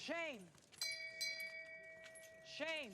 Shame. Shame.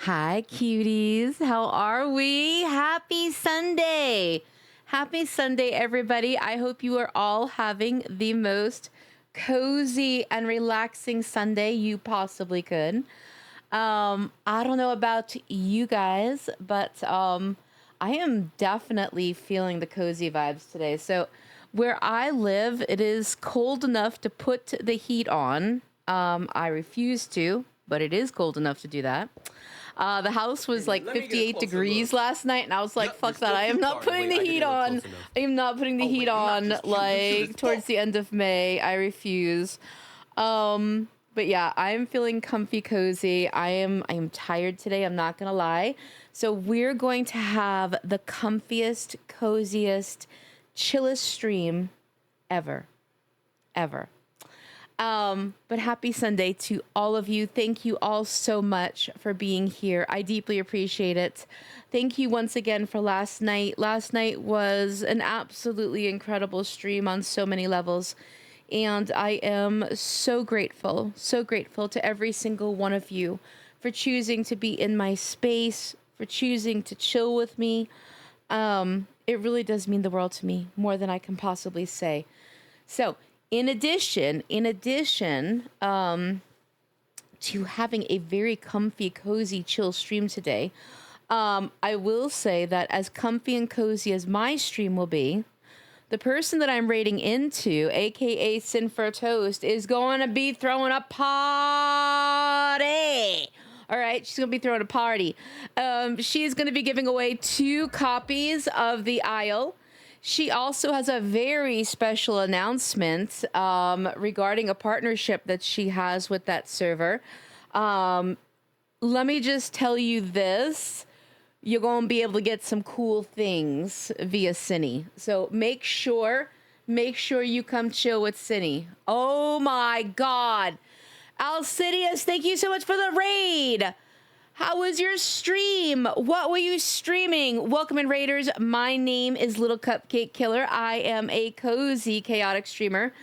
Hi, cuties. How are we? Happy Sunday. Happy Sunday, everybody. I hope you are all having the most cozy and relaxing Sunday you possibly could. I don't know about you guys, but I am definitely feeling the cozy vibes today. So, where I live, it is cold enough to put the heat on. I refuse to, but it is cold enough to do that. The house was like Let me get a 58 closer look. degrees last night, and I was like, Yep, you're fuck that. still I am too not far putting away. the I didn't heat look on. close enough. I am not putting the Oh heat wait, you're not on just cute. You cute like as towards fuck. the end of May. I refuse. But yeah, I am feeling comfy cozy. I am tired today, I'm not gonna lie. So we're going to have the comfiest, coziest, chillest stream ever. Ever. But happy Sunday to all of you. Thank you all so much for being here. I deeply appreciate it. Thank you once again for last night. Last night was an absolutely incredible stream on so many levels. And I am so grateful to every single one of you for choosing to be in my space, for choosing to chill with me. It really does mean the world to me, more than I can possibly say. So, in addition, to having a very comfy, cozy, chill stream today, I will say that as comfy and cozy as my stream will be, the person that I'm rating into, aka Sin for Toast, is going to be throwing a party. All right, she's going to be throwing a party. She's going to be giving away 2 copies of The Isle. She also has a very special announcement regarding a partnership that she has with that server. Let me just tell you this. You're going to be able to get some cool things via Cine. So make sure you come chill with Cine. Oh my God. Alcidius, thank you so much for the raid. How was your stream? What were you streaming? Welcome in, Raiders. My name is Little Cupcake Killer. I am a cozy, chaotic streamer.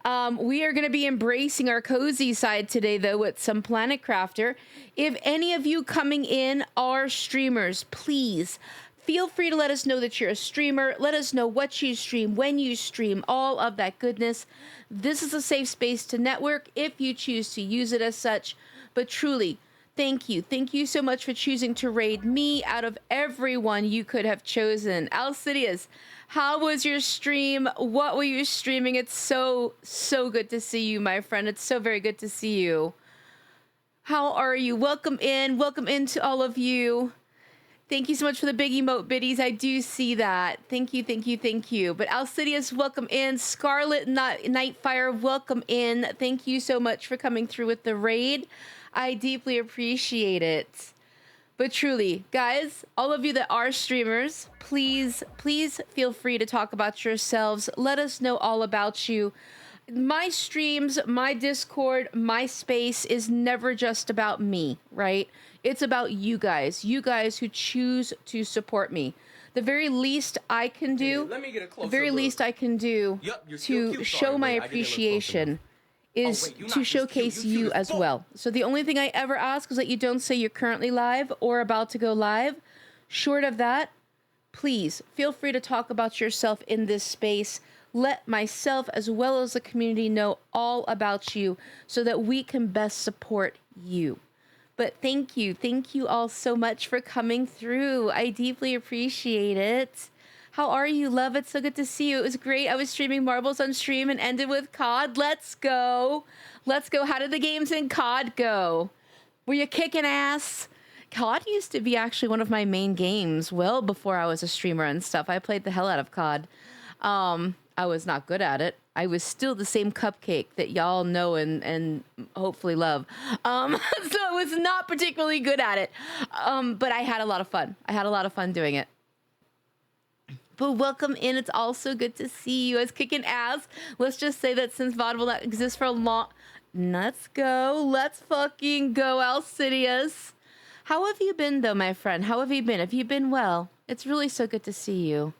We are going to be embracing our cozy side today, though, with some Planet Crafter. If any of you coming in are streamers, please feel free to let us know that you're a streamer. Let us know what you stream, when you stream, all of that goodness. This is a safe space to network if you choose to use it as such. But truly, thank you. Thank you so much for choosing to raid me out of everyone you could have chosen. Alcidius, how was your stream? What were you streaming? It's so good to see you, my friend. It's so very good to see you. How are you? Welcome in. Welcome in to all of you. Thank you so much for the big emote biddies. I do see that. Thank you, thank you, thank you. But Alcidius, welcome in. Scarlet Nightfire, welcome in. Thank you so much for coming through with the raid. I deeply appreciate it. But truly, guys, all of you that are streamers, please feel free to talk about yourselves. Let us know all about you. My streams, my Discord, my space is never just about me, right? It's about you guys who choose to support me. The very least I can do, Let me get a the closer very look. least I can do Yep, you're still to cute. show Sorry, my wait, I didn't look close appreciation enough. is Wait, you're to not just cute. showcase You're cute you as as fuck. well. So the only thing I ever ask is that you don't say you're currently live or about to go live. Short of that, please feel free to talk about yourself in this space. Let myself as well as the community know all about you so that we can best support you. But thank you all so much for coming through. I deeply appreciate it. How are you, love? It's so good to see you. It was great. I was streaming marbles on stream and ended with COD. Let's go. Let's go. How did the games in COD go? Were you kicking ass? COD used to be actually one of my main games well before I was a streamer and stuff. I played the hell out of COD. I was not good at it. I was still the same cupcake that y'all know and hopefully love. So I was not particularly good at it. But I had a lot of fun. I had a lot of fun doing it. But welcome in. It's also good to see you as kicking ass. Let's just say that since VOD will not exist for a long... Let's go. Let's fucking go, Alcidius. How have you been, though, my friend? How have you been? Have you been well? It's really so good to see you.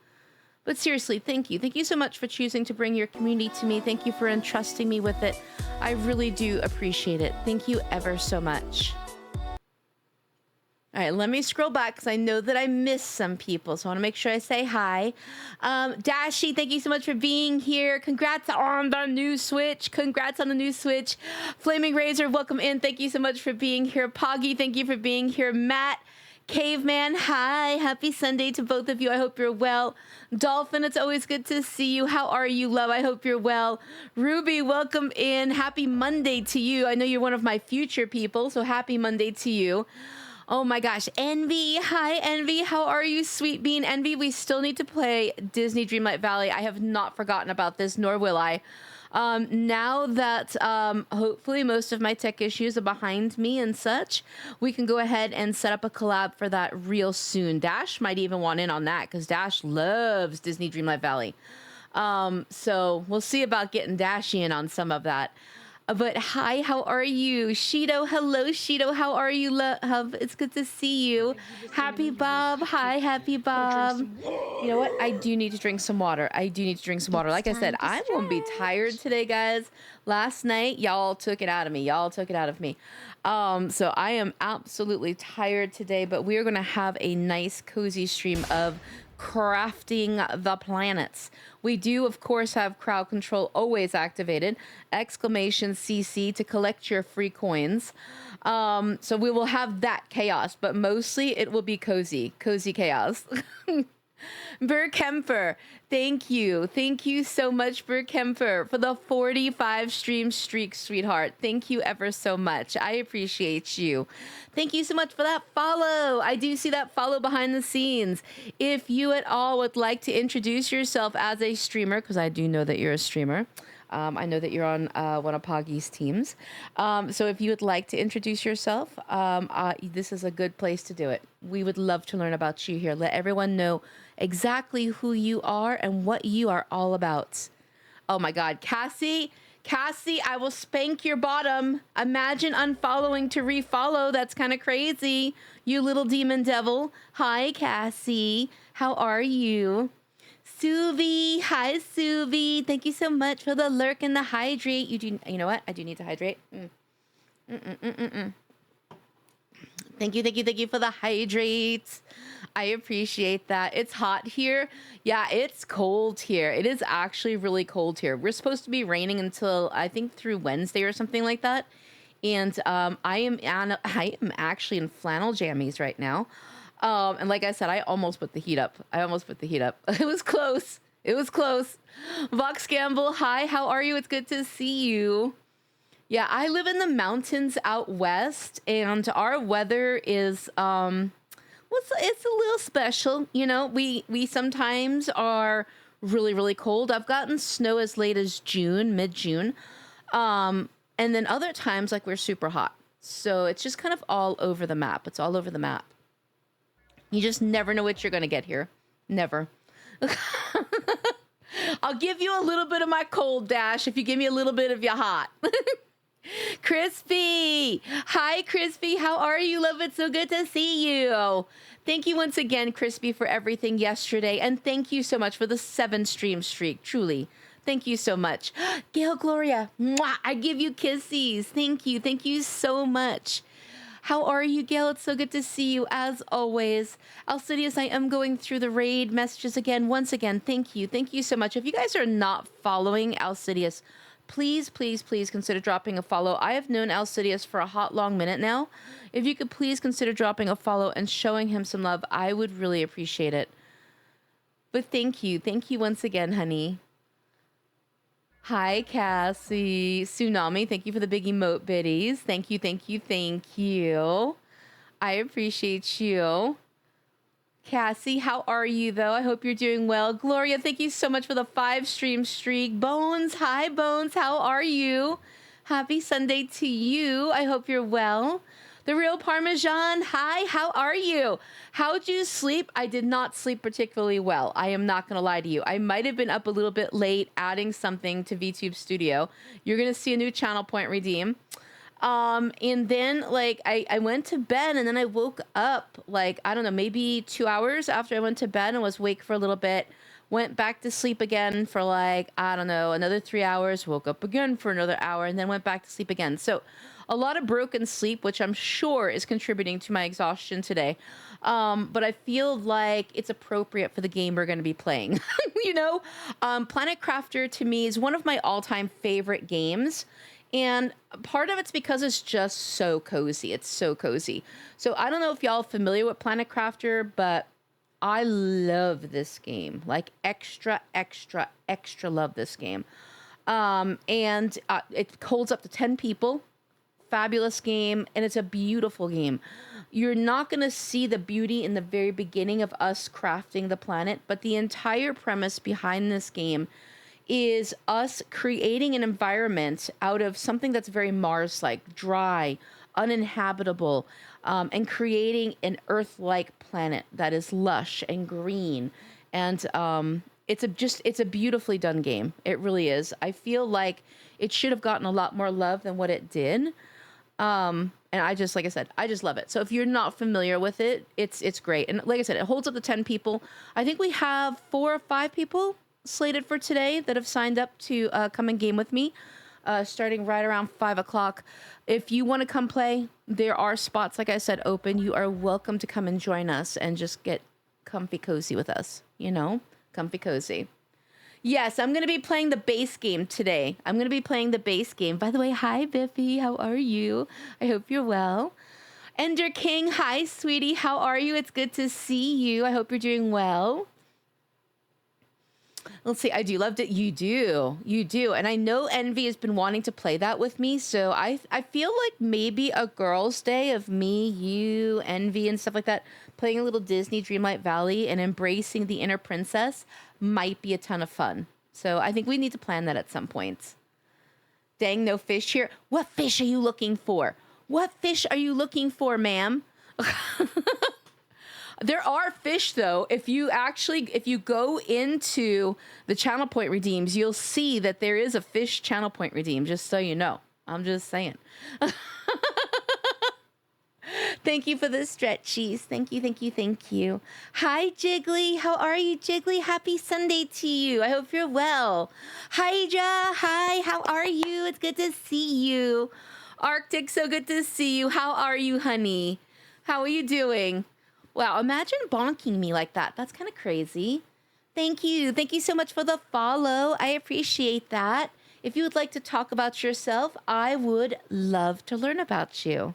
But seriously, thank you. Thank you so much for choosing to bring your community to me. Thank you for entrusting me with it. I really do appreciate it. Thank you ever so much. All right, let me scroll back because I know that I missed some people. So I want to make sure I say hi. Dashi, thank you so much for being here. Congrats on the new Switch. Congrats on the new Switch. Flaming Razor, welcome in. Thank you so much for being here. Poggy, thank you for being here. Matt, Caveman, hi. Happy Sunday to both of you. I hope you're well. Dolphin, it's always good to see you. How are you, love? I hope you're well. Ruby, welcome in. Happy Monday to you. I know you're one of my future people, so happy Monday to you. Oh my gosh. Envy. Hi, Envy. How are you, sweet bean? Envy, we still need to play Disney Dreamlight Valley. I have not forgotten about this, nor will I. Now that hopefully most of my tech issues are behind me and such, we can go ahead and set up a collab for that real soon. Dash might even want in on that because Dash loves Disney Dreamlight Valley. So we'll see about getting Dash in on some of that. But hi, how are you? Shido, hello, Shido. How are you, love? It's good to see you. Happy Bob. Hi, Happy Bob. You know what? I do need to drink some water. I do need to drink some water. Like I said, I'm going to be tired today, guys. Last night, y'all took it out of me. Y'all took it out of me. So I am absolutely tired today, but we are going to have a nice, cozy stream of crafting the planets. We do, of course, have crowd control always activated. Exclamation CC to collect your free coins. So we will have that chaos, but mostly it will be cozy chaos. Burkemper, thank you. Thank you so much, Burkemper, for the 45 stream streak, sweetheart. Thank you ever so much. I appreciate you. Thank you so much for that follow. I do see that follow behind the scenes. If you at all would like to introduce yourself as a streamer, because I do know that you're a streamer. I know that you're on one of Poggy's teams. So if you would like to introduce yourself, this is a good place to do it. We would love to learn about you here. Let everyone know exactly who you are and what you are all about. Oh my God, Cassie, I will spank your bottom. Imagine unfollowing to refollow. That's kind of crazy. You little demon devil. Hi, Cassie. How are you? Suvi, hi Suvi. Thank you so much for the lurk and the hydrate. You know what? I do need to hydrate. Thank you for the hydrate. I appreciate that. It's hot here. Yeah, it's cold here. It is actually really cold here. We're supposed to be raining until I think through Wednesday or something like that. And I am actually in flannel jammies right now. And like I said, I almost put the heat up. It was close. Vox Gamble, hi, how are you? It's good to see you. Yeah, I live in the mountains out west, and our weather is, it's a little special. You know, we sometimes are really, really cold. I've gotten snow as late as mid-June. And then other times, like, we're super hot. So it's just kind of all over the map. You just never know what you're going to get here. Never. I'll give you a little bit of my cold, Dash, if you give me a little bit of your hot. Crispy. Hi, Crispy. How are you, love? It's so good to see you. Thank you once again, Crispy, for everything yesterday. And thank you so much for the 7 stream streak. Truly. Thank you so much. Gail Gloria, mwah, I give you kisses. Thank you. Thank you so much. How are you, Gail? It's so good to see you, as always. Alcidius, I am going through the raid messages again. Once again, thank you. Thank you so much. If you guys are not following Alcidius, please, please, please consider dropping a follow. I have known Alcidius for a hot, long minute now. If you could please consider dropping a follow and showing him some love, I would really appreciate it. But thank you. Thank you once again, honey. Hi, Cassie. Tsunami, thank you for the big emote biddies. Thank you, thank you, thank you. I appreciate you. Cassie, how are you, though? I hope you're doing well. Gloria, thank you so much for the 5 stream streak. Bones, hi, Bones. How are you? Happy Sunday to you. I hope you're well. The Real Parmesan, hi, how are you? How'd you sleep? I did not sleep particularly well. I am not going to lie to you. I might have been up a little bit late adding something to VTube Studio. You're going to see a new channel point redeem. And then, like, I went to bed, and then I woke up, like, I don't know, maybe 2 hours after I went to bed and was awake for a little bit. Went back to sleep again for, like, I don't know, another 3 hours. Woke up again for another hour, and then went back to sleep again. So a lot of broken sleep, which I'm sure is contributing to my exhaustion today. But I feel like it's appropriate for the game we're going to be playing. you know, Planet Crafter to me is one of my all-time favorite games. And part of it's because it's just so cozy. It's so cozy. So I don't know if y'all are familiar with Planet Crafter, but I love this game. Like extra, extra, extra love this game. And it holds up to 10 people. Fabulous game. And it's a beautiful game. You're not going to see the beauty in the very beginning of us crafting the planet, but the entire premise behind this game is us creating an environment out of something that's very Mars-like, dry, uninhabitable, and creating an Earth-like planet that is lush and green. And it's a beautifully done game. It really is. I feel like it should have gotten a lot more love than what it did. And like I said, I just love it. So if you're not familiar with it, it's great. And like I said, it holds up to 10 people. I think we have 4 or 5 people slated for today that have signed up to come and game with me, starting right around 5 o'clock. If you want to come play, there are spots, like I said, open. You are welcome to come and join us and just get comfy cozy with us, comfy cozy. Yes, I'm going to be playing the base game today. I'm going to be playing the base game. By the way, hi, Biffy. How are you? I hope you're well. Ender King, hi, sweetie. How are you? It's good to see you. I hope you're doing well. Let's see. I do love it. You do. You do. And I know Envy has been wanting to play that with me. So I feel like maybe a girls' day of me, you, Envy, and stuff like that, playing a little Disney Dreamlight Valley and embracing the inner princess might be a ton of fun. So I think we need to plan that at some point. Dang, no fish here. What fish are you looking for? What fish are you looking for, ma'am? There are fish, though. If you go into the channel point redeems, you'll see that there is a fish channel point redeem, just so you know. I'm just saying. Thank you for the stretchies. Thank you, thank you, thank you. Hi, Jiggly. How are you, Jiggly? Happy Sunday to you. I hope you're well. Hydra. Hi, how are you? It's good to see you. Arctic, so good to see you. How are you, honey? How are you doing? Wow, imagine bonking me like that. That's kind of crazy. Thank you. Thank you so much for the follow. I appreciate that. If you would like to talk about yourself, I would love to learn about you.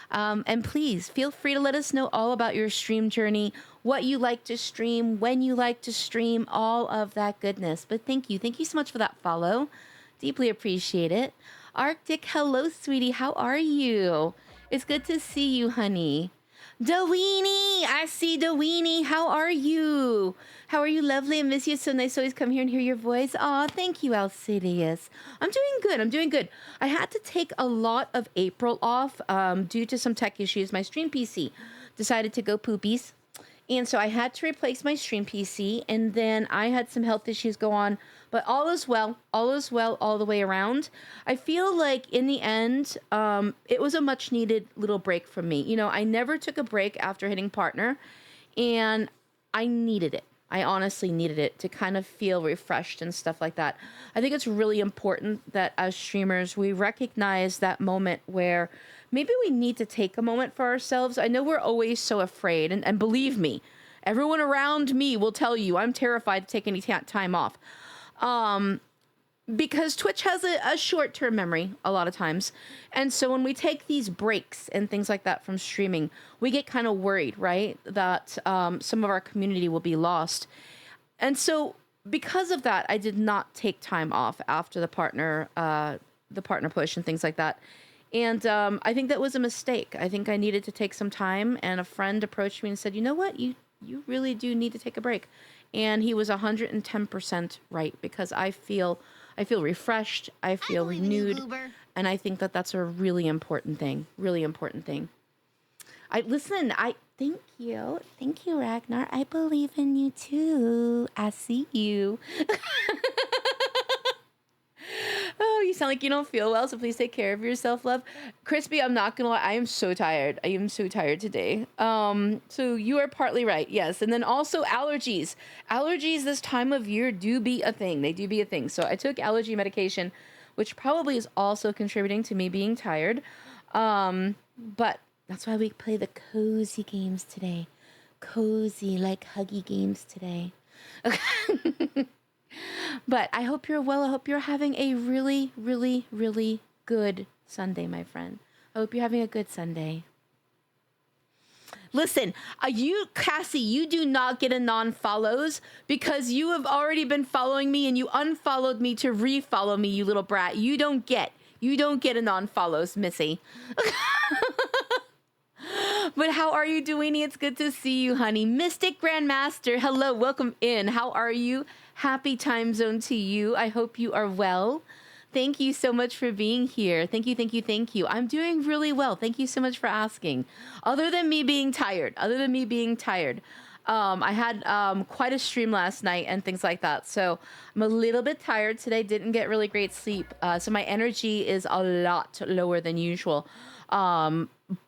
And please feel free to let us know all about your stream journey, what you like to stream, when you like to stream, all of that goodness. But thank you. Thank you so much for that follow. Deeply appreciate it. Arctic, hello, sweetie. How are you? It's good to see you, honey. Deweynie, I see Deweynie. How are you? How are you, lovely? I miss you. So nice to always come here and hear your voice. Aw, thank you, Alcidius. I'm doing good. I'm doing good. I had to take a lot of April off due to some tech issues. My stream PC decided to go poopies. And so I had to replace my stream PC. And then I had some health issues go on. But all is well. All is well all the way around. I feel like in the end, it was a much needed little break from me. I never took a break after hitting partner. And I needed it. I honestly needed it to kind of feel refreshed and stuff like that. I think it's really important that as streamers, we recognize that moment where maybe we need to take a moment for ourselves. I know we're always so afraid. And believe me, everyone around me will tell you I'm terrified to take any time off. Because Twitch has a short-term memory a lot of times. And so when we take these breaks and things like that from streaming, we get kind of worried, right? That some of our community will be lost. And so because of that, I did not take time off after the partner push and things like that. And I think that was a mistake. I think I needed to take some time, and a friend approached me and said, you know what? You really do need to take a break. And he was 110% right, because I feel refreshed, I feel renewed, and I think that that's a really important thing. Really important thing. Thank you, Ragnar. I believe in you too. I see you. Oh, you sound like you don't feel well, so please take care of yourself, love. Crispy, I'm not gonna lie, I am so tired. I am so tired today. So you are partly right, yes. And then also allergies. Allergies this time of year do be a thing. They do be a thing. So I took allergy medication, which probably is also contributing to me being tired. But that's why we play the cozy games today. Cozy, like huggy games today. But I hope you're well. I hope you're having a really, really, really good Sunday, my friend. I hope you're having a good Sunday. Listen, you, Cassie, you do not get a non-follows because you have already been following me and you unfollowed me to refollow me, you little brat. You don't get a non-follows, Missy. But how are you, Duini? It's good to see you, honey. Mystic Grandmaster, hello, welcome in. How are you? Happy time zone to you. I hope you are well. Thank you so much for being here. Thank you, thank you, thank you. I'm doing really well. Thank you so much for asking. Other than me being tired, I had quite a stream last night and things like that. So I'm a little bit tired today. Didn't get really great sleep. So my energy is a lot lower than usual.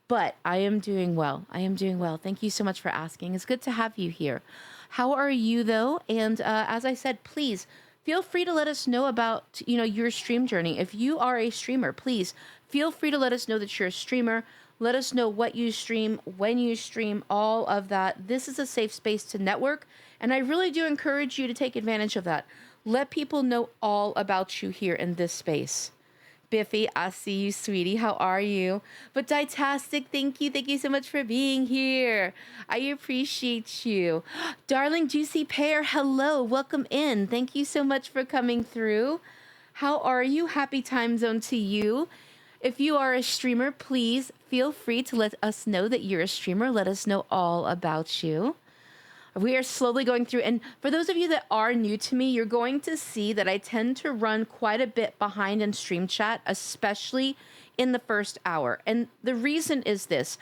But I am doing well. Thank you so much for asking. It's good to have you here. How are you, though? And as I said, please feel free to let us know about, your stream journey. If you are a streamer, please feel free to let us know that you're a streamer. Let us know what you stream, when you stream, all of that. This is a safe space to network, and I really do encourage you to take advantage of that. Let people know all about you here in this space. Biffy, I see you, sweetie. How are you? But Ditastic, thank you. Thank you so much for being here. I appreciate you. Darling Juicy Pear, hello. Welcome in. Thank you so much for coming through. How are you? Happy time zone to you. If you are a streamer, please feel free to let us know that you're a streamer. Let us know all about you. We are slowly going through, and for those of you that are new to me, you're going to see that I tend to run quite a bit behind in stream chat, especially in the first hour. And the reason is this: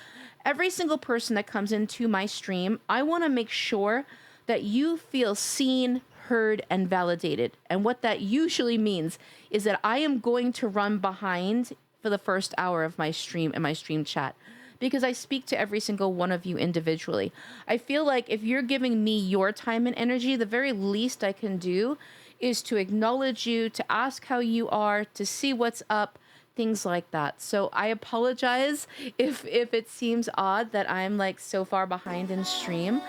every single person that comes into my stream, I want to make sure that you feel seen, heard, and validated. And what that usually means is that I am going to run behind for the first hour of my stream and my stream chat, because I speak to every single one of you individually. I feel like if you're giving me your time and energy, the very least I can do is to acknowledge you, to ask how you are, to see what's up, things like that. So I apologize if it seems odd that I'm like so far behind in stream,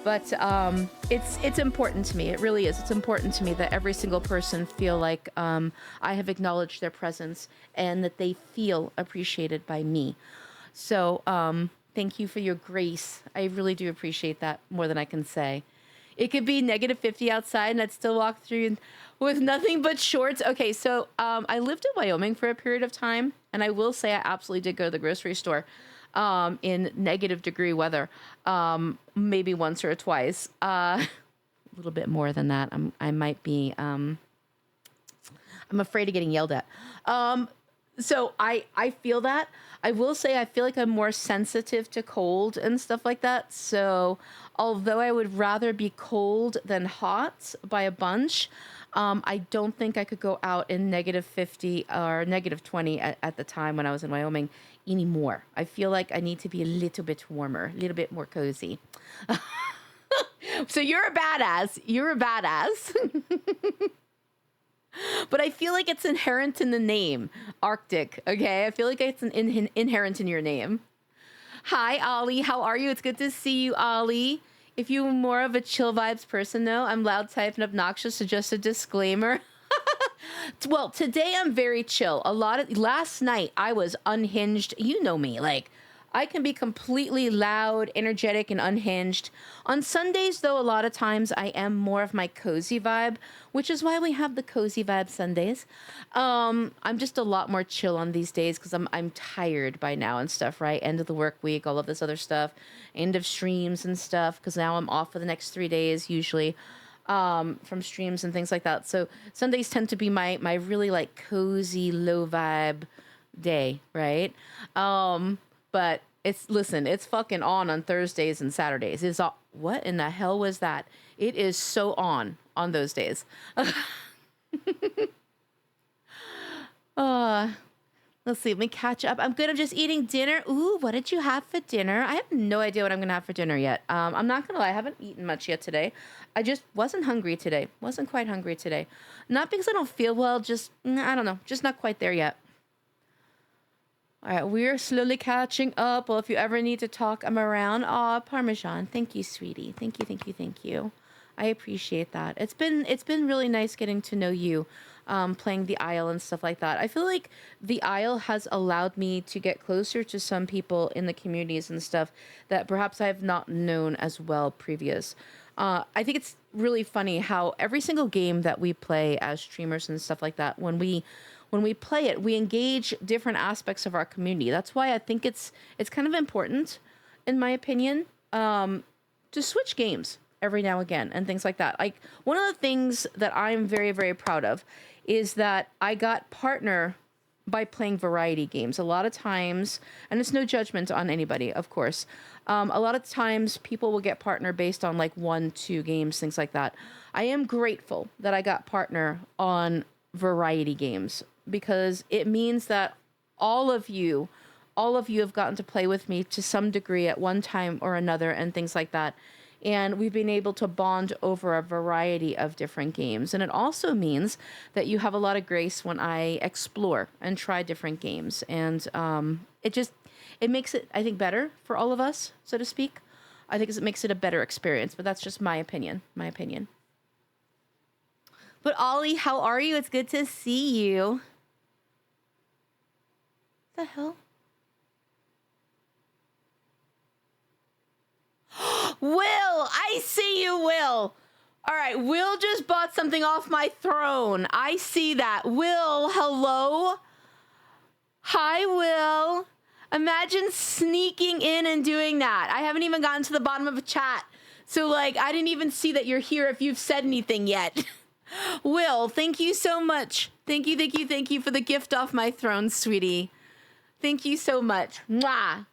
but it's important to me. It really is. It's important to me that every single person feel like I have acknowledged their presence and that they feel appreciated by me. So thank you for your grace. I really do appreciate that more than I can say. It could be -50 outside and I'd still walk through with nothing but shorts. Okay, so I lived in Wyoming for a period of time, and I will say I absolutely did go to the grocery store in -degree weather, maybe once or twice. A little bit more than that. I might be. I'm afraid of getting yelled at. So I feel that. I will say I feel like I'm more sensitive to cold and stuff like that. So although I would rather be cold than hot by a bunch, I don't think I could go out in -50 or -20 at the time when I was in Wyoming anymore. I feel like I need to be a little bit warmer, a little bit more cozy. So you're a badass. You're a badass. But I feel like it's inherent in the name, Arctic, okay? I feel like it's inherent in your name. Hi, Ollie. How are you? It's good to see you, Ollie. If you're more of a chill vibes person, though, I'm loud type and obnoxious, so just a disclaimer. Well, today I'm very chill. Last night I was unhinged. You know me, like I can be completely loud, energetic, and unhinged. On Sundays, though, a lot of times I am more of my cozy vibe, which is why we have the cozy vibe Sundays. I'm just a lot more chill on these days because I'm tired by now and stuff, right? End of the work week, all of this other stuff, end of streams and stuff, because now I'm off for the next 3 days usually from streams and things like that. So Sundays tend to be my really like cozy, low vibe day, right? But it's fucking on Thursdays and Saturdays. It's all, what in the hell was that? It is so on those days. Let's see. Let me catch up. I'm good. I'm just eating dinner. Ooh, what did you have for dinner? I have no idea what I'm gonna have for dinner yet. I'm not gonna lie. I haven't eaten much yet today. I just wasn't hungry today. Wasn't quite hungry today. Not because I don't feel well. Just I don't know. Just not quite there yet. All right, we're slowly catching up. Well, if you ever need to talk, I'm around. Aw, Parmesan. Thank you, sweetie. Thank you, thank you, thank you. I appreciate that. It's been really nice getting to know you, playing the Isle and stuff like that. I feel like the Isle has allowed me to get closer to some people in the communities and stuff that perhaps I have not known as well previous. I think it's really funny how every single game that we play as streamers and stuff like that, when we play it, we engage different aspects of our community. That's why I think it's kind of important, in my opinion, to switch games every now and again and things like that. Like one of the things that I'm very, very proud of is that I got partner by playing variety games. A lot of times, and it's no judgment on anybody, of course. A lot of times people will get partner based on like 1, 2 games, things like that. I am grateful that I got partner on variety games because it means that all of you, all of you have gotten to play with me to some degree at one time or another and things like that. And we've been able to bond over a variety of different games. And it also means that you have a lot of grace when I explore and try different games. And it makes it, I think, better for all of us, so to speak. I think it makes it a better experience, but that's just my opinion, But Ollie, how are you? It's good to see you. The hell? Will, I see you, Will. All right, Will just bought something off my throne. I see that. Will, hello? Hi, Will. Imagine sneaking in and doing that. I haven't even gotten to the bottom of a chat. So, like, I didn't even see that you're here if you've said anything yet. Will, thank you so much. Thank you for the gift off my throne, sweetie. Thank you so much. Mwah.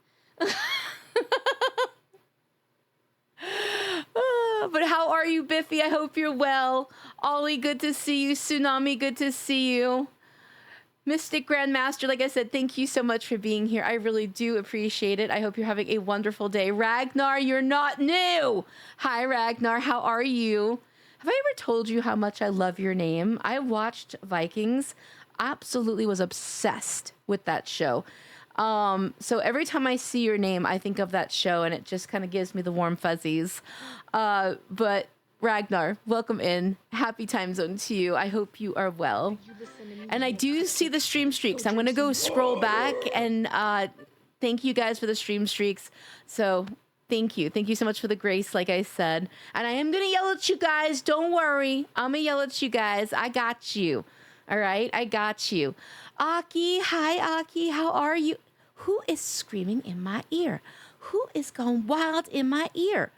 But how are you, Biffy? I hope you're well. Ollie, good to see you. Tsunami, good to see you. Mystic Grandmaster, like I said, thank you so much for being here. I really do appreciate it. I hope you're having a wonderful day. Ragnar, you're not new. Hi, Ragnar. How are you? Have I ever told you how much I love your name? I watched Vikings. Absolutely was obsessed with that show. So every time I see your name, I think of that show, and it just kind of gives me the warm fuzzies. But Ragnar, welcome in. Happy time zone to you. I hope you are well. And I do see the stream streaks. I'm going to go scroll back and thank you guys for the stream streaks. So thank you. Thank you so much for the grace, like I said. And I am going to yell at you guys. Don't worry. I'm going to yell at you guys. I got you. All right? I got you. Aki, hi, Aki. How are you? Who is screaming in my ear? Who is gone wild in my ear?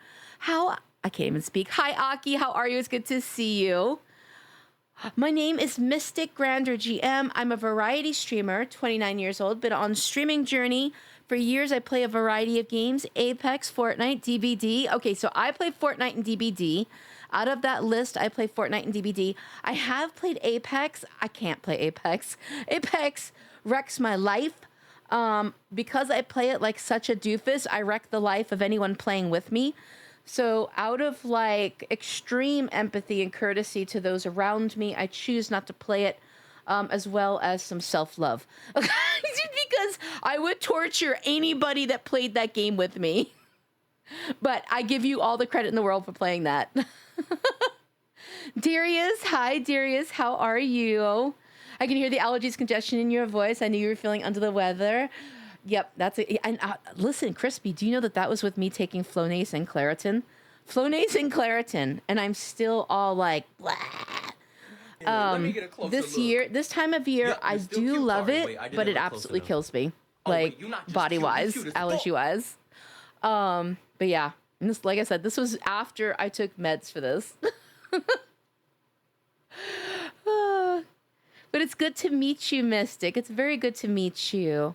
I can't even speak. Hi, Aki. How are you? It's good to see you. My name is Mystic Grander GM. I'm a variety streamer, 29 years old. Been on streaming journey for years. I play a variety of games: Apex, Fortnite, DBD. Okay, so I play Fortnite and DBD. Out of that list, I play Fortnite and DBD. I have played Apex. I can't play Apex. Apex wrecks my life. Because I play it like such a doofus, I wreck the life of anyone playing with me. So out of like extreme empathy and courtesy to those around me, I choose not to play it, as well as some self-love. Because I would torture anybody that played that game with me. But I give you all the credit in the world for playing that. Darius, hi Darius, how are you? I can hear the allergies, congestion in your voice. I knew you were feeling under the weather. Yep, that's it. And listen, Crispy, do you know that was with me taking Flonase and Claritin? Flonase and Claritin, and I'm still all like, blah. Let me get a closer look. This time of year, Yep, I you're still do cute. love Sorry, it, wait, I didn't but it look close absolutely enough. kills me, Oh, like wait, you're not just body-wise, cute as fuck. allergy-wise. But yeah, and this, like I said, this was after I took meds for this. But it's good to meet you, Mystic. It's very good to meet you.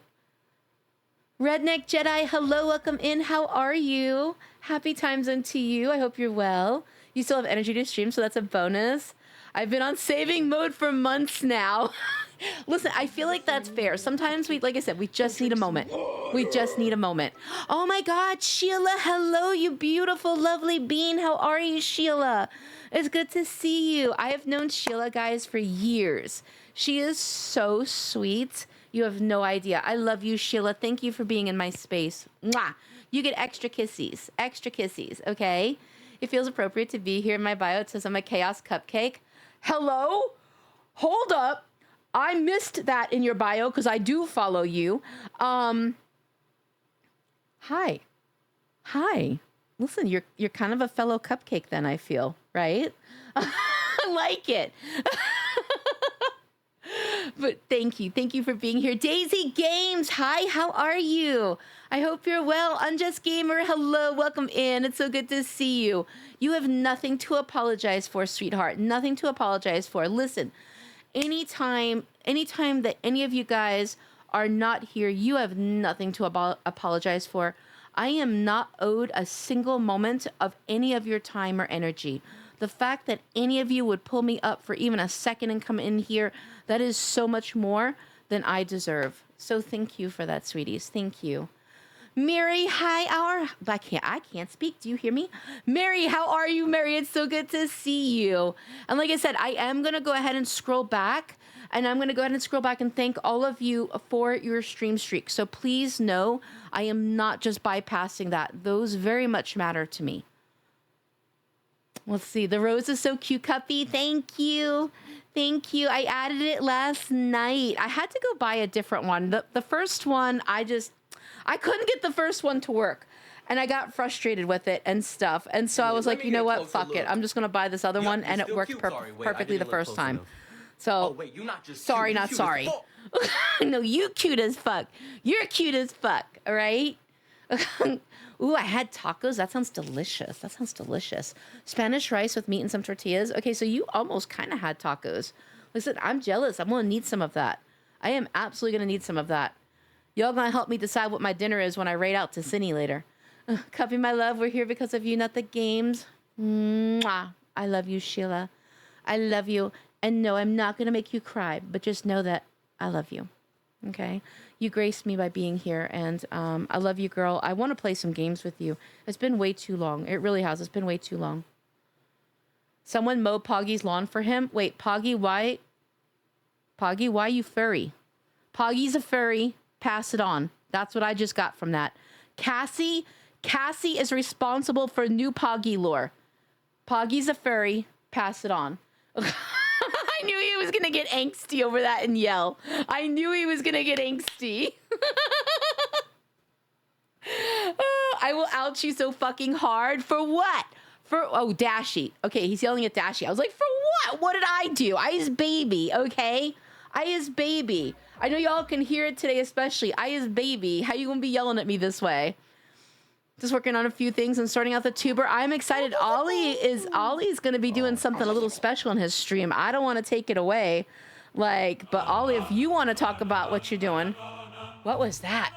Redneck Jedi, hello, welcome in. How are you? Happy time zone to you. I hope you're well. You still have energy to stream, so that's a bonus. I've been on saving mode for months now. Listen, I feel like that's fair. Sometimes like I said, we just need a moment. We just need a moment. Oh my God, Sheila, hello, you beautiful, lovely bean. How are you, Sheila? It's good to see you. I have known Sheila, guys, for years. She is so sweet. You have no idea. I love you, Sheila. Thank you for being in my space. Mwah. You get extra kissies, okay? It feels appropriate to be here in my bio. It says I'm a chaos cupcake. Hello? Hold up. I missed that in your bio because I do follow you. Hi. Listen, you're kind of a fellow cupcake then, I feel, right? I like it. But thank you for being here. Daisy Games, hi, how are you? I hope you're well. Unjust Gamer, hello, welcome in. It's so good to see you. You have nothing to apologize for, sweetheart. Nothing to apologize for. Listen, anytime that any of you guys are not here, you have nothing to apologize for. I am not owed a single moment of any of your time or energy. The fact that any of you would pull me up for even a second and come in here, that is so much more than I deserve. So thank you for that, sweeties. Thank you. Mary, hi, I can't speak. Do you hear me? Mary, how are you, Mary? It's so good to see you. And like I said, I am going to go ahead and scroll back. And I'm going to go ahead and scroll back and thank all of you for your stream streak. So please know I am not just bypassing that. Those very much matter to me. Let's see. The rose is so cute, Cuppy. Thank you. I added it last night. I had to go buy a different one. The first one, I couldn't get the first one to work. And I got frustrated with it and stuff. And so I was like, you know what? Fuck it. I'm just going to buy this other one. And it worked perfectly the first time. So, wait, you're not just sorry, cute, not sorry. No, you cute as fuck. You're cute as fuck, all right? Ooh, I had tacos. That sounds delicious. Spanish rice with meat and some tortillas. Okay, so you almost kind of had tacos. Listen, I'm jealous. I'm going to need some of that. I am absolutely going to need some of that. Y'all going to help me decide what my dinner is when I raid out to Cindy later. Cuppy, my love, we're here because of you, not the games. Mwah. I love you, Sheila. I love you. And no, I'm not going to make you cry, but just know that I love you. Okay? You graced me by being here, and I love you, girl. I want to play some games with you. It's been way too long. It really has. It's been way too long. Someone mow Poggy's lawn for him. Wait, Poggy, why you furry? Poggy's a furry. Pass it on. That's what I just got from that. Cassie is responsible for new Poggy lore. Poggy's a furry. Pass it on. I knew he was going to get angsty over that and yell. I knew he was going to get angsty. I will out you so fucking hard. For what? Oh, Dashy. Okay, he's yelling at Dashy. I was like, for what? What did I do? I is baby, okay? I is baby. I know y'all can hear it today especially. I is baby. How you going to be yelling at me this way? Just working on a few things and sorting out the tuber. I'm excited. Ollie's going to be doing something a little special in his stream. I don't want to take it away. But Ollie, if you want to talk about what you're doing. What was that?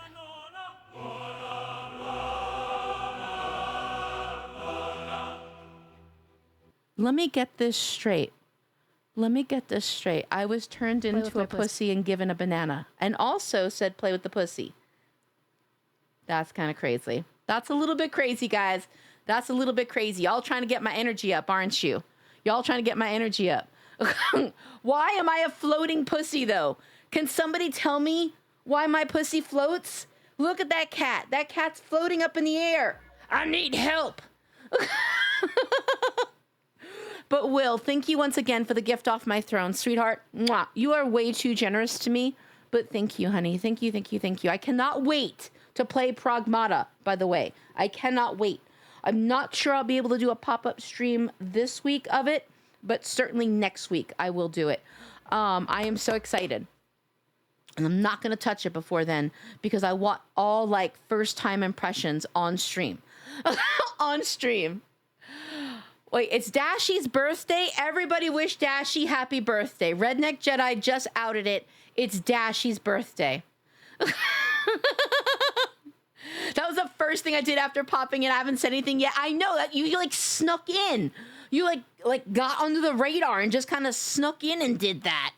Let me get this straight. I was turned into a pussy and given a banana. And also said play with the pussy. That's kind of crazy. That's a little bit crazy, guys. That's a little bit crazy. Y'all trying to get my energy up, aren't you? Y'all trying to get my energy up. Why am I a floating pussy, though? Can somebody tell me why my pussy floats? Look at that cat. That cat's floating up in the air. I need help. But Will, thank you once again for the gift off my throne, sweetheart. Mwah. You are way too generous to me, but thank you, honey. Thank you. I cannot wait to play Pragmata, by the way. I cannot wait. I'm not sure I'll be able to do a pop-up stream this week of it, but certainly next week I will do it. I am so excited. And I'm not going to touch it before then because I want all first-time impressions on stream. On stream. Wait, it's Dashy's birthday? Everybody wish Dashy happy birthday. Redneck Jedi just outed it. It's Dashy's birthday. That was the first thing I did after popping in. I haven't said anything yet. I know that you snuck in. You got under the radar and just kind of snuck in and did that.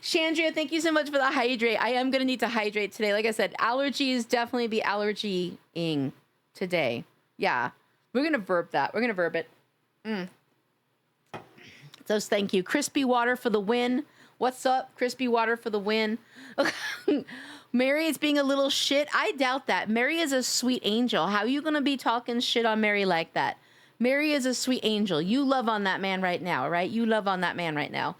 Chandria, thank you so much for the hydrate. I am going to need to hydrate today. Like I said, allergies definitely be allergy-ing today. Yeah. We're going to verb that. We're going to verb it. So thank you. Crispy water for the win. What's up? Crispy water for the win. Mary is being a little shit. I doubt that. Mary is a sweet angel. How are you going to be talking shit on Mary like that? Mary is a sweet angel. You love on that man right now, right? You love on that man right now.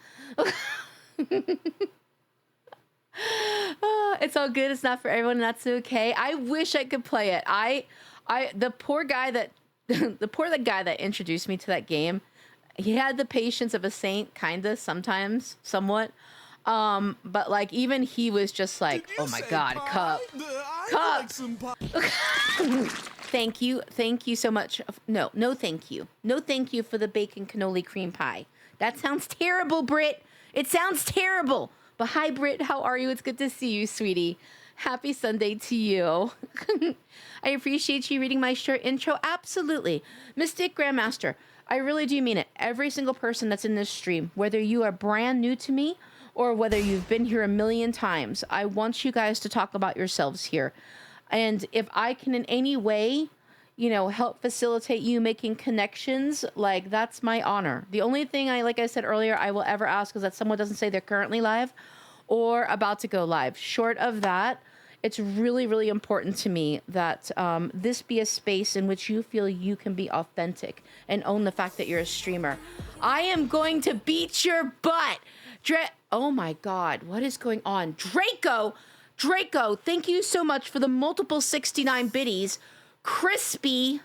It's all good. It's not for everyone. And that's okay. I wish I could play it. The poor guy that, the guy that introduced me to that game, he had the patience of a saint, kinda, sometimes, somewhat. But like, even he was just like, oh my God, Cup. Cup! Thank you so much. No, thank you. No, thank you for the bacon cannoli cream pie. That sounds terrible, Britt. It sounds terrible. But hi, Britt, how are you? It's good to see you, sweetie. Happy Sunday to you. I appreciate you reading my short intro. Absolutely. Mystic Grandmaster, I really do mean it. Every single person that's in this stream, whether you are brand new to me or whether you've been here a million times, I want you guys to talk about yourselves here. And if I can in any way, help facilitate you making connections, like, that's my honor. The only thing like I said earlier, I will ever ask is that someone doesn't say they're currently live or about to go live. Short of that, it's really, really important to me that this be a space in which you feel you can be authentic and own the fact that you're a streamer. I am going to beat your butt. Oh my God, what is going on? Draco, thank you so much for the multiple 69 biddies. Crispy.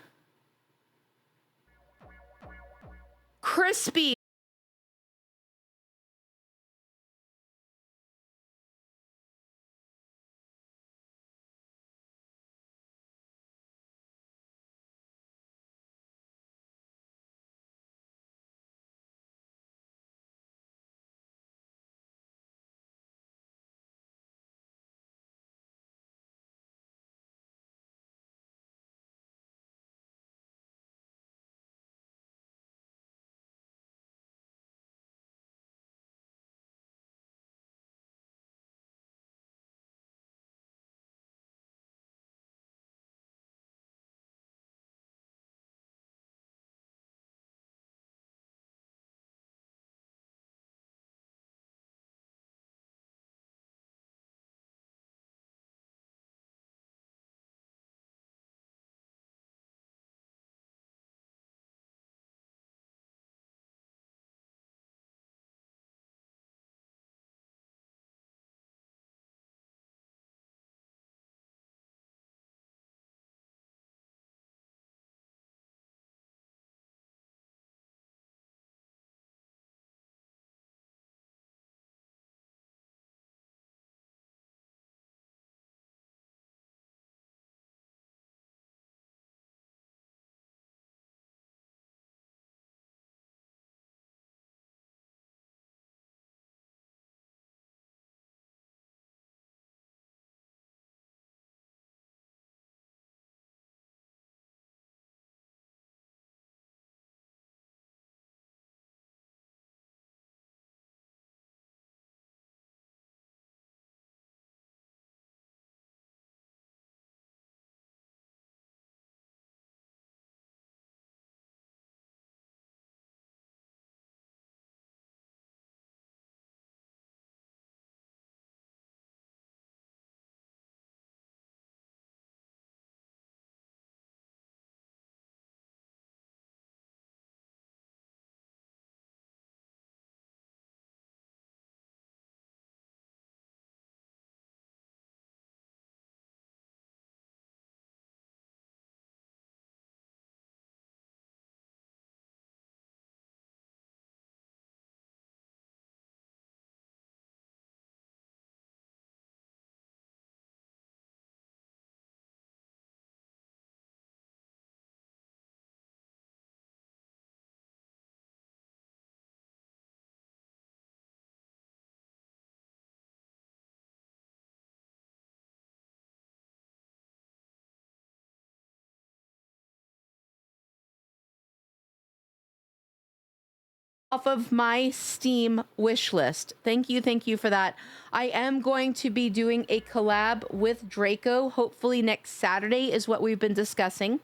Off of my Steam wish list. Thank you for that. I am going to be doing a collab with Draco. Hopefully next Saturday is what we've been discussing.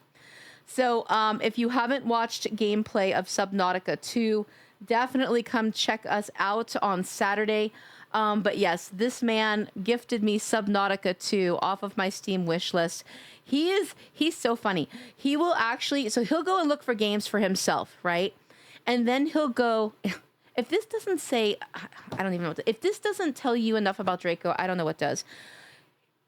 So if you haven't watched gameplay of Subnautica 2, definitely come check us out on Saturday. But yes, this man gifted me Subnautica 2 off of my Steam wish list. He's so funny. He will actually, so he'll go and look for games for himself, right? And then he'll go, if this doesn't say, I don't even know if this doesn't tell you enough about Draco, I don't know what does.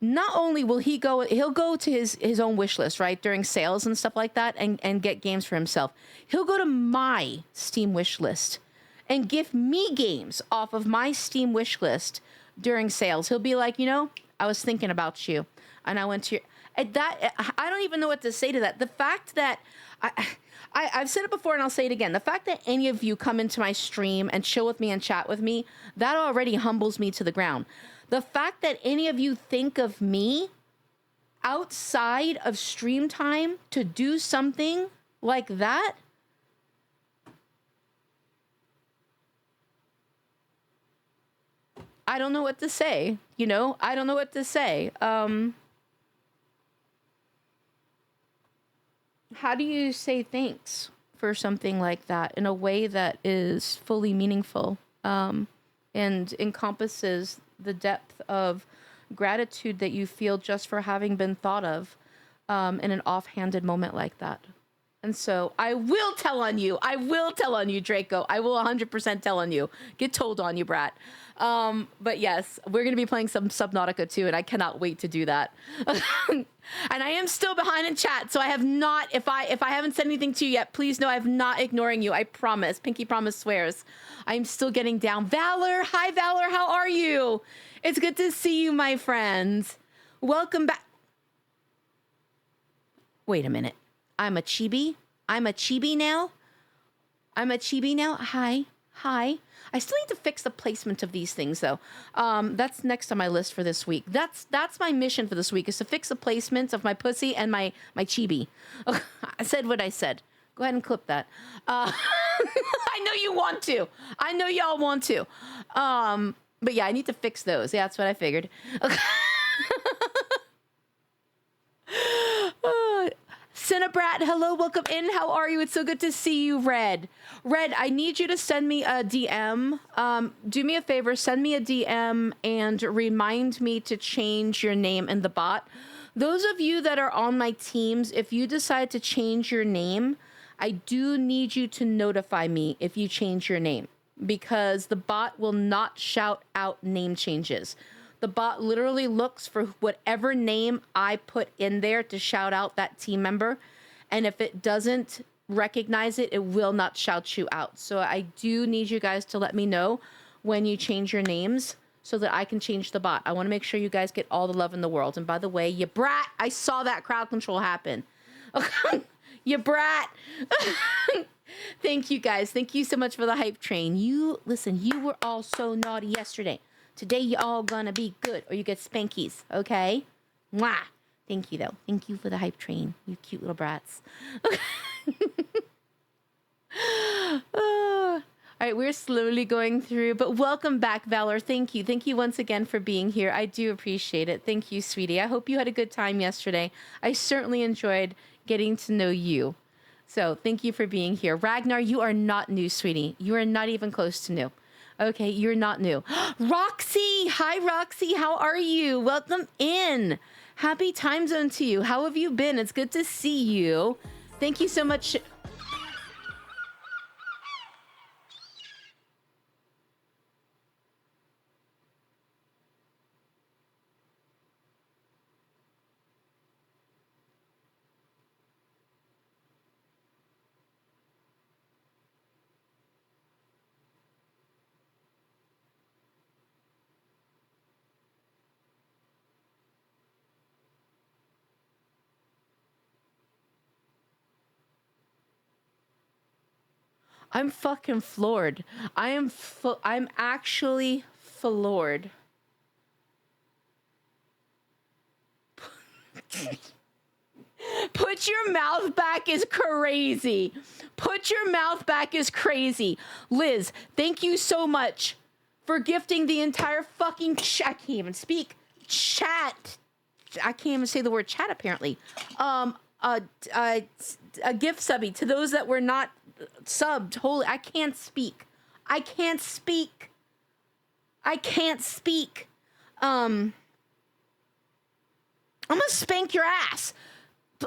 Not only will he'll go to his own wish list, right, during sales and stuff like that, and get games for himself. He'll go to my Steam wish list and give me games off of my Steam wish list during sales. He'll be like, I was thinking about you, and I went to your... That, I don't even know what to say to that. The fact that... I've said it before and I'll say it again. The fact that any of you come into my stream and chill with me and chat with me, that already humbles me to the ground. The fact that any of you think of me outside of stream time to do something like that, I don't know what to say. I don't know what to say. How do you say thanks for something like that in a way that is fully meaningful, and encompasses the depth of gratitude that you feel just for having been thought of in an offhanded moment like that? And so I will tell on you. I will tell on you, Draco. I will 100% tell on you. Get told on you, brat. But yes, we're going to be playing some Subnautica 2, and I cannot wait to do that. And I am still behind in chat, so I have not, if I haven't said anything to you yet, please know I'm not ignoring you. I promise. Pinky promise swears. I'm still getting down. Valor, hi Valor, how are you? It's good to see you, my friends. Welcome back. Wait a minute. I'm a chibi? I'm a chibi now? Hi. I still need to fix the placement of these things, though. That's next on my list for this week. That's my mission for this week, is to fix the placement of my pussy and my chibi. I said what I said. Go ahead and clip that. I know you want to. I know y'all want to. But yeah, I need to fix those. Yeah, that's what I figured. Cinnabrat, hello, welcome in. How are you? It's so good to see you, Red. Red, I need you to send me a DM. Do me a favor, send me a DM and remind me to change your name in the bot. Those of you that are on my teams, if you decide to change your name, I do need you to notify me if you change your name, because the bot will not shout out name changes. The bot literally looks for whatever name I put in there to shout out that team member. And if it doesn't recognize it, it will not shout you out. So I do need you guys to let me know when you change your names so that I can change the bot. I want to make sure you guys get all the love in the world. And by the way, you brat, I saw that crowd control happen. You brat. Thank you guys. Thank you so much for the hype train. You were all so naughty yesterday. Today, you all gonna be good, or you get spankies, okay? Mwah! Thank you, though. Thank you for the hype train, you cute little brats. All right, we're slowly going through, but welcome back, Valor. Thank you. Thank you once again for being here. I do appreciate it. Thank you, sweetie. I hope you had a good time yesterday. I certainly enjoyed getting to know you. So thank you for being here. Ragnar, you are not new, sweetie. You are not even close to new. Okay, you're not new. Roxy! Hi, Roxy. How are you? Welcome in. Happy time zone to you. How have you been? It's good to see you. Thank you so much. I'm fucking floored. I'm actually floored. Put your mouth back is crazy. Put your mouth back is crazy. Liz, thank you so much for gifting the entire fucking I can't even speak. Chat. I can't even say the word chat, apparently. A gift subby to those that were not subbed. Holy, I can't speak. I can't speak. I can't speak. I'm gonna spank your ass.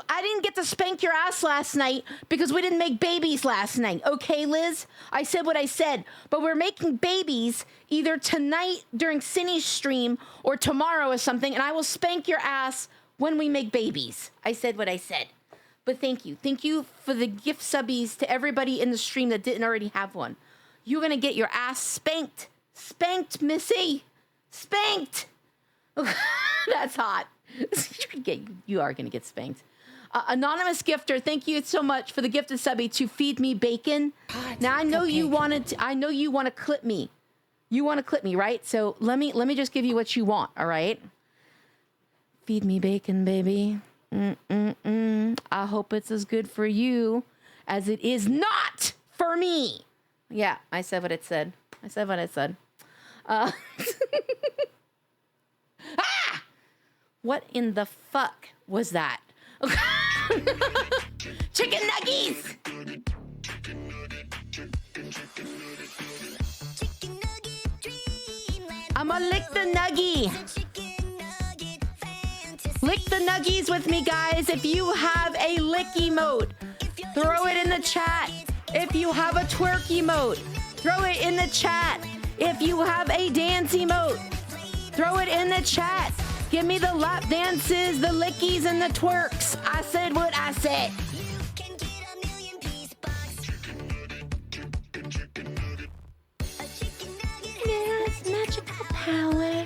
I didn't get to spank your ass last night because we didn't make babies last night. Okay, Liz? I said what I said. But we're making babies either tonight during Cindy's stream or tomorrow or something, and I will spank your ass when we make babies. I said what I said. But thank you. Thank you for the gift subbies to everybody in the stream that didn't already have one. You're going to get your ass spanked. Spanked, Missy. Spanked. That's hot. You are going to get spanked. Anonymous gifter, thank you so much for the gift of subby to feed me bacon. Now I know you want to clip me. You want to clip me, right? So let me just give you what you want, all right? Feed me bacon, baby. I hope it's as good for you as it is not for me. Yeah, I said what it said. Ah! What in the fuck was that? Chicken nuggies! I'ma lick the nuggie. Lick the nuggies with me, guys. If you have a lick emote, throw it in the chat. If you have a twerk emote, throw it in the chat. If you have a dance emote, throw it in the chat. Give me the lap dances, the lickies, and the twerks. I said what I said. Yes, magical power.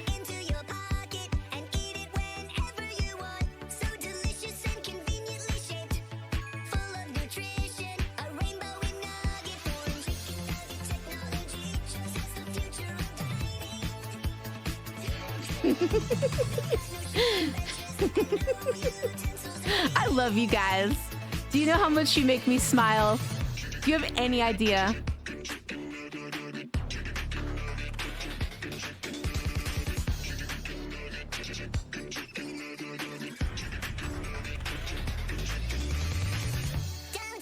I love you guys. Do you know how much you make me smile? Do you have any idea?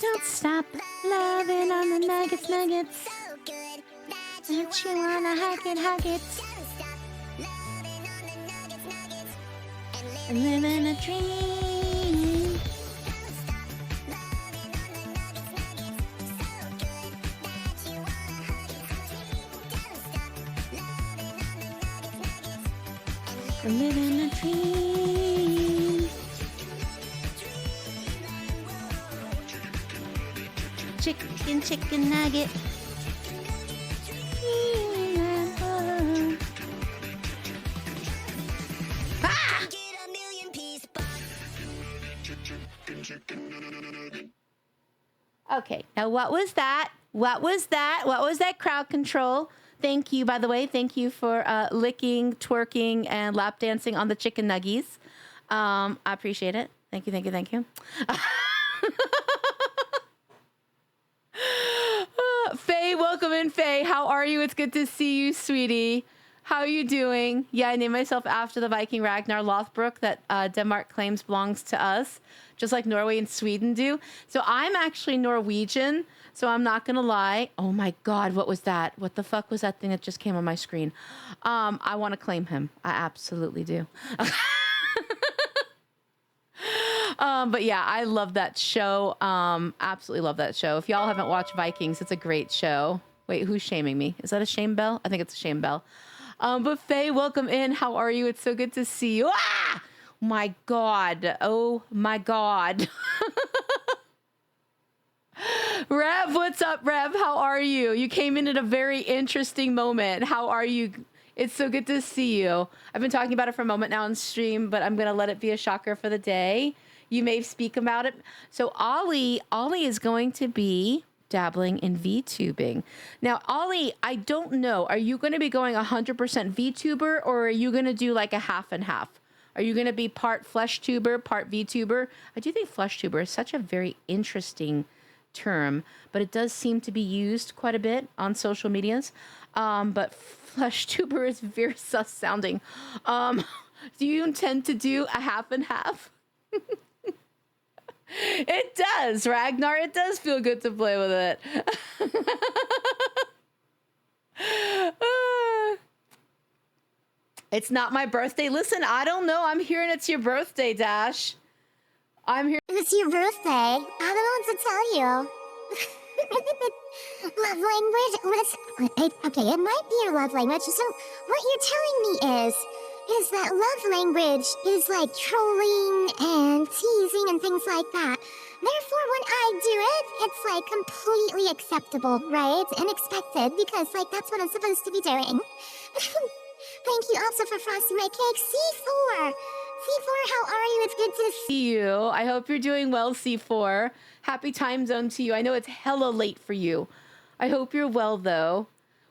Don't stop loving on the nuggets. Don't you wanna hug it? And live in a dream. And live in a dream. Chicken nugget. Okay, now what was that? What was that crowd control? Thank you, by the way. Thank you for licking, twerking, and lap dancing on the chicken nuggies. I appreciate it. Thank you. Faye, welcome in, Faye. How are you? It's good to see you, sweetie. How are you doing? Yeah, I named myself after the Viking Ragnar Lothbrok that Denmark claims belongs to us, just like Norway and Sweden do. So I'm actually Norwegian, so I'm not going to lie. Oh my God, what was that? What the fuck was that thing that just came on my screen? I want to claim him. I absolutely do. But yeah, I love that show. Absolutely love that show. If y'all haven't watched Vikings, it's a great show. Wait, who's shaming me? Is that a shame bell? I think it's a shame bell. But Faye, welcome in. How are you? It's so good to see you. Ah! My God. Oh my God. Rev, what's up, Rev? How are you? You came in at a very interesting moment. How are you? It's so good to see you. I've been talking about it for a moment now on stream, but I'm going to let it be a shocker for the day. You may speak about it. So Ollie is going to be dabbling in VTubing. Now, Ollie, I don't know. Are you going to be going 100% VTuber, or are you going to do like a half and half? Are you going to be part flesh tuber, part VTuber? I do think flesh tuber is such a very interesting term, but it does seem to be used quite a bit on social medias. But flesh tuber is very sus sounding. Do you intend to do a half and half? It does, Ragnar. It does feel good to play with it. It's not my birthday. Listen, I don't know. I'm hearing it's your birthday, Dash. I'm here. It's your birthday. I don't know what to tell you. Love language? Okay, it might be your love language. So what you're telling me is that love language is like trolling and teasing and things like that. Therefore, when I do it, it's like completely acceptable, right? And expected, because like that's what I'm supposed to be doing. Thank you also for frosting my cake. C4! C4, how are you? It's good to See you. I hope you're doing well, C4. Happy time zone to you. I know it's hella late for you. I hope you're well, though.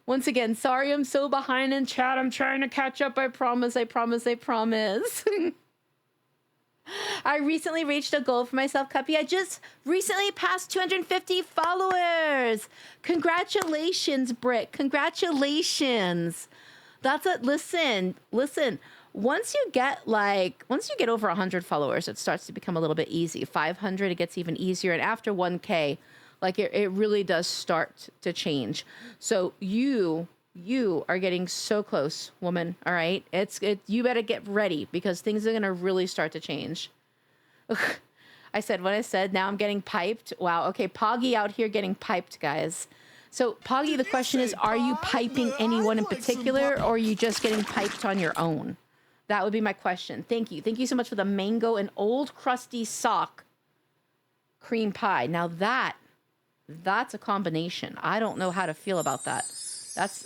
Once again, sorry I'm so behind in chat. I'm trying to catch up. I promise, I promise, I promise. I recently reached a goal for myself, Cuppy. I just recently passed 250 followers. Congratulations, Brick. Congratulations. That's it. Listen. Once you get over 100 followers, it starts to become a little bit easy. 500, it gets even easier. And after 1K, like it really does start to change. So you are getting so close, woman. All right. You better get ready because things are going to really start to change. I said what I said. Now I'm getting piped. Wow. Okay. Poggy out here getting piped, guys. So, Poggy, the question is, are you piping anyone in particular, or are you just getting piped on your own? That would be my question. Thank you. Thank you so much for the mango and old crusty sock cream pie. Now that's a combination. I don't know how to feel about that.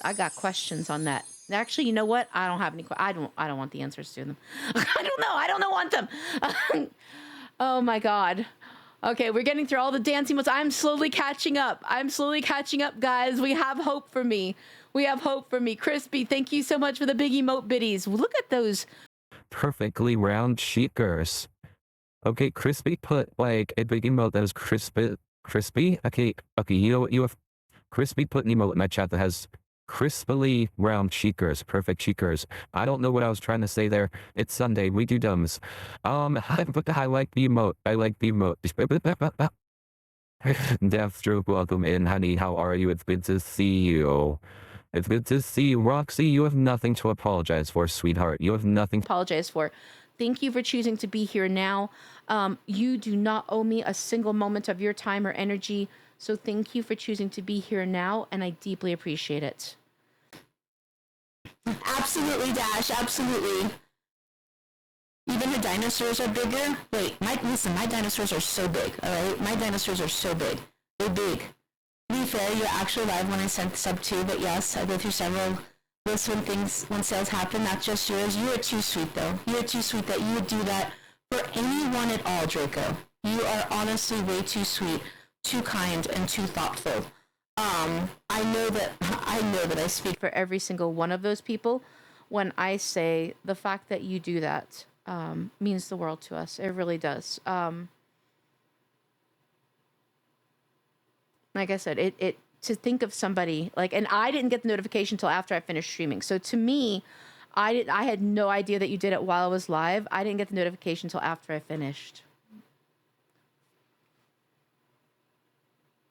I got questions on that. Actually, you know what? I don't have any. I don't want the answers to them. I don't want them. Oh my God. Okay, we're getting through all the dancing moves. I'm slowly catching up. Guys. We have hope for me. Crispy, thank you so much for the big emote biddies. Look at those. Perfectly round sheepers. Okay, Crispy put like a big emote that is crispy. Okay, you have Crispy put an emote in my chat that has crispily round cheekers, perfect cheekers. I don't know what I was trying to say there. It's Sunday, we do dumbs. I like the emote. Deathstroke, welcome in, honey. How are you? It's good to see you. It's good to see you. Roxy, you have nothing to apologize for, sweetheart. You have nothing to apologize for. Thank you for choosing to be here now. You do not owe me a single moment of your time or energy. So thank you for choosing to be here now, and I deeply appreciate it. Absolutely, Dash, absolutely. Even the dinosaurs are bigger. Wait, my dinosaurs are so big, alright? My dinosaurs are so big. They're big. To be fair, you're actually live when I sent sub 2, but yes, I go through several lists when sales happen, not just yours. You are too sweet, though. You are too sweet that you would do that for anyone at all, Draco. You are honestly way too sweet, too kind, and too thoughtful. I know that I speak for every single one of those people when I say the fact that you do that means the world to us. It really does. Like I said, it to think of somebody like, and I didn't get the notification until after I finished streaming. So to me, I had no idea that you did it while I was live. I didn't get the notification until after I finished.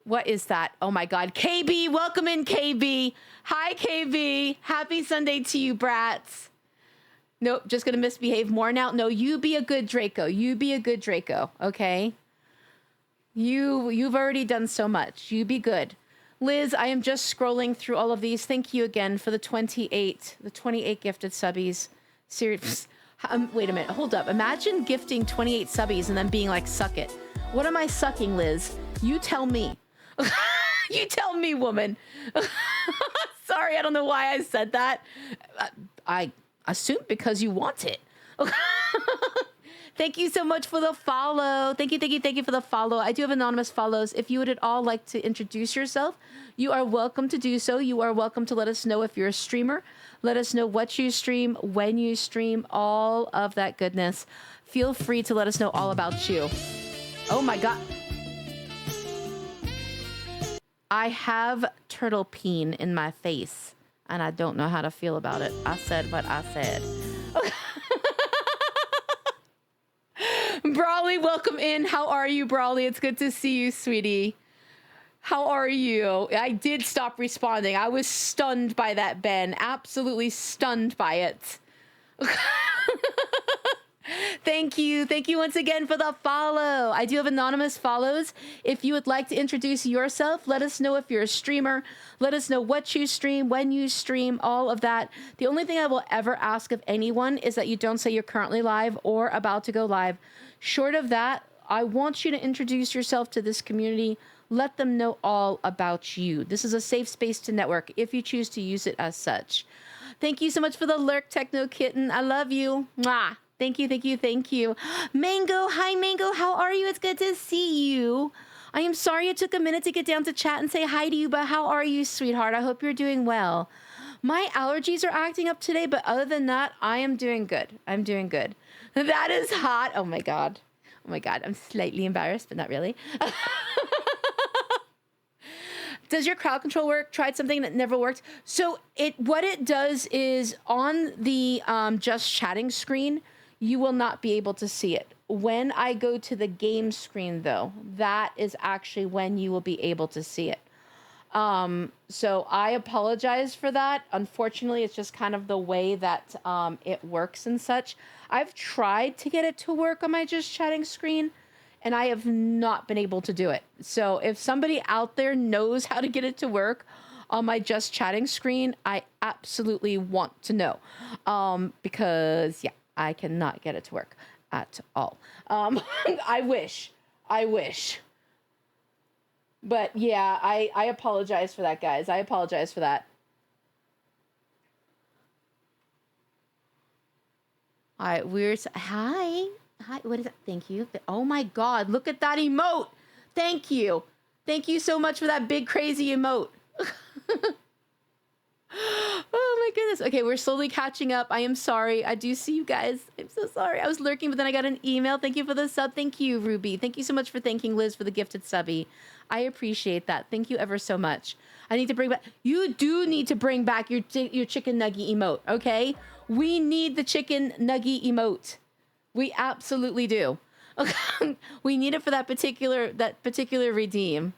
What is that? Oh my God. KB, welcome in, KB. Hi, KB. Happy Sunday to you, brats. Nope, just gonna misbehave more now. No, you be a good Draco. Okay? You've already done so much. You be good. Liz, I am just scrolling through all of these. Thank you again for the 28 gifted subbies. Serious. Wait a minute, hold up. Imagine gifting 28 subbies and then being like, suck it. What am I sucking, Liz? You tell me. You tell me, woman. Sorry, I don't know why I said that. I assume because you want it. Thank you so much for the follow. Thank you for the follow. I do have anonymous follows. If you would at all like to introduce yourself, you are welcome to do so. You are welcome to let us know if you're a streamer. Let us know what you stream, when you stream, all of that goodness. Feel free to let us know all about you. Oh my God. I have turtle peen in my face, and I don't know how to feel about it. I said what I said. Brawly Brawley, welcome in. How are you, Brawley? It's good to see you, sweetie. How are you? I did stop responding. I was stunned by that, Ben. Absolutely stunned by it. Thank you. Thank you once again for the follow. I do have anonymous follows. If you would like to introduce yourself, let us know if you're a streamer. Let us know what you stream, when you stream, all of that. The only thing I will ever ask of anyone is that you don't say you're currently live or about to go live. Short of that, I want you to introduce yourself to this community. Let them know all about you. This is a safe space to network if you choose to use it as such. Thank you so much for the lurk, Techno Kitten. I love you. Mwah. Thank you, thank you, thank you. Mango, hi Mango, how are you? It's good to see you. I am sorry it took a minute to get down to chat and say hi to you, but how are you, sweetheart? I hope you're doing well. My allergies are acting up today, but other than that, I am doing good. I'm doing good. That is hot. Oh my God. Oh my God. I'm slightly embarrassed, but not really. Does your crowd control work? Tried something that never worked. So what it does is on the just chatting screen, you will not be able to see it. When I go to the game screen, though, that is actually when you will be able to see it. So I apologize for that. Unfortunately, it's just kind of the way that it works and such. I've tried to get it to work on my just chatting screen, and I have not been able to do it. So if somebody out there knows how to get it to work on my just chatting screen, I absolutely want to know. Because, yeah, I cannot get it to work at all. I wish. But yeah, I apologize for that, guys. I apologize for that. All right, hi. What is it? Thank you. Oh my God, look at that emote. Thank you. Thank you so much for that big crazy emote. Oh my goodness. Okay, we're slowly catching up. I am sorry. I do see you guys. I'm so sorry. I was lurking, but then I got an email. Thank you for the sub. Thank you, Ruby. Thank you so much for thanking Liz for the gifted subby. I appreciate that. Thank you ever so much. I need to bring back. You do need to bring back your chicken nugget emote. Okay, we need the chicken nugget emote. We absolutely do. Okay, we need it for that particular redeem.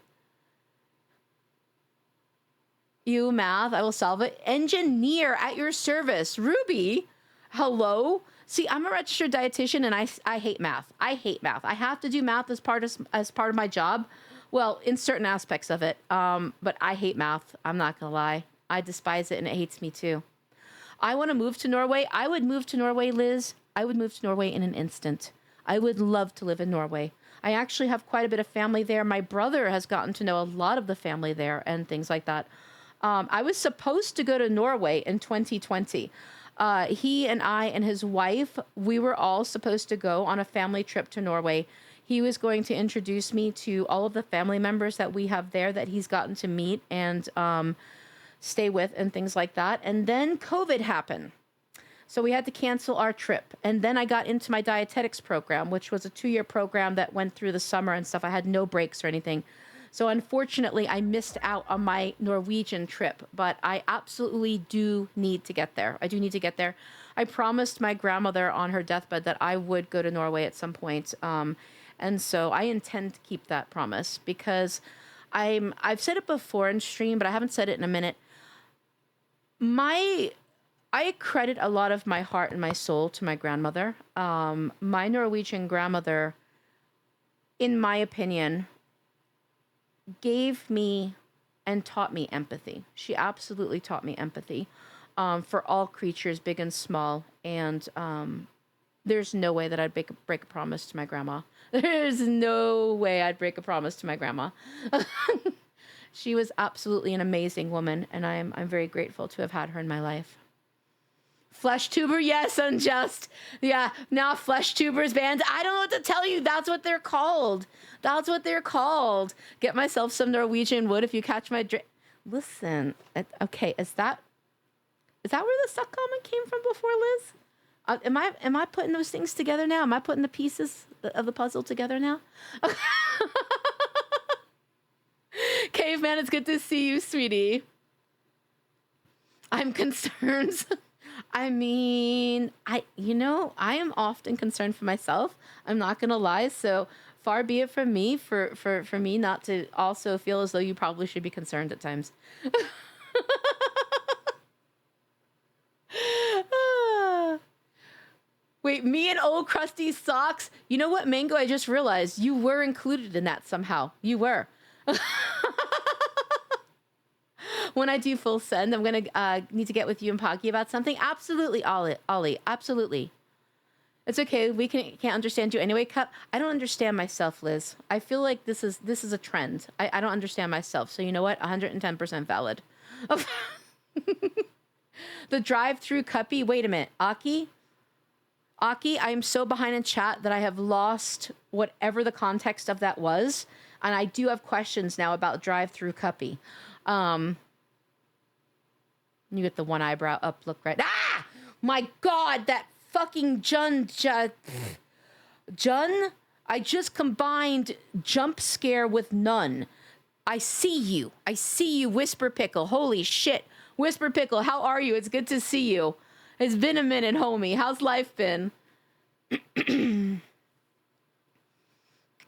You math, I will solve it. Engineer at your service. Ruby, hello. See, I'm a registered dietitian and I hate math. I hate math. I have to do math as part of my job. Well, in certain aspects of it. But I hate math. I'm not gonna lie. I despise it and it hates me too. I want to move to Norway. I would move to Norway, Liz. I would move to Norway in an instant. I would love to live in Norway. I actually have quite a bit of family there. My brother has gotten to know a lot of the family there and things like that. I was supposed to go to Norway in 2020. He and I and his wife, we were all supposed to go on a family trip to Norway. He was going to introduce me to all of the family members that we have there that he's gotten to meet and stay with and things like that. And then COVID happened. So we had to cancel our trip. And then I got into my dietetics program, which was a 2-year program that went through the summer and stuff. I had no breaks or anything. So unfortunately, I missed out on my Norwegian trip, but I absolutely do need to get there. I do need to get there. I promised my grandmother on her deathbed that I would go to Norway at some point. And so I intend to keep that promise because I've said it before in stream, but I haven't said it in a minute. I credit a lot of my heart and my soul to my grandmother. My Norwegian grandmother, in my opinion, gave me and taught me empathy. She absolutely taught me empathy for all creatures, big and small. And there's no way that I'd break a promise to my grandma. There's no way I'd break a promise to my grandma. She was absolutely an amazing woman, and I'm very grateful to have had her in my life. Flesh tuber, yes, unjust. Yeah, now flesh tubers banned. I don't know what to tell you. That's what they're called. That's what they're called. Get myself some Norwegian wood if you catch my drink. Listen, okay, is that where the suck comment came from before, Liz? Am I putting those things together now? Am I putting the pieces of the puzzle together now? Caveman, it's good to see you, sweetie. I'm concerned. I mean, I am often concerned for myself. I'm not gonna lie. So far be it from me for me not to also feel as though you probably should be concerned at times. Wait, me and old crusty socks. You know what, Mango? I just realized you were included in that somehow. You were. When I do full send, I'm gonna need to get with you and Poggy about something. Absolutely, Ollie. Absolutely. It's okay. We can't understand you anyway. Cup. I don't understand myself, Liz. I feel like this is a trend. I don't understand myself. So you know what? 110% valid. The drive-through cuppy. Wait a minute, Aki, I am so behind in chat that I have lost whatever the context of that was, and I do have questions now about drive-through cuppy. You get the one eyebrow up look right. Ah! My God, that fucking Jun. I just combined jump scare with none. I see you, Whisper Pickle. Holy shit. Whisper Pickle, how are you? It's good to see you. It's been a minute, homie. How's life been? All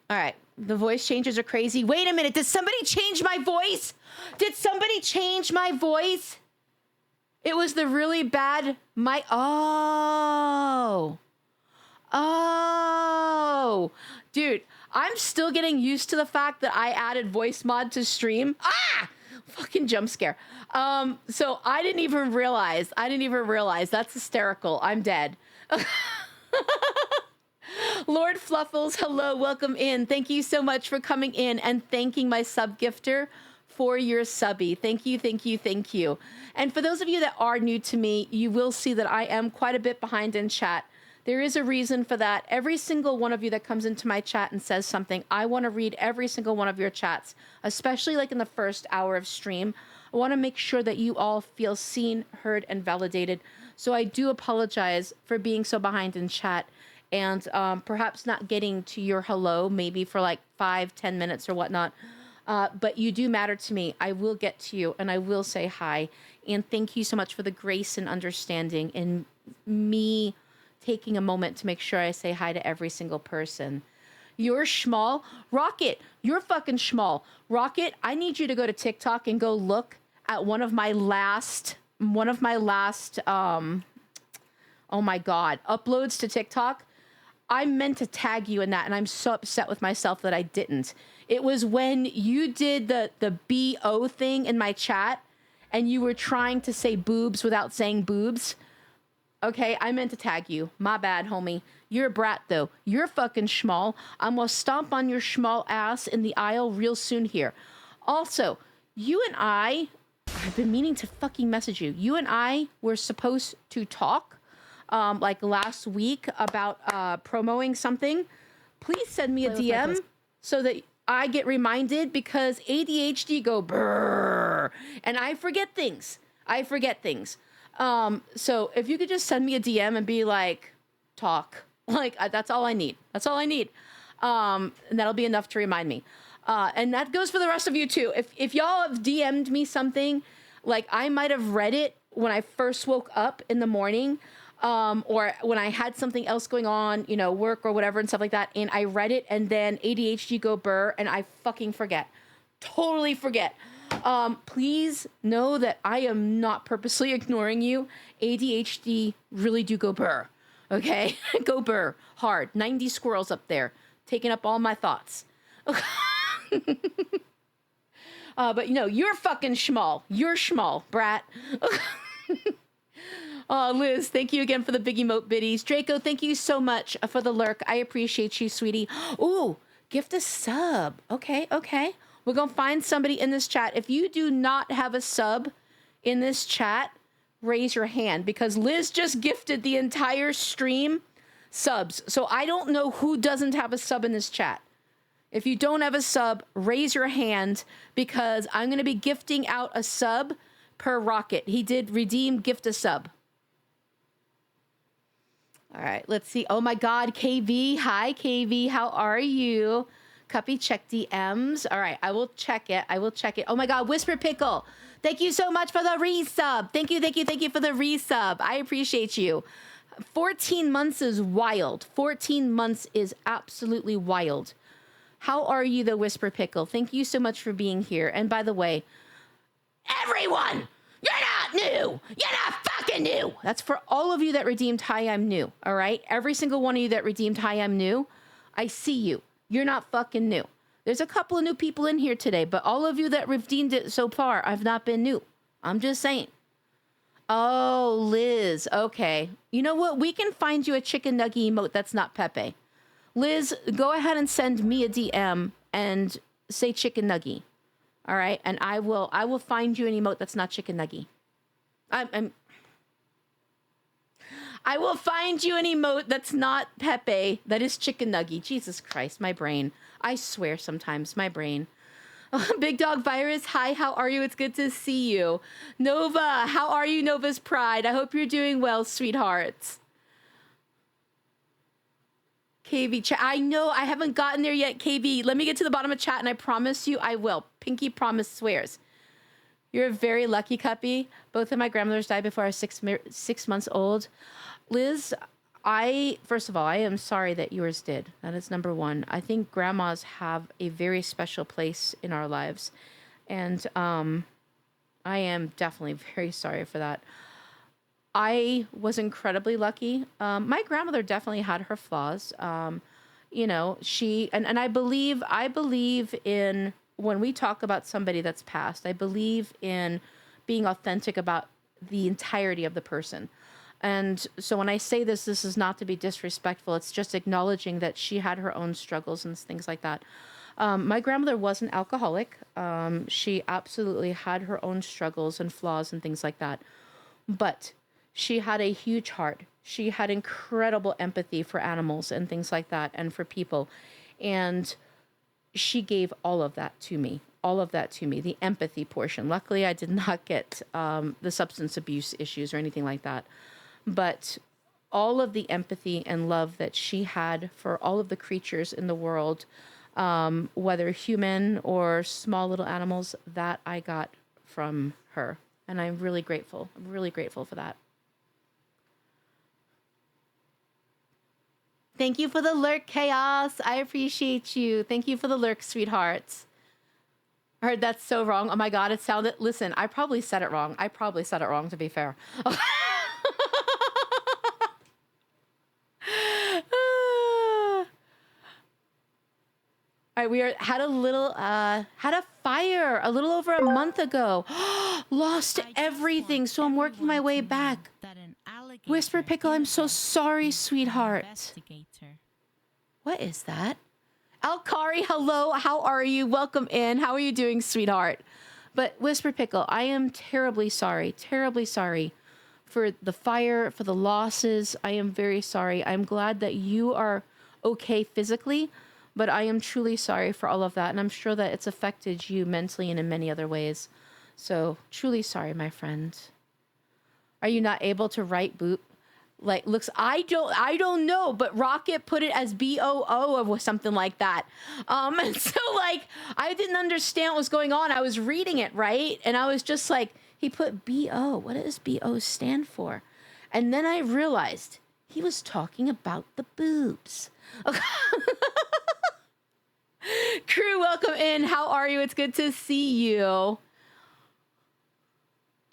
right. The voice changes are crazy. Wait a minute. Did somebody change my voice? It was the really bad Oh. Dude, I'm still getting used to the fact that I added voice mod to stream. Ah! Fucking jump scare. So I didn't even realize. That's hysterical. I'm dead. Lord Fluffles, hello, welcome in. Thank you so much for coming in and thanking my sub gifter for your subby. Thank you. And for those of you that are new to me, you will see that I am quite a bit behind in chat. There is a reason for that. Every single one of you that comes into my chat and says something, I want to read every single one of your chats, especially like in the first hour of stream. I want to make sure that you all feel seen, heard, and validated. So I do apologize for being so behind in chat and perhaps not getting to your hello maybe for like 5-10 minutes or whatnot. But you do matter to me. I will get to you and I will say hi. And thank you so much for the grace and understanding in me taking a moment to make sure I say hi to every single person. You're schmall. Rocket, you're fucking schmall. Rocket, I need you to go to TikTok and go look at one of my last, oh my God, uploads to TikTok. I meant to tag you in that, and I'm so upset with myself that I didn't. It was when you did the BO thing in my chat, and you were trying to say boobs without saying boobs. Okay, I meant to tag you. My bad, homie. You're a brat, though. You're fucking schmall. I'm gonna stomp on your schmall ass in the aisle real soon here. Also, you and I've been meaning to fucking message you. You and I were supposed to talk like last week about promoting something. Please send me a DM so that I get reminded, because ADHD go brrr, and I forget things. So if you could just send me a DM and be like, talk, like that's all I need. And that'll be enough to remind me. And that goes for the rest of you too. If y'all have DM'd me something, like I might have read it when I first woke up in the morning, or when I had something else going on, work or whatever and stuff like that, and I read it and then ADHD go burr and I fucking forget. Totally forget. Please know that I am not purposely ignoring you. ADHD really do go burr. Okay? Go burr. Hard. 90 squirrels up there, taking up all my thoughts. But you're fucking schmall. You're schmall, brat. Liz, thank you again for the big emote biddies. Draco, thank you so much for the lurk. I appreciate you, sweetie. Ooh, gift a sub. Okay. We're going to find somebody in this chat. If you do not have a sub in this chat, raise your hand, because Liz just gifted the entire stream subs. So I don't know who doesn't have a sub in this chat. If you don't have a sub, raise your hand, because I'm going to be gifting out a sub per Rocket. He did redeem gift a sub. All right, let's see. Oh my God, KV. Hi, KV. How are you? Cuppy, check DMs. All right, I will check it. Oh my God, Whisper Pickle. Thank you so much for the resub. Thank you for the resub. I appreciate you. 14 months is wild. 14 months is absolutely wild. How are you, the Whisper Pickle? Thank you so much for being here. And by the way, everyone, you're not new. You're not fucking new. That's for all of you that redeemed Hi, I'm new. All right? Every single one of you that redeemed Hi, I'm new. I see you. You're not fucking new. There's a couple of new people in here today, but all of you that redeemed it so far, I've not been new. I'm just saying. Oh, Liz. Okay. You know what? We can find you a chicken nugget emote that's not Pepe. Liz, go ahead and send me a DM and say chicken nugget. All right? And I will find you an emote that's not chicken nugget. I will find you an emote that's not Pepe, that is chicken nugget. Jesus Christ, my brain. I swear sometimes, my brain. Big Dog Virus, hi, how are you? It's good to see you. Nova, how are you, Nova's Pride? I hope you're doing well, sweethearts. KB, chat. I know I haven't gotten there yet, KB. Let me get to the bottom of chat, and I promise you I will. Pinky promise swears. You're a very lucky Cuppy. Both of my grandmothers died before I was 6 months old. Liz, first of all, I am sorry that yours did. That is number one. I think grandmas have a very special place in our lives. And I am definitely very sorry for that. I was incredibly lucky. My grandmother definitely had her flaws. You know, and I believe in, when we talk about somebody that's passed, I believe in being authentic about the entirety of the person. And so when I say this is not to be disrespectful. It's just acknowledging that she had her own struggles and things like that. My grandmother was an alcoholic. She absolutely had her own struggles and flaws and things like that. But she had a huge heart. She had incredible empathy for animals and things like that, and for people. And she gave all of that to me, the empathy portion. Luckily, I did not get the substance abuse issues or anything like that. But all of the empathy and love that she had for all of the creatures in the world, whether human or small little animals, that I got from her. And I'm really grateful. I'm really grateful for that. Thank you for the lurk, Chaos. I appreciate you. Thank you for the lurk, sweethearts. I heard that's so wrong. Oh my God, it sounded... Listen, I probably said it wrong. To be fair. All right, we had a fire a little over a month ago. Lost everything, so I'm working my way back. Whisper Pickle, I'm so sorry, sweetheart. What is that? Alkari, hello, how are you? Welcome in. How are you doing, sweetheart? But Whisper Pickle, I am terribly sorry for the fire, for the losses. I am very sorry. I'm glad that you are okay physically, but I am truly sorry for all of that. And I'm sure that it's affected you mentally and in many other ways. So truly sorry, my friend. Are you not able to write boot? Like, looks, I don't know, but Rocket put it as BOO or something like that. And so like, I didn't understand what was going on. I was reading it, right? And I was just like, he put BO. What does BO stand for? And then I realized he was talking about the boobs. Okay. Crew, welcome in. How are you? It's good to see you.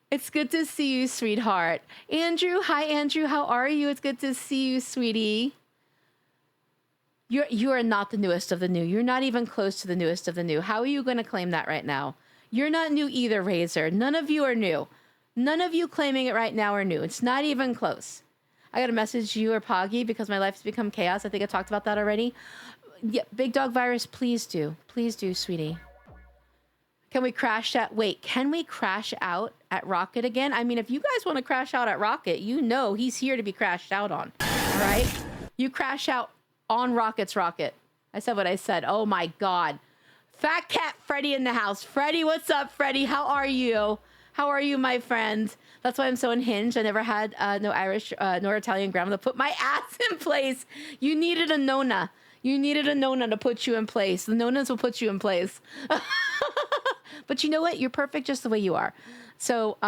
It's good to see you, sweetheart. Andrew, hi, Andrew. How are you? It's good to see you, sweetie. You are not the newest of the new. You're not even close to the newest of the new. How are you going to claim that right now? You're not new either, Razor. None of you are new. None of you claiming it right now are new. It's not even close. I got to message you or Poggy because my life has become chaos. I think I talked about that already. Yeah, Big Dog Virus, please do. Please do, sweetie. Can we crash out? Wait, can we crash out at Rocket again? I mean, if you guys want to crash out at Rocket, you know he's here to be crashed out on. All right? You crash out on Rocket's Rocket. I said what I said. Oh, my God. Fat Cat Freddy in the house. Freddy, what's up, Freddy? How are you? How are you, my friend? That's why I'm so unhinged. I never had no Irish nor Italian grandma to put my ass in place. You needed a Nona. You needed a Nona to put you in place. The Nonas will put you in place. But you know what? You're perfect just the way you are. So,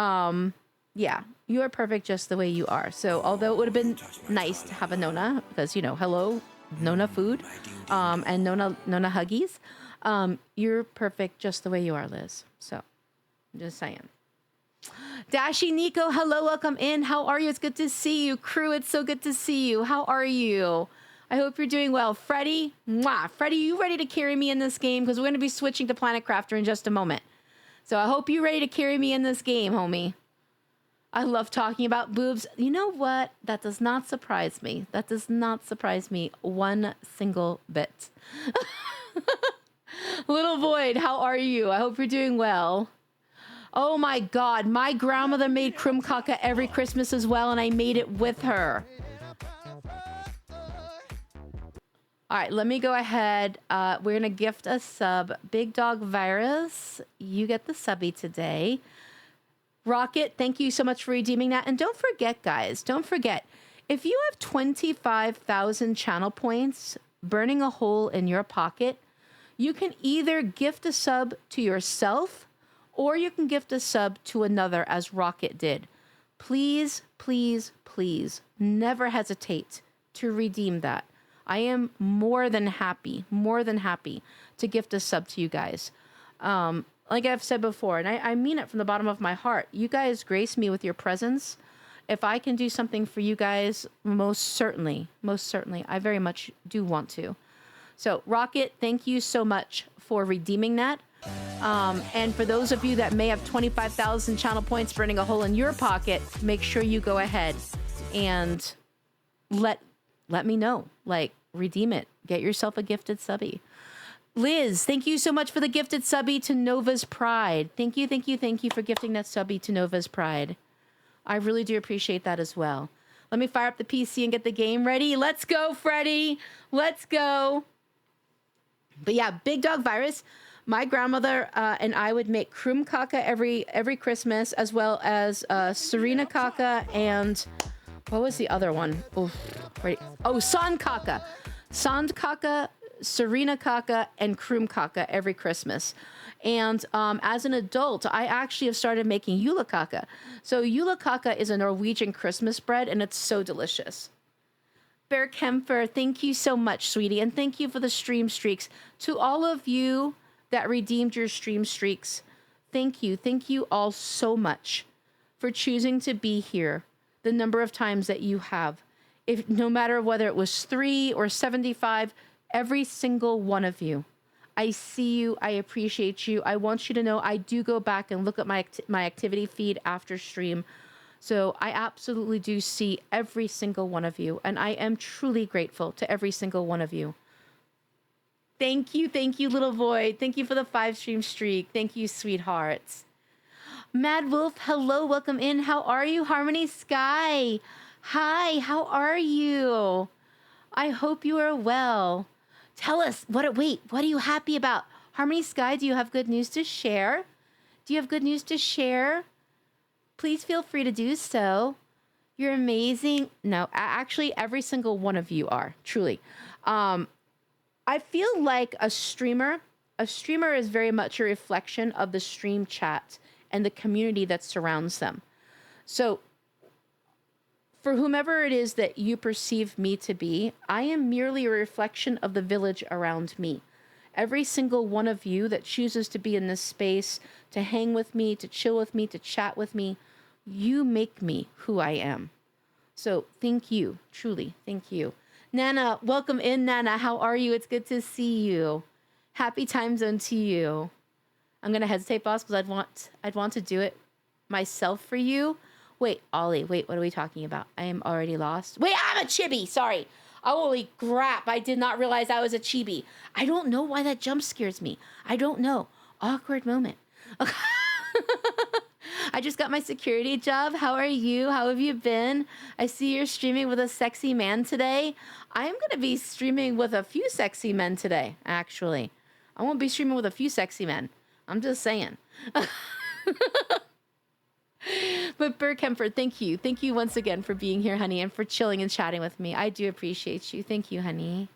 yeah, you are perfect just the way you are. So, although it would have been nice to have a Nona, because, you know, hello, Nona food, and Nona huggies, you're perfect just the way you are, Liz. So, I'm just saying. Dashi Nico, hello, welcome in. How are you? It's good to see you. Crew, it's so good to see you. How are you? I hope you're doing well. Freddie, mwah. Freddie, you ready to carry me in this game? Because we're going to be switching to Planet Crafter in just a moment. So I hope you're ready to carry me in this game, homie. I love talking about boobs. You know what? That does not surprise me. That does not surprise me one single bit. Little Void, how are you? I hope you're doing well. Oh my God, my grandmother made krumkaka every Christmas as well, and I made it with her. All right, let me go ahead. We're going to gift a sub. Big Dog Virus, you get the subby today. Rocket, thank you so much for redeeming that. And don't forget, guys, don't forget, if you have 25,000 channel points burning a hole in your pocket, you can either gift a sub to yourself or you can gift a sub to another, as Rocket did. Please, please, please never hesitate to redeem that. I am more than happy to gift a sub to you guys. Like I've said before, and I mean it from the bottom of my heart. You guys grace me with your presence. If I can do something for you guys, most certainly, I very much do want to. So Rocket, thank you so much for redeeming that. And for those of you that may have 25,000 channel points burning a hole in your pocket, make sure you go ahead and let me know. Like, redeem it. Get yourself a gifted subby. Liz, thank you so much for the gifted subby to Nova's Pride. Thank you for gifting that subby to Nova's Pride. I really do appreciate that as well. Let me fire up the PC and get the game ready. Let's go, Freddy. Let's go. But yeah, Big Dog Virus. My grandmother and I would make krumkaka every Christmas, as well as Serena Kaka and what was the other one? Oh, right. Oh, Sandkaka. Sandkaka, Serena Kaka, and krumkaka every Christmas. And as an adult, I actually have started making julekaka. So julekaka is a Norwegian Christmas bread, and it's so delicious. Bear Kemper, thank you so much, sweetie. And thank you for the stream streaks. To all of you that redeemed your stream streaks, thank you. Thank you all so much for choosing to be here the number of times that you have. If no matter whether it was 3 or 75, every single one of you. I see you. I appreciate you. I want you to know I do go back and look at my activity feed after stream. So I absolutely do see every single one of you. And I am truly grateful to every single one of you. Thank you, Little Void. Thank you for the 5 stream streak. Thank you, sweethearts. Mad Wolf, hello, welcome in. How are you? Harmony Sky, hi, how are you? I hope you are well. Tell us, what are you happy about? Harmony Sky, do you have good news to share? Please feel free to do so. You're amazing. No, actually, every single one of you are, truly. I feel like a streamer is very much a reflection of the stream chat and the community that surrounds them. So for whomever it is that you perceive me to be, I am merely a reflection of the village around me. Every single one of you that chooses to be in this space, to hang with me, to chill with me, to chat with me, you make me who I am. So thank you, truly, thank you. Nana, welcome in, Nana. How are you? It's good to see you. Happy time zone to you. I'm gonna hesitate, boss, because I'd want to do it myself for you. Wait, Ollie, what are we talking about? I am already lost. Wait, I'm a chibi. Sorry. Holy crap! I did not realize I was a chibi. I don't know why that jump scares me. I don't know. Awkward moment. I just got my security job. How are you? How have you been? I see you're streaming with a sexy man today. I'm going to be streaming with a few sexy men today, actually. I won't be streaming with a few sexy men. I'm just saying. But Burkemper, thank you. Thank you once again for being here, honey, and for chilling and chatting with me. I do appreciate you. Thank you, honey.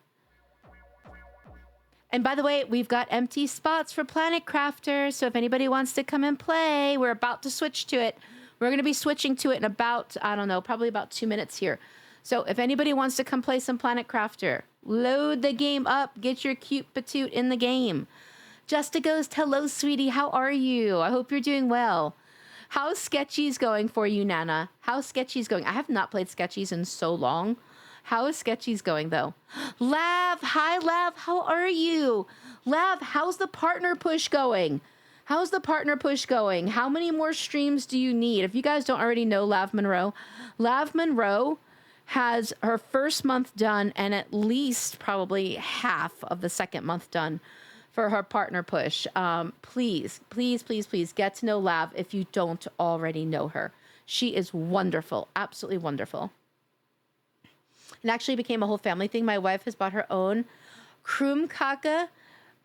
And by the way, we've got empty spots for Planet Crafter. So if anybody wants to come and play, we're about to switch to it. We're going to be switching to it in about, I don't know, probably about 2 minutes here. So if anybody wants to come play some Planet Crafter, load the game up. Get your cute patoot in the game. Justa goes, hello, sweetie. How are you? I hope you're doing well. How's Sketchies going for you, Nana? How's Sketchies going? I have not played Sketchies in so long. How is Sketchies going, though? Lav, hi, Lav. How are you? Lav, how's the partner push going? How's the partner push going? How many more streams do you need? If you guys don't already know Lav Monroe has her first month done and at least probably half of the second month done for her partner push. Please get to know Lav if you don't already know her. She is wonderful, absolutely wonderful. It actually became a whole family thing. My wife has bought her own Kroomkaka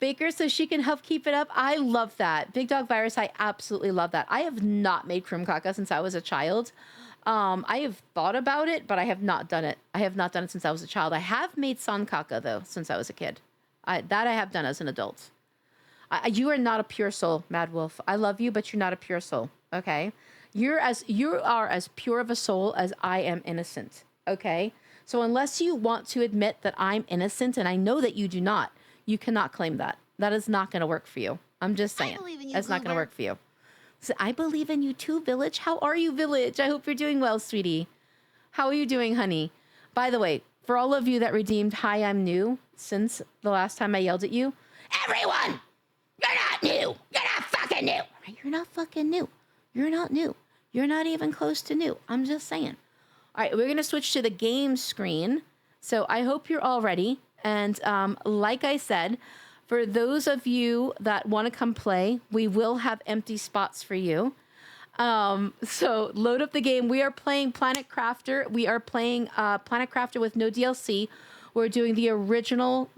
baker so she can help keep it up. I love that. Big Dog Virus, I absolutely love that. I have not made Kroomkaka since I was a child. I have thought about it, but I have not done it. I have not done it since I was a child. I have made Sankaka, though, since I was a kid. I have done as an adult. You are not a pure soul, Mad Wolf. I love you, but you're not a pure soul, okay? You are as pure of a soul as I am innocent, okay? So unless you want to admit that I'm innocent, and I know that you do not, you cannot claim that. That is not going to work for you. I'm just saying. I believe in you, That's not going to Goober. work for you. So I believe in you too, Village. How are you, Village? I hope you're doing well, sweetie. How are you doing, honey? By the way, for all of you that redeemed Hi, I'm New since the last time I yelled at you, everyone, you're not new. You're not fucking new. Right? You're not fucking new. You're not new. You're not even close to new. I'm just saying. All right, we're going to switch to the game screen. So I hope you're all ready. And like I said, for those of you that want to come play, we will have empty spots for you. So load up the game. We are playing Planet Crafter. We are playing Planet Crafter with no DLC. We're doing the original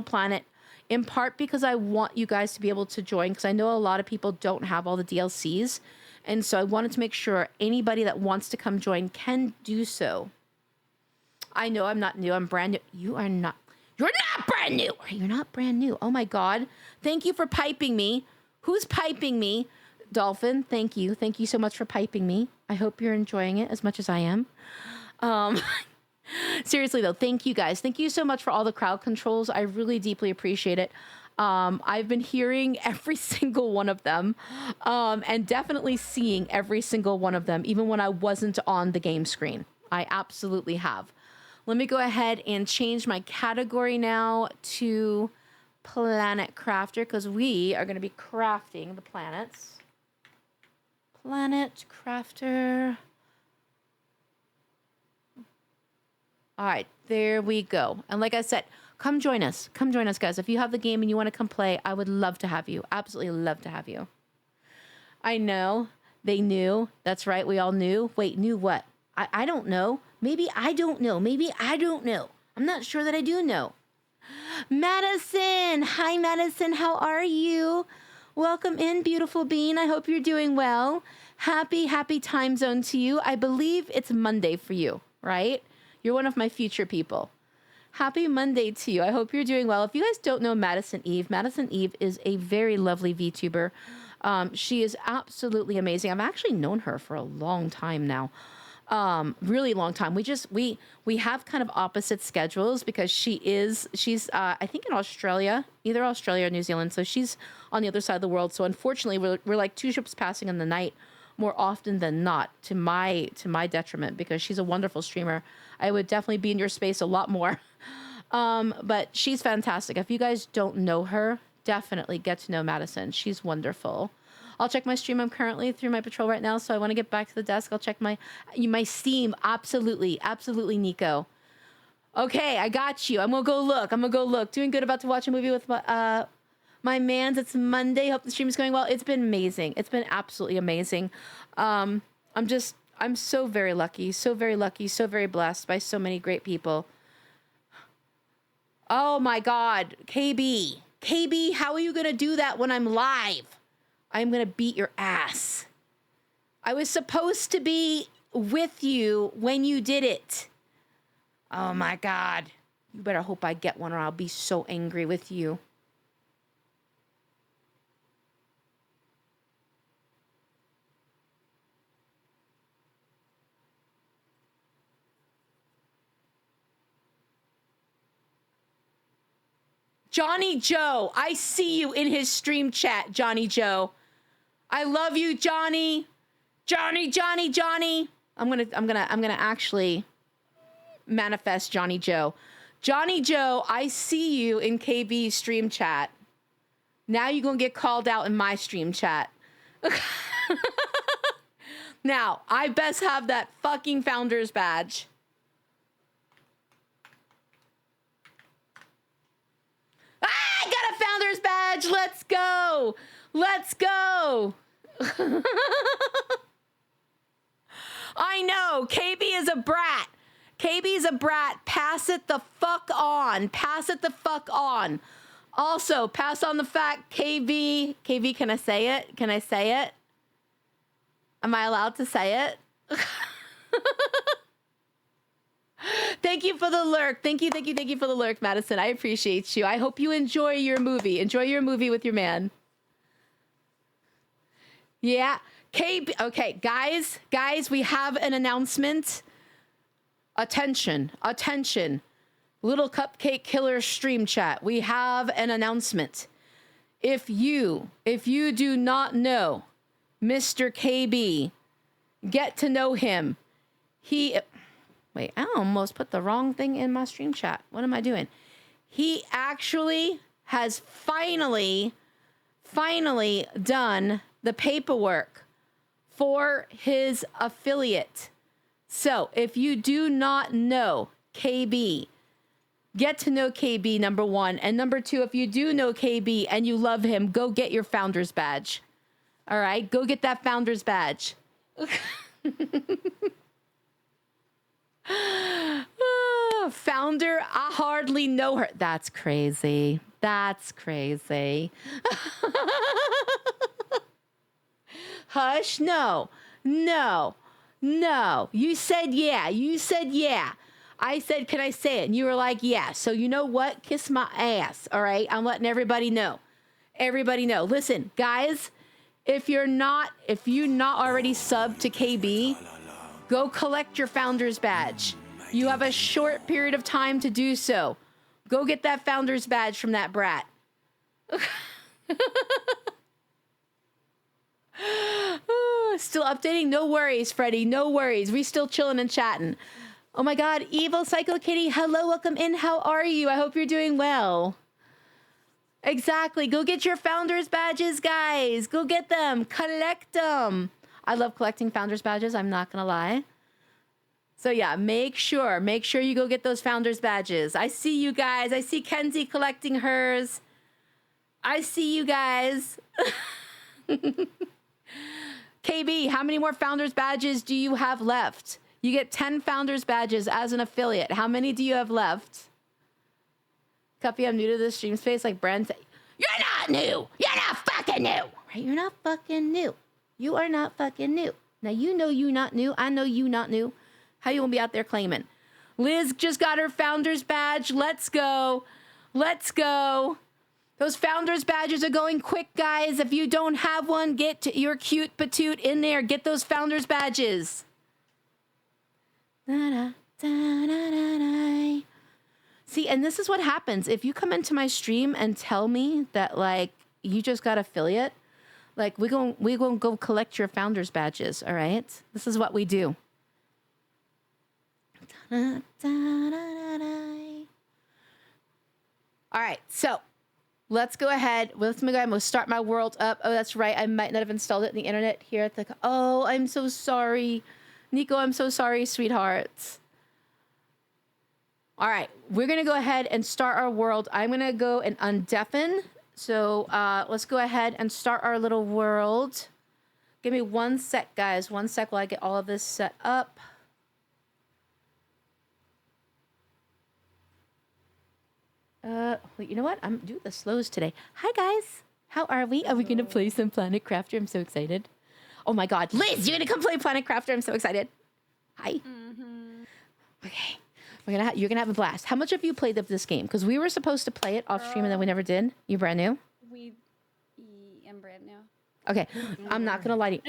planet, in part because I want you guys to be able to join, because I know a lot of people don't have all the DLCs. And so I wanted to make sure anybody that wants to come join can do so. I know I'm not new. I'm brand new. You're not brand new. You're not brand new. Oh my God. Thank you for piping me. Who's piping me? Dolphin, thank you. Thank you so much for piping me. I hope you're enjoying it as much as I am. Seriously though, thank you guys. Thank you so much for all the crowd controls. I really deeply appreciate it. I've been hearing every single one of them, and definitely seeing every single one of them, even when I wasn't on the game screen. I absolutely have. Let me go ahead and change my category now to Planet Crafter, because we are going to be crafting the planets. Planet Crafter. All right, there we go. And like I said, come join us. Come join us, guys. If you have the game and you want to come play, I would love to have you. Absolutely love to have you. I know. They knew. That's right. We all knew. Wait, knew what? I don't know. Maybe I don't know. Maybe I don't know. I'm not sure that I do know. Madison. Hi, Madison. How are you? Welcome in, beautiful bean. I hope you're doing well. Happy time zone to you. I believe it's Monday for you, right? You're one of my future people. Happy Monday to you. I hope you're doing well. If you guys don't know Madison Eve is a very lovely VTuber. She is absolutely amazing. I've actually known her for a long time now. Really long time. We have kind of opposite schedules because she's I think in Australia, either Australia or New Zealand. So she's on the other side of the world. So unfortunately, we're like two ships passing in the night more often than not, to my detriment, because she's a wonderful streamer. I would definitely be in your space a lot more. But she's fantastic. If you guys don't know her, definitely get to know Madison. She's wonderful. I'll check my stream. I'm currently through my patrol right now, so I want to get back to the desk. I'll check my Steam. Absolutely, Nico. Okay, I got you. I'm gonna go look. Doing good. About to watch a movie with my mans. It's Monday. Hope the stream is going well. It's been amazing. It's been absolutely amazing. I'm so very lucky, so very blessed by so many great people. Oh my God, KB, how are you gonna do that when I'm live? I'm going to beat your ass. I was supposed to be with you when you did it. Oh my God. You better hope I get one or I'll be so angry with you. Johnny Joe, I see you in his stream chat, Johnny Joe. I love you, Johnny. Johnny. I'm gonna actually manifest Johnny Joe. Johnny Joe, I see you in KB's stream chat. Now you're gonna get called out in my stream chat. Now, I best have that fucking founder's badge. I got a founder's badge. Let's go. I know. KB is a brat. Pass it the fuck on. Also, pass on the fact, KB, can I say it? Am I allowed to say it? Thank you for the lurk. Thank you for the lurk, Madison. I appreciate you. I hope you enjoy your movie. Enjoy your movie with your man. Yeah. Okay, guys, we have an announcement. Attention. Little Cupcake Killer stream chat. We have an announcement. If you do not know Mr. KB, get to know him. Wait, I almost put the wrong thing in my stream chat. What am I doing? He actually has finally done the paperwork for his affiliate. So if you do not know KB, get to know KB, number one. And number two, if you do know KB and you love him, go get your founder's badge. All right, go get that founder's badge. Founder, I hardly know her. That's crazy. Hush, no. You said yeah. I said, can I say it? And you were like, yeah. So you know what? Kiss my ass, all right? I'm letting everybody know. Listen, guys, if you're not already subbed to KB, go collect your founder's badge. You have a short period of time to do so. Go get that founder's badge from that brat. Still updating? No worries, Freddie. No worries. We still chilling and chatting. Oh my God, Evil Psycho Kitty. Hello, welcome in. How are you? I hope you're doing well. Exactly. Go get your founders badges, guys. Go get them. Collect them. I love collecting founders badges. I'm not going to lie. So yeah, make sure you go get those founders badges. I see you guys. I see Kenzie collecting hers. I see you guys. KB, how many more founders badges do you have left? You get 10 founders badges as an affiliate. How many do you have left? Cuppy, I'm new to this stream space. Like Brand said, you're not new. You're not fucking new. Right? You're not fucking new. You are not fucking new. Now, you know you not new. I know you not new. How you won't be out there claiming? Liz just got her founder's badge. Let's go. Those founders badges are going quick, guys. If you don't have one, get your cute patoot in there. Get those founders badges. See, and this is what happens. If you come into my stream and tell me that, like, you just got affiliate, like, we gonna go collect your founders badges, all right? This is what we do. All right, so let's go ahead. We'll start my world up. Oh, that's right. I might not have installed it in the internet here at the... Oh, I'm so sorry. Nico, I'm so sorry, sweetheart. All right, we're going to go ahead and start our world. I'm going to go and undeafen. So let's go ahead and start our little world. Give me 1 sec, guys. 1 sec while I get all of this set up. Wait, you know what? I'm doing the slows today. Hi, guys. How are we? Are we going to play some Planet Crafter? I'm so excited. Oh, my God. Liz, you're going to come play Planet Crafter? I'm so excited. Hi. Mm-hmm. Okay. You're going to have a blast. How much have you played of this game? Because we were supposed to play it off stream and then we never did. You brand new? I'm brand new. Okay. I'm not going to lie to you.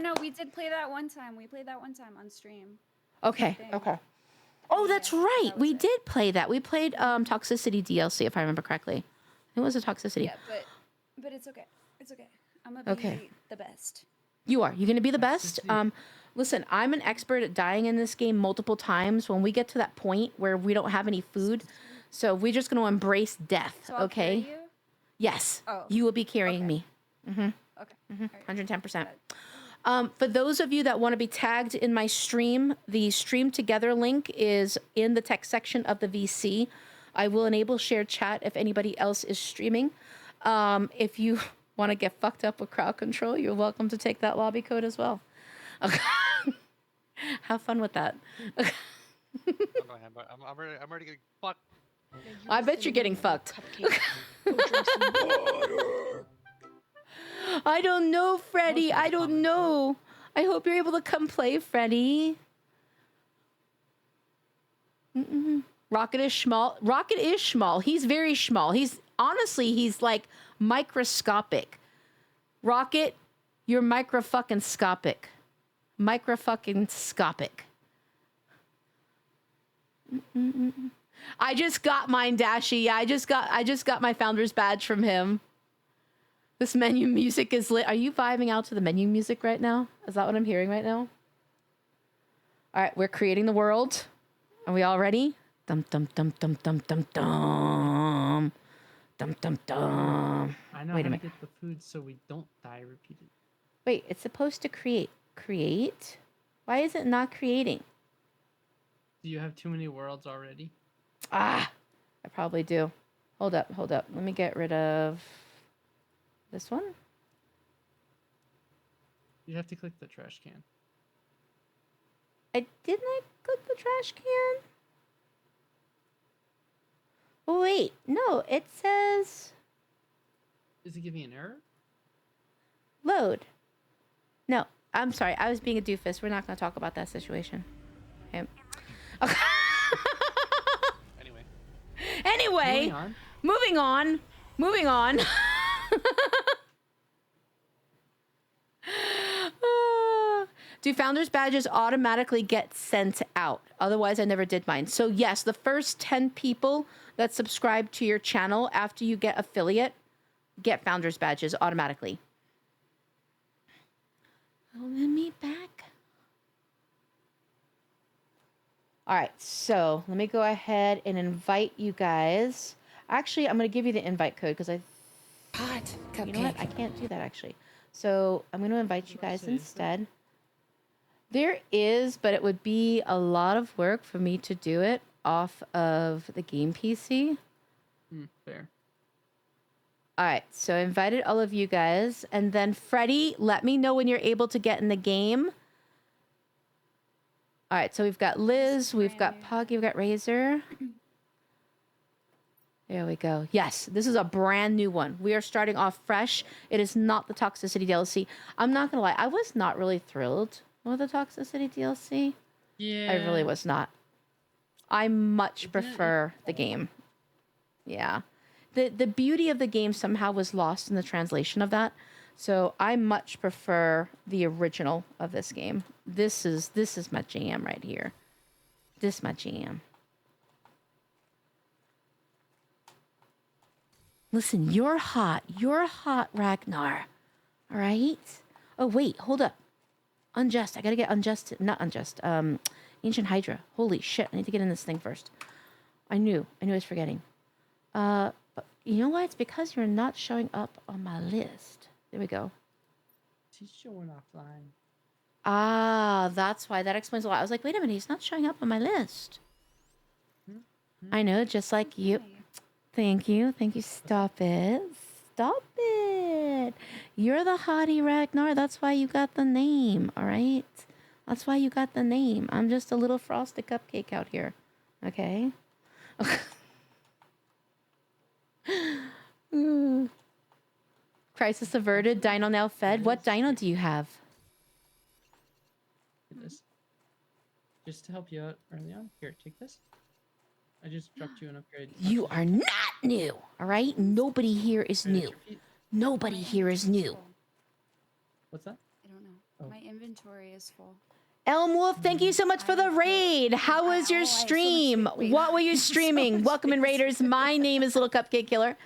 No. We did play that one time. We played that one time on stream. Okay. Oh, that's right. We did play that. We played Toxicity DLC, if I remember correctly. It was a toxicity. Yeah, but it's okay. It's okay. I'm gonna be the best. You are. You're going to be the best. Listen, I'm an expert at dying in this game multiple times. When we get to that point where we don't have any food, so we're just going to embrace death. So I'll carry you? Yes. Oh. You will be carrying me. Okay. All right. 110%. For those of you that want to be tagged in my stream, the stream together link is in the text section of the VC. I will enable shared chat if anybody else is streaming. If you want to get fucked up with crowd control, you're welcome to take that lobby code as well. Okay. Have fun with that. Okay. I'm already getting fucked. I bet you're getting fucked. I don't know, Freddy. I don't know. I hope you're able to come play, Freddy. Rocket is small. Rocket is small. He's very small. He's like microscopic. Rocket, you're micro-fucking-scopic. Micro-fucking-scopic. I just got mine, Dashy. Yeah, I just got my founder's badge from him. This menu music is lit. Are you vibing out to the menu music right now? Is that what I'm hearing right now? All right, we're creating the world. Are we all ready? Dum dum dum dum dum dum dum. Dum dum dum. I know Wait how a to minute. get the food so we don't die repeatedly. Wait, it's supposed to create. Create? Why is it not creating? Do you have too many worlds already? Ah, I probably do. Hold up. Let me get rid of this one. You have to click the trash can. Didn't I click the trash can? Oh, wait, no, it says Is it giving an error? load. No, I'm sorry. I was being a doofus. We're not going to talk about that situation. Okay. Anyway, moving on. Do founders badges automatically get sent out? Otherwise, I never did mine. So yes, the first 10 people that subscribe to your channel after you get affiliate get founders badges automatically. Oh, let me back. All right, so let me go ahead and invite you guys. Actually, I'm going to give you the invite code because you know what? I can't do that actually. So I'm going to invite you guys instead. There is, but it would be a lot of work for me to do it off of the game PC. Fair. All right, so I invited all of you guys. And then Freddie, let me know when you're able to get in the game. All right, so we've got Liz, we've got Poggy, we've got Razor. There we go. Yes, this is a brand new one. We are starting off fresh. It is not the Toxicity DLC. I'm not going to lie. I was not really thrilled with the Toxicity DLC. Yeah. I really was not. I much prefer the game. Yeah. The beauty of the game somehow was lost in the translation of that. So I much prefer the original of this game. This is my jam right here. This my jam. Listen, you're hot. You're hot, Ragnar. All right? Oh, wait. Hold up. Unjust. I gotta get unjust. Not unjust. Ancient Hydra. Holy shit. I need to get in this thing first. I knew I was forgetting. But you know what? It's because you're not showing up on my list. There we go. She's showing offline. Ah, that's why. That explains a lot. I was like, wait a minute. He's not showing up on my list. I know, just like you. Thank you. Stop it. Stop it. You're the hottie, Ragnar. That's why you got the name, all right? That's why you got the name. I'm just a little frosted cupcake out here, okay? Crisis averted. Dino now fed. What dino do you have? This. Just to help you out early on. Here, take this. I just dropped you an upgrade. You are not new, all right? Nobody here is new. Nobody here is new. What's that? I don't know. My inventory is full. Elm Wolf, thank you so much for the raid. How was your stream? What were you streaming? Welcome in, Raiders. My name is Little Cupcake Killer.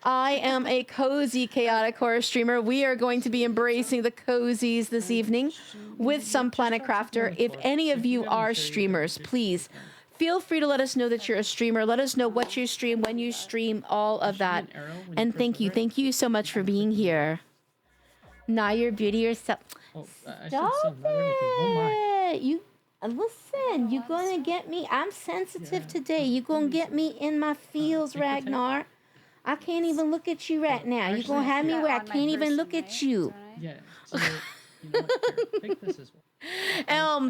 I am a cozy chaotic horror streamer. We are going to be embracing the cozies this evening with some Planet Crafter. If any of you are streamers, please feel free to let us know that you're a streamer. Let us know what you stream, when you stream, all of that. And thank you so much for being here. Now you're beauty yourself. Oh, I said Stop some, not everything. Oh my. it. You listen. You gonna get me? I'm sensitive today. You gonna get me in my feels, take your time. Ragnar. I can't even look at you right now. You gonna have me Yeah, where I on my can't even person, look right? at you. Don't I? Yeah. So, you know what? Here, take this as well.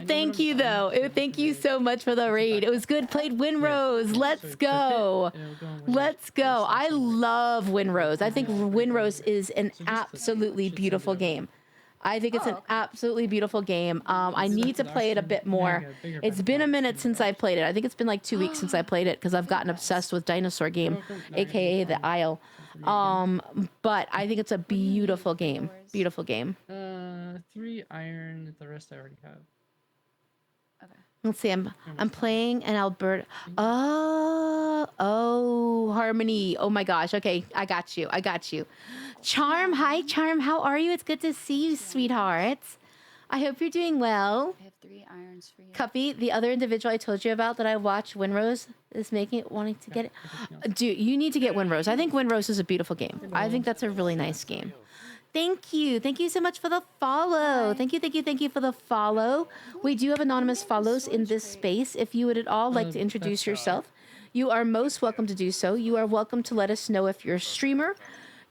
Thank you though. Thank you so much for the raid. It was good. Played Winrose. Let's go. Let's go. I love Winrose. I think Winrose is an absolutely beautiful game. I think it's an absolutely beautiful game. I need to play it a bit more. It's been a minute since I played it. I think it's been like 2 weeks since I played it because I've gotten obsessed with Dinosaur Game, aka the Isle. But I think it's a beautiful game. Beautiful game. 3 iron. The rest I already have. Let's see. I'm playing an Alberta. Oh, Harmony. Oh my gosh. Okay, I got you. Charm, hi Charm. How are you? It's good to see you, sweetheart. I hope you're doing well. I have 3 irons for you. Cuppy, the other individual I told you about that I watched, Winrose, is wanting to get it. Dude, you need to get Winrose. I think Winrose is a beautiful game. I think that's a really nice game. Thank you. Thank you so much for the follow. Thank you for the follow. We do have anonymous follows in this space. If you would at all like to introduce yourself, you are most welcome to do so. You are welcome to let us know if you're a streamer.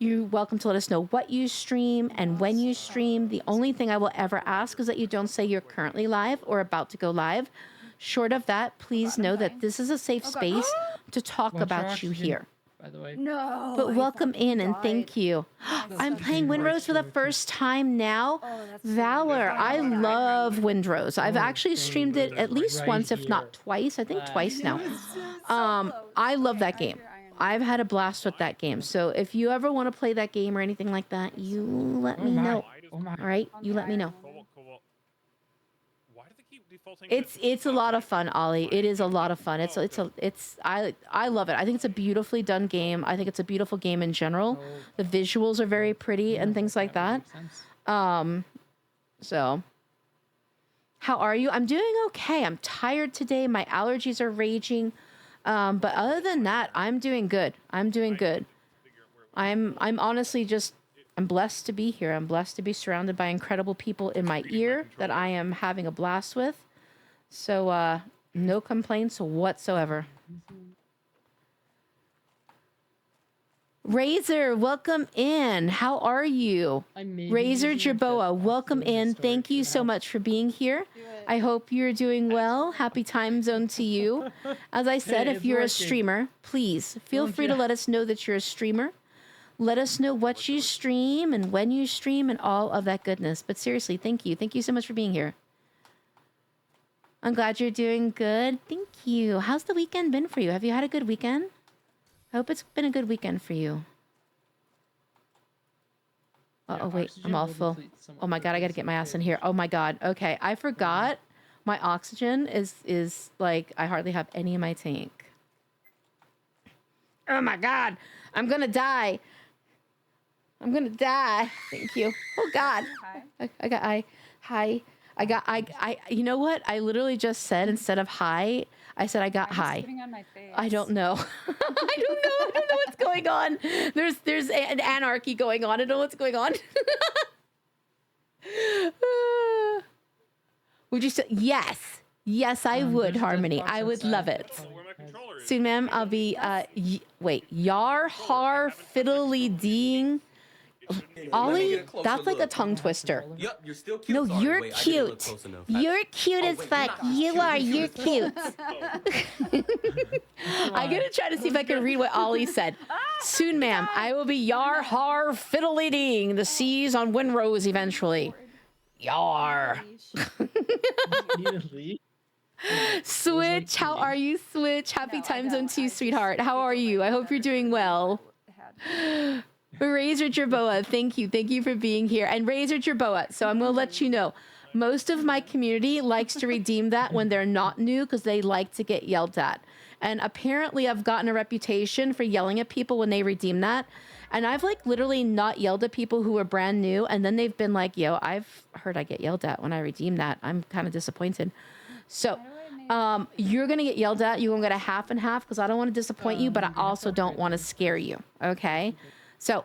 You're welcome to let us know what you stream and when you stream. The only thing I will ever ask is that you don't say you're currently live or about to go live. Short of that, please know that this is a safe space to talk about you here. By the way. No. But welcome in and thank you. I'm playing Winrose for the first time now. Valor, I love Winrose. I've actually streamed it at least once, if not twice. I think twice now. I love that game. I've had a blast with that game. So if you ever want to play that game or anything like that, you let me know. Oh my. All right, you let me know. Why do they keep defaulting? It's a lot of fun, Ollie. It is a lot of fun. I love it. I think it's a beautifully done game. I think it's a beautiful game in general. The visuals are very pretty and things like that. So how are you? I'm doing okay. I'm tired today. My allergies are raging. But other than that, I'm doing good. I'm honestly I'm blessed to be here. I'm blessed to be surrounded by incredible people in my ear that I am having a blast with. So, no complaints whatsoever. Razor, welcome in. How are you? Razor Jerboa, welcome in. Thank you so much for being here. I hope you're doing well. Happy time zone to you. As I said, if you're a streamer, please feel free to let us know that you're a streamer. Let us know what you stream and when you stream and all of that goodness. But seriously, thank you. Thank you so much for being here. I'm glad you're doing good. Thank you. How's the weekend been for you? Have you had a good weekend? I hope it's been a good weekend for you. Oh, wait, I'm all full. Oh my God, I gotta get my ass in here. Oh my God. Okay, I forgot my oxygen is like, I hardly have any in my tank. Oh my God, I'm gonna die. Thank you. Oh God. I you know what? I literally just said, instead of hi, I said I got high. Spitting on my face. I don't know. I don't know what's going on. There's an anarchy going on. I don't know what's going on. Would you say yes? Yes, I would, Harmony. I would love it. Where my controller is. Soon, ma'am, I'll be wait, yar har fiddly deeing. Ollie, that's like a tongue twister. Yep, you're still cute. No, Sorry, you're wait, I didn't look cute. close enough. You're cute as wait, fuck. you're not. You're cute. I'm gonna try to see if I can read what Ollie said. Soon, ma'am, I will be yar har fiddly deeing the seas on Winrose eventually. Yar. Switch, how are you, Switch? Happy time zone to you, sweetheart. How are you? I hope you're doing well. Razor Jerboa, thank you. Thank you for being here. And Razor Jerboa, so I'm going to let you know, most of my community likes to redeem that when they're not new because they like to get yelled at. And apparently I've gotten a reputation for yelling at people when they redeem that. And I've like literally not yelled at people who were brand new. And then they've been like, yo, I've heard I get yelled at when I redeem that. I'm kind of disappointed. So you're going to get yelled at. You're going to get a half and half because I don't want to disappoint you, but I also don't want to scare you. Okay. So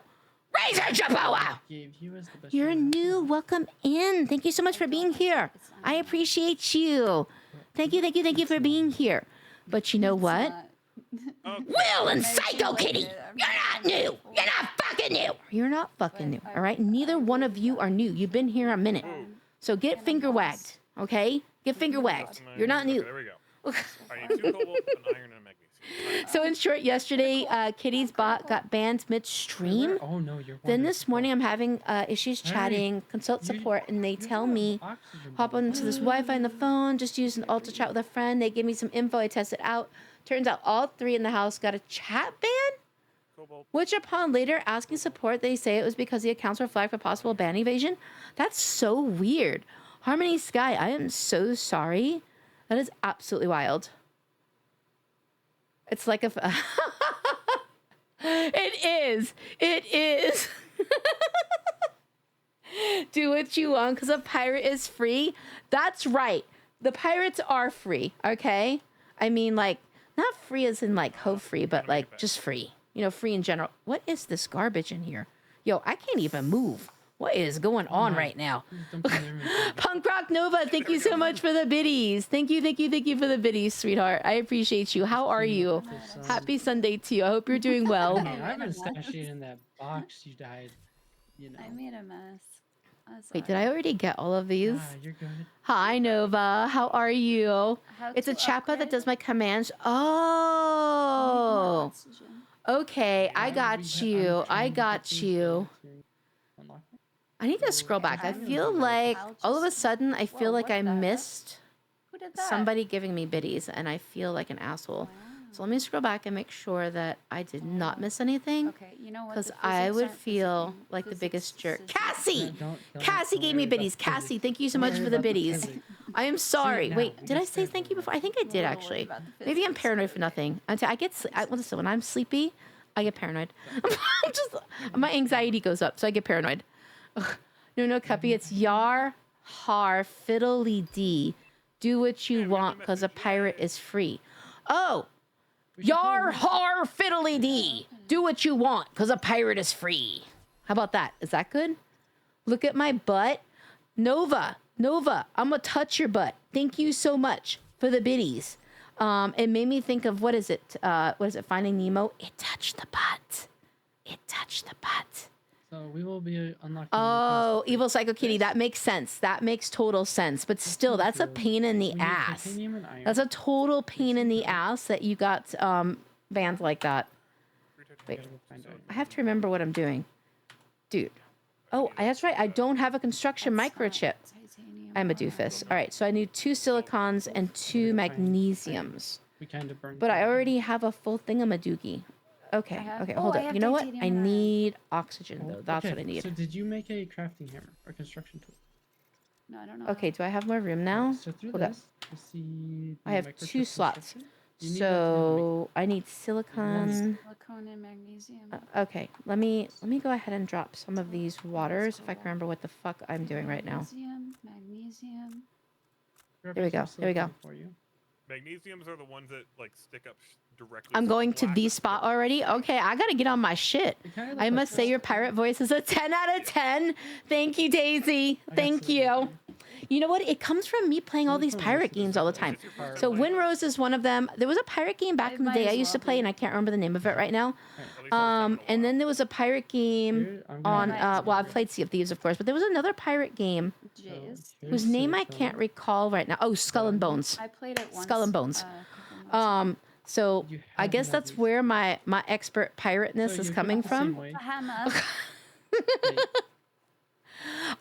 Razor Chapoa, Gave you as the best you're friend. new. Welcome in. Thank you so much for being here. I appreciate you. Thank you for being here. But you know what? Will and Psycho Kitty, you're not new. You're not fucking new. You're not fucking new, all right? Neither one of you are new. You've been here a minute. So get finger wagged, okay? Get finger wagged. You're not new. There we go. I need 2 cobalt, an iron, and a magnesium. So in short, yesterday, Kitty's bot got banned midstream. Oh no, you're. Then this morning, I'm having issues chatting, consult support, and they tell me, hop onto this Wi-Fi on the phone, just use an alta chat with a friend. They give me some info. I test it out. Turns out all 3 in the house got a chat ban, Cobalt. which upon later asking support, they say it was because the accounts were flagged for possible ban evasion. That's so weird. Harmony Sky, I am so sorry. That is absolutely wild. It's like a... It is. It is. Do what you want because a pirate is free. That's right. The pirates are free, okay? I mean, like, not free as in, like, hoe free, but, like, just free. You know, free in general. What is this garbage in here? Yo, I can't even move. What is going on right now? Punk Rock Nova, thank you so much for the biddies. Thank you for the biddies, sweetheart. I appreciate you. How are you? Happy Sunday to you. I hope you're doing well. Hey, I've been stashing in that box you died. You know. I made a mess. Wait, did I already get all of these? Ah, you're good. Hi, Nova. How are you? It's a Chappa that does my commands. Oh. Okay, I got you. I got you. I need to scroll back. I feel like all of a sudden I feel like I missed Who did that? somebody giving me biddies and I feel like an asshole. So let me scroll back and make sure that I did not miss anything. Okay, you know what? Because the I physics would aren't feel physicking. like the Physics biggest jerk. is- Cassie! Don't Cassie gave me worry about biddies. the Cassie, physics. thank you so Don't much worry for the about the biddies. physics. I am sorry. now, Wait, we did I just say said thank you that. before? I think I did We'll worry actually. about the Maybe I'm physics. paranoid for nothing. Until I get, listen, when I'm sleepy, I get paranoid. I'm just, my anxiety goes up, so I get paranoid. Ugh. No, Cuppy, it's Yar Har Fiddly D. Do what you want, because a pirate is free. Oh! Yar har fiddly dee. Do what you want, because a pirate is free. How about that? Is that good? Look at my butt. Nova, I'm going to touch your butt. Thank you so much for the biddies. It made me think of, what is it, Finding Nemo? It touched the butt. So we will be unlocking. Oh, Evil Psycho Kitty, that makes sense. That makes total sense. But still, that's a pain in the ass. That's a total pain in the ass that you got banned like that. Wait, I have to remember what I'm doing. Dude. Oh, that's right. I don't have a construction microchip. Titanium I'm a armor. doofus. All right, so I need 2 silicons and 2 magnesiums. We kind of burned. But I already have a full thingamadoogie. Okay, have- okay, oh, hold I up. have You know what? titanium I and iron. need oxygen, though. That's Okay, what I need. So did you make a crafting hammer or construction tool? No, I don't know. Okay, do I have more room now? So through Hold up. this, you see. I the have microchip 2 slots. construction. You need that to be able So I need silicon. Silicone and magnesium. Okay, let me go ahead and drop some of these waters if I can remember what the fuck I'm doing right now. Magnesium. to There we go, there we go. silicone for you. Magnesiums are the ones that like stick up directly. I'm to going the to black the of spot already. Okay, I gotta get on my shit. It kinda look I like must say this. your pirate voice is a 10 out of 10. Thank you, Daisy. I got Thank some you. for You know what? It comes from me playing all these Silicone pirate is games all the time. pirate So voice. Windrose is one of them. There was a pirate game back in the might day I as used to well play, be. and I can't remember the name of it right now. At least I was talking And about then there was a pirate game Here, I'm gonna on. have Well, some I've played Sea of Thieves, of course, but there was another pirate game Jays. here's whose name I silicone. can't recall right now. Oh, Skull and Bones. I played it once. Skull and Bones. a couple months So You I have guess to have that's these. where my expert So pirateness you is do it coming the same from. way. ago. Hammer. Wait,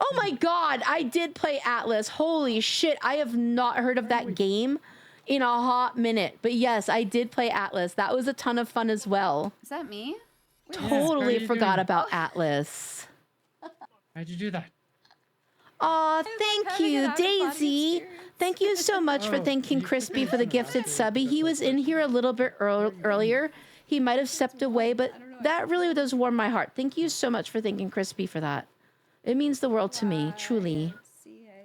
Oh my god, I did play Atlas. Holy shit, I have not heard of that game in a hot minute. But yes, I did play Atlas. That was a ton of fun as well. Is that me? Wait, how are Totally you forgot doing? about Atlas. How'd you do that? Aw, like thank having you, an out-of-body Daisy. experience. Thank you so much for Oh, thanking you Crispy put for the me gifted in subby. He was in here a little bit earlier. He might have stepped away, but I don't know, I that can really tell. does warm my heart. Thank you so much for thanking Crispy for that. It means the world to me, truly. CA.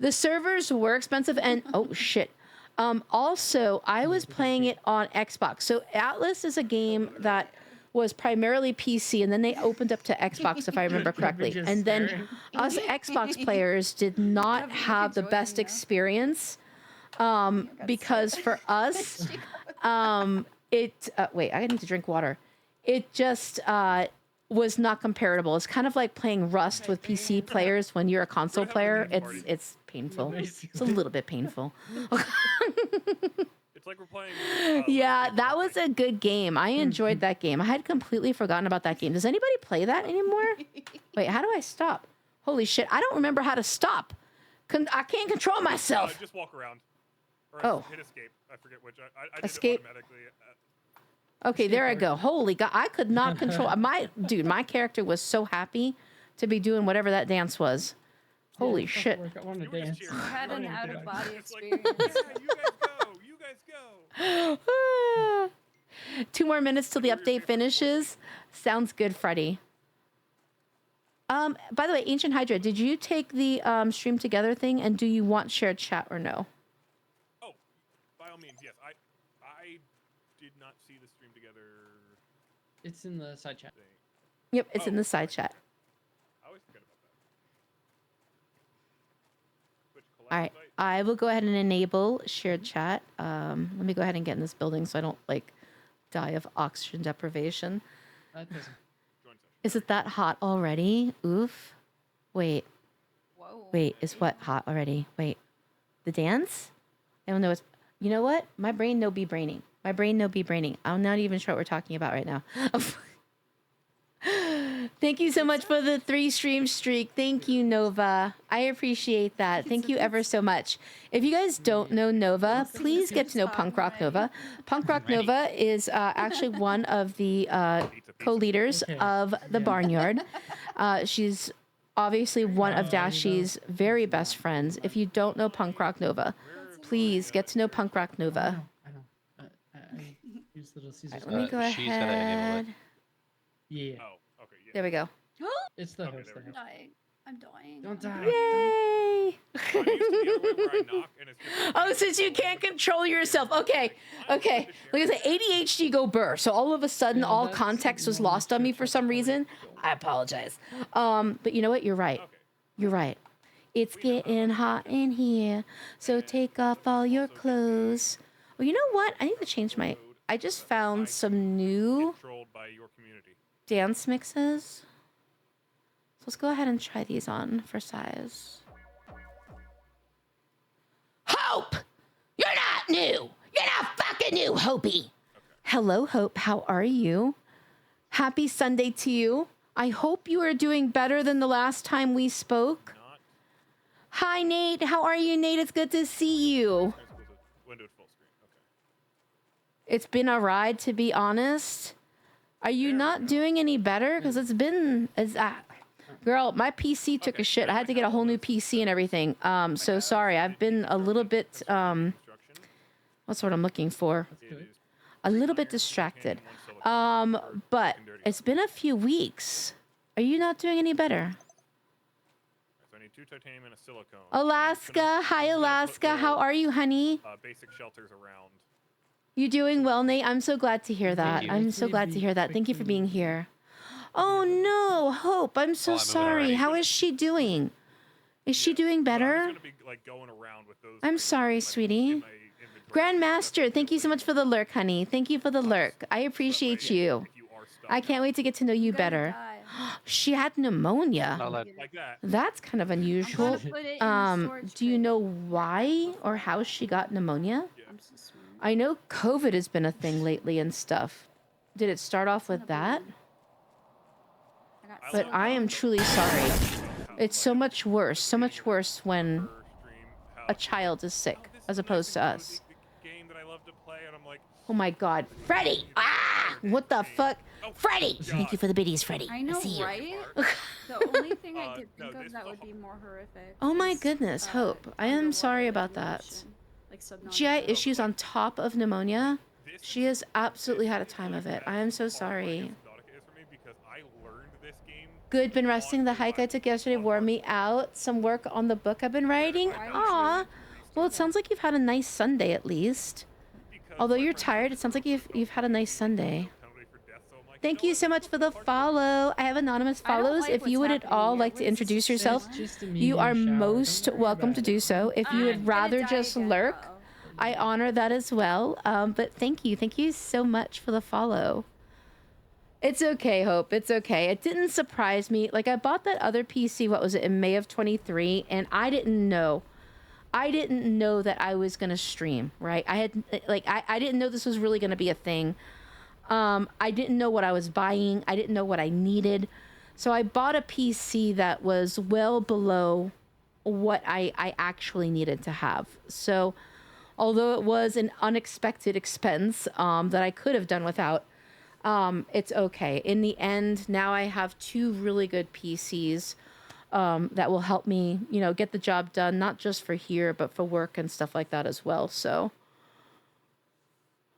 The servers were expensive, and oh shit. Also, I was playing it on Xbox. So Atlas is a game that was primarily PC, and then they opened up to Xbox, if I remember correctly. just And then staring. us Xbox players did not Gabby, you have the can join best me now. experience because for us, wait, I need to drink water. It just was not comparable. It's kind of like playing Rust with PC players when you're a console player. It's painful. It's a little bit painful. It's like we're playing. Yeah, that was a good game. I enjoyed that game. I had completely forgotten about that game. Does anybody play that anymore? Wait, how do I stop? Holy shit, I don't remember how to stop. I can't control myself. Just walk around. Or Oh. hit escape. I forget which. I did Escape. it automatically. Okay, there I go. Holy God, I could not control my character was so happy to be doing whatever that dance was. Holy shit. I want to You were just dance. cheering. You had an Yeah. out-of-body It's like, experience. yeah, you guys go. You guys go. 2 more minutes till the update finishes. Sounds good, Freddy. By the way, Ancient Hydra, did you take the stream together thing, and do you want shared chat or no? Oh, by all means, yes. I did not see the stream together It's in the side chat. thing. Yep, it's in Oh, the side chat. I always forget about that. Switch collect All right, site. I will go ahead and enable shared chat. Let me go ahead and get in this building so I don't like die of oxygen deprivation. That doesn't. Join session. Is it that hot already? Oof. Wait, Whoa. wait, is what hot already? Wait, the dance? I don't know. It's, you know what? My brain no be braining. My brain no be braining. I'm not even sure what we're talking about right now. Thank you so much for the 3 stream streak. Thank you, Nova. I appreciate that. Thank you ever so much. If you guys don't know Nova, please get to know Punk Rock Nova. Punk Rock Nova is actually one of the co-leaders Okay. of the Barnyard. She's obviously one of Dashi's very best friends. If you don't know Punk Rock Nova, please get to know Punk Rock Nova. I know. I use little Caesars. Let me go She's gotta enable ahead. it. Yeah. Oh, okay. Yeah. There we go. It's the Okay, host. there we that go. has- Dying. I'm dying. Don't die. Yay! I'm used to the other way where I knock and it's just Oh, since you can't control yourself. Okay. Okay. Like I said, ADHD go burr. So all of a sudden, Yeah, all that's context was normal lost on me church for some authority. reason. I apologize. But you know what? You're right. Okay. You're right. It's getting hot in here. So take off all your clothes. Well, you know what? I need to change my. I just found some new Controlled by your community. dance mixes. So let's go ahead and try these on for size. Hope! You're not new! You're not fucking new, Hopey! Hello, Hope. How are you? Happy Sunday to you. I hope you are doing better than the last time we spoke. Not Hi, Nate. How are you, Nate? It's good to see you. windowed full screen. Okay. It's been a ride, to be honest. Are you not doing any better? Because it's been... Girl, my PC took a shit. I had to get a whole new PC and everything. So sorry. I've been a little bit... Instruction. what's what I'm looking for? That's good. A little bit distracted. But it's been a few weeks. Are you not doing any better? So I need 2 titanium and a silicone. Alaska. Hi, Alaska. How are you, honey? Basic shelters around. You doing well, Nate? I'm so glad to hear that. you. I'm so glad to hear that. Thank you for being here. Oh no, Hope. I'm so Oh, I'm moving sorry. already. How is she doing? Is she doing But I'm better? just gonna be like going around with those. I'm items sorry, in my sweetie. inventory. Grandmaster, thank you so much for the lurk, honey. Thank you for the lurk. I appreciate you. If you are stuck I can't wait to get to know you I'm gonna better. die. She had pneumonia. I'll let like that. That's kind of I'm unusual. gonna put it in the storage Do you crate. know why or how she got pneumonia? I'm so smart. I know COVID has been a thing lately and stuff. Did it start off with that? I got But so I am bummed. truly sorry. It's so much worse when Per stream, how- a child is sick oh, this as is opposed to nice and us. cozy, the game that I love to play, and I'm like, Oh my God, Freddy! Ah, what the fuck, Freddy? God. Thank you for the biddies, Freddy. I know, see you. right? The only thing I could no, think this of that is a would be more horrific. Oh my is, goodness, Hope. I am sorry underwater, about like, the that. ocean, like subnautic GI life. issues on top of pneumonia. This She is- has absolutely this had a is time the of it. best I am so part of playing sorry. Subnautica is for me because I learned this game Good, been on resting. The hike I took yesterday wore me out. Some work on the book I've been writing. Why did Aw. you Well, it sounds like you've had a nice Sunday at least. because Although my you're friends tired, told it sounds like me you've had a nice Sunday. penalty for death, so I'm like, Thank know you what, so let's much go for the party. follow. I have anonymous I don't follows. like If you what's would at happening all yet. like What to is introduce this yourself, It's just a you medium are shower. most Don't worry welcome about to it. do so. If you I'm would gonna rather die just again, lurk, though. I honor that as well. But thank you. Thank you so much for the follow. It's okay, Hope. It's okay. It didn't surprise me. Like, I bought that other PC, what was it, in May of 23, and I didn't know. I didn't know that I was going to stream, right? I didn't know this was really going to be a thing. I didn't know what I was buying. I didn't know what I needed. So I bought a PC that was well below what I actually needed to have. So although it was an unexpected expense that I could have done without, it's okay. In the end, now I have two really good PCs that will help me, get the job done, not just for here, but for work and stuff like that as well. So,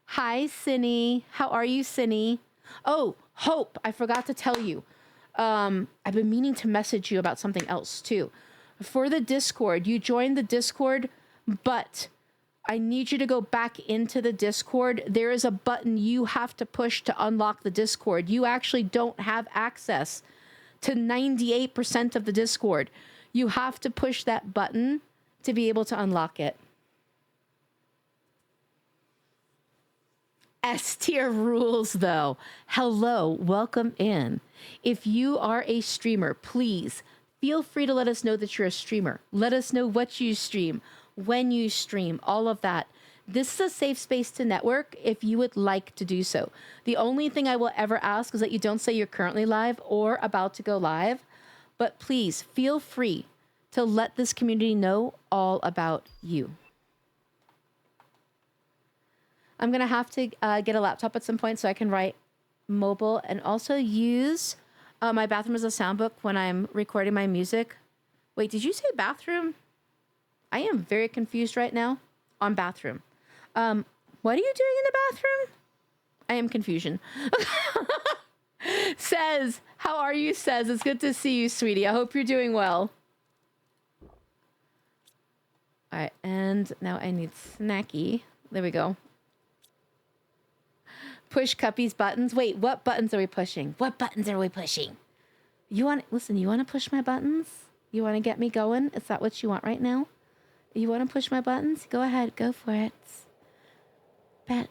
hi, Cinny. How are you, Cinny? Oh, Hope, I forgot to tell you. I've been meaning to message you about something else too. For the Discord, you joined the Discord, but I need you to go back into the Discord. There is a button you have to push to unlock the Discord. You actually don't have access to 98% of the Discord. You have to push that button to be able to unlock it. S tier rules, though. Hello, welcome in. If you are a streamer, please feel free to let us know that you're a streamer. Let us know what you stream, when you stream, all of that. This is a safe space to network if you would like to do so. The only thing I will ever ask is that you don't say you're currently live or about to go live, but please feel free to let this community know all about you. I'm going to have to get a laptop at some point so I can write mobile and also use my bathroom as a sound book when I'm recording my music. Wait, did you say bathroom? I am very confused right now on bathroom. What are you doing in the bathroom? I am confusion. Says, how are you, Says? It's good to see you, sweetie. I hope you're doing well. All right, and now I need Snacky. There we go. Push Cuppy's buttons. Wait, what buttons are we pushing? What buttons are we pushing? You want to push my buttons? You want to get me going? Is that what you want right now? You want to push my buttons? Go ahead, go for it. Bet.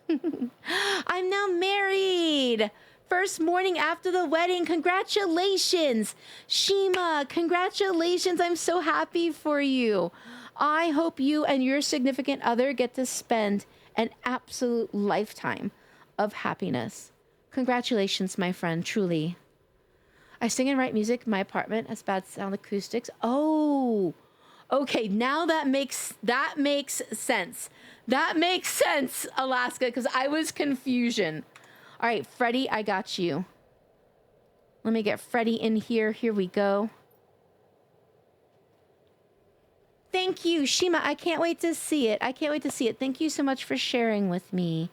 I'm now married. First morning after the wedding. Congratulations. Shima, congratulations. I'm so happy for you. I hope you and your significant other get to spend an absolute lifetime of happiness. Congratulations, my friend, truly. I sing and write music in my apartment, has bad sound acoustics. Oh, okay, now that makes sense. That makes sense, Alaska, because I was confusion. All right, Freddie, I got you. Let me get Freddie in here. Here we go. Thank you, Shima. I can't wait to see it. Thank you so much for sharing with me.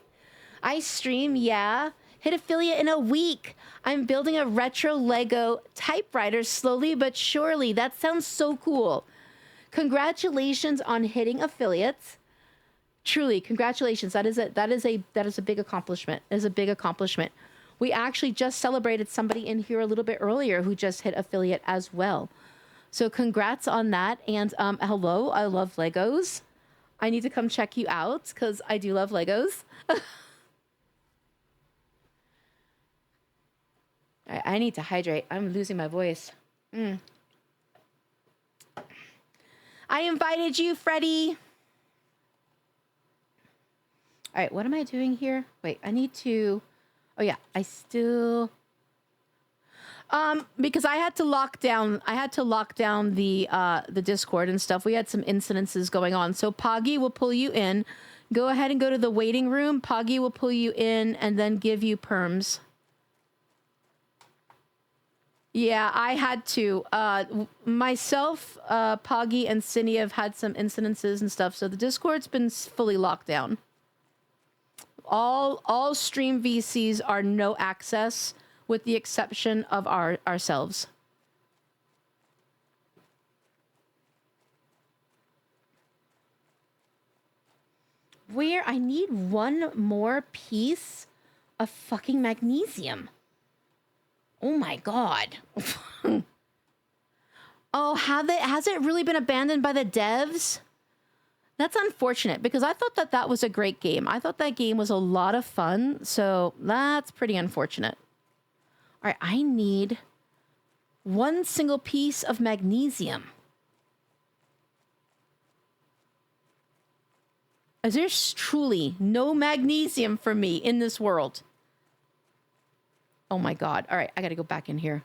I stream, yeah. Hit affiliate in a week. I'm building a retro Lego typewriter slowly but surely. That sounds so cool. Congratulations on hitting affiliates. Truly, congratulations. That is a big accomplishment. It is a big accomplishment. We actually just celebrated somebody in here a little bit earlier who just hit affiliate as well. So congrats on that. And hello, I love Legos. I need to come check you out because I do love Legos. I need to hydrate. I'm losing my voice. I invited you, Freddie. All right, what am I doing here? Wait, I need to... Oh, yeah, I still... because I had to lock down the Discord and stuff. We had some incidences going on. So Poggy will pull you in. Go ahead and go to the waiting room. Poggy will pull you in and then give you perms. Yeah, I had to. Myself, Poggy, and Cindy have had some incidences and stuff, so the Discord's been fully locked down. All stream VCs are no access, with the exception of ourselves. Where I need one more piece of fucking magnesium. Oh my god. Oh, has it really been abandoned by the devs? That's unfortunate because I thought that was a great game. I thought that game was a lot of fun, so that's pretty unfortunate. All right, I need one single piece of magnesium. There's truly no magnesium for me in this world. Oh my god. All right, I gotta go back in here.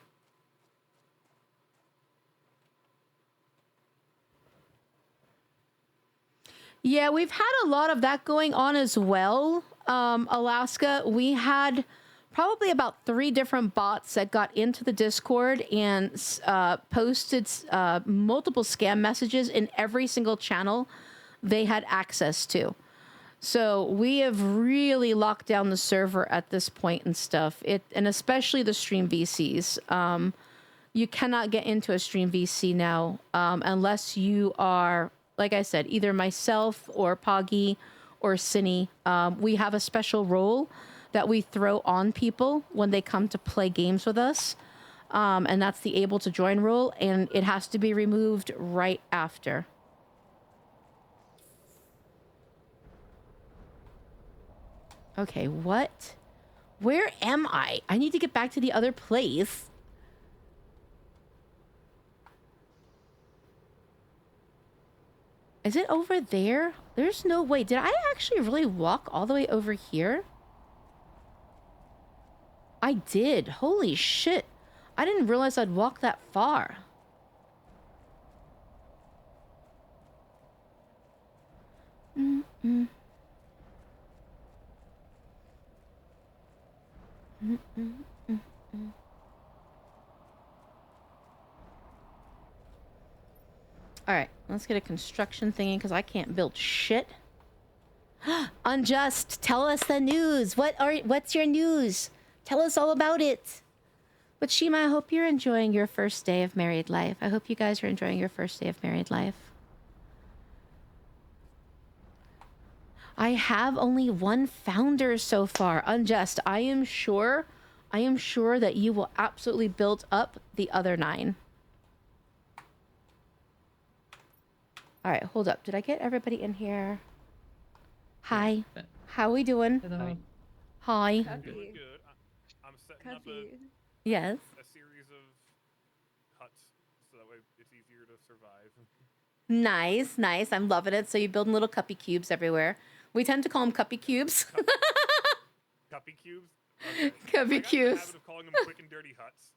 Yeah, we've had a lot of that going on as well. Alaska, we had probably about 3 different bots that got into the Discord and posted multiple scam messages in every single channel they had access to. So we have really locked down the server at this point and stuff. And especially the stream VCs. You cannot get into a stream VC now unless you are, like I said, either myself or Poggy or Cinny. We have a special role that we throw on people when they come to play games with us. And that's the able to join role, and it has to be removed right after. Okay, what? Where am I? I need to get back to the other place. Is it over there? There's no way. Did I actually really walk all the way over here? I did. Holy shit. I didn't realize I'd walk that far. Mm-mm. All right, let's get a construction thingy because I can't build shit. Unjust, tell us the news. What's your news? Tell us all about it. But Shima, I hope you're enjoying your first day of married life. I hope you guys are enjoying your first day of married life. I have only one founder so far. Unjust, I am sure that you will absolutely build up the other 9. All right, hold up. Did I get everybody in here? Hi. How we doing? Hello. Hi. I'm doing good. I'm setting up Yes. a series of huts so that way it's easier to survive. Nice, nice. I'm loving it. So you're building little cuppy cubes everywhere. We tend to call them cuppy cubes. Cuppy cubes? Okay. Cuppy I got cubes. in the habit of calling them quick and dirty huts.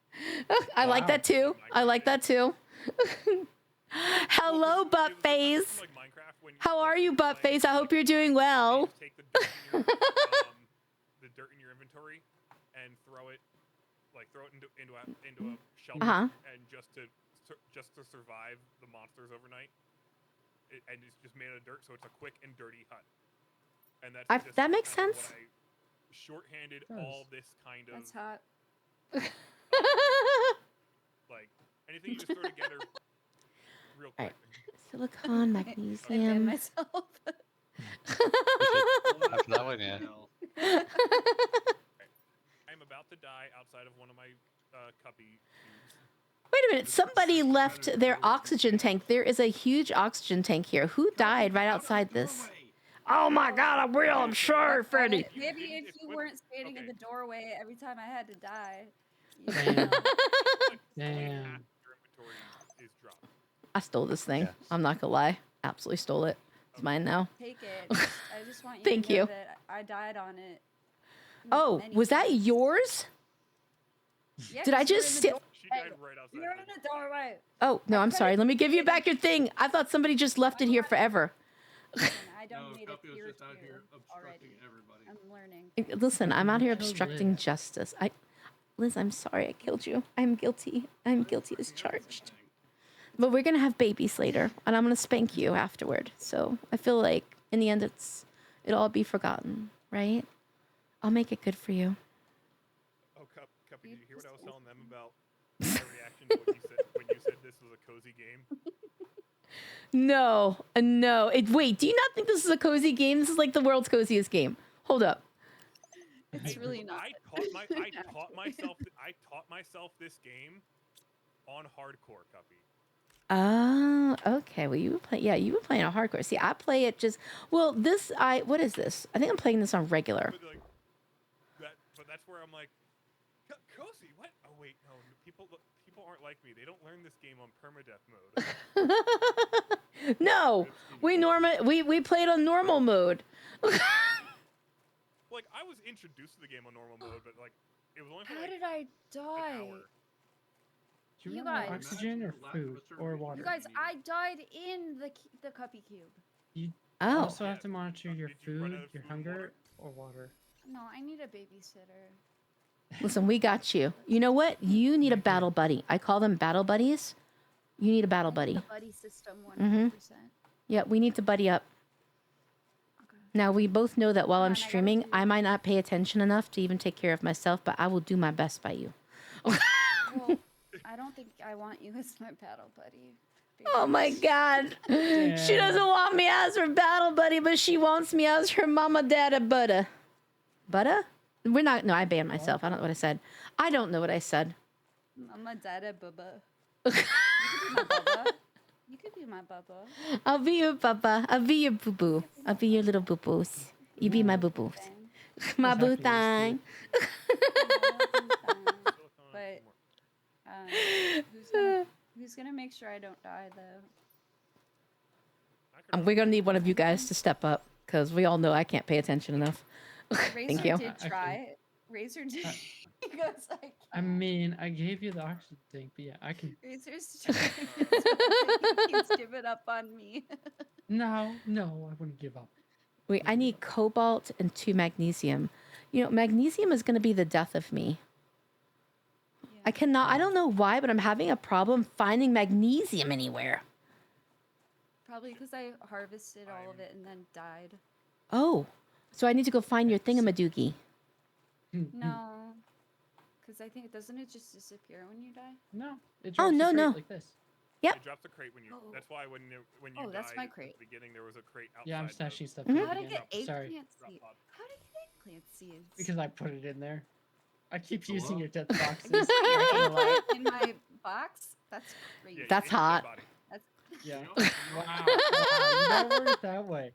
I like that too. I like that too. Hello, Buttface. Like Minecraft, when How are you, Buttface? I hope you're doing well. Take the dirt in your inventory and throw it into a shelter, and just to survive the monsters overnight. And it's just made of dirt, so it's a quick and dirty hut. And that's that makes kind of sense. what I shorthanded all this kind of. That's hot. Like anything you just throw together real quick. Right. Silicon, I did magnesium. myself. After that one, yeah. I'm about to die outside of one of my cuppy cubes. Wait a minute. Somebody left their oxygen tank. There is a huge oxygen tank here. Who died right outside this? Oh my god, I will. I'm sure, Freddy. Maybe if you weren't standing in the doorway every time I had to die. Damn. Like, Damn. your inventory is dropped. I stole this thing. Yes. I'm not gonna lie. Absolutely stole it. It's mine now. Take it. I just want you Thank to know you. that I died on it. Oh, many was that times. yours? Yeah, Did I 'cause you were just in the steal? She died right outside. You're in the doorway. Oh, no, I'm put sorry. it Let me give you back your thing. I thought somebody just left it here forever. Listen, I I No, don't need a Cuppy was tier just out 2 here obstructing already. everybody. I'm learning. Listen, I'm out here Kill obstructing Liz. justice. Liz, I'm sorry I killed you. I'm guilty. I'm guilty as charged. But we're gonna have babies later, and I'm gonna spank you afterward. So I feel like in the end, it'll all be forgotten, right? I'll make it good for you. Oh, Cuppy, did you hear what I was telling them about my reaction to what you said when you said this was a cozy game? No. Wait, do you not think this is a cozy game? This is like the world's coziest game. Hold up. It's really not. I taught myself this game on hardcore, Cuppy. Oh, okay. Well, you were playing a hardcore. See, I play it just. Well, what is this? I think I'm playing this on regular. But that's where I'm like, cozy. What? Oh wait, no. People aren't like me. They don't learn this game on permadeath mode. No, we played on normal mode. Like I was introduced to the game on normal mode, but like it was only for How like did I an die? hour. Do you You want guys- oxygen or food or water? You guys, I died in the Cuppy Cube. You Oh, also have to monitor your Did you run food, out of your food and hunger, or water. No, I need a babysitter. listen, we got you. You know what? You need a battle buddy. I call them battle buddies. You need a battle buddy. The buddy system, 100%. Yeah, we need to buddy up. Okay. Now, we both know that while Hold I'm on, I gotta streaming, do- I might not pay attention enough to even take care of myself, but I will do my best by you. Well, I don't think I want you as my battle buddy. Oh my god. She doesn't want me as her battle buddy, but she wants me as her mama dada butter. Butter? We're not. No, I banned myself. I don't know what I said. I don't know what I said. Mama, dada, bubba. You could be my bubba. You could be my bubba. I'll be your papa. I'll be your boo boo. I'll be your little boo boos. You be my boo boos. My boo thang. But who's gonna make sure I don't die though? We're gonna need one of you guys to step up because we all know I can't pay attention enough. Razor you. did try. Razor did. He goes like. I mean, I gave you the oxygen thing, but yeah, I can. Razor's trying. He's given up on me. No, I wouldn't give up. Wait, I need cobalt and 2 magnesium. You know, magnesium is gonna be the death of me. I cannot. I don't know why, but I'm having a problem finding magnesium anywhere. Probably because I harvested all of it and then died. Oh, so I need to go find your thingamadoogie. No, because I think doesn't it just disappear when you die? No. It Oh, drops no, a crate no. like this. Yep. It drops a crate when you. Oh. That's why when you Oh, died that's my at crate. the beginning, there was a crate outside. Yeah, I'm the stashing stuff. Mhm. in How did I again. get Sorry, eggplant drop seeds? pod. How did I get eggplant seeds? because I put it in there. I keep Hello? using your death I boxes. guess not gonna lie. in my box. That's great. Yeah, That's in your dead hot. body. That's Yeah. Wow. You don't word it that way.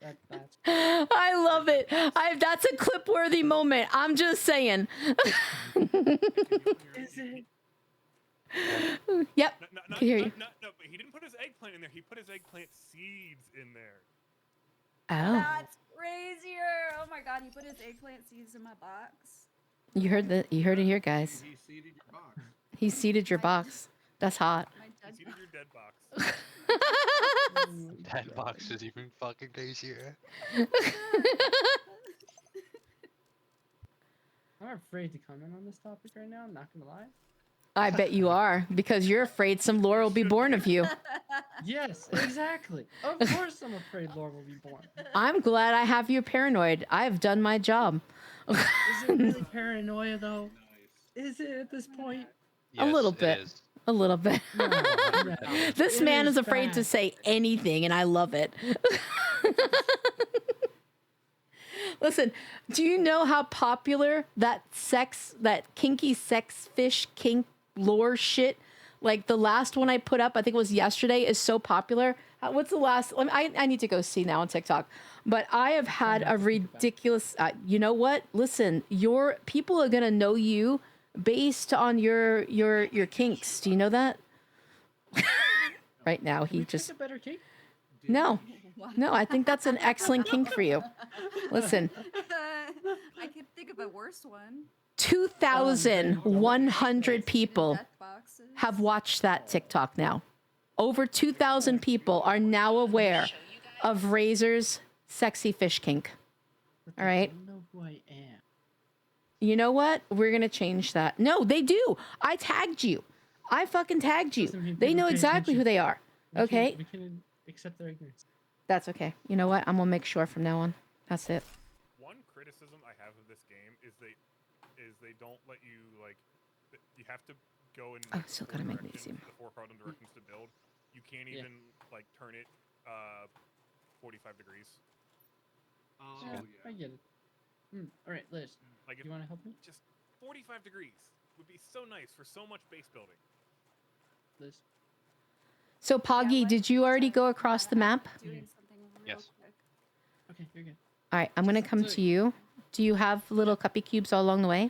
That's I love it. That's a clip-worthy moment. I'm just saying. Is it? Yep. No, I can hear you. no, but he didn't put his eggplant in there. He put his eggplant seeds in there. Oh, That's crazier. Oh my god, he put his eggplant seeds in my box. you heard it here, guys. He seeded your box. He seeded your box. That's hot. My He dead seeded box. your dead box. That box is even fucking crazier. I'm afraid to comment on this topic right now. I'm not gonna lie. I bet you are because you're afraid some Laura will be born of you. Yes, exactly. Of course, I'm afraid Laura will be born. I'm glad I have you paranoid. I've done my job. Is it really paranoia though? Nice. Is it at this point? A little Yes, bit. it is. A little bit. No, no. This It man is afraid to bad. say anything, and I love it. Listen, do you know how popular that kinky sex fish kink lore shit, like the last one I put up, I think it was yesterday, is so popular? What's the last? I need to go see now on TikTok. But I have had a ridiculous. You know what? Listen, your people are gonna know you based on your kinks. Do you know that? Right now, Can he we just take a better cake? no. No, I think that's an excellent kink for you. Listen, I could think of a worse one. 2,100 people Death boxes. have watched that TikTok now. over 2,000 people are now aware of Razor's sexy fish kink. But All they right. don't know who I am. You know what? We're going to change that. No, they do. I tagged you. I fucking tagged you. Doesn't mean They people know pay exactly attention. who they are. Okay? We can accept their ignorance. That's okay. You know what? I'm going to make sure from now on. That's it. One criticism I have of this game is they don't let you like you have to go in Oh, like, still the gotta four make me directions, zoom. the four cardinal directions to build. You can't Yeah. even like turn it 45 degrees. Oh, Yeah, yeah. I get it. All right, Liz. Like if You want to help me, just 45 degrees would be so nice for so much base building. Liz? So, Poggy, Yeah, did you already go across the map? Doing something real Yes. quick. Okay, you're good. All right, I'm going to come So- to you. Do you have little cuppy cubes all along the way?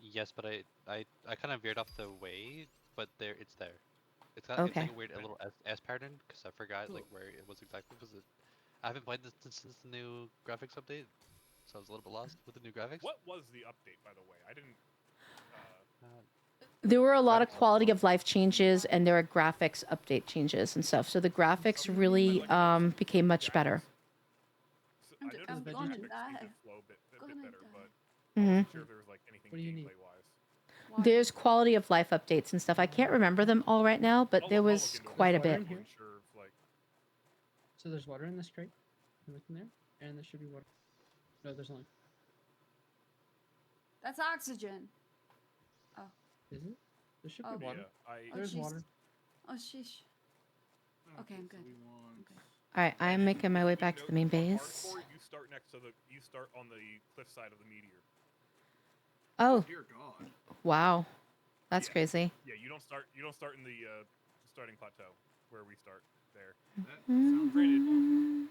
Yes, but I kind of veered off the way, but it's there. It's got it's Okay. like a weird a little S pattern because I forgot like where it was exactly because I haven't played this since the new graphics update, so I was a little bit lost with the new graphics. What was the update, by the way? I didn't. There were a lot of Graphics quality update. of life changes, and there are graphics update changes and stuff. So the graphics really became much better. So I'm I d- noticed I'm the gonna graphics die. seemed to flow a bit Gonna better, die. but I Mhm. wasn't sure if there was like anything What do you need? gameplay wise. Why? There's quality of life updates and stuff. I can't remember them all right now, but there was quite a bit. Here. Sure, if, like, So there's water in this crate. You look in there, and there should be water. No, there's only. That's oxygen. Is it? There should Oh. be water. yeah, I. There's jeez. water. Oh sheesh. Okay, I'm so good. we want... Okay. All right, I'm making my way You back to know, the main on base. hardcore, you start next to you start on the cliff side of the meteor. Oh, Dear God. wow. That's Yeah. crazy. Yeah, you don't start in the starting plateau where we start there. That sounds Mhm.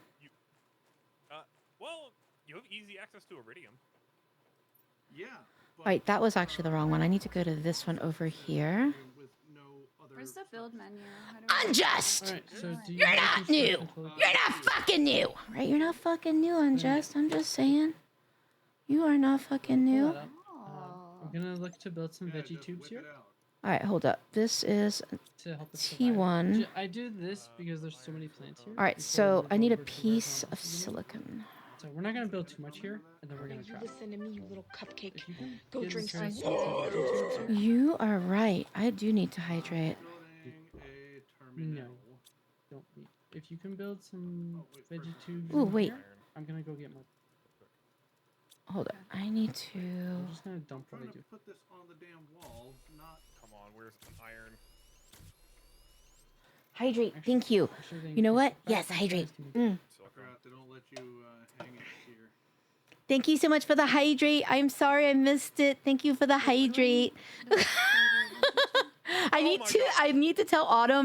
Well, you have easy access to iridium. Yeah. Wait, that was actually the wrong one. I need to go to this one over here. With no other Where's the build stuff. menu? How do I- Unjust! All right. So do you You're have a not construction new! tool? You're not fucking new! Right, you're not fucking new, Unjust. I'm just saying. You are not fucking Pull new. that up. I'm gonna look to build some Yeah, veggie just tubes whip here it out. All right, hold up. This is to help us survive. T1. I do this because there's so many plants here. All right, before so we I go need a over to piece where of the monsters are. silicon. So we're not gonna build too much here, and then we're gonna trap. Listen to me, you little cupcake. If you can Go get drink inside some some veggie tubes here. You are right. I do need to hydrate. Building a terminal. No, don't need. If you can build some Oh, wait, veggie first- tubes. Ooh, in wait. here, I'm gonna go get more. Hold up. I need I'm to. just gonna dump what I Trying do. to put this on the damn wall, not... Come on, where's an iron? Hydrate. Thank you. Actually, they You know what? increased the Yes, fire hydrate. capacity to me. Mm. I Silicon. forgot they don't let you hang it here. Thank you so much for the hydrate. I'm sorry I missed it. Thank you for the hydrate. I need my to. God. I need to tell Auto.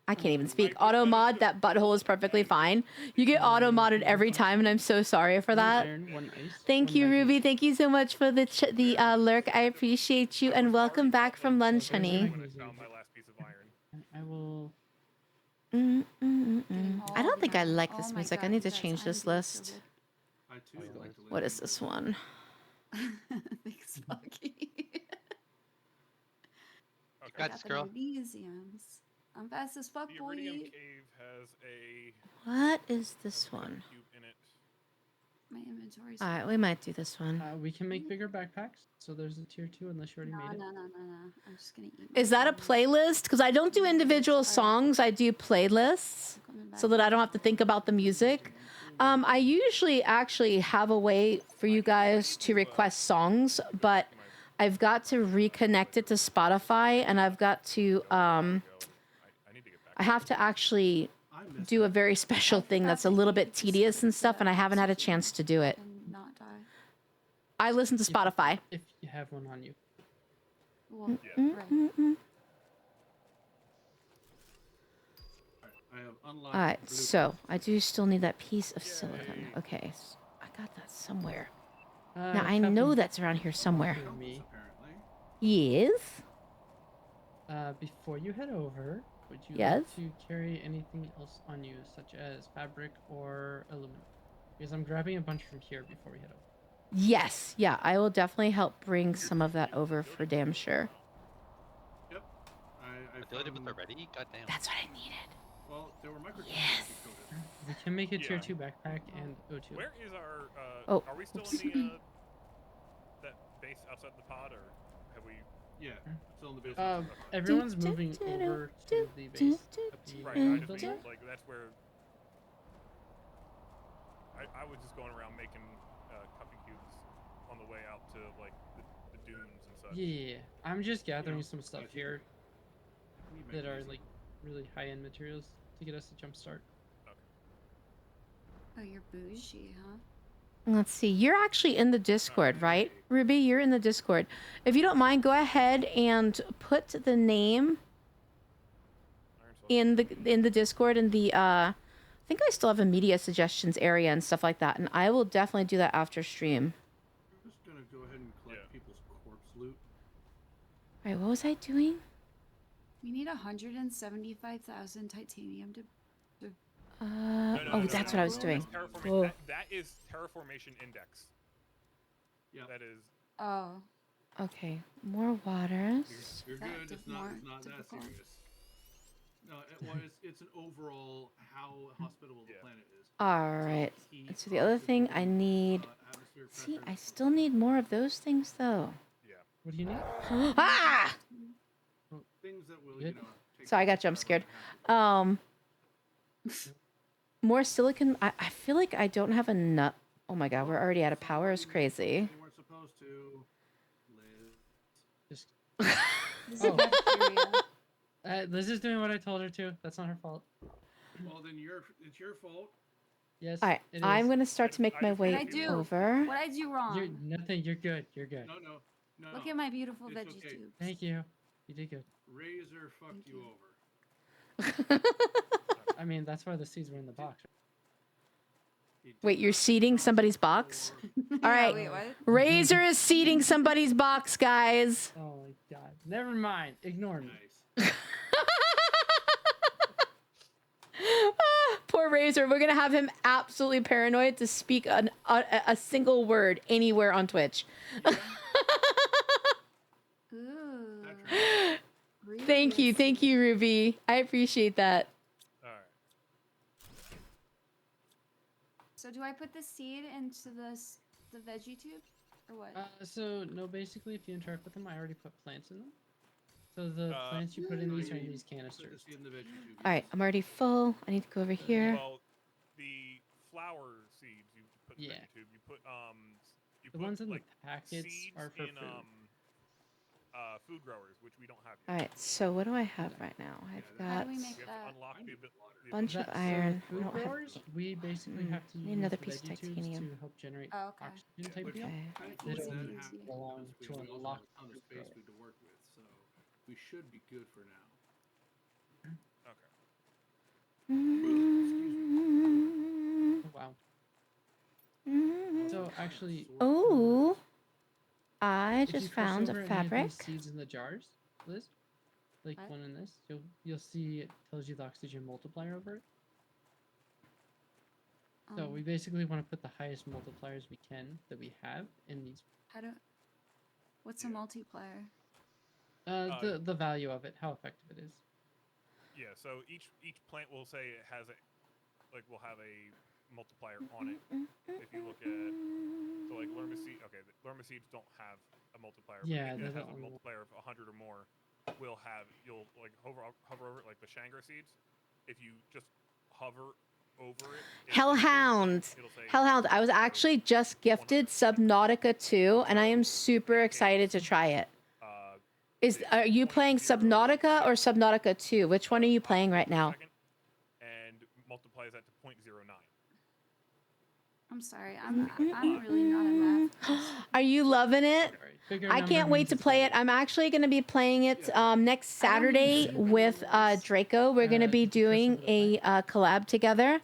I can't even speak. Auto mod that butthole is perfectly fine. You get auto modded every time, and I'm so sorry for One that. iron, one ice, Thank one you, magnesium. Ruby. Thank you so much for the lurk. I appreciate you, and welcome back from lunch, there's honey. When I found my last piece of iron. And I will. I don't think I like Oh this my music. I God, need to you guys, change I'm this doing so list. I too Oh, like to live What in is this the- one? good. Thanks, Bucky. Okay. Got this, girl. Magnesiums. I'm fast as fuck, The boy. iridium cave has a What is this one? cube in it. My inventory's All right, we might do this one. We can make bigger backpacks. So there's a tier 2 unless you already no, made it. no, no, no, no. I'm just gonna eat. my Is that a food. playlist? Because I don't do individual songs. I do playlists I'm coming so back. that I don't have to think about the music. I usually actually have a way for you guys to request songs, but I've got to reconnect it to Spotify, and I've got to I need to get back. I have to actually I miss do a that. very special thing that's a little bit tedious and stuff, and I haven't had a chance to do it. And not die. I listen to Spotify. If you have one on you. Well, Yeah. right. I have unlocked All right, the so I do still need that piece of silicon. Okay, I got that somewhere. Now I know that's around here somewhere. For me. apparently. Yes. Before you head over, would you Yes? like to carry anything else on you, such as fabric or aluminum? Because I'm grabbing a bunch from here before we head over. Yes. Yeah, I will definitely help bring some of that over for damn sure. Yep. I Deleted with already? Goddamn. That's what I needed. Well, there were microchips Yes. decoded. We can make a tier Yeah. 2 backpack and O2. Where is our? Oh, Are we still oops. in the that base outside the pod, or have we? Yeah, still in the basement. Everyone's moving over to the base. Up in the Right. I main just building. mean, like that's where. I was just going around making cupping cubes on the way out to like the dunes and such. Yeah, I'm just gathering know, some stuff gotcha. here You make that it are easy. like really high-end materials to get us a jump start. Oh, you're bougie, huh? Let's see. You're actually in the Discord, right? Ruby, you're in the Discord. If you don't mind, go ahead and put the name in the Discord in the I think I still have a media suggestions area and stuff like that, and I will definitely do that after stream. I'm just gonna go ahead and collect people's corpse loot. All right, what was I doing? We need 175,000 titanium to. Oh, that's what I was doing. Terraformation. That is terraformation index. Yeah. That is. Oh. Okay, more waters. You're That good. diff- It's not more that difficult. serious. No, it's an overall how hospitable the planet is. All right. heat, So the other thing I oxygen, need. atmospheric See, pressure. I still need more of those things though. Yeah. What do you need? Ah! Things that will, Good. take So I got jump scared. More silicon. I feel like I don't have enough. Oh my god, we're already out of power. It's crazy. They weren't supposed to. Liz. Just. This is bacteria. Liz is doing what I told her to. That's not her fault. Well, then it's your fault. Yes. All right, it I'm is. gonna start to make my way What'd I do? over. What I do wrong? You're nothing. You're good. You're good. No. Look at my beautiful It's veggie okay. tubes. Thank you. You did good. Razor fucked you over. I mean, that's why the seeds were in the box. Wait, you're seeding somebody's box? All right. Wait, what? Razor is seeding somebody's box, guys. Oh my god. Never mind. Ignore me. Nice. Poor Razor. We're gonna have him absolutely paranoid to speak a single word anywhere on Twitch. Ooh. Thank you, Ruby. I appreciate that. All right. So do I put the seed into the veggie tube, or what? So no, basically, if you interact with them, I already put plants in them. So the plants you put in these are in these canisters. All right, I'm already full. I need to go over here. Well, the flower seeds you put in the Yeah. veggie tube. You put you The put ones in like the packets seeds are for in food. food growers, which we don't have yet. All right, so what do I have right now? I've How got do we make We have that? to unlock the bunch of So iron. I food don't have. growers, we basically have to need use another the piece of veggie tubes titanium. to help generate Oh, okay. oxygen type deal. Okay. They That don't happens allow because to we also unlock have a ton of food space grower. food to work with, so we should be good for now. Oh, wow. So actually, Oh, I if you just push found over a any of fabric. these seeds in the jars, Liz, like What? one in this, you'll see it tells you the oxygen multiplier over it. So we basically want to put the highest multipliers we can that we have in these. How do? What's a multiplier? The value of it, how effective it is. Yeah, so each plant will say it has will have a multiplier on it. If you look at like Lurma seed, okay, the Lurma seeds don't have a multiplier. Yeah, but they it has don't. a multiplier of 100 or more. You'll like hover over it like the Shangra seeds. If you just hover over it. Hellhound. Hellhound. I was actually just gifted Subnautica 2, and I am super excited to try it. Are you playing Subnautica or Subnautica 2? Which one are you playing right now? And multiplies that to 0.09. I'm sorry, I'm really not a math. Are you loving it? Bigger I number can't wait means to it's play better. it. I'm actually going to be playing it next Saturday with Draco. We're going to be doing a collab together.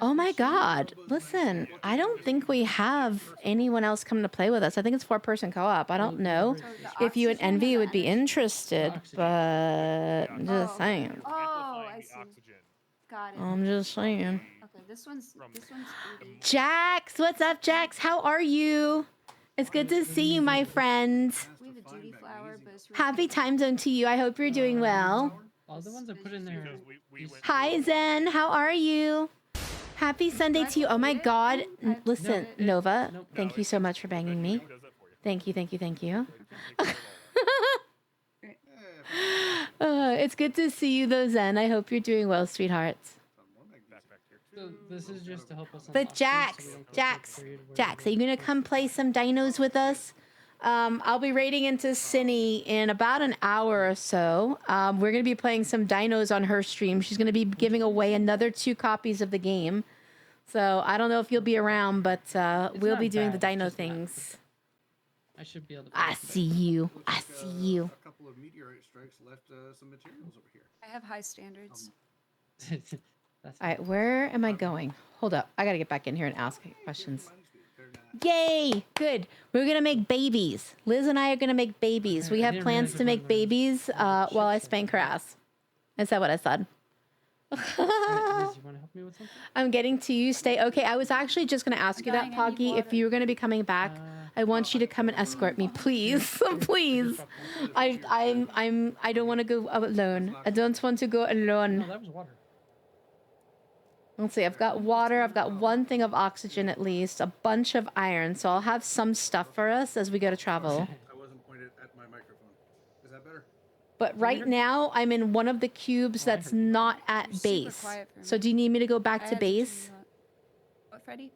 Oh my god. Listen, I don't think we have anyone else coming to play with us. I think it's 4-person co-op. I don't know if you and Envy would be interested, but I'm just saying. Oh, I see. Got it. I'm just saying. Okay, this one's booty. Jax, what's up, Jax? How are you? It's good to see you, my friend. We have a Judy flower, but it's really Happy time zone to you. I hope you're doing well. All the ones I put in there. Because we went Hi, through- Zen. How are you? Happy Sunday to you. Oh my God. Listen, Nova, Nope. thank you so much for banging me. Who does that for you? Thank you, thank you, thank you. Take care of all that. It's good to see you, though, Zen. I hope you're doing well, sweethearts. Backpack here. So this is just to help us. But unlock things so Jax, we don't go Jax, through a period where Jax, are we're you gonna come play some dinos with us? I'll be raiding into Cinny in about an hour or so. We're gonna be playing some dinos on her stream. She's gonna be giving away another 2 copies of the game. So I don't know if you'll be around, but we'll not be doing the bad, it's dino just not things. I should be able to. I fix see you. I see you. A couple of meteorite strikes left some materials over here. I have high standards. that. That's All right, where am I going? Hold up. I gotta get back in here and ask questions. Yay! Good. We're gonna make babies. Liz and I are gonna make babies. We I have didn't plans realize to it make was one of those babies while I spank her ass. Is that what I said? Liz, you want to help me with something? I'm getting to you. Stay okay. I was actually just gonna ask you that, dying, I need Poggy. If water. you were gonna be coming back, I want you to come and escort me, please, please. I don't want to go alone. I don't want to go No, alone. that was water. Let's see. I've got water. I've got 1 thing of oxygen at least. A bunch of iron. So I'll have some stuff for us as we go to travel. I wasn't pointed at my microphone. Is that better? But right now, I'm in one of the cubes that's not at You're super base. quiet for So me. do you need me to go I back to have to turn base? you up. What, Freddie?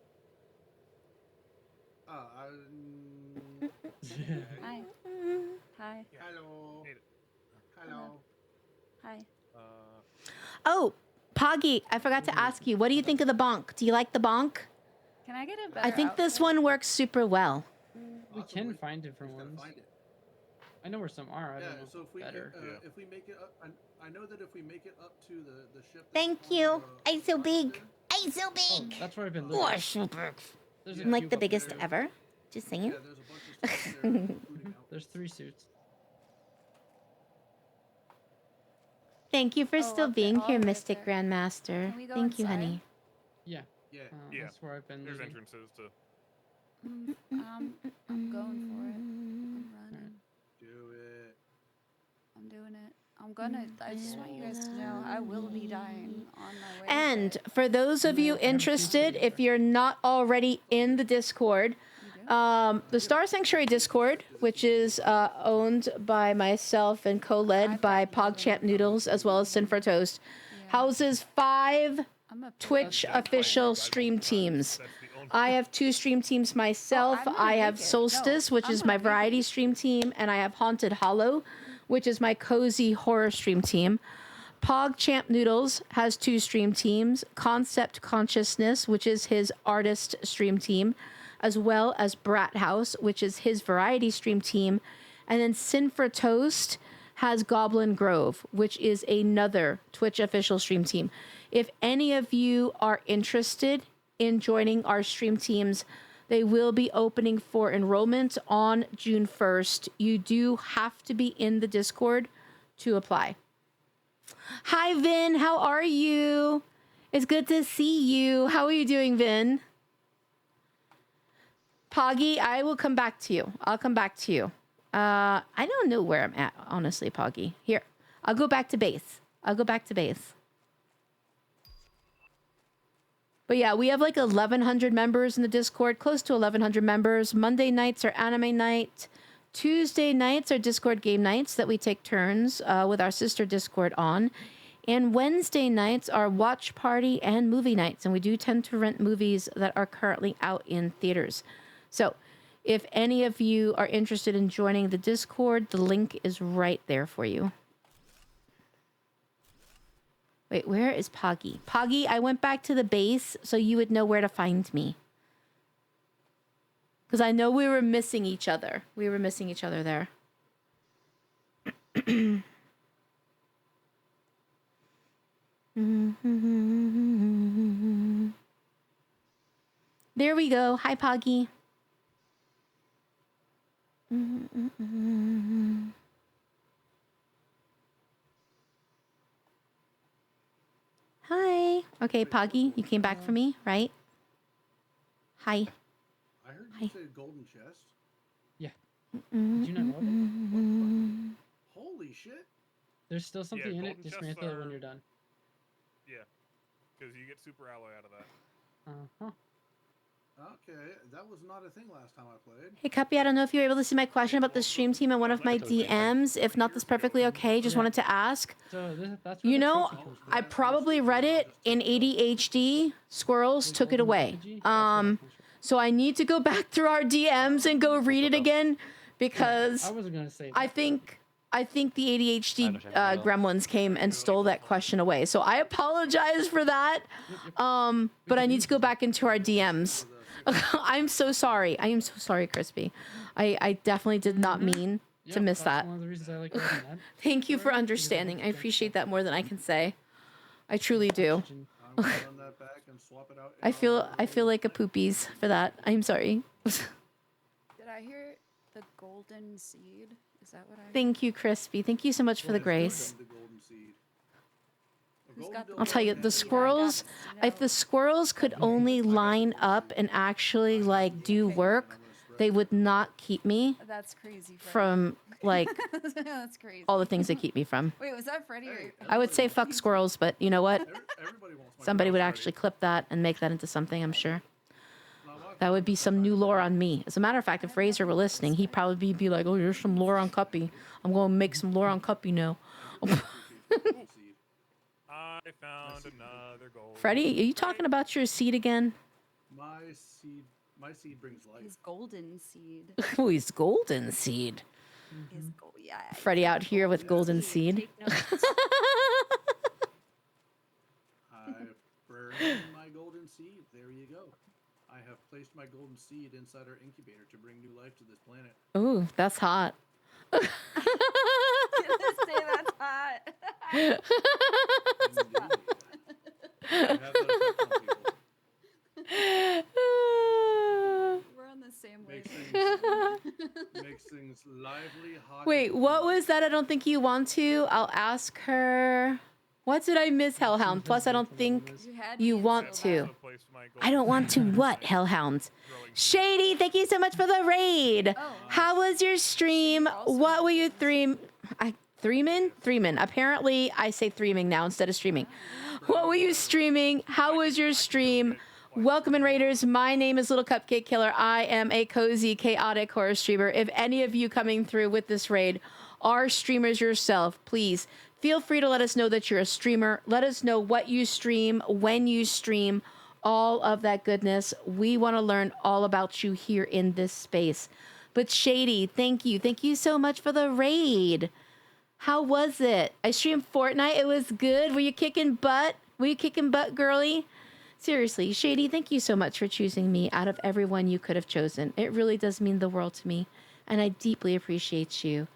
Hi. Hi. Hello. Need it. Hello. Hi. Oh, Poggy, I forgot to ask you. What do you think of the bonk? Do you like the bonk? Can I get a better I think this outfit? one works super well. We can find different Just gotta ones. find it. I know where some are. I Yeah. don't know So if we better. if we make it up, I know that if we make it up to the ship. Thank that's on you. the I'm so right big. there, I'm so Oh, big. that's where I've been Oh, looking. I'm so big. There's a I'm like cube the up biggest there. ever. Just saying. Yeah, there's a bunch of stuff there, including There's 3 suits. Thank you for Oh, still up there. being Oh, here, right Mystic there. Grandmaster. Can we go Thank you, inside? honey. Yeah. Yeah. Yeah. That's where I've been There's looking. entrances to. I'm going for it. I'm running. Do it. I'm doing it. I'm gonna. I just want you guys to know I will be dying on my way. And for those of you interested, if you're not already in the Discord, the Star Sanctuary Discord, which is owned by myself and co-led by PogChamp Noodles as well as Sin for Toast, houses 5 I'm a Twitch official stream teams. That's the only. I have 2 stream teams myself. I'm gonna I make have it. Solstice, No, which I'm is gonna my make variety it. stream team, and I have Haunted Hollow, which is my cozy horror stream team. PogChamp Noodles has 2 stream teams, Concept Consciousness, which is his artist stream team, as well as Brat House, which is his variety stream team. And then Sin for Toast has Goblin Grove, which is another Twitch official stream team. If any of you are interested in joining our stream teams, they will be opening for enrollment on June 1st. You do have to be in the Discord to apply. Hi, Vin. How are you? It's good to see you. How are you doing, Vin? Poggy, I will come back to you. I'll come back to you. I don't know where I'm at, honestly, Poggy. Here, I'll go back to base. I'll go back to base. But yeah, we have like 1,100 members in the Discord, close to 1,100 members. Monday nights are anime night. Tuesday nights are Discord game nights that we take turns with our sister Discord on. And Wednesday nights are watch party and movie nights. And we do tend to rent movies that are currently out in theaters. So if any of you are interested in joining the Discord, the link is right there for you. Wait, where is Poggy? Poggy, I went back to the base so you would know where to find me. Because I know we were missing each other. We were missing each other there. There we go. Hi, Poggy. Hi. Okay, Poggy, you came back for me, right? Hi. I heard Hi. you say golden chest. Yeah. Did you not know that? Holy shit! There's still something in it. golden chests Dismantle it when are- you're done. Yeah, because you get super alloy out of that. Uh-huh. Okay, that was not a thing last time I played. Hey, Cuppy, I don't know if you were able to see my question about the stream team in one of my Totally fine. DMs. If not, that's perfectly okay. Just Yeah. wanted to ask. So that's where You the know, trophy comes from. I probably read it in ADHD. Squirrels The took it golden away. effigy, that's where that comes from. So I need to go back through our DMs and go read it again because I wasn't gonna say that. I think the ADHD understand very well. gremlins came and stole that question away. So I apologize for that. But I need to go back into our DMs. I'm so sorry. I am so sorry, Crispy. I definitely did not mean to miss that's that. one of the reasons I like reading that. Thank you for understanding. I appreciate that more than I can say. I truly do. Oxygen. I'm gonna run that back and swap it out. I feel like a poopies for that. I'm sorry. Did I hear the golden seed? Is that what I heard? Thank you, Crispy. Thank you so much for the grace. The golden seed. Who's got the I'll tell you, the golden seed? I got squirrels, this to if the know. squirrels could only line up and actually like do work, they would not keep me That's crazy. Freddy. from like That's crazy. all the things that keep me from. Wait, was that Freddy? Or... I would say fuck squirrels, but you know what? Everybody wants my Somebody would golden actually clip that and make that into something, I'm sure. seed. Now, what? That would be some new lore on me. As a matter of fact, if Razor were listening, he'd probably be like, oh, there's some lore on Cuppy. I'm going to make some lore on Cuppy now. Golden seed. I found another gold. Freddie, are you talking about your seed again? My seed brings life. His golden seed. Oh, he's golden seed. His gold. Yeah. Freddie out here with golden seed. Take notes. I burned my golden seed. There you go. I have placed my golden seed inside our incubator to bring new life to this planet. Ooh, that's hot. Say that's hot. Indeed. I have that effect on people. We're on the same Makes wavelength. makes things lively, hot. Wait, and what was that? I don't think you want to. I'll ask her. What did I miss, Hellhound? Plus, I don't think had you me want so bad. to. Also placed my I don't want to what, Hellhound? growing Shady, thank you so much for the raid. Oh. How was your stream? also What were you threaming? Threaming. Apparently, I say threaming now instead of streaming. What were you streaming? How was your stream? Welcome in, Raiders. My name is Little Cupcake Killer. I am a cozy, chaotic horror streamer. If any of you coming through with this raid are streamers yourself, please feel free to let us know that you're a streamer. Let us know what you stream, when you stream, all of that goodness. We want to learn all about you here in this space. But Shady, thank you. Thank you so much for the raid. How was it? I streamed Fortnite. It was good. Were you kicking butt? Were you kicking butt, girly? Seriously, Shady, thank you so much for choosing me out of everyone you could have chosen. It really does mean the world to me, and I deeply appreciate you.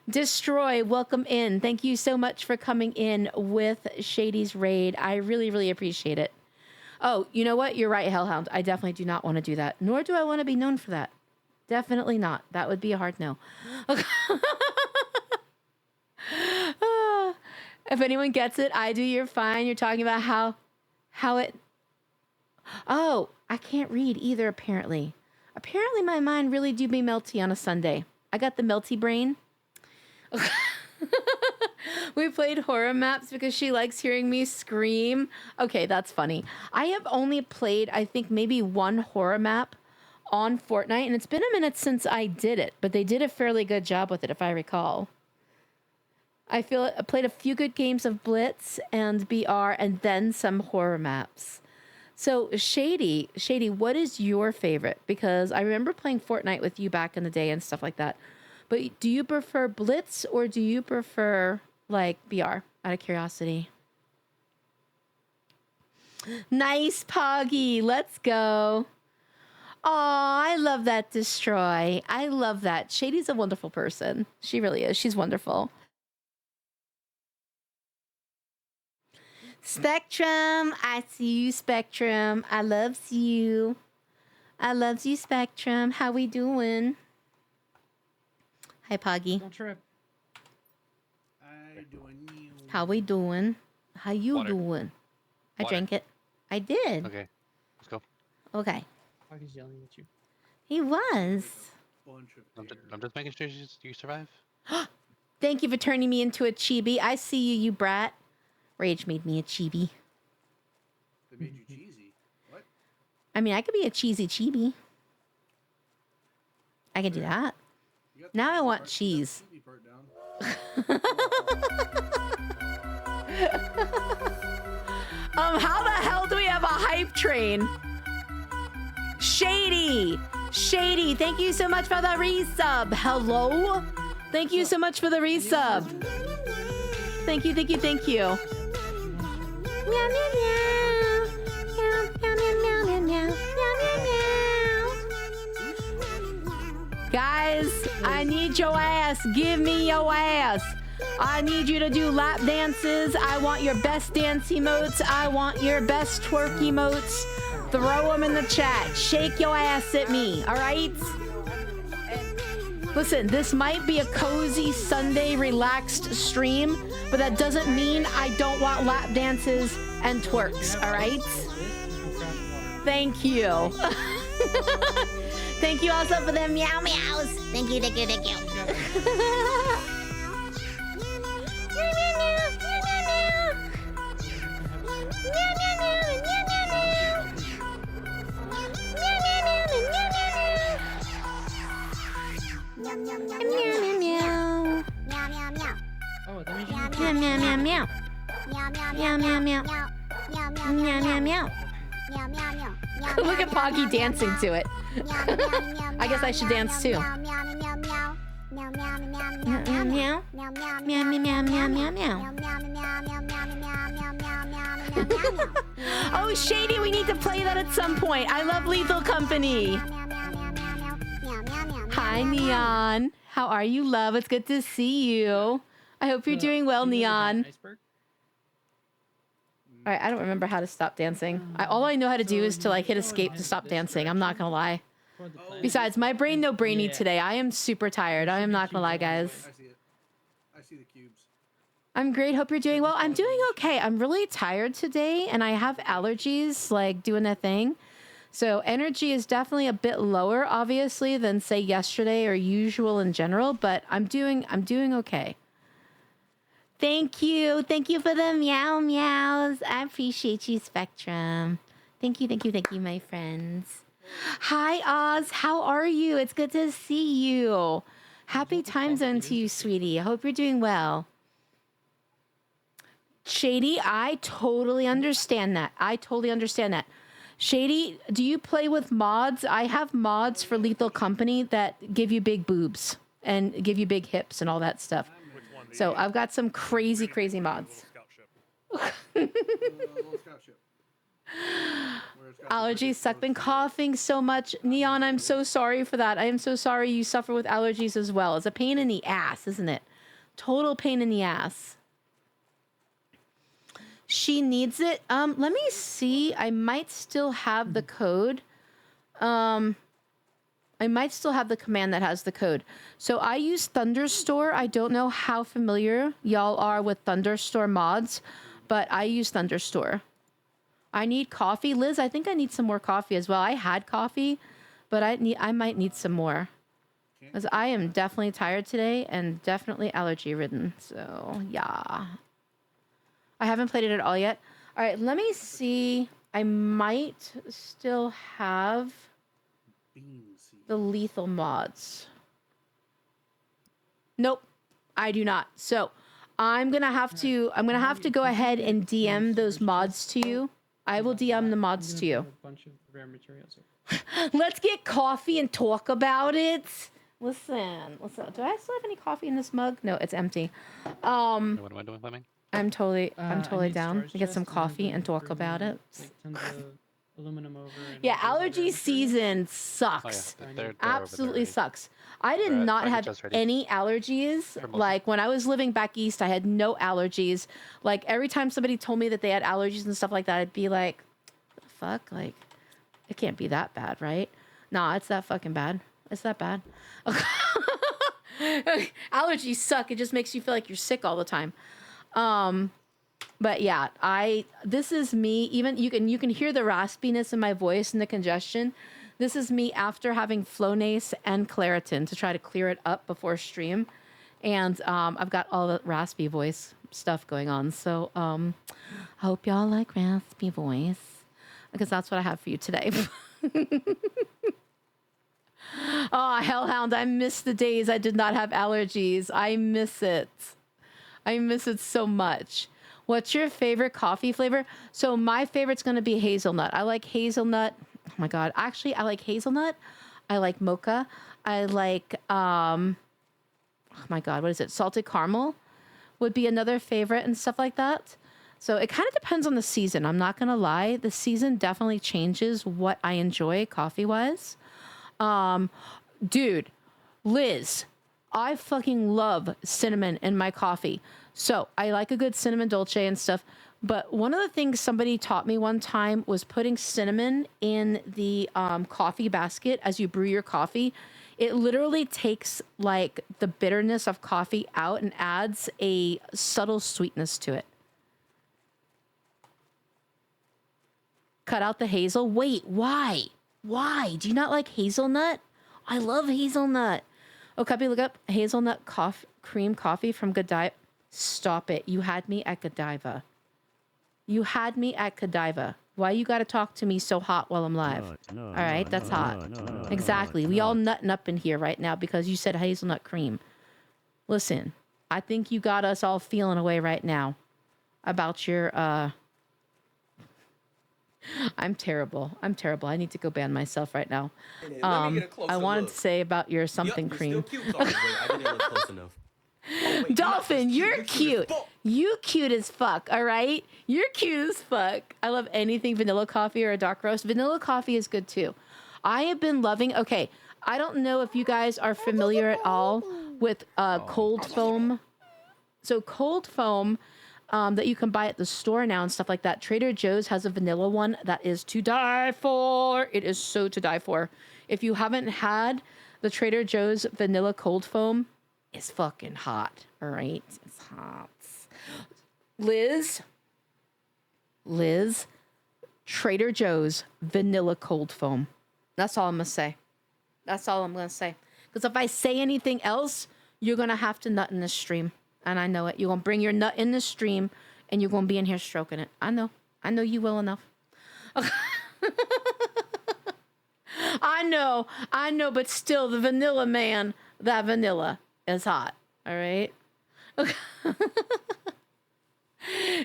Destroy, welcome in. Thank you so much for coming in with Shady's raid. I really, really appreciate it. Oh, you know what? You're right, Hellhound. I definitely do not want to do that, nor do I want to be known for that. Definitely not. That would be a hard no. If anyone gets it, I do. You're fine. You're talking about how it... Oh, I can't read either, apparently. Apparently, my mind really do be melty on a Sunday. I got the melty brain. We played horror maps because she likes hearing me scream. Okay, that's funny. I have only played, I think, maybe one horror map on Fortnite, and it's been a minute since I did it, but they did a fairly good job with it, if I recall. I played a few good games of Blitz and BR, and then some horror maps. So, Shady, what is your favorite? Because I remember playing Fortnite with you back in the day and stuff like that. But do you prefer Blitz or do you prefer, like, BR, out of curiosity? Nice, Poggy. Let's go. Aw, I love that, Destroy. I love that. Shady's a wonderful person. She really is. She's wonderful. Spectrum, I see you, Spectrum. I loves you. I loves you, Spectrum. How we doing? Hi, Poggy. Don't trip. I doing you. How we doing? How you Water. doing? I Water. drank it. I did. Okay, let's go. Okay. Pog is yelling at you. He was. bunch of I'm air. just making sure you survive. Thank you for turning me into a chibi. I see you, you brat. Rage made me a chibi. They made you cheesy. What? I mean, I could be a cheesy chibi. I can do that. You got the Now I cheesy want part- cheese. you got the cheesy part down. How the hell do we have a hype train? Shady! Shady, thank you so much for the resub. Hello? Thank you so much for the resub. Thank you, thank you, thank you. Meow, meow, meow. Meow, meow, meow, meow, meow, meow, meow. Guys, I need your ass. Give me your ass. I need you to do lap dances. I want your best dance emotes. I want your best twerk emotes. Throw them in the chat. Shake your ass at me, all right? Listen, this might be a cozy Sunday relaxed stream, but that doesn't mean I don't want lap dances and twerks, all right? Thank you. Thank you also for the meow meows. Thank you, thank you, thank you. Oh, that means Meow, meow, meow, meow. Meow, meow, meow. Meow, meow, meow. Look at Poggy dancing to it. I guess I should dance too. Meow, meow, meow. Meow, meow, meow, meow, meow. Oh, Shady, we need to play that at some point. I love Lethal Company. Hi, Neon. How are you, love? It's good to see you. I hope you're doing well, Neon. All right, I don't remember how to stop dancing. All I know how to do is to like hit escape to stop dancing. I'm not gonna lie. Besides, my brain no brainy today. I am super tired. I am not gonna lie, guys. I see it. I see the cubes. I'm great. Hope you're doing well. I'm doing okay. I'm really tired today, and I have allergies, like doing a thing. So energy is definitely a bit lower, obviously, than say yesterday or usual in general. But I'm doing okay. Thank you. Thank you for the meow meows. I appreciate you, Spectrum. Thank you, my friends. Hi, Oz. How are you? It's good to see you. Happy time zone to you, sweetie. I hope you're doing well. Shady, I totally understand that. Shady, do you play with mods? I have mods for Lethal Company that give you big boobs and give you big hips and all that stuff. So I've got some crazy mods. Allergies suck. Been coughing so much. Neon, I'm so sorry for that. I am so sorry you suffer with allergies as well. It's a pain in the ass, isn't it? Total pain in the ass. She needs it. Let me see. I might still have the code. I might still have the command that has the code. So I use Thunderstore. I don't know how familiar y'all are with Thunderstore mods, but I use Thunderstore. I need coffee. Liz, I think I need some more coffee as well. I had coffee, but I might need some more. Because I am definitely tired today and definitely allergy ridden. So yeah. I haven't played it at all yet. All right, let me see. I might still have the lethal mods. Nope, I do not. So I'm gonna have to go ahead and DM those mods to you. I will DM the mods to you. A bunch of rare materials. Let's get coffee and talk about it. Listen. Do I still have any coffee in this mug? No, it's empty. What am I doing, Fleming? I'm totally down to get some coffee and talk about it. Like tons of aluminum over. Yeah, allergy season sucks. Oh, yeah. They're Absolutely over there sucks. I did not have any allergies. Like when I was living back east, I had no allergies. Like every time somebody told me that they had allergies and stuff like that, I'd be like, what the fuck? Like, it can't be that bad, right? Nah, it's that fucking bad. It's that bad. Allergies suck. It just makes you feel like you're sick all the time. But yeah, this is me. Even you can hear the raspiness in my voice and the congestion. This is me after having Flonase and Claritin to try to clear it up before stream. And I've got all the raspy voice stuff going on. So I hope y'all like raspy voice because that's what I have for you today. Oh, Hellhound, I miss the days I did not have allergies. I miss it. I miss it so much. What's your favorite coffee flavor? So my favorite's going to be hazelnut. I like hazelnut. Oh my God. Actually, I like hazelnut. I like mocha. I like, oh my God, what is it? Salted caramel would be another favorite and stuff like that. So it kind of depends on the season. I'm not going to lie. The season definitely changes what I enjoy coffee-wise. Dude, Liz, I fucking love cinnamon in my coffee. So I like a good cinnamon dolce and stuff. But one of the things somebody taught me one time was putting cinnamon in the coffee basket as you brew your coffee. It literally takes like the bitterness of coffee out and adds a subtle sweetness to it. Cut out the hazel. Wait, why? Why? Do you not like hazelnut? I love hazelnut. Oh, copy, look up hazelnut cream coffee from Godiva. Stop it. You had me at Godiva. You had me at Godiva. Why you got to talk to me so hot while I'm live? All right, that's hot. Exactly. We all nutting up in here right now because you said hazelnut cream. Listen, I think you got us all feeling away right now about your I'm terrible. I'm terrible. I need to go ban myself right now. I wanted to say about your something cream. Dolphin, you're cute. You cute as fuck, all right? You're cute as fuck. I love anything vanilla coffee or a dark roast. Vanilla coffee is good too. I have been loving, okay, I don't know if you guys are familiar at all with cold foam. So cold foam that you can buy at the store now and stuff like that. Trader Joe's has a vanilla one that is to die for. It is so to die for. If you haven't had the Trader Joe's vanilla cold foam, it's fucking hot. All right, it's hot. Liz, Trader Joe's vanilla cold foam. That's all I'm gonna say. That's all I'm gonna say. Because if I say anything else, you're gonna have to nut in this stream. And I know it. You're going to bring your nut in the stream and you're going to be in here stroking it. I know. I know you well enough. I know. But still, the vanilla man, that vanilla is hot. All right?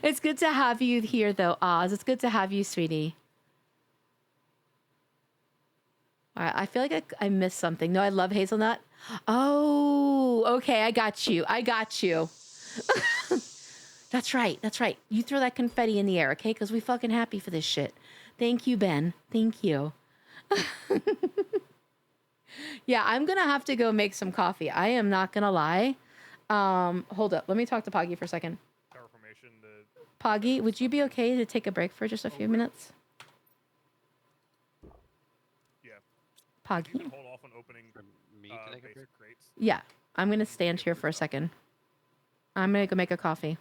It's good to have you here, though, Oz. It's good to have you, sweetie. All right. I feel like I missed something. No, I love hazelnut. Oh, okay. I got you. That's right. You throw that confetti in the air, okay? Because we fucking happy for this shit. Thank you, Ben. Thank you. Yeah, I'm going to have to go make some coffee. I am not going to lie. Hold up. Let me talk to Poggy for a second. Poggy, would you be okay to take a break for just a few minutes? Yeah. Poggy? You can hold off on opening basic crates. Yeah, I'm going to stand here for a second. I'm going to go make a coffee.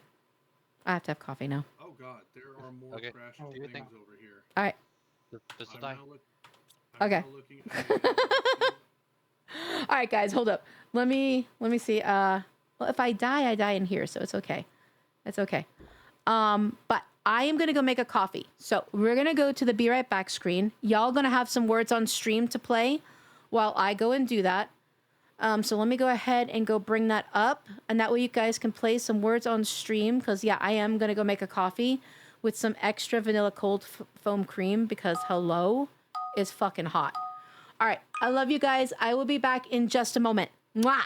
I have to have coffee now. Oh God, there are more crashing things over here. All right. This will die. Okay. All right, guys, hold up. Let me see. Well, if I die in here, so it's okay. It's okay. But I am going to go make a coffee. So we're going to go to the Be Right Back screen. Y'all going to have some words on stream to play while I go and do that. So let me go ahead and go bring that up. And that way you guys can play some words on stream. Because, yeah, I am going to go make a coffee with some extra vanilla cold foam cream. Because hello is fucking hot. All right. I love you guys. I will be back in just a moment. Mwah!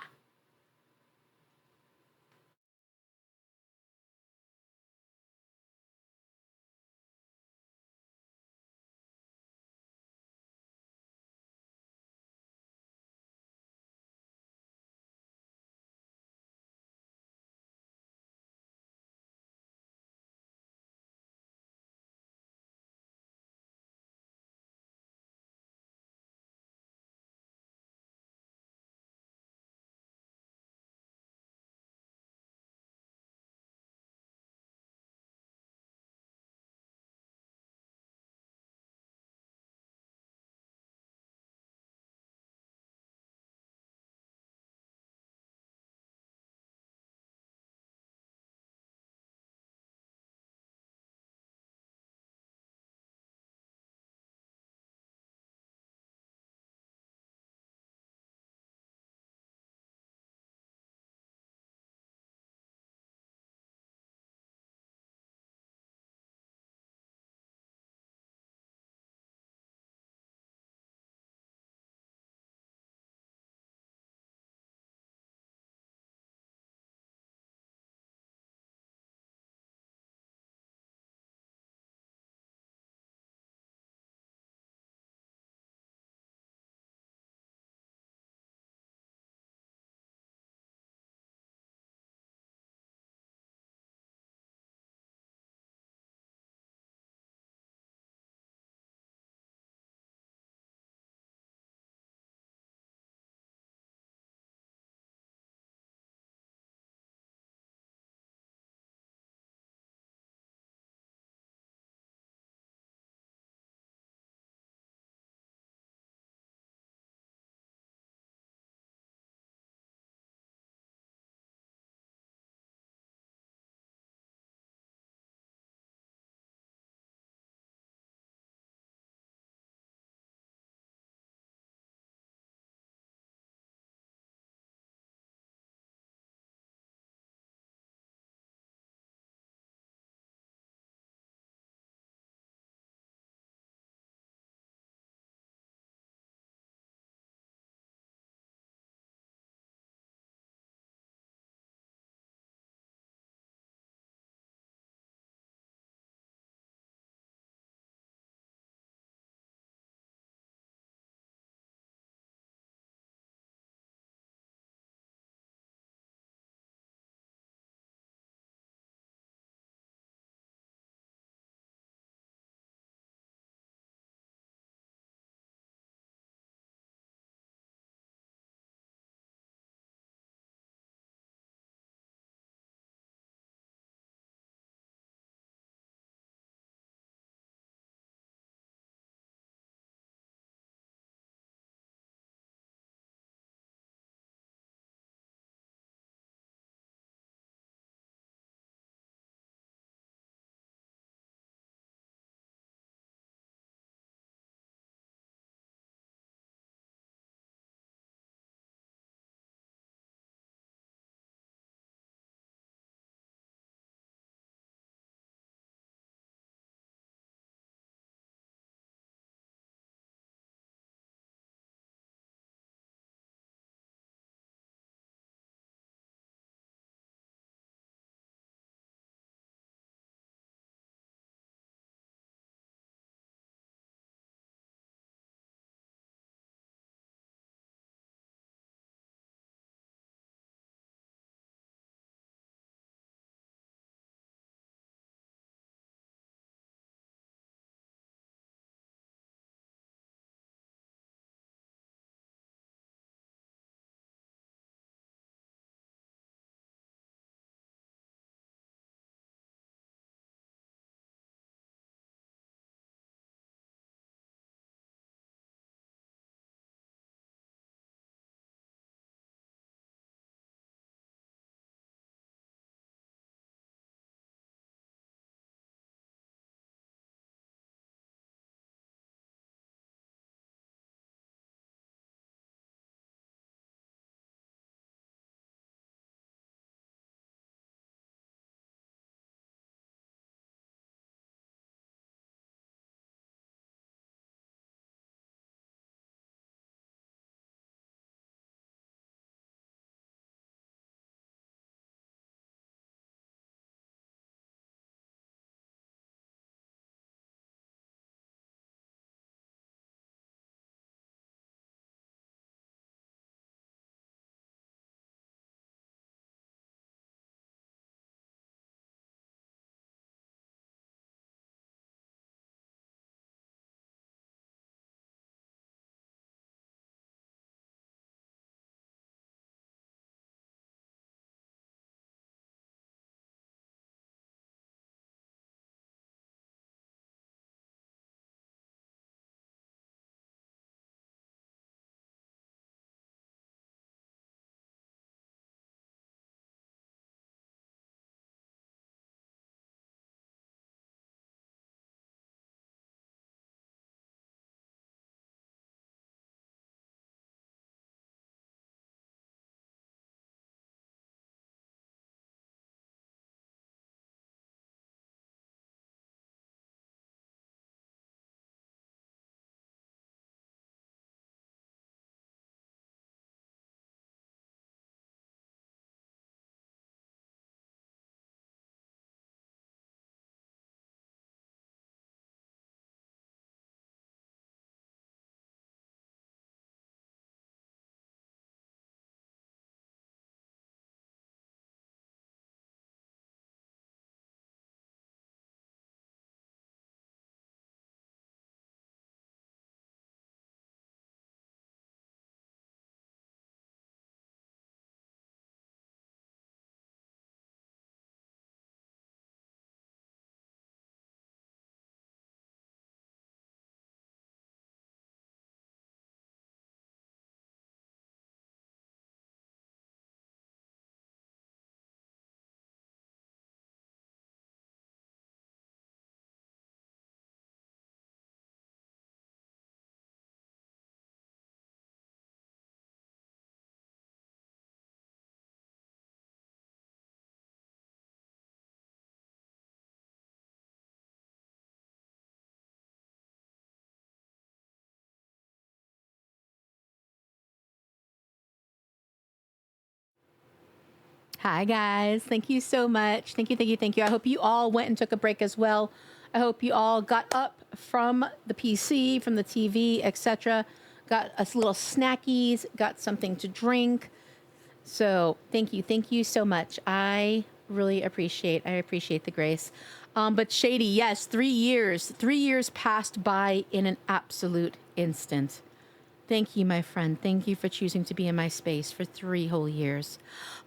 Hi, guys. Thank you so much. Thank you, thank you, thank you. I hope you all went and took a break as well. I hope you all got up from the PC, from the TV, etc. Got us little snackies, got something to drink. So thank you so much. I really appreciate the grace. But Shady, yes, 3 years. 3 years passed by in an absolute instant. Thank you, my friend. Thank you for choosing to be in my space for 3 whole years.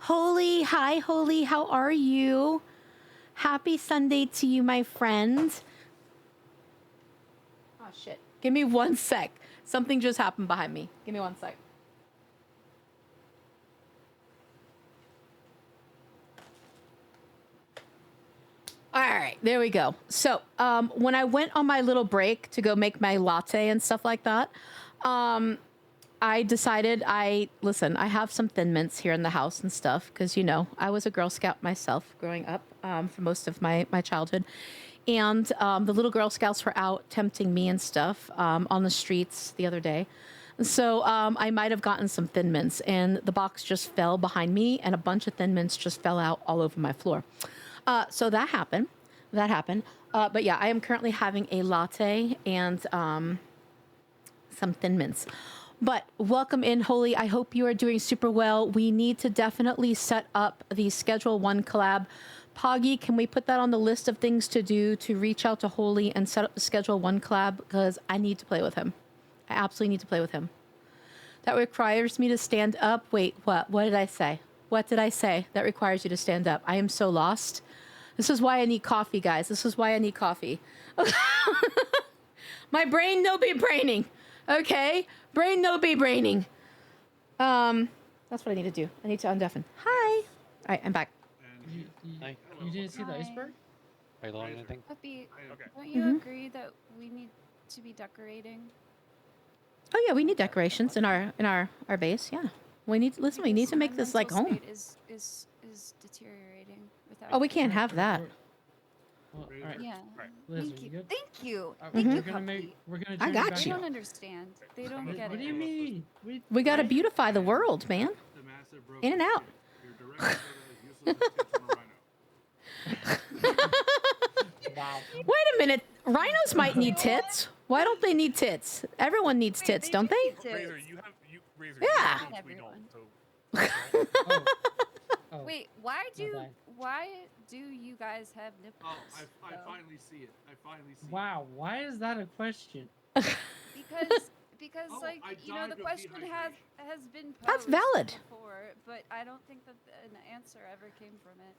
Holy, hi, Holy. How are you? Happy Sunday to you, my friend. Oh, shit. Give me 1 sec. Something just happened behind me. Give me 1 sec. All right, there we go. So when I went on my little break to go make my latte and stuff like that, I decided I have some Thin Mints here in the house and stuff because, you know, I was a Girl Scout myself growing up for most of my childhood. And the little Girl Scouts were out tempting me and stuff on the streets the other day. So I might have gotten some Thin Mints and the box just fell behind me and a bunch of Thin Mints just fell out all over my floor. So that happened. But yeah, I am currently having a latte and some Thin Mints. But welcome in, Holy. I hope you are doing super well. We need to definitely set up the Schedule 1 collab. Poggy, can we put that on the list of things to do to reach out to Holy and set up the Schedule 1 collab? Because I need to play with him. I absolutely need to play with him. That requires me to stand up. Wait, what? What did I say? What did I say? That requires you to stand up. I am so lost. This is why I need coffee, guys. This is why I need coffee. My brain no be braining. Okay? Brain no be braining. That's what I need to do. I need to undeafen. Hi. All right, I'm back. You didn't see the iceberg? Are you learning anything? Puppy, Okay. don't you agree that we need to be decorating? Oh yeah, we need decorations in our base. Yeah, we need. Listen, we need to make My this like mental home. state is deteriorating without. Oh, we can't have that. Well, all right. Yeah. Right. Liz, Thank are you. good? Thank you. All right, Thank you, we're gonna puppy. we're gonna. I turn got it back They you. don't up. understand. They don't What, get what it. do you mean? We gotta beautify the world, man. The massive broken In and out. Your direct is useless as tits from a rhino. Wow. Wait a minute. Rhinos might need tits. Why don't they need tits? Everyone needs tits, don't they? Razor, you Razor. Yeah. You Not we don't. everyone. So Oh, Wait, why bad. do you guys have nipples? Oh, I though? finally see it. I finally see it. wow. Why is that a question? Because Oh, like I you know died the of question dehydration. has been posed That's valid. before, but I don't think that an answer ever came from it.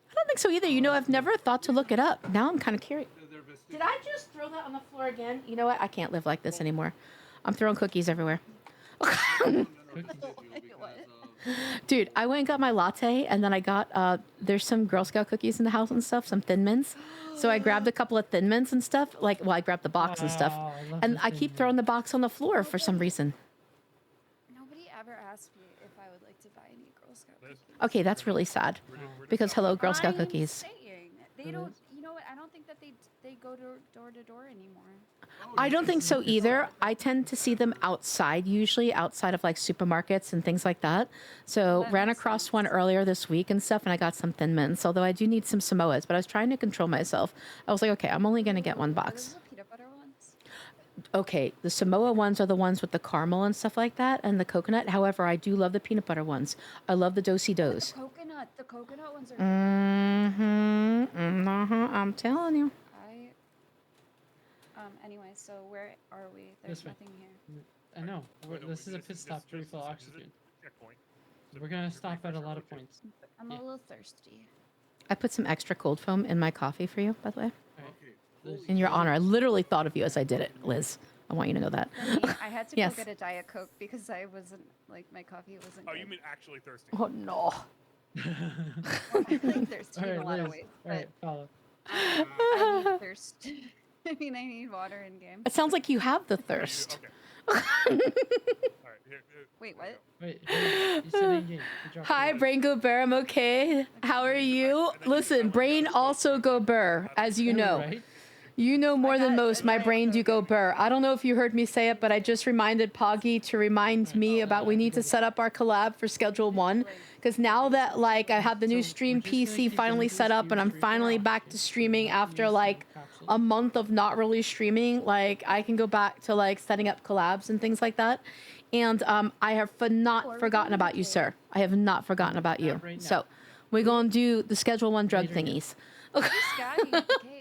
I don't think so either. You know, I've never thought to look it up. Now I'm kind of curious. They're Did I just throw that on the floor again? You know what? I can't live like this anymore. I'm throwing cookies everywhere. Dude, I went and got my latte, and then I got, there's some Girl Scout cookies in the house and stuff, some Thin Mints. So I grabbed a couple of Thin Mints and stuff. I grabbed the box and stuff. Oh, I love And the I Thin keep throwing the Mints. box on the floor for some reason. Nobody ever asked me if I would like to buy any Girl Scout Liz, cookies. Okay, that's really sad. Because hello, Girl Scout I'm cookies. saying, they don't. You know what? I don't think that they go door to door anymore. I don't think so either. I tend to see them outside, usually outside of like supermarkets and things like that. So That ran makes across sense. one earlier this week and stuff, and I got some Thin Mints. Although I do need some Samoas, but I was trying to control myself. I was like, okay, I'm only gonna get one What box. is the peanut butter ones? Okay, the Samoa ones are the ones with the caramel and stuff like that, and the coconut. However, I do love the peanut butter ones. I love the do-si dos. The coconut ones are. I'm telling you. Anyway, so where are we? There's This way. nothing here. I know. This is a pit stop to refill oxygen. We're gonna stop at a lot of points. I'm Yeah. a little thirsty. I put some extra cold foam in my coffee for you, by the way. Okay. Liz, In your honor. I literally thought of you as I did it, Liz. I want you to know that. I had to Yes. go get a Diet Coke because I wasn't like my coffee wasn't. Oh, good. you mean actually thirsty? Oh no. Well, I'm like thirsty in a lot of Liz. ways, All right, follow. but I need thirst. I mean, I need water in game. It sounds like you have the Oh, you do? thirst. Okay. All right. Here, Wait, there you what? Wait, you said in game. Good job. Hi, Brain Go Burr. I'm okay. How are you? Listen, Brain also go Burr, as you know. Right? You know more than got most. My brain do go burr. I don't know if you heard me say it, but I just reminded Poggy to remind me about we need to set up our collab for Schedule 1. Because now that, like, I have the new So, stream we're just gonna PC keep finally going through set up and series I'm 3 for finally hours, back okay? to So streaming we're not after, using like, capsules. a month of not really streaming, like, I can go back to, like, setting up collabs and things like that. And I have not forgotten about you, sir. I have not forgotten about you. Not right now. So, we're going to do the Schedule 1 drug Later, yeah. thingies. Scotty at the cave.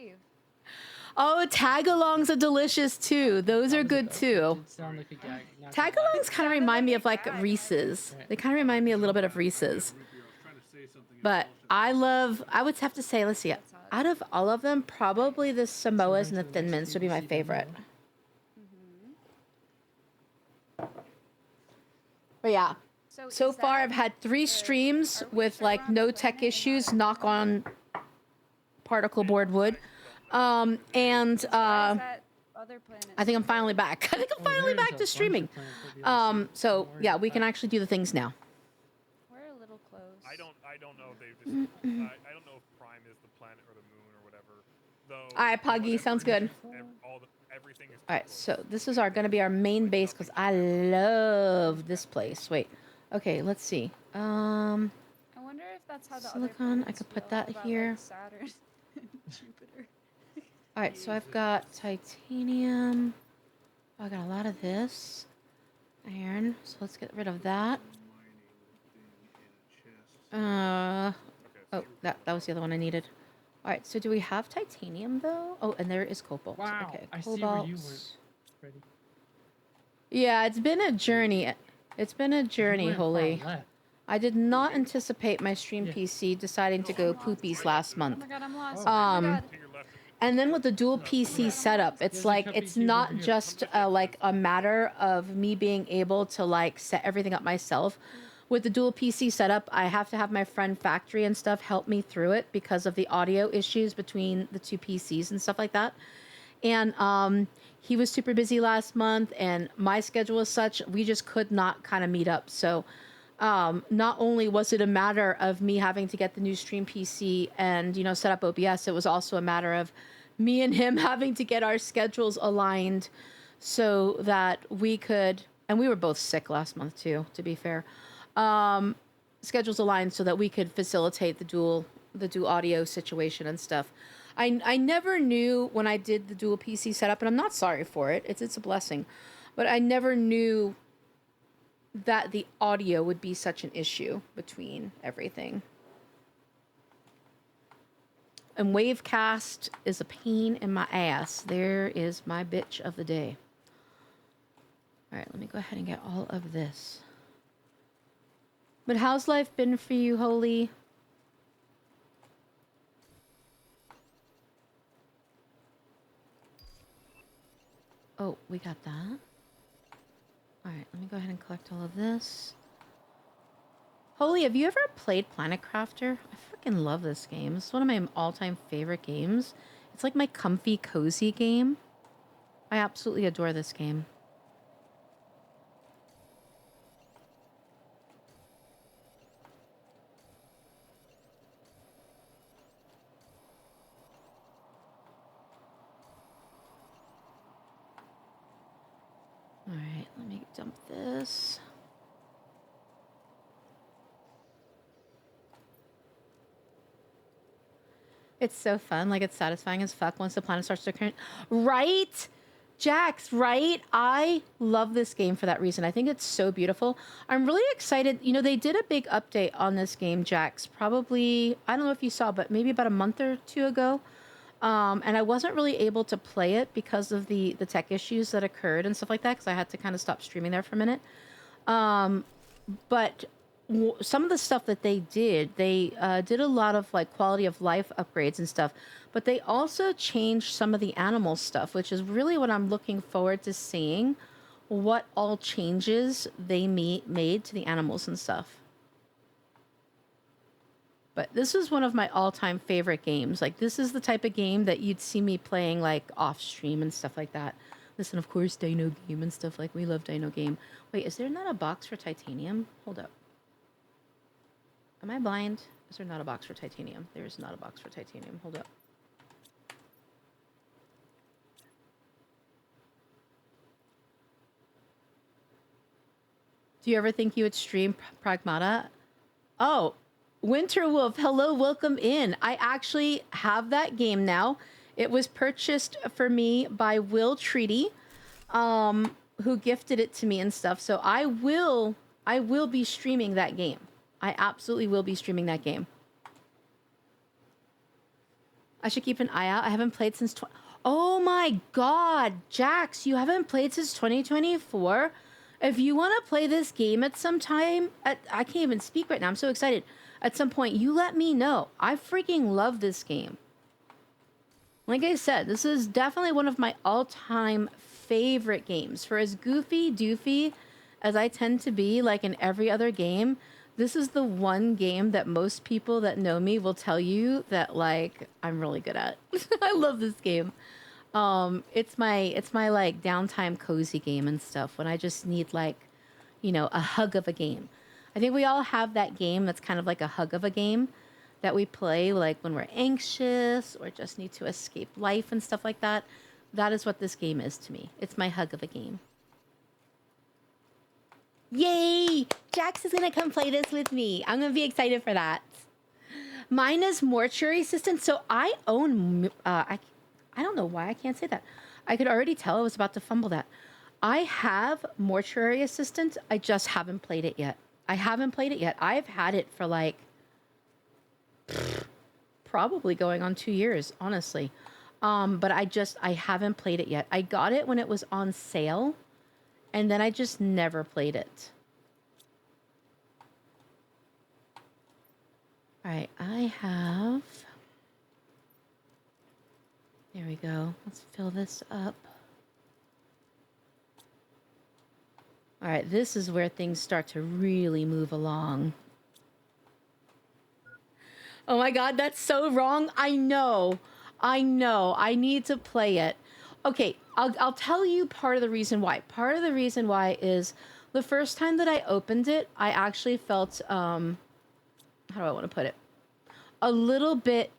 Oh, tag-alongs are delicious too. Those are good too. Did sound like a gag. not gonna lie. Tag-alongs kind of remind me of like Reese's. They kind of remind me a little bit of Reese's. Root beer. I was trying to say something. and But bullshit. I would have to say, let's see, out of all of them, probably the Samoas and the Thin Mints would be my favorite. But yeah, so is far that I've had 3 the- streams are we with sure like we're on no the tech planet and issues, not- knock on particle board wood. And Why is that other planet I think I'm so finally big? back. I think I'm Oh, finally there's a back to bunch of streaming. planets that we haven't seen. So Don't worry yeah, about we can that. actually do the things now. We're a little close. I don't know if they just. I don't know if Prime is the planet or the moon or whatever. Though. All right, Poggy, whatever sounds it good. is, everything is. All right, close. so this is going to be our main base because I love this place. Wait, okay, let's see. I wonder if that's how the other Silicon, I planets could put feel that about, here. Like Saturn and Jupiter. All right, so I've got titanium. Oh, I got a lot of this. Iron. So let's get rid of that. Oh, that was the other one I needed. All right, so do we have titanium though? Oh, and there is cobalt. Wow, Okay, I see where cobalt. you went. Freddie. Yeah, it's been a journey. It's been a You journey, went far Holy. left. I did not anticipate my stream Yeah. PC deciding to go poopies last Oh month. my god, I'm lost. Oh. Oh my god. To your left. And then with the dual PC setup, it's There's a like cupcake it's cube not over here. just like a matter of me being able to like set everything up myself. With the dual PC setup, I have to have my friend Factory and stuff help me through it because of the audio issues between the 2 PCs and stuff like that. And he was super busy last month, and my schedule was such we just could not kind of meet up. So not only was it a matter of me having to get the new stream PC and set up OBS, it was also a matter of me and him having to get our schedules aligned so that we could. And we were both sick last month too, to be fair. Schedules aligned so that we could facilitate the dual audio situation and stuff. I never knew when I did the dual PC setup, and I'm not sorry for it. It's a blessing, but I never knew that the audio would be such an issue between everything. And Wavecast is a pain in my ass. There is my bitch of the day. All right, let me go ahead and get all of this. But how's life been for you, Holy? Oh, we got that. All right, let me go ahead and collect all of this. Holy, have you ever played Planet Crafter? I freaking love this game. It's one of my all-time favorite games. It's like my comfy, cozy game. I absolutely adore this game. All right, let me dump this. It's so fun. Like, it's satisfying as fuck once the planet starts to occur. Right? Jax, right? I love this game for that reason. I think it's so beautiful. I'm really excited. They did a big update on this game, Jax, probably, I don't know if you saw, but maybe about a month or two ago. And I wasn't really able to play it because of the tech issues that occurred and stuff like that, because I had to kind of stop streaming there for a minute. But some of the stuff that they did a lot of like quality of life upgrades and stuff, but they also changed some of the animal stuff, which is really what I'm looking forward to seeing, what all changes they made to the animals and stuff. But this is one of my all-time favorite games. Like, this is the type of game that you'd see me playing like off stream and stuff like that. Listen, of course, Dino Game and stuff. Like, we love Dino Game. Wait, is there not a box for titanium? Hold up. Am I blind? Is there not a box for titanium? There is not a box for titanium. Hold up. Do you ever think you would stream Pragmata? Oh, Winter Wolf, hello, welcome in. I actually have that game now. It was purchased for me by Will Treaty, who gifted it to me and stuff. So I will be streaming that game. I absolutely will be streaming that game. I should keep an eye out. I haven't played since... Oh my god, Jax, you haven't played since 2024? If you want to play this game at some time... I can't even speak right now. I'm so excited. At some point, you let me know. I freaking love this game. Like I said, this is definitely one of my all-time favorite games. For as goofy, doofy as I tend to be, like in every other game, this is the one game that most people that know me will tell you that, like, I'm really good at. I love this game. It's my like downtime cozy game and stuff when I just need, like, you know, a hug of a game. I think we all have that game that's kind of like a hug of a game that we play like when we're anxious or just need to escape life and stuff like that. That is what this game is to me. It's my hug of a game. Yay! Jax is gonna come play this with me. I'm gonna be excited for that. Mine is Mortuary Assistant. So I own, I don't know why I can't say that. I could already tell I was about to fumble that. I have Mortuary Assistant. I just haven't played it yet. I've had it for like probably going on 2 years, honestly. But I haven't played it yet. I got it when it was on sale, and then I just never played it. All right, I have... There we go. Let's fill this up. All right, this is where things start to really move along. Oh my god, that's so wrong. I know. I need to play it. Okay, I'll tell you part of the reason why. Part of the reason why is the first time that I opened it, I actually felt, how do I want to put it? A little bit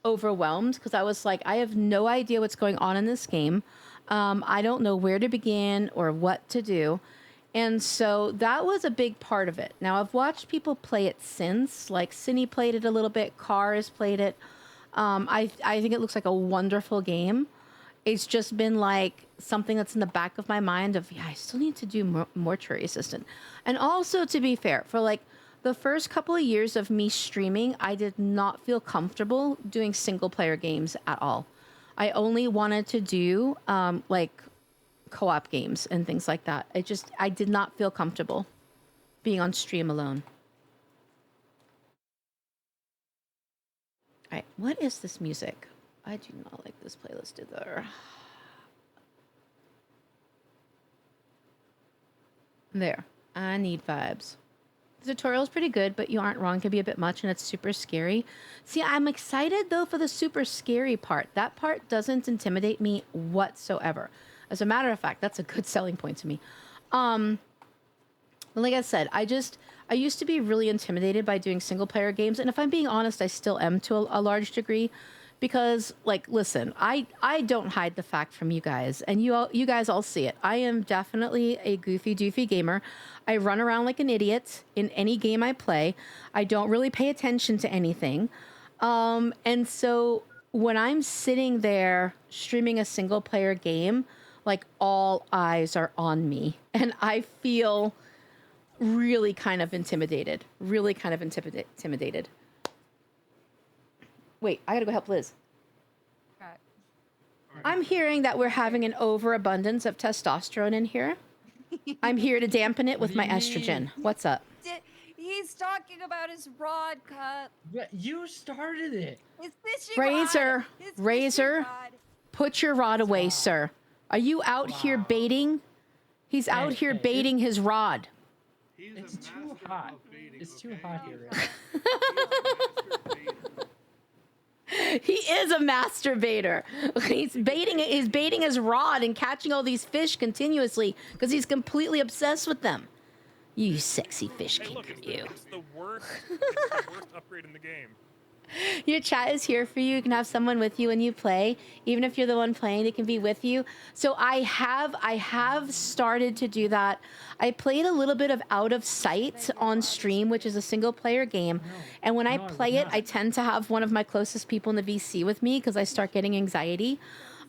overwhelmed because I was like, I have no idea what's going on in this game. I don't know where to begin or what to do. And so that was a big part of it. Now, I've watched people play it since, like Cindy played it a little bit, Cars played it. I think it looks like a wonderful game. It's just been like something that's in the back of my mind of, yeah, I still need to do Mortuary Assistant. And also, to be fair, for like the first couple of years of me streaming, I did not feel comfortable doing single player games at all. I only wanted to do like co-op games and things like that. I did not feel comfortable being on stream alone. All right, what is this music? I do not like this playlist either. There, I need vibes. The tutorial is pretty good, but you aren't wrong. It can be a bit much, and it's super scary. See, I'm excited, though, for the super scary part. That part doesn't intimidate me whatsoever. As a matter of fact, that's a good selling point to me. Like I said, I used to be really intimidated by doing single-player games, and if I'm being honest, I still am to a large degree. Because, like, listen, I don't hide the fact from you guys, and you guys all see it. I am definitely a goofy, doofy gamer. I run around like an idiot in any game I play. I don't really pay attention to anything. And so when I'm sitting there streaming a single-player game, like, all eyes are on me, and I feel really kind of intimidated. Wait, I gotta go help Liz. Right. I'm hearing that we're having an overabundance of testosterone in here. I'm here to dampen it with my estrogen. What's up? He's talking about his rod cup. Yeah, you started it. His fishing Razor, rod. His fishing Razor, rod. put your rod away, Wow. sir. Are you out here baiting? He's out here hey, baiting his rod. He's It's a too master hot. of baiting, It's too okay? hot here. He's a master baiter. He is a masturbator. He's baiting his rod and catching all these fish continuously because he's completely obsessed with them. You sexy fish Hey, look, keeper, it's you. the worst upgrade in the game. Your chat is here for you. You can have someone with you when you play. Even if you're the one playing, they can be with you. So I have started to do that. I played a little bit of Out of Sight on stream, which is a single player game. And when I No, I would play it, not. I tend to have one of my closest people in the VC with me because I start getting anxiety.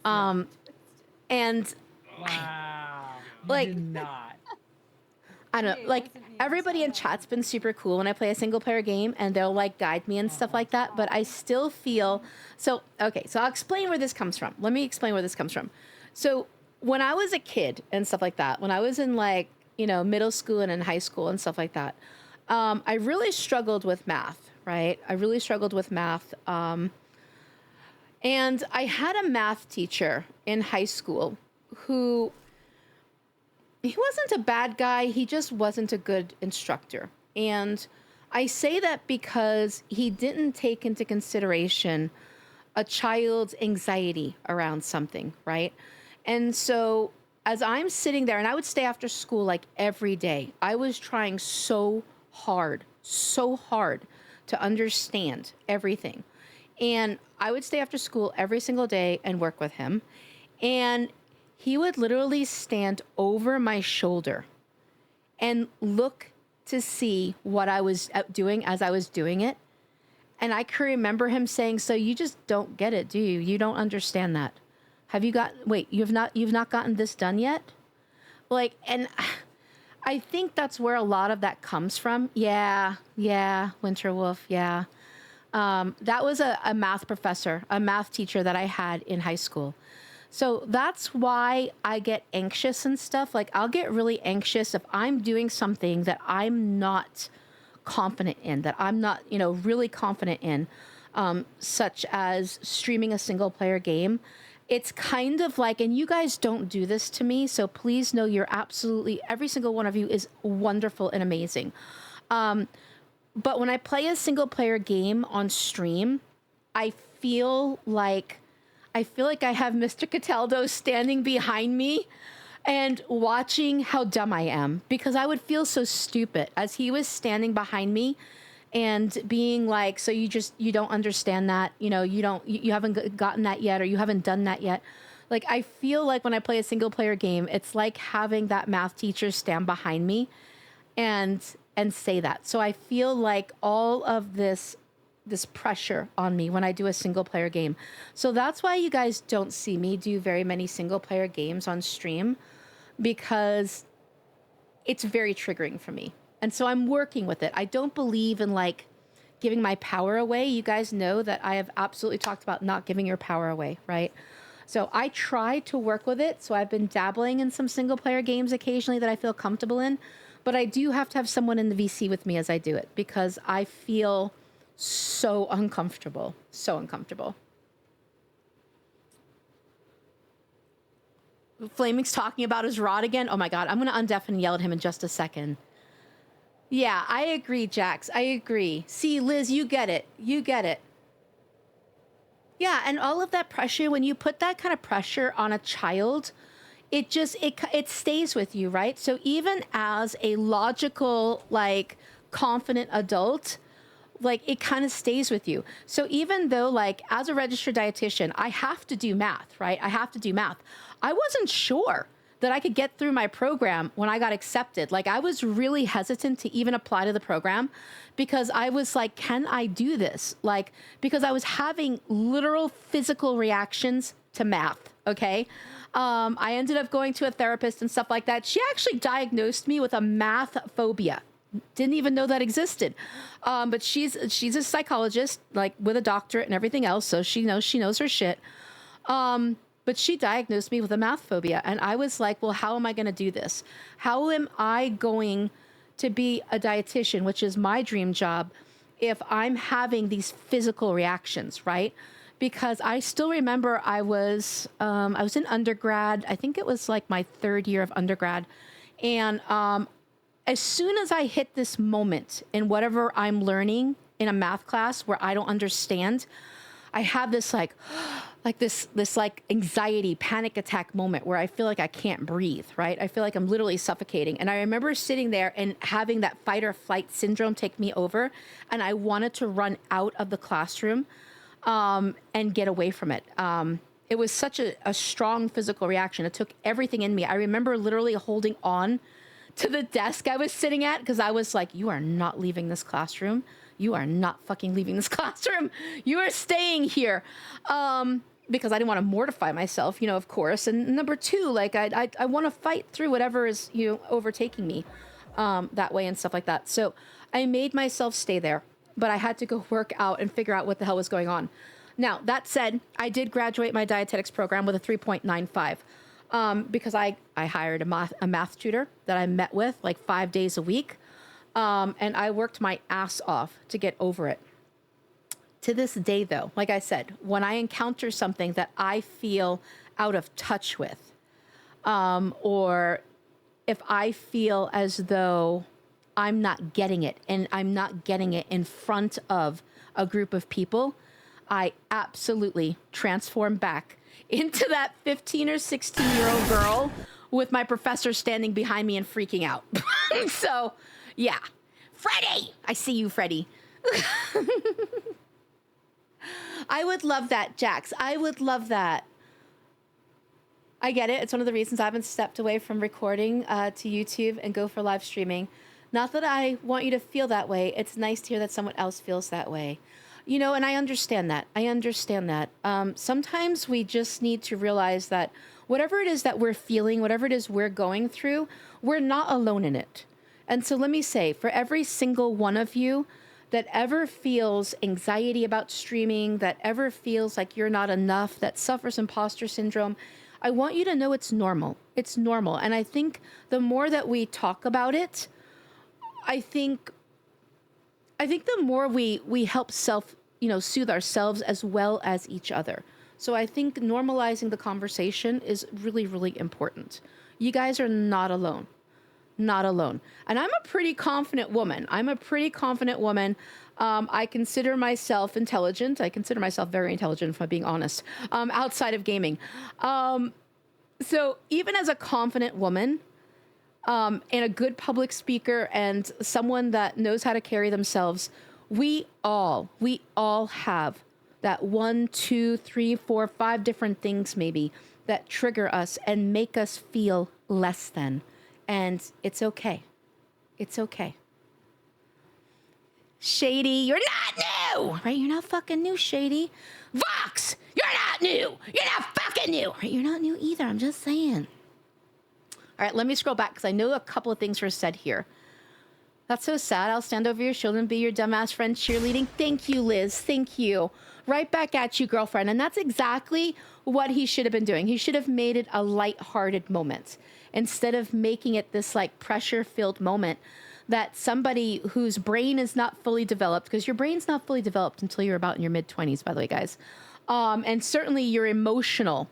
And Wow. You Like- did not. I don't Hey, know, it like wasn't me, everybody in it's chat's been super cool when I play a single player game and they'll like guide me and stuff like that. But I still feel so okay, so I'll explain where this comes from. Let me explain where this comes from. So when I was a kid and stuff like that, when I was in like, middle school and in high school and stuff like that, I really struggled with math, right? I really struggled with math. And I had a math teacher in high school who he wasn't a bad guy. He just wasn't a good instructor. And I say that because he didn't take into consideration a child's anxiety around something, right? And so as I'm sitting there, and I would stay after school like every day, I was trying so hard to understand everything. And I would stay after school every single day and work with him. And he would literally stand over my shoulder and look to see what I was doing as I was doing it. And I can remember him saying, "So you just don't get it, do you? You don't understand that. You've not gotten this done yet?" Like, and I think that's where a lot of that comes from. Yeah, Winterwolf, yeah. That was a math professor, a math teacher that I had in high school. So that's why I get anxious and stuff. Like, I'll get really anxious if I'm doing something that I'm not confident in, that I'm not, really confident in, such as streaming a single player game. It's kind of like, and you guys don't do this to me, so please know you're absolutely, every single one of you is wonderful and amazing. But when I play a single player game on stream, I feel like I have Mr. Cataldo standing behind me and watching how dumb I am, because I would feel so stupid as he was standing behind me and being like, "So you don't understand that, you haven't gotten that yet, or you haven't done that yet." Like, I feel like when I play a single player game, it's like having that math teacher stand behind me and say that. So I feel like all of this pressure on me when I do a single player game. So that's why you guys don't see me do very many single player games on stream, because it's very triggering for me. And so I'm working with it. I don't believe in like giving my power away. You guys know that I have absolutely talked about not giving your power away, right? So I try to work with it. So I've been dabbling in some single player games occasionally that I feel comfortable in, but I do have to have someone in the VC with me as I do it, because I feel so uncomfortable. Flaming's talking about his rod again. Oh my God, I'm going to undeafen and yell at him in just a second. Yeah, I agree, Jax. I agree. See, Liz, you get it. Yeah, and all of that pressure, when you put that kind of pressure on a child, it stays with you, right? So even as a logical, like, confident adult, like, it kind of stays with you. So even though, like, as a registered dietitian, I have to do math, right? I wasn't sure that I could get through my program when I got accepted. Like, I was really hesitant to even apply to the program, because I was like, can I do this? Like, because I was having literal physical reactions to math, okay? I ended up going to a therapist and stuff like that. She actually diagnosed me with a math phobia. Didn't even know that existed. But she's a psychologist, like, with a doctorate and everything else, so she knows her shit. But she diagnosed me with a math phobia, and I was like, well, how am I going to do this? How am I going to be a dietitian, which is my dream job, if I'm having these physical reactions, right? Because I still remember I was in undergrad. I think it was like my third year of undergrad, and as soon as I hit this moment in whatever I'm learning in a math class where I don't understand, I have this like, like this like anxiety, panic attack moment where I feel like I can't breathe, right? I feel like I'm literally suffocating. And I remember sitting there and having that fight or flight syndrome take me over. And I wanted to run out of the classroom and get away from it. It was such a strong physical reaction. It took everything in me. I remember literally holding on to the desk I was sitting at because I was like, you are not leaving this classroom. You are not fucking leaving this classroom. You are staying here. Because I didn't want to mortify myself, of course. And number two, like I want to fight through whatever is, overtaking me that way and stuff like that. So I made myself stay there, but I had to go work out and figure out what the hell was going on. Now, that said, I did graduate my dietetics program with a 3.95 because I hired a math tutor that I met with like 5 days a week. And I worked my ass off to get over it. To this day, though, like I said, when I encounter something that I feel out of touch with, or if I feel as though I'm not getting it and I'm not getting it in front of a group of people, I absolutely transform back into that 15 or 16-year-old girl with my professor standing behind me and freaking out. So, yeah. Freddie! I see you, Freddie. I would love that, Jax. I would love that. I get it. It's one of the reasons I haven't stepped away from recording to YouTube and go for live streaming. Not that I want you to feel that way. It's nice to hear that someone else feels that way. And I understand that. Sometimes we just need to realize that whatever it is that we're feeling, whatever it is we're going through, we're not alone in it. And so let me say, for every single one of you that ever feels anxiety about streaming, that ever feels like you're not enough, that suffers imposter syndrome, I want you to know it's normal. It's normal. And I think the more that we talk about it, I think the more we help soothe ourselves as well as each other. So I think normalizing the conversation is really, really important. You guys are not alone. Not alone. And I'm a pretty confident woman. I consider myself intelligent. I consider myself very intelligent, if I'm being honest, outside of gaming. So even as a confident woman, and a good public speaker and someone that knows how to carry themselves, we all have that 1, 2, 3, 4, 5 different things maybe that trigger us and make us feel less than. And it's okay. It's okay. Shady, you're not new, right? You're not fucking new, Shady. Vox, you're not new. You're not fucking new, right? You're not new either. I'm just saying. All right, let me scroll back because I know a couple of things were said here. That's so sad. I'll stand over your shoulder and be your dumbass friend cheerleading. Thank you, Liz. Thank you. Right back at you, girlfriend. And that's exactly what he should have been doing. He should have made it a lighthearted moment instead of making it this like pressure-filled moment that somebody whose brain is not fully developed, because your brain's not fully developed until you're about in your mid-20s, by the way, guys. And certainly your emotional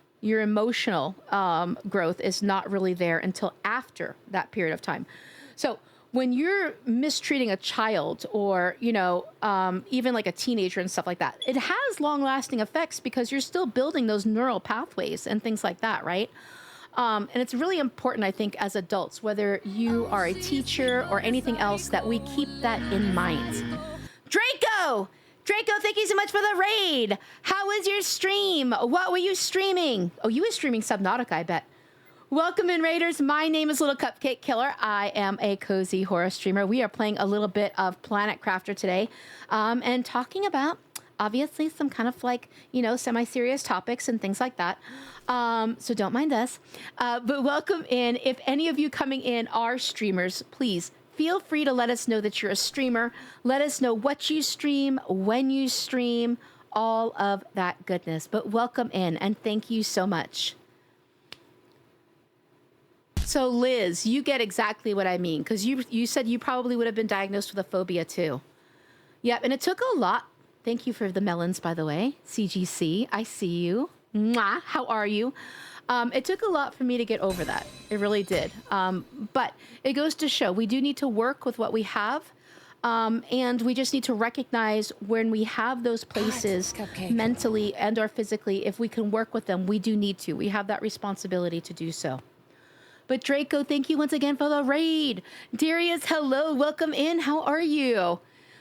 growth is not really there until after that period of time. So when you're mistreating a child or, even like a teenager and stuff like that, it has long-lasting effects because you're still building those neural pathways and things like that, right? And it's really important, I think, as adults, whether you are a teacher or anything else, that we keep that in mind. Draco, thank you so much for the raid. How was your stream? What were you streaming? Oh, you were streaming Subnautica, I bet. Welcome in, Raiders. My name is Little Cupcake Killer. I am a cozy horror streamer. We are playing a little bit of Planet Crafter today and talking about, obviously, some kind of like, semi-serious topics and things like that. So don't mind us. But welcome in. If any of you coming in are streamers, please feel free to let us know that you're a streamer. Let us know what you stream, when you stream, all of that goodness. But welcome in and thank you so much. So Liz, you get exactly what I mean, because you said you probably would have been diagnosed with a phobia too. Yep, and it took a lot. Thank you for the melons, by the way. CGC, I see you. Mwah, how are you? It took a lot for me to get over that. It really did. But it goes to show we do need to work with what we have. And we just need to recognize when we have those places mentally and or physically, if we can work with them, we do need to. We have that responsibility to do so. But Draco, thank you once again for the raid. Darius, hello, welcome in. How are you?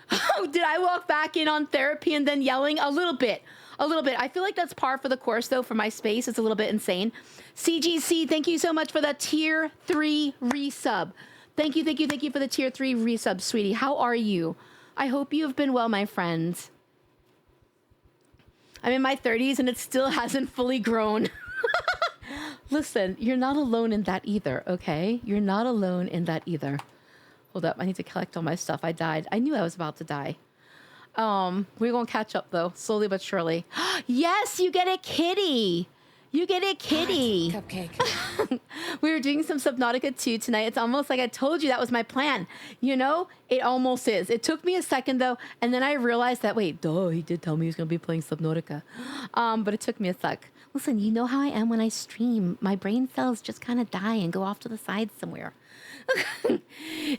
Oh, did I walk back in on therapy and then yelling? A little bit. I feel like that's par for the course, though, for my space. It's a little bit insane. CGC, thank you so much for the tier 3 resub. Thank you for the tier 3 resub, sweetie. How are you? I hope you have been well, my friends. I'm in my 30s and it still hasn't fully grown. Listen, you're not alone in that either, okay? You're not alone in that either. Hold up, I need to collect all my stuff. I died. I knew I was about to die. We're gonna catch up though, slowly but surely. Yes, you get a kitty. You get a kitty. Cupcake. We were doing some Subnautica 2 tonight. It's almost like I told you that was my plan. You know, it almost is. It took me a second though, and then I realized that, wait, he did tell me he was going to be playing Subnautica. But it took me a sec. Listen, you know how I am when I stream. My brain cells just kind of die and go off to the side somewhere.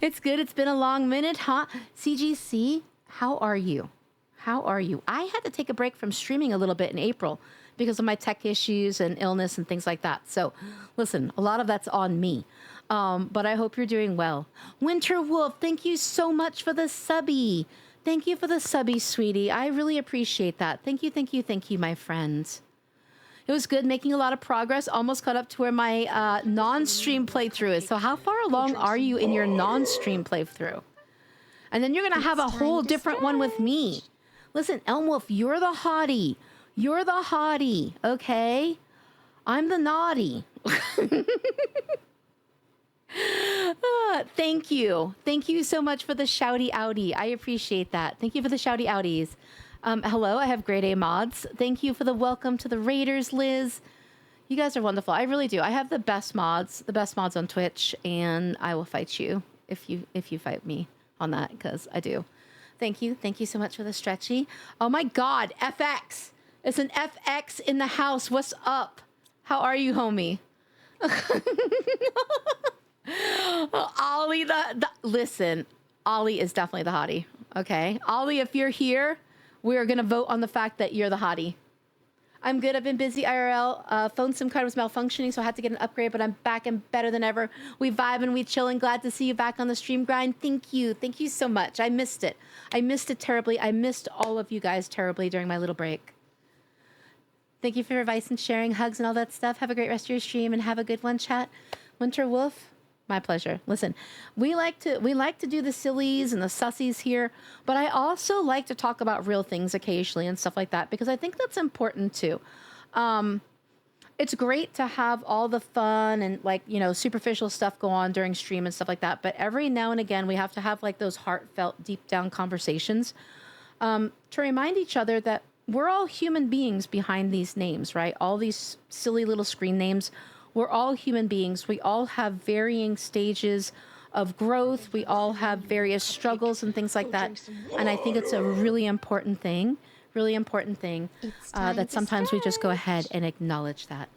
It's good. It's been a long minute, huh? CGC, how are you? How are you? I had to take a break from streaming a little bit in April because of my tech issues and illness and things like that. So listen, a lot of that's on me. But I hope you're doing well. Winter Wolf, thank you so much for the subby. Thank you for the subby, sweetie. I really appreciate that. Thank you, my friends. It was good, making a lot of progress. Almost caught up to where my non-stream playthrough is. So how far along are you in your non-stream playthrough? And then you're going to have a whole different one with me. Listen, Elmwolf, you're the hottie. You're the hottie, okay? I'm the naughty. Thank you. Thank you so much for the shouty outie. I appreciate that. Thank you for the shouty outies. Hello, I have grade A mods. Thank you for the welcome to the Raiders, Liz. You guys are wonderful. I really do. I have the best mods on Twitch, and I will fight you if you fight me on that, because I do. Thank you. Thank you so much for the stretchy. Oh my God, FX. It's an FX in the house. What's up? How are you, homie? Ollie, listen, Ollie is definitely the hottie. Okay, Ollie, if you're here, we are gonna vote on the fact that you're the hottie. I'm good. I've been busy IRL. Phone SIM card was malfunctioning, so I had to get an upgrade, but I'm back and better than ever. We vibe and we chill, and glad to see you back on the stream grind. Thank you. Thank you so much. I missed it. I missed it terribly. I missed all of you guys terribly during my little break. Thank you for your advice and sharing, hugs and all that stuff. Have a great rest of your stream and have a good one, chat. Winter Wolf, my pleasure. Listen, we like to do the sillies and the sussies here, but I also like to talk about real things occasionally and stuff like that, because I think that's important too. It's great to have all the fun and superficial stuff go on during stream and stuff like that, but every now and again we have to have those heartfelt, deep down conversations to remind each other that we're all human beings behind these names, right? All these silly little screen names. We're all human beings. We all have varying stages of growth. We all have various struggles and things like that. And I think it's a really important thing that sometimes we just go ahead and acknowledge that.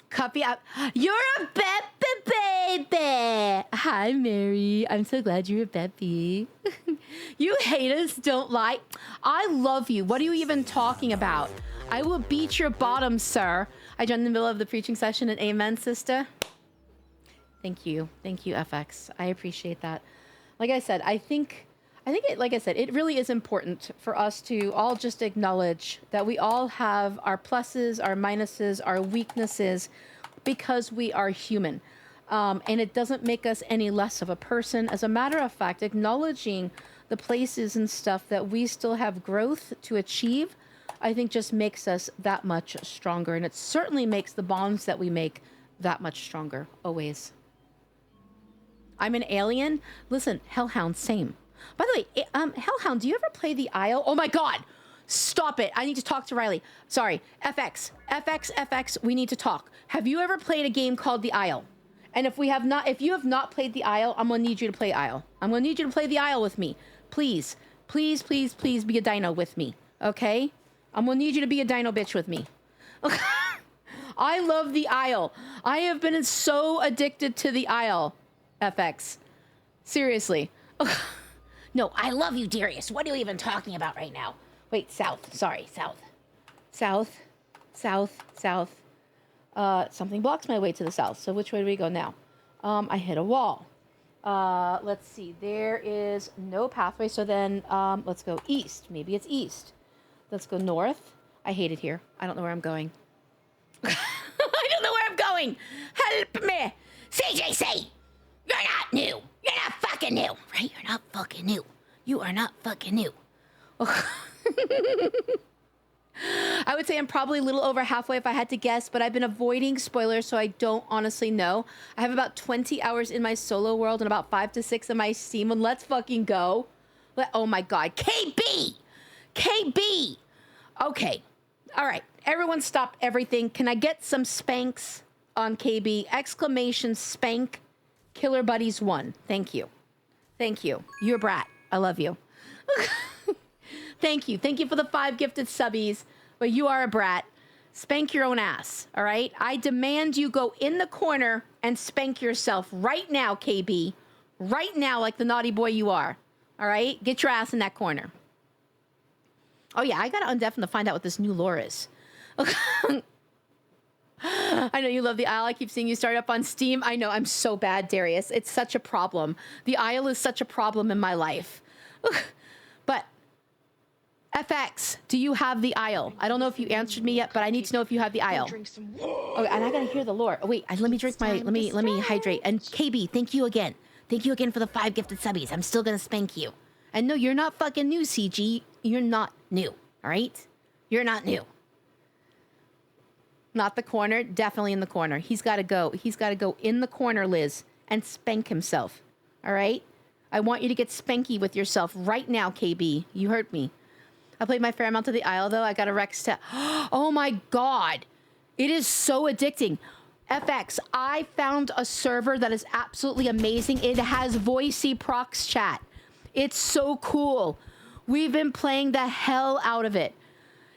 Copy up. You're a Beppy baby. Hi, Mary. I'm so glad you're a Beppy. You haters don't like. I love you. What are you even talking about? I will beat your bottom, sir. I joined in the middle of the preaching session, and amen, sister. Thank you, FX. I appreciate that. Like I said, I think it really is important for us to all just acknowledge that we all have our pluses, our minuses, our weaknesses, because we are human. And it doesn't make us any less of a person. As a matter of fact, acknowledging the places and stuff that we still have growth to achieve, I think just makes us that much stronger. And it certainly makes the bonds that we make that much stronger, always. I'm an alien. Listen, Hellhound, same. By the way, Hellhound, do you ever play the Isle? Oh my God, stop it. I need to talk to Riley. Sorry, FX, we need to talk. Have you ever played a game called the Isle? And if you have not played the Isle, I'm gonna need you to play Isle. I'm gonna need you to play the Isle with me. Please be a dino with me, okay? I'm gonna need you to be a dino bitch with me. I love the Isle. I have been so addicted to the Isle, FX. Seriously. No, I love you, Darius. What are you even talking about right now? Wait, south. Sorry, south. South. South. South. Something blocks my way to the south. So which way do we go now? I hit a wall. Let's see. There is no pathway. So then let's go east. Maybe it's east. Let's go north. I hate it here. I don't know where I'm going. I don't know where I'm going. Help me. CJC, you're not new. You're not fucking new. Right? You're not fucking new. You are not fucking new. I would say I'm probably a little over halfway if I had to guess, but I've been avoiding spoilers, so I don't honestly know. I have about 20 hours in my solo world and about 5 to 6 in my Steam one. Let's fucking go. Oh my God. KB! KB! Okay. All right. Everyone stop everything. Can I get some spanks on KB? Exclamation spank. Killer Buddies 1. Thank you. Thank you. You're a brat. I love you. Thank you. Thank you for the 5 gifted subbies. But you are a brat. Spank your own ass. All right? I demand you go in the corner and spank yourself right now, KB. Right now, like the naughty boy you are. All right? Get your ass in that corner. Oh, yeah. I got to undeafen to find out what this new lore is. I know you love the Isle. I keep seeing you start up on Steam. I know. I'm so bad, Darius. It's such a problem. The Isle is such a problem in my life. But FX, do you have the Isle? I don't know if you answered me yet, but I need to know if you have the Isle. Oh, and I gotta hear the lore. Oh, wait, let me drink my. Let me hydrate. And KB, thank you again. Thank you again for the 5 gifted subbies. I'm still gonna spank you. And no, you're not fucking new, CG. You're not new. All right, you're not new. Not the corner. Definitely in the corner. He's got to go. He's got to go in the corner, Liz, and spank himself. All right? I want you to get spanky with yourself right now, KB. You heard me. I played my fair amount of the Isle, though. I got a Rex to... Oh, my God. It is so addicting. FX, I found a server that is absolutely amazing. It has voicey prox chat. It's so cool. We've been playing the hell out of it.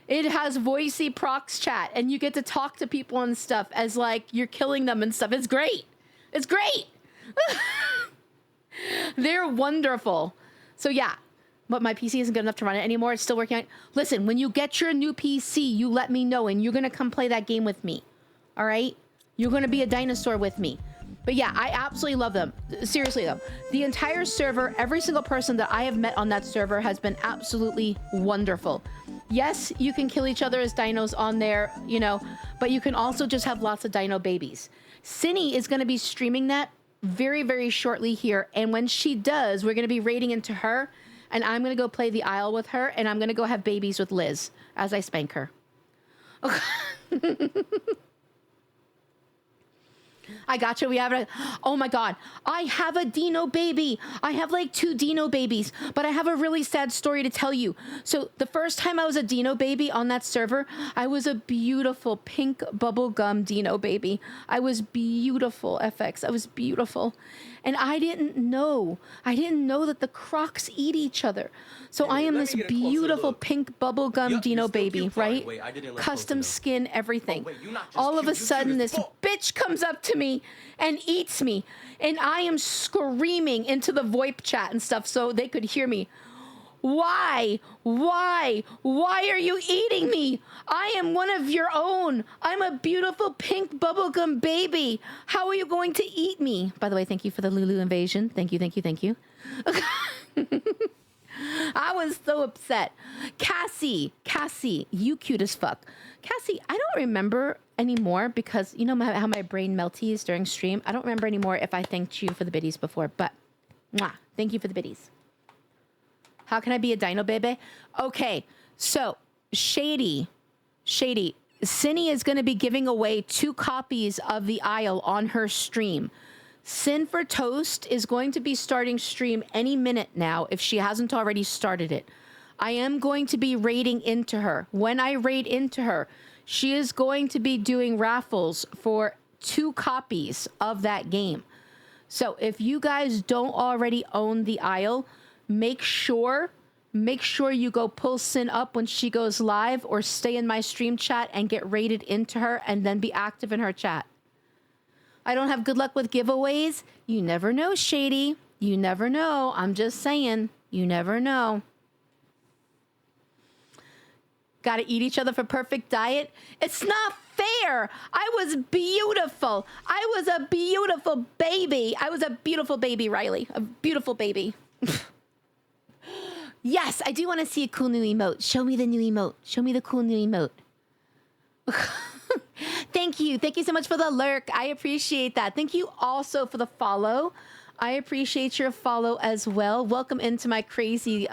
It has voicey prox chat, and you get to talk to people and stuff as, like, you're killing them and stuff. It's great. It's great. They're wonderful. So, yeah. But my PC isn't good enough to run it anymore. It's still working on it. Listen, when you get your new PC, you let me know, and you're going to come play that game with me. All right? You're going to be a dinosaur with me. But, yeah, I absolutely love them. Seriously, though. The entire server, every single person that I have met on that server has been absolutely wonderful. Yes, you can kill each other as dinos on there, you know, but you can also just have lots of dino babies. Cinny is going to be streaming that very, very shortly here. And when she does, we're going to be raiding into her. And I'm going to go play the Isle with her. And I'm going to go have babies with Liz as I spank her. I got you. We have it. Oh my God. I have a Dino baby. I have like 2 Dino babies, but I have a really sad story to tell you. So the first time I was a Dino baby on that server, I was a beautiful pink bubblegum Dino baby. I was beautiful, FX. I was beautiful. And I didn't know that the crocs eat each other. So I am this beautiful pink bubblegum Dino baby, right? Custom skin, everything. All of a sudden, this bitch comes up to me and eats me. And I am screaming into the VoIP chat and stuff so they could hear me. Why? Why are you eating me? I am one of your own. I'm a beautiful pink bubblegum baby. How are you going to eat me? By the way, thank you for the Lulu invasion. Thank you. I was so upset. Cassie, you cute as fuck. Cassie, I don't remember anymore because you know how my brain melties during stream. I don't remember anymore if I thanked you for the biddies before, but mwah, thank you for the biddies. How can I be a dino baby? Okay, so Shady, Cinny is going to be giving away 2 copies of the Isle on her stream. Sin for Toast is going to be starting stream any minute now if she hasn't already started it. I am going to be raiding into her. When I raid into her, she is going to be doing raffles for 2 copies of that game. So if you guys don't already own the Isle, make sure you go pull Sin up when she goes live or stay in my stream chat and get raided into her and then be active in her chat. I don't have good luck with giveaways. You never know, Shady. You never know. I'm just saying. You never know. Got to eat each other for perfect diet. It's not fair. I was beautiful. I was a beautiful baby. I was a beautiful baby, Riley. A beautiful baby. Yes, I do want to see a cool new emote. Show me the new emote. Show me the cool new emote. Thank you. Thank you so much for the lurk. I appreciate that. Thank you also for the follow. I appreciate your follow as well. Welcome into my crazy,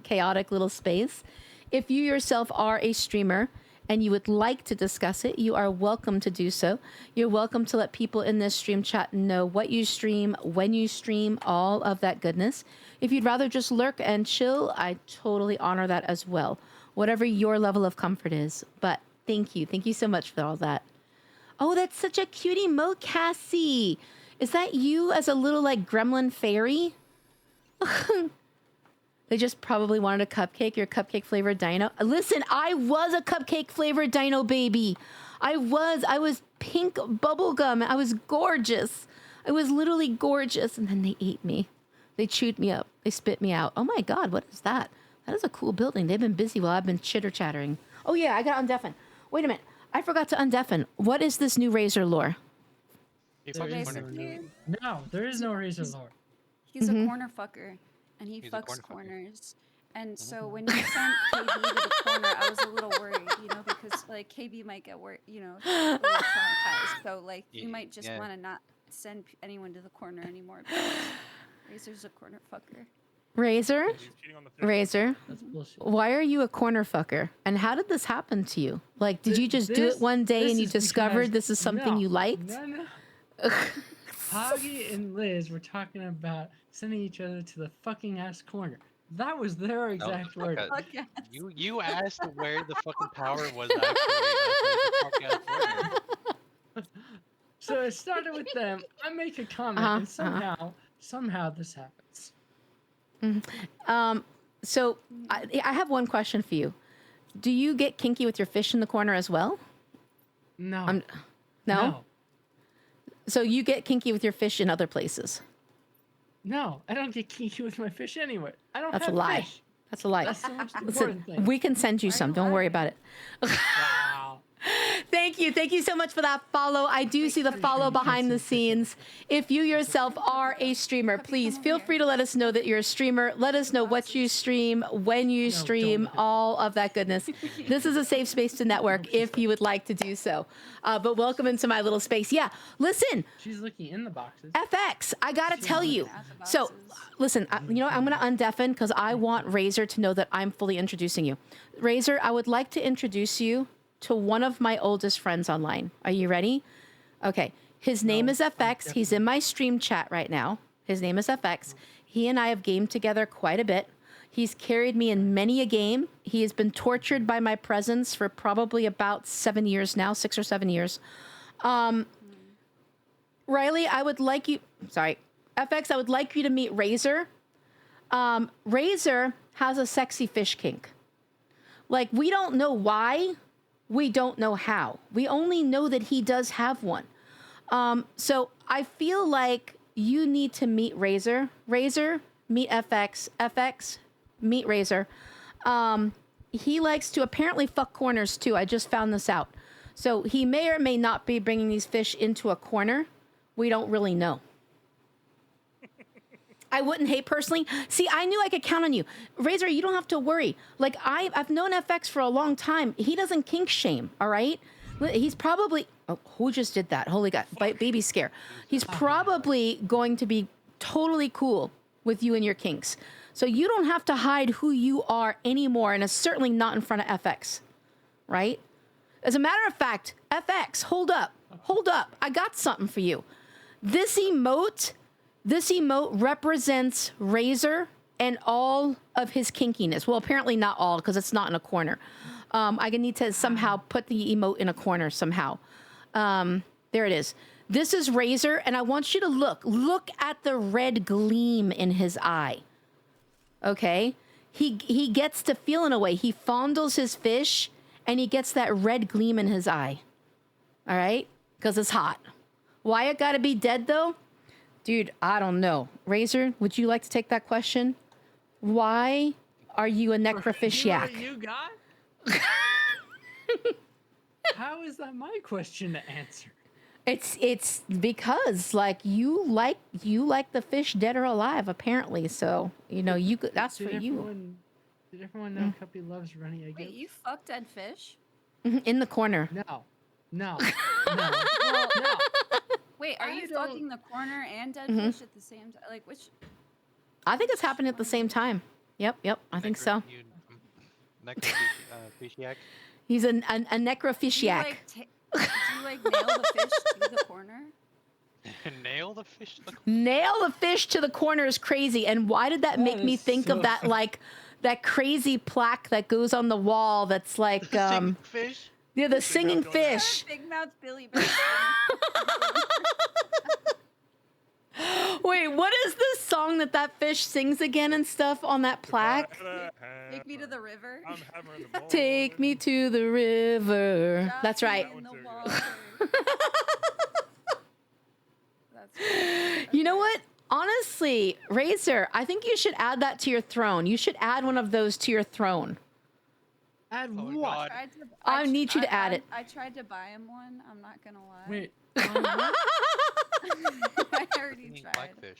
chaotic little space. If you yourself are a streamer and you would like to discuss it, you are welcome to do so. You're welcome to let people in this stream chat know what you stream, when you stream, all of that goodness. If you'd rather just lurk and chill, I totally honor that as well. Whatever your level of comfort is. But thank you. Thank you so much for all that. Oh, that's such a cute emote, Cassie. Is that you as a little, like, gremlin fairy? They just probably wanted a cupcake, your cupcake flavored dino. Listen, I was a cupcake flavored dino baby. I was pink bubblegum. I was gorgeous. I was literally gorgeous. And then they ate me. They chewed me up. They spit me out. Oh my God, what is that? That is a cool building. They've been busy while I've been chitter chattering. Oh yeah, I got undeafen. Wait a minute. I forgot to undeafen. What is this new Razor lore? There is no Razor lore. He's a corner fucker, and he fucks corners. And so when you sent KB to the corner, I was a little worried, because like KB might get a little traumatized. So like you might just want to not send anyone to the corner anymore because Razor's a corner fucker. Razor? Razor? That's bullshit. Why are you a corner fucker? And how did this happen to you? Like, did you just do it one day and you discovered this is something you liked? No. Hoggy and Liz were talking about sending each other to the fucking ass corner. That was their exact word. You asked where the fucking power was actually. I said the fuck out So it started with them. I make a comment, and somehow this happens. So I have one question for you. Do you get kinky with your fish in the corner as well? No. No? So you get kinky with your fish in other places? No, I don't get kinky with my fish anywhere. I don't That's have a lie. fish. That's a lie. That's the most important Listen, thing. we can send you some. Don't worry about it. Wow. Thank you. Thank you so much for that follow. I do see the follow behind the scenes. If you yourself are a streamer, please feel free to let us know that you're a streamer. Let us know what you stream, when you stream, all of that goodness. This is a safe space to network if you would like to do so. But welcome into my little space. Yeah, listen. She's looking in the boxes. FX, I gotta tell you. So, listen, I'm gonna undeafen because I want Razor to know that I'm fully introducing you. Razor, I would like to introduce you to one of my oldest friends online. Are you ready? Okay. His name is FX. He's in my stream chat right now. His name is FX. He and I have gamed together quite a bit. He's carried me in many a game. He has been tortured by my presence for probably about 7 years now, 6 or 7 years. Riley, I would like you... Sorry. FX, I would like you to meet Razor. Razor has a sexy fish kink. Like, we don't know why. We don't know how. We only know that he does have one. So I feel like you need to meet Razor. Razor, meet FX. FX, meet Razor. He likes to apparently fuck corners too. I just found this out. So he may or may not be bringing these fish into a corner. We don't really know. I wouldn't hate personally. See, I knew I could count on you. Razor, you don't have to worry. Like, I've known FX for a long time. He doesn't kink shame, all right? He's probably... Oh, who just did that? Holy God. Baby scare. He's probably going to be totally cool with you and your kinks. So you don't have to hide who you are anymore, and it's certainly not in front of FX, right? As a matter of fact, FX, hold up. Hold up. I got something for you. This emote represents Razor and all of his kinkiness. Well, apparently not all, because it's not in a corner. I need to somehow put the emote in a corner somehow. There it is. This is Razor, and I want you to look at the red gleam in his eye. Okay? He gets to feel in a way. He fondles his fish, and he gets that red gleam in his eye. All right? Because it's hot. Why it gotta be dead, though? Dude, I don't know. Razor, would you like to take that question? Why are you a You necrophisiac? you got? How is that my question to answer? It's because like you like the fish dead or alive apparently. So you know you could, that's for you. Did everyone know Cuppy loves runny egg Wait, yolks? you fuck dead fish? In the corner. No. No. Well, no. Wait, are I you don't- fucking the corner and dead Mhm. fish at the same time? Like which? I think it's happening at the same time. Yep. I think so. Necrophisiac. He's a Do you necrophisiac. like, do you like nail the fish to the corner? Nail the fish. Nail the fish to the corner is crazy. And why did that make me is think so of that like that crazy plaque that goes on the wall that's like Fish. yeah, the singing Mouth Billy fish. Big mouth Billy Bear. Wait, what is the song that fish sings again and stuff on that plaque? Take me to the river. I'm having the Take me to the river. Drop That's me right. in the That water. That's right. You know what? Honestly, Razor, I think you should add that to your throne. You should add one of those to your throne. Add Oh, what? God. I need you to add it. I tried to buy him one. I'm not gonna lie. Wait. I already Eating tried. blackfish.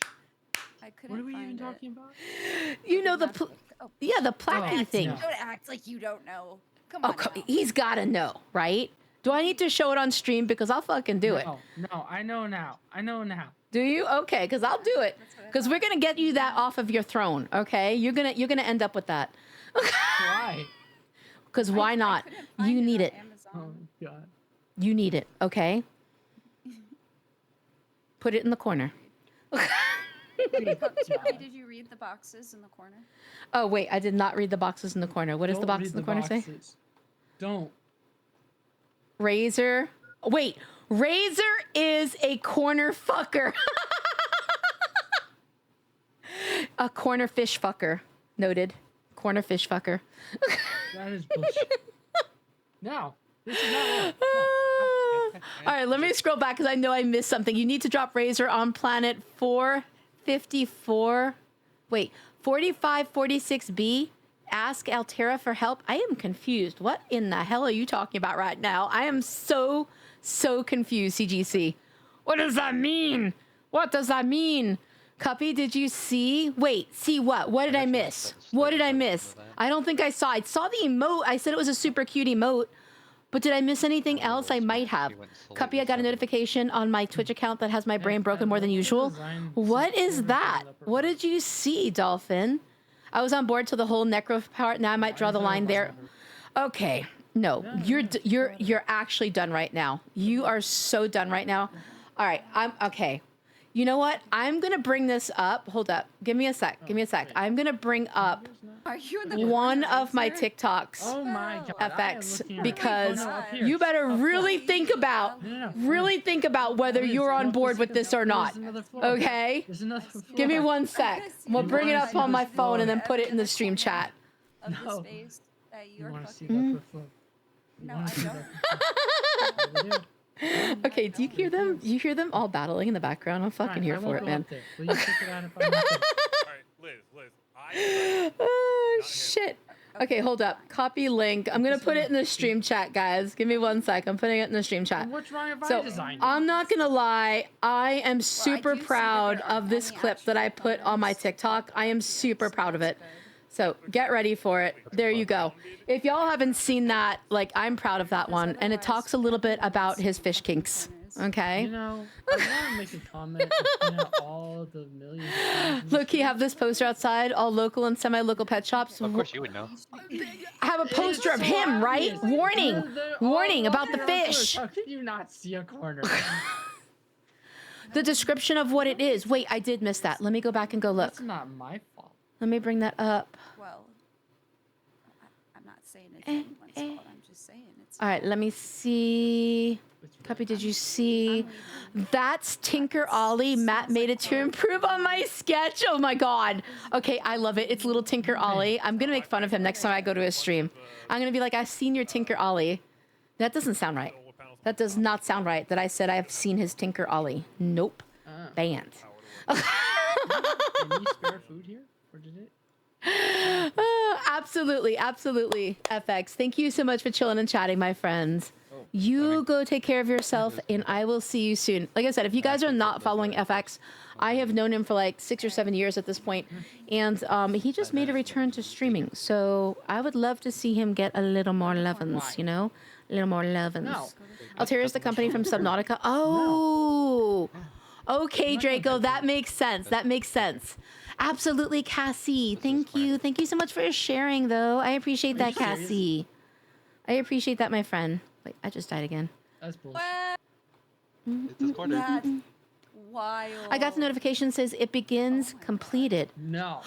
I couldn't What are we even find talking about? You know the Oh, yeah, the plaquey Oh, thing. no. don't act like you don't know. Come Oh, on. now. he's got to know, right? Do I need to show it on stream because I'll fucking do it? No, I know now. Do you? Okay, because I'll do it. That's what I Because we're gonna get you that off of your throne. Okay, you're gonna end up with that. Why? Because why not? couldn't find You need on it. Oh Amazon. God. You need it. Okay. Put it in the corner. Cookie, did you read the boxes in the corner? Oh wait, I did not read the boxes in the corner. What does the Don't box read in the corner say? boxes. Don't. Razor. Wait, Razor is a corner fucker. A corner fish fucker. Noted. Corner fish fucker. That is bullshit. No, this is not. All right, let me scroll back because I know I missed something. You need to drop Razor on planet 454. Wait, 4546B. Ask Altera for help. I am confused. What in the hell are you talking about right now? I am so confused, CGC. What does that mean? What does that mean? Cuppy, did you see? Wait, see what? What did I miss? What did I miss? I don't think I saw. I saw the emote. I said it was a super cute emote. But did I miss anything else? I might have. Cuppy, I got a notification on my Twitch account that has my brain broken more than usual. What is that? What did you see, Dolphin? I was on board till the whole necro part. Now I might draw the line there. Okay. No, you're actually done right now. You are so done right now. All right. I'm okay. You know what? I'm going to bring this up. Hold up. Give me a sec. I'm going to bring up Are you in the one corner, of my Razor? TikToks. Oh my God. FX I am looking at it. because Oh, no, up here. you better Up really front. think about whether Liz, you're on go board up with this or not. There's another floor. Okay? There's another floor. Give me one sec. We'll bring it up on my phone and then put it in the stream chat. Of the No. space that You you're want to see fucking. that floor? You No, wanna I see don't. that floor? Okay, do you hear them? Do you hear them all battling in the background? I'm fucking Fine, here I for won't it, go man. up there. Will you check it out if I'm not there? All right, Liz, I Oh, Not him. shit. Okay, hold up. Copy link. I'm gonna put it in the stream chat, guys. Give me one sec. I'm putting it in the stream chat. And what's wrong if I So design it? I'm not gonna lie. I am super do see that proud there aren't of this any clip that I actual put on my components. TikTok. I am super So proud of it. that's good. So get ready for it. There you go. If y'all haven't seen that, like I'm proud of that one, and it talks a little bit about his fish kinks. Okay. You know, I want to make a comment and point out all the millions of things. Look, you have this poster outside, all local and semi-local pet shops. Of course, you would know. I have a poster of him, right? Warning, warning about the fish. How can you not see a corner? The description of what it is. Wait, I did miss that. Let me go back and go look. That's not my fault. Let me bring that up. Well, I'm not saying it's anyone's fault. I'm just saying it's. All right, let me see. Copy, did you see? That's Tinker Ollie. Matt made it to improve on my sketch. Oh my God. Okay, I love it. It's little Tinker Ollie. I'm going to make fun of him next time I go to his stream. I'm going to be like, I've seen your Tinker Ollie. That doesn't sound right. That does not sound right that I said I've seen his Tinker Ollie. Nope. Banned. Can you spare food here, or did it? Absolutely, absolutely. FX, thank you so much for chilling and chatting, my friends. You go take care of yourself, and I will see you soon. Like I said, if you guys are not following FX, I have known him for like 6 or 7 years at this point, and he just made a return to streaming. So I would love to see him get a little more lovin's, you know? A little more lovin's. No. Altair is the company from Subnautica. Oh! Okay, Draco, that makes sense. That makes sense. Absolutely, Cassie. Thank you. Thank you so much for sharing, though. I appreciate that, Cassie. I appreciate that, my friend. Wait, I just died again. That's bullshit. It's Discord. That's wild. I got the notification says it begins completed. No.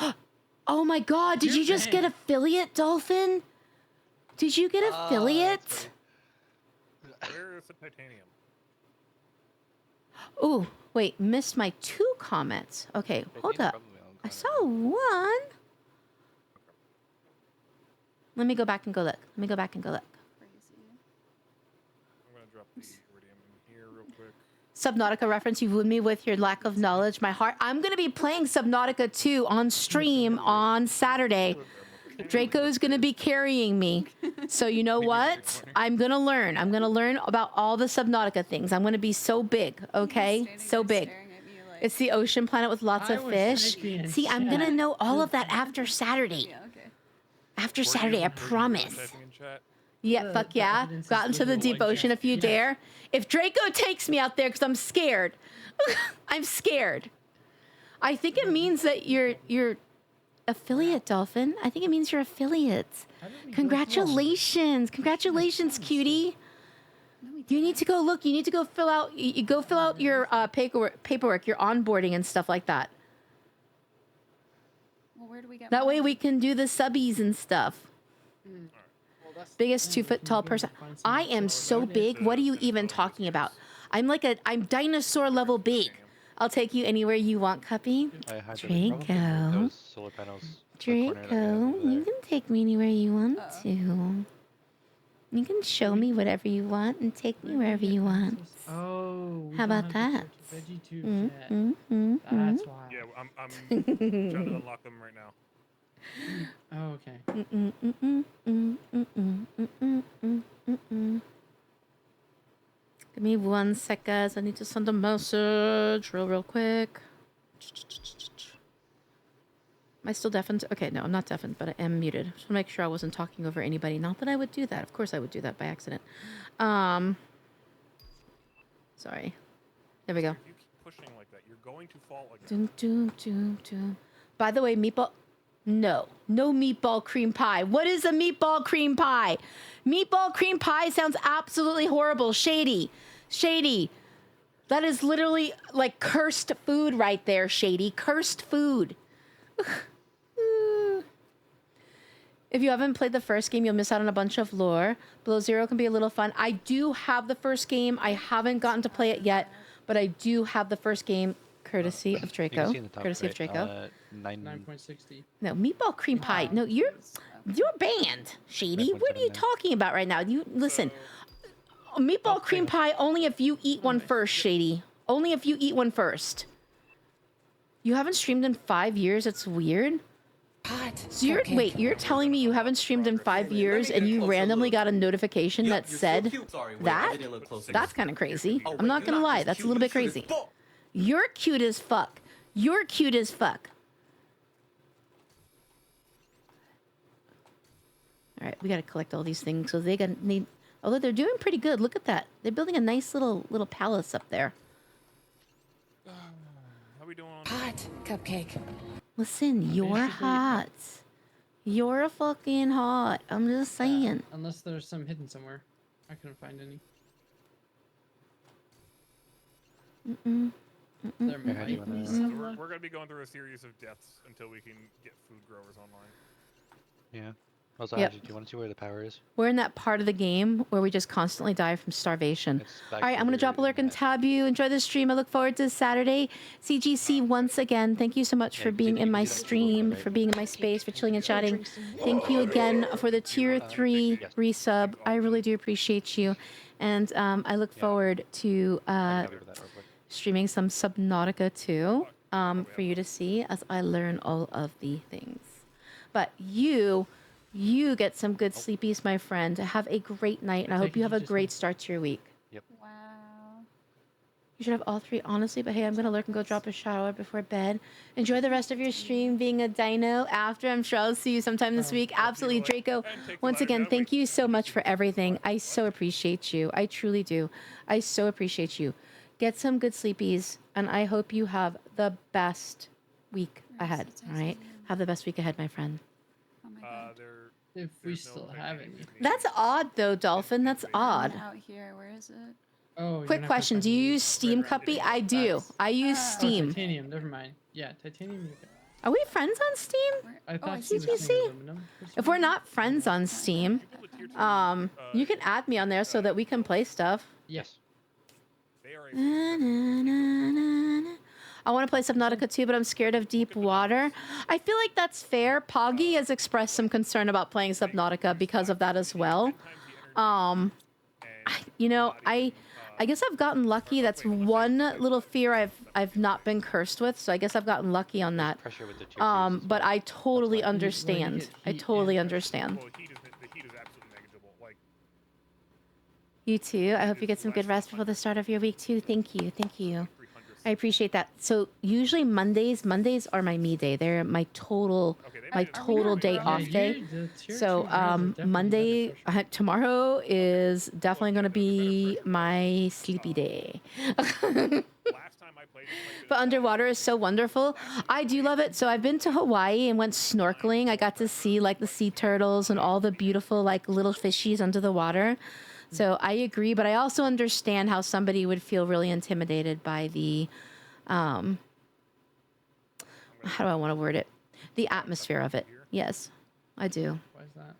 Oh my god, did you just get affiliate, Dolphin? Did you get affiliate? Where is the titanium? Oh, wait, missed my 2 comments. Okay, hold up. I saw 1. Let me go back and go look. I'm gonna drop the iridium in here real quick. Subnautica reference, you wound me with your lack of knowledge. My heart. I'm going to be playing Subnautica 2 on stream on Saturday. Draco's going to be carrying me. So you know what? I'm going to learn. I'm going to learn about all the Subnautica things. I'm going to be so big, okay? So big. It's the ocean planet with lots of fish. See, I'm going to know all of that after Saturday. Yeah, okay. After Saturday, I promise. Yeah, fuck yeah. Got into the deep ocean if you dare. If Draco takes me out there, because I'm scared. I'm scared. I think it means that you're affiliate, Dolphin. I think it means you're affiliate. Congratulations. Congratulations, cutie. You need to go look. You need to go fill out. You go fill out your paperwork, your onboarding and stuff like that. Well, where do we get That way more? we can do the subbies and stuff. Biggest 2 foot tall person. I am so big. What are you even talking about? I'm dinosaur level big. I'll take you anywhere you want, Cuppy. Draco. Solar panels. Draco, you can take me anywhere you want to. You can show me whatever you want and take me wherever you want. Oh. How about that? That's why. Yeah, I'm trying to unlock them right now. Oh, okay. Give me 1 sec, guys. I need to send a message real quick. Am I still deafened? Okay, no, I'm not deafened, but I am muted. Just want to make sure I wasn't talking over anybody. Not that I would do that. Of course I would do that by accident. Sorry. There we go. If you keep pushing like that, you're going to fall again. By the way, meatball... No meatball cream pie. What is a meatball cream pie? Meatball cream pie sounds absolutely horrible. Shady. That is literally like cursed food right there, Shady. Cursed food. If you haven't played the first game, you'll miss out on a bunch of lore. Below Zero can be a little fun. I do have the first game. I haven't gotten to play it yet, but I do have the first game courtesy of Draco. Courtesy of Draco. 9.60. No, meatball cream pie. No, you're banned, Shady. What are you talking about right now? You listen. Meatball cream pie only if you eat one first, Shady. Only if you eat one first. You haven't streamed in 5 years. It's weird. So you're telling me you haven't streamed in 5 years and you randomly got a notification that said that? That's kind of crazy. I'm not gonna lie. That's a little bit crazy. You're cute as fuck. You're cute as fuck. All right, we gotta collect all these things so they need. Although they're doing pretty good. Look at that. They're building a nice little palace up there. How we doing on Hot cupcake. Listen, you're hot. You're fucking hot. I'm just saying. Unless there's some hidden somewhere. I couldn't find any. There might be somewhere. We're gonna be going through a series of deaths until we can get food growers online. Yeah. Also, Yep. Angie, do you want to see where the power is? We're in that part of the game where we just constantly die from starvation. All right, I'm going to drop a lurk and tab you. Enjoy the stream. I look forward to Saturday. CGC, once again, thank you so much for being in my stream, for being in my space, for chilling and chatting. Thank you again for the tier 3 resub. I really do appreciate you. And I look forward to streaming some Subnautica 2. for you to see as I learn all of the things. But you get some good sleepies, my friend. Have a great night, and I hope you have a great start to your week. Wow. You should have all 3, honestly. But hey, I'm gonna lurk and go drop a shower before bed. Enjoy the rest of your stream being a dino. After, I'm sure I'll see you sometime this week. Absolutely, Draco. Once again, thank you so much for everything. I so appreciate you. I truly do. I so appreciate you. Get some good sleepies, and I hope you have the best week ahead. All right, have the best week ahead, my friend. Oh my god. If we still have any. That's odd, though, Dolphin. That's odd. Out here, where is it? Oh. Quick question: do you use Steam, Cuppy? I do. I use Steam. Titanium. Never mind. Yeah, titanium. Are we friends on Steam? I thought CPC? If we're not friends on Steam, you can add me on there so that we can play stuff. Yes. I want to play Subnautica too, but I'm scared of deep water. I feel like that's fair. Poggy has expressed some concern about playing Subnautica because of that as well. You know, I guess I've gotten lucky. That's one little fear I've not been cursed with, so I guess I've gotten lucky on that. But I totally understand. I totally understand. You too. I hope you get some good rest before the start of your week too. Thank you. Thank you. I appreciate that. So usually Mondays are my me day. They're my total day off day. So Monday tomorrow is definitely going to be my sleepy day. But underwater is so wonderful. I do love it. So I've been to Hawaii and went snorkeling. I got to see like the sea turtles and all the beautiful like little fishies under the water. So I agree, but I also understand how somebody would feel really intimidated by the, how do I want to word it? The atmosphere of it. Yes, I do. Why is that?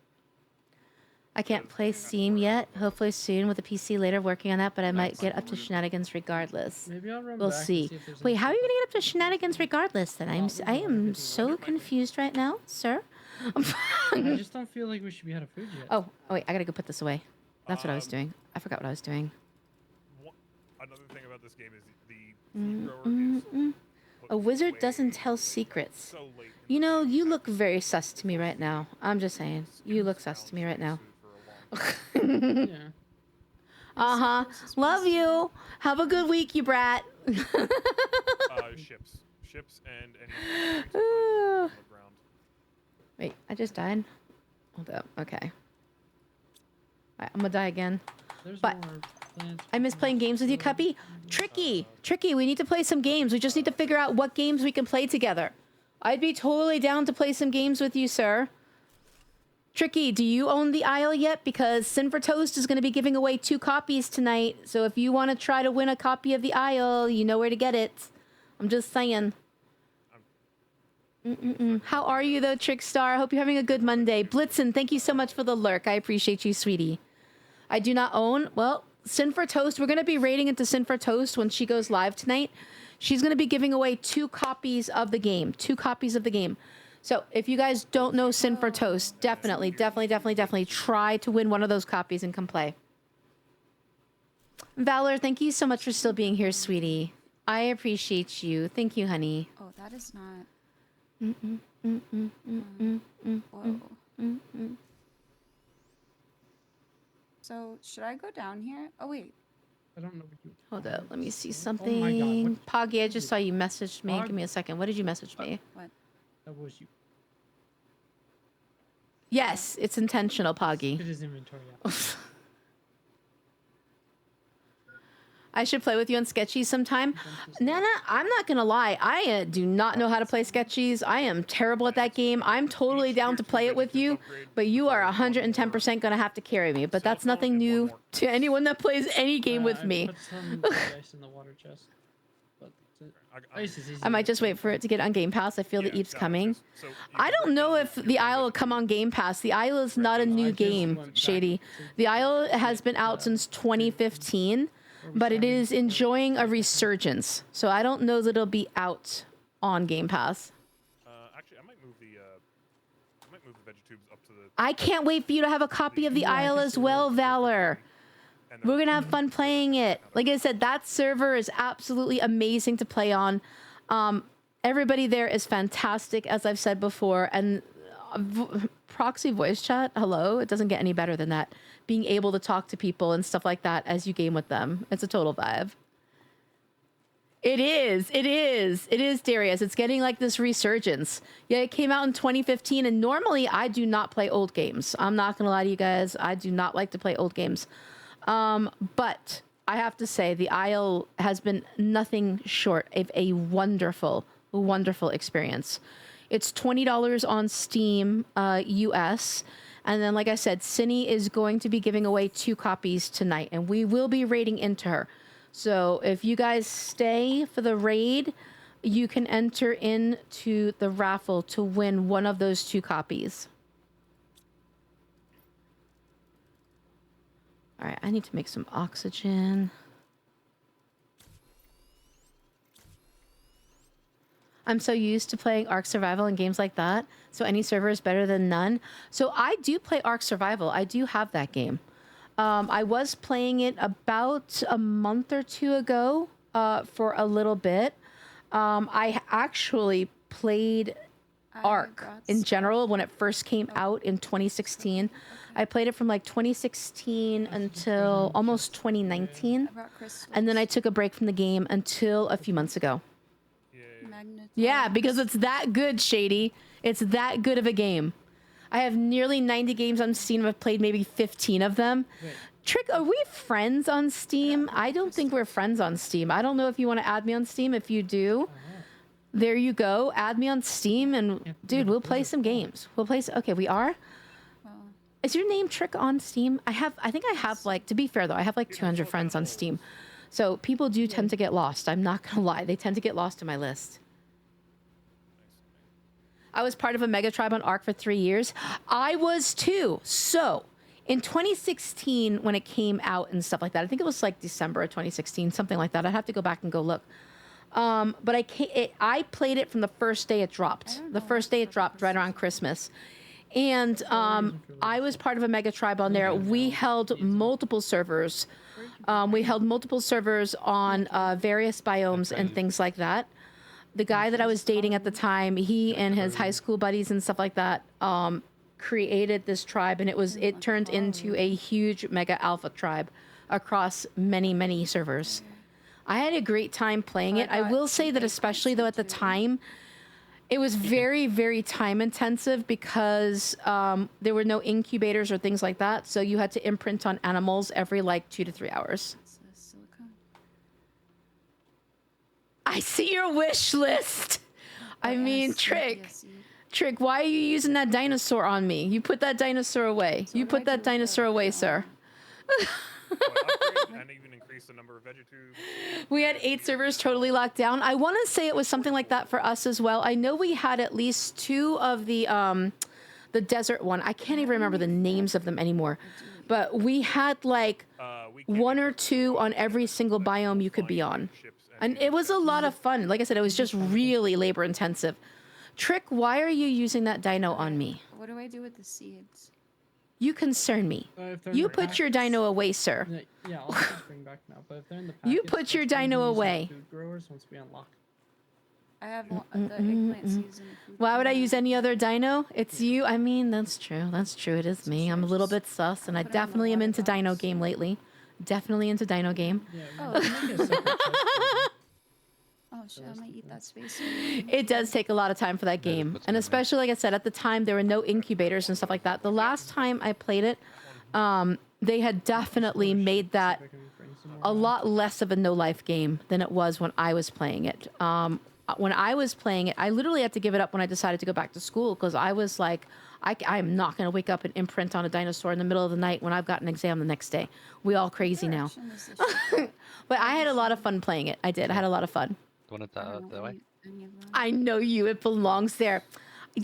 I can't play Steam yet. Hopefully soon with a PC later, working on that, but I might get up to shenanigans regardless. Maybe I'll run We'll back and see. if there's Wait, how are you anything going to get up to shenanigans regardless then? I am so confused right now, sir. I just don't feel like we should be out of food yet. Oh, wait, I got to go put this away. That's what I was doing. I forgot what I was doing. Another thing about this game is the food grower is A wizard doesn't tell secrets. so late. You know, you look very sus to me right now. I'm just saying. You look sus to me right now. Yeah. Uh-huh. Love you. Have a good week, you brat. Ships and any on the ground. Wait, I just died? Hold up. Okay. I'm gonna die again. But I miss playing games with you, Cuppy. Tricky, we need to play some games. We just need to figure out what games we can play together. I'd be totally down to play some games with you, sir. Tricky, do you own the Isle yet? Because Sin for Toast is going to be giving away 2 copies tonight. So if you want to try to win a copy of the Isle, you know where to get it. I'm just saying. How are you, though, Trickstar? I hope you're having a good Monday. Blitzen, thank you so much for the lurk. I appreciate you, sweetie. I do not own... Well, Sin for Toast, we're going to be raiding into Sin for Toast when she goes live tonight. She's going to be giving away 2 copies of the game. 2 copies of the game. So if you guys don't know Sin for Toast, definitely try to win one of those copies and come play. Valor, thank you so much for still being here, sweetie. I appreciate you. Thank you, honey. Oh, that is not. Whoa. So should I go down here? Oh wait. I don't know what you. Hold up, let me see Oh something. my God, Poggy, I just saw you messaged me. Pog- Give me a second. What did you message me? What? That was you. Yes, it's intentional, Poggy. It is inventory. Yeah. I should play with you on Sketchies sometime. Nana, I'm not gonna lie. I do not know how to play Sketchies. I am terrible at that game. I'm totally down to play it with you, but you are 110% gonna have to carry me. But that's nothing new to anyone that plays any game with me. Put some ice in the water chest. But ice is easy. I might just wait for it to get on Game Pass. I feel the Eve's coming. I don't know if the Isle will come on Game Pass. The Isle is not a new game, Shady. The Isle has been out since 2015. But it is enjoying a resurgence, so I don't know that it'll be out on Game Pass. Actually, I might move the Vegetubes up to the. I can't wait for you to have a copy of the Isle as well, Valor. We're gonna have fun playing it. Like I said, that server is absolutely amazing to play on. Everybody there is fantastic, as I've said before. And proxy voice chat, hello, it doesn't get any better than that. Being able to talk to people and stuff like that as you game with them. It's a total vibe. It is, Darius. It's getting like this resurgence. Yeah, it came out in 2015, and normally I do not play old games. I'm not going to lie to you guys. I do not like to play old games. But I have to say, the Isle has been nothing short of a wonderful, wonderful experience. It's $20 on Steam, US. And then, like I said, Cine is going to be giving away 2 copies tonight, and we will be raiding into her. So if you guys stay for the raid, you can enter into the raffle to win one of those 2 copies. All right, I need to make some oxygen. I'm so used to playing Ark Survival and games like that, so any server is better than none. So I do play Ark Survival. I do have that game. I was playing it about a month or 2 ago for a little bit. I actually played Ark in general when it first came out in 2016. I played it from like 2016 until almost 2019. And then I took a break from the game until a few months ago. Yeah, because it's that good, Shady. It's that good of a game. I have nearly 90 games on Steam. I've played maybe 15 of them. Wait. Trick, are we friends on Steam? I don't think we're friends on Steam. I don't know if you want to add me on Steam. If you do, there you go. Add me on Steam, and dude, we'll play some games. We'll play. Okay, we are. Is your name Trick on Steam? I think I have like. To be fair though, I have like 200 friends on Steam, so people do tend to get lost. I'm not gonna lie. They tend to get lost in my list. I was part of a mega tribe on Ark for 3 years. I was too. So in 2016, when it came out and stuff like that, I think it was like December of 2016, something like that. I'd have to go back and go look. But I played it from the first day it dropped. The first day it dropped right around Christmas. And I was part of a mega tribe on there. We held multiple servers. We held multiple servers on various biomes and things like that. The guy that I was dating at the time, he and his high school buddies and stuff like that created this tribe, and it turned into a huge mega alpha tribe across many, many servers. I had a great time playing it. I will say that especially though at the time, it was very, very time intensive because there were no incubators or things like that, so you had to imprint on animals every like 2 to 3 hours. I see your wish list. I mean, Trick, why are you using that dinosaur on me? You put that dinosaur away. You put that dinosaur away, sir. And even increase the number of vegetubes. We had 8 servers totally locked down. I want to say it was something like that for us as well. I know we had at least 2 of the desert one. I can't even remember the names of them anymore. But we had like 1 or 2 on every single biome you could be on. And it was a lot of fun. Like I said, it was just really labor intensive. Trick, why are you using that dino on me? What do I do with the seeds? You concern me. You put your dino away, sir. Yeah, I'll just bring back now. But if they're in the you put your dino away. Food growers once we unlock. I have the eggplant seeds in the food. Why would I use any other dino? It's you. I mean, that's true. That's true. It is me. I'm a little bit sus, and I definitely am into dino game lately. Definitely into dino game. Oh shit, I might eat that space. It does take a lot of time for that game. And especially, like I said, at the time, there were no incubators and stuff like that. The last time I played it, they had definitely made that a lot less of a no-life game than it was when I was playing it. When I was playing it, I literally had to give it up when I decided to go back to school because I was like, I'm not going to wake up and imprint on a dinosaur in the middle of the night when I've got an exam the next day. We all crazy now. But I had a lot of fun playing it. I did. I had a lot of fun. Want it that way? I know you. It belongs there.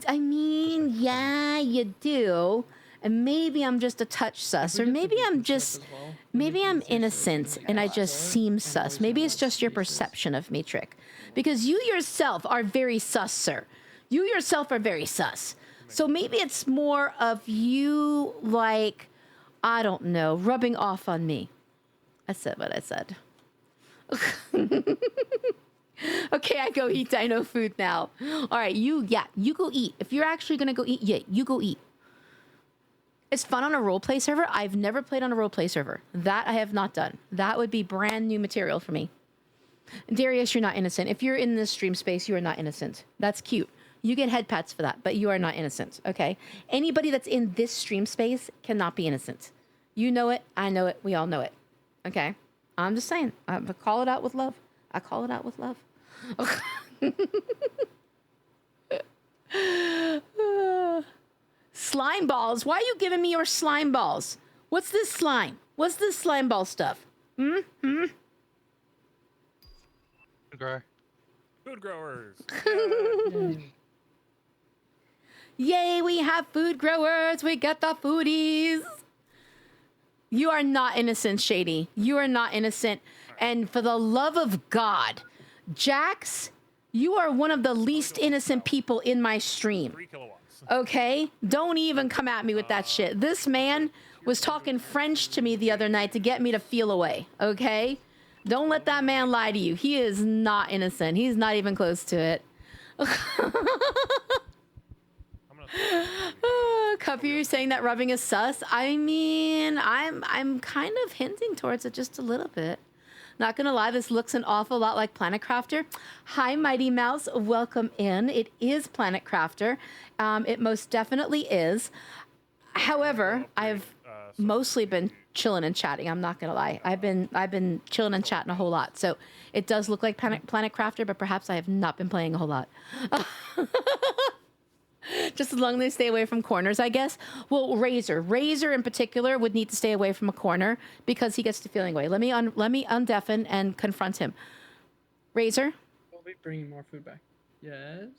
I mean, yeah, you do. And maybe I'm just a touch sus, or maybe I'm just, maybe I'm innocent and I just seem sus. Maybe it's just your perception of me, Trick. Because you yourself are very sus, sir. You yourself are very sus. So maybe it's more of you, like, I don't know, rubbing off on me. I said what I said. Okay, I go eat dino food now. All right, you go eat. If you're actually gonna go eat, you go eat. It's fun on a roleplay server. I've never played on a roleplay server. That I have not done. That would be brand new material for me. Darius, you're not innocent. If you're in this stream space, you are not innocent. That's cute. You get head pats for that, but you are not innocent, okay? Anybody that's in this stream space cannot be innocent. You know it. I know it. We all know it. Okay? I'm just saying. I call it out with love. I call it out with love. Slime balls. Why are you giving me your slime balls? What's this slime? What's this slime ball stuff? Grower. Food growers. Yay, we have food growers. We got the foodies. You are not innocent, Shady. You are not innocent. And for the love of God, Jax, you are one of the least innocent people in my stream. 3 kilowatts. Okay? Don't even come at me with that shit. This man was talking French to me the other night to get me to feel away. Okay? Don't let that man lie to you. He is not innocent. He's not even close to it. Cuppy, you're saying that rubbing is sus. I mean, I'm kind of hinting towards it just a little bit. Not gonna lie, this looks an awful lot like Planet Crafter. Hi, Mighty Mouse, welcome in. It is Planet Crafter. It most definitely is. However, I've mostly been chilling and chatting. I'm not gonna lie. I've been chilling and chatting a whole lot. So it does look like Planet Crafter, but perhaps I have not been playing a whole lot. Just as long as they stay away from corners, I guess. Well, Razor in particular would need to stay away from a corner because he gets to feeling away. Let me undeafen and confront him. Razor? We'll be bringing more food back. Yes?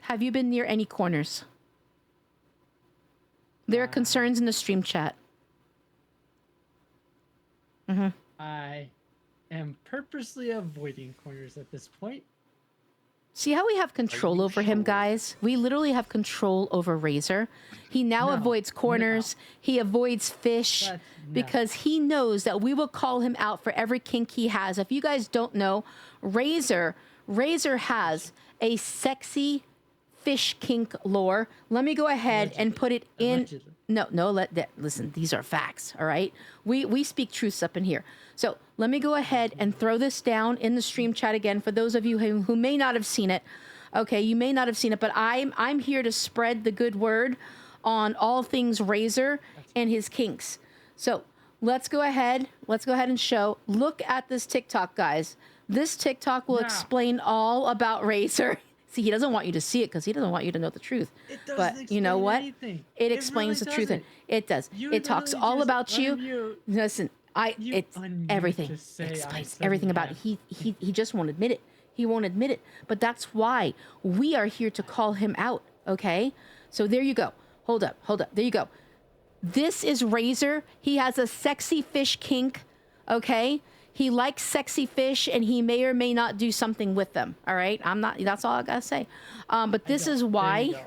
Have you been near any corners? There are concerns in the stream chat. Mm-hmm. I am purposely avoiding corners at this point. See how we have control over him, guys? We literally have control over Razor. He now avoids corners. He avoids fish because he knows that we will call him out for every kink he has. If you guys don't know, Razor has a sexy fish kink lore. Let me go ahead and put it in. Listen, these are facts, all right? We speak truths up in here. So let me go ahead and throw this down in the stream chat again for those of you who may not have seen it. Okay, you may not have seen it, but I'm here to spread the good word on all things Razor and his kinks. So let's go ahead and show. Look at this TikTok, guys. This TikTok will explain all about Razor. See, he doesn't want you to see it because he doesn't want you to know the truth. But you know what? Anything. It explains really the truth. It does. It talks all about you. Listen, it's everything. It explains everything about it. He just won't admit it. He won't admit it. But that's why we are here to call him out. Okay? So there you go. Hold up. There you go. This is Razor. He has a sexy fish kink. Okay? He likes sexy fish, and he may or may not do something with them. All right, that's all I gotta say. But this is why.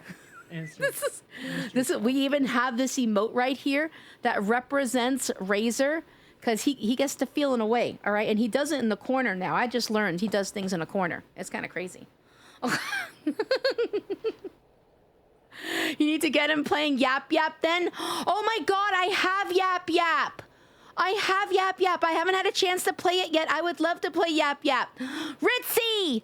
This is. We even have this emote right here that represents Razor because he gets to feel in a way. All right, and he does it in the corner now. I just learned he does things in a corner. It's kind of crazy. You need to get him playing Yap Yap then. Oh my God, I have Yap Yap. I haven't had a chance to play it yet. I would love to play Yap Yap. Ritzy,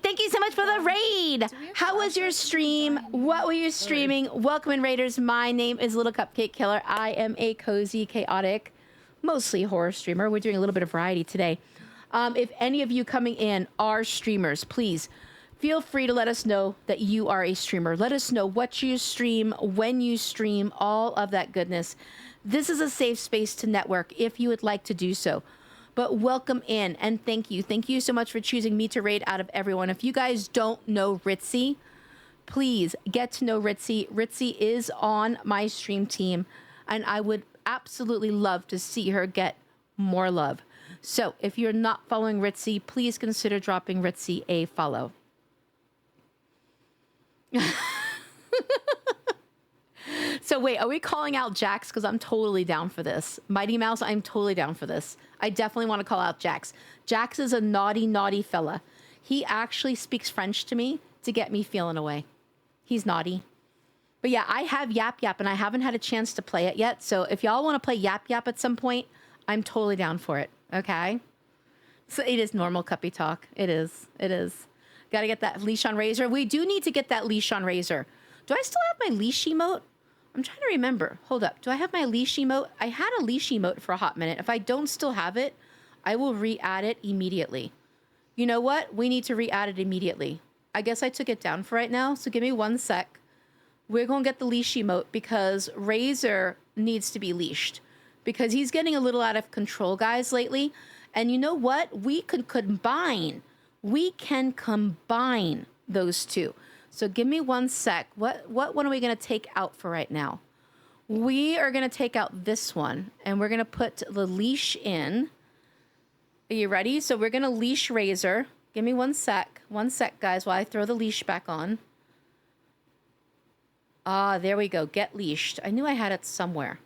thank you so much for the raid. How was your stream? What were you streaming? Welcome in, Raiders. My name is Little Cupcake Killer. I am a cozy, chaotic, mostly horror streamer. We're doing a little bit of variety today. If any of you coming in are streamers, please feel free to let us know that you are a streamer. Let us know what you stream, when you stream, all of that goodness. This is a safe space to network if you would like to do so. But welcome in and thank you. Thank you so much for choosing me to raid out of everyone. If you guys don't know Ritzy, please get to know Ritzy. Ritzy is on my stream team, and I would absolutely love to see her get more love. So if you're not following Ritzy, please consider dropping Ritzy a follow. So wait, are we calling out Jax? Because I'm totally down for this. Mighty Mouse, I'm totally down for this. I definitely want to call out Jax. Jax is a naughty, naughty fella. He actually speaks French to me to get me feeling away. He's naughty. But yeah, I have Yap Yap, and I haven't had a chance to play it yet. So if y'all want to play Yap Yap at some point, I'm totally down for it. Okay? So it is normal Cuppy talk. It is. It is. Got to get that leash on Razor. We do need to get that leash on Razor. Do I still have my leash emote? I'm trying to remember. Hold up. Do I have my leash emote? I had a leash emote for a hot minute. If I don't still have it, I will re-add it immediately. You know what? We need to re-add it immediately. I guess I took it down for right now, so give me 1 sec. We're going to get the leash emote because Razor needs to be leashed because he's getting a little out of control, guys, lately. And you know what? We could combine. We can combine those two. So give me 1 sec. What one are we going to take out for right now? We are going to take out this one, and we're going to put the leash in. Are you ready? So we're going to leash Razor. Give me 1 sec. 1 sec, guys, while I throw the leash back on. Ah, there we go. Get leashed. I knew I had it somewhere.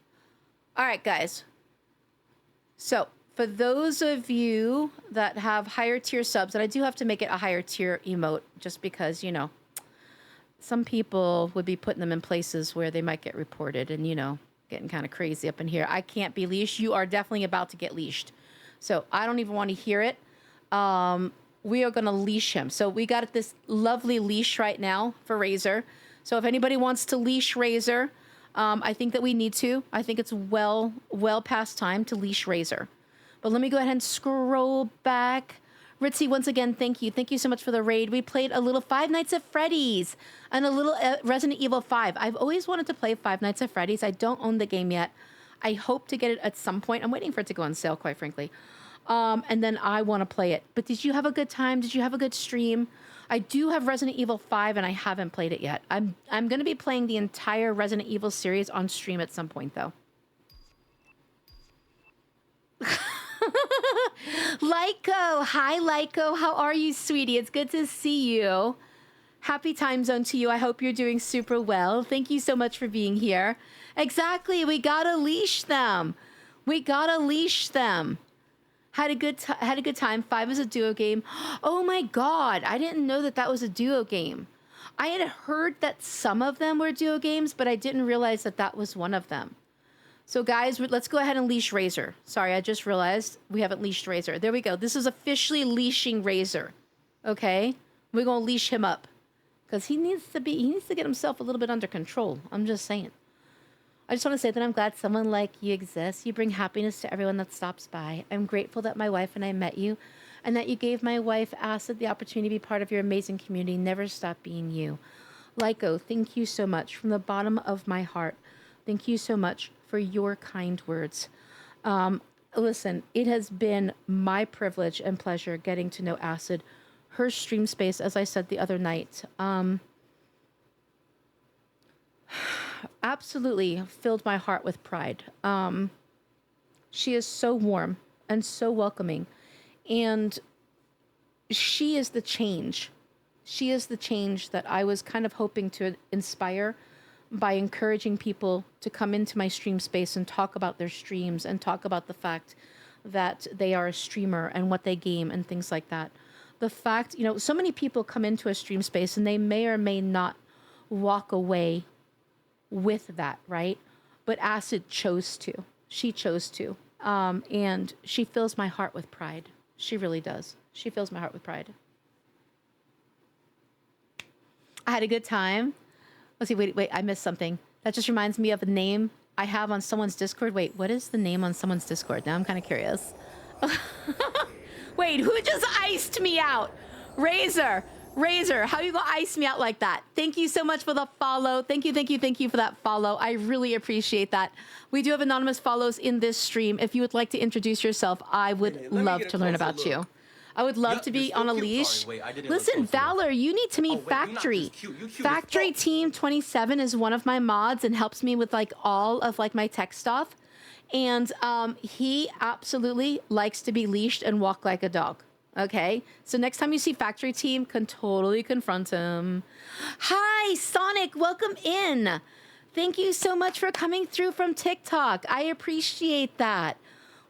All right, guys. So for those of you that have higher tier subs, and I do have to make it a higher tier emote just because, you know, some people would be putting them in places where they might get reported and, you know, getting kind of crazy up in here. I can't be leashed. You are definitely about to get leashed. So I don't even want to hear it. We are going to leash him. So we got this lovely leash right now for Razor. So if anybody wants to leash Razor, I think that we need to. I think it's well past time to leash Razor. But let me go ahead and scroll back. Ritzy, once again, thank you. Thank you so much for the raid. We played a little Five Nights at Freddy's and a little Resident Evil 5. I've always wanted to play Five Nights at Freddy's. I don't own the game yet. I hope to get it at some point. I'm waiting for it to go on sale, quite frankly. And then I want to play it. But did you have a good time? Did you have a good stream? I do have Resident Evil 5, and I haven't played it yet. I'm going to be playing the entire Resident Evil series on stream at some point, though. Lyco, hi Lyco, how are you, sweetie? It's good to see you. Happy time zone to you. I hope you're doing super well. Thank you so much for being here. Exactly, we gotta leash them. We gotta leash them. Had a good time. 5 is a duo game. Oh my god, I didn't know that was a duo game. I had heard that some of them were duo games, but I didn't realize that was one of them. So guys, let's go ahead and leash Razor. Sorry, I just realized we haven't leashed Razor. There we go. This is officially leashing Razor. Okay? We're going to leash him up. Because he needs to get himself a little bit under control. I'm just saying. I just want to say that I'm glad someone like you exists. You bring happiness to everyone that stops by. I'm grateful that my wife and I met you, and that you gave my wife, Acid, the opportunity to be part of your amazing community. Never stop being you. Lyco, thank you so much from the bottom of my heart. Thank you so much for your kind words. Listen, it has been my privilege and pleasure getting to know Acid. Her stream space, as I said the other night, absolutely filled my heart with pride. She is so warm and so welcoming, and she is the change. She is the change that I was kind of hoping to inspire by encouraging people to come into my stream space and talk about their streams and talk about the fact that they are a streamer and what they game and things like that. The fact, you know, so many people come into a stream space and they may or may not walk away with that, right? But Acid chose to. She chose to. And she fills my heart with pride. She really does. She fills my heart with pride. I had a good time. Let's see, wait, I missed something. That just reminds me of a name I have on someone's Discord. Wait, what is the name on someone's Discord? Now I'm kind of curious. Wait, who just iced me out? Razor, how you gonna ice me out like that? Thank you so much for the follow. Thank you for that follow. I really appreciate that. We do have anonymous follows in this stream. If you would like to introduce yourself, I would love to learn about you. I would love to be on a leash. Listen, Valor, you need to meet Factory. Factory Team 27 is one of my mods and helps me with like all of like my tech stuff. And he absolutely likes to be leashed and walk like a dog. Okay, so next time you see Factory Team, can totally confront him. Hi, Sonic, welcome in. Thank you so much for coming through from TikTok. I appreciate that.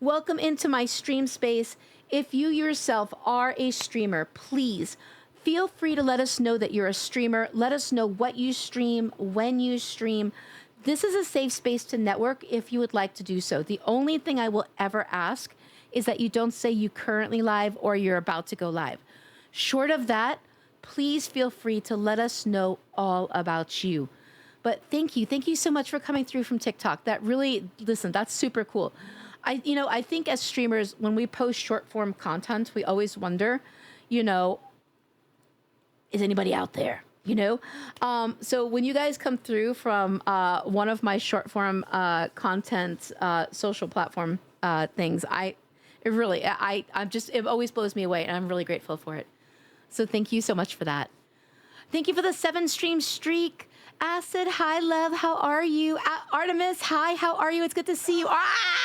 Welcome into my stream space. if you yourself are a streamer, please feel free to let us know that you're a streamer. Let us know what you stream, when you stream. This is a safe space to network if you would like to do so. The only thing I will ever ask is that you don't say you currently live or you're about to go live. Short of that, please feel free to let us know all about you. But thank you so much for coming through from TikTok. That really, listen, that's super cool. I think as streamers, when we post short form content, we always wonder, is anybody out there? So when you guys come through from one of my short form content social platform things, it always blows me away, and I'm really grateful for it. So thank you so much for that. Thank you for the 7 stream streak. Acid, hi, love, how are you? Artemis, hi, how are you? It's good to see you. Ah!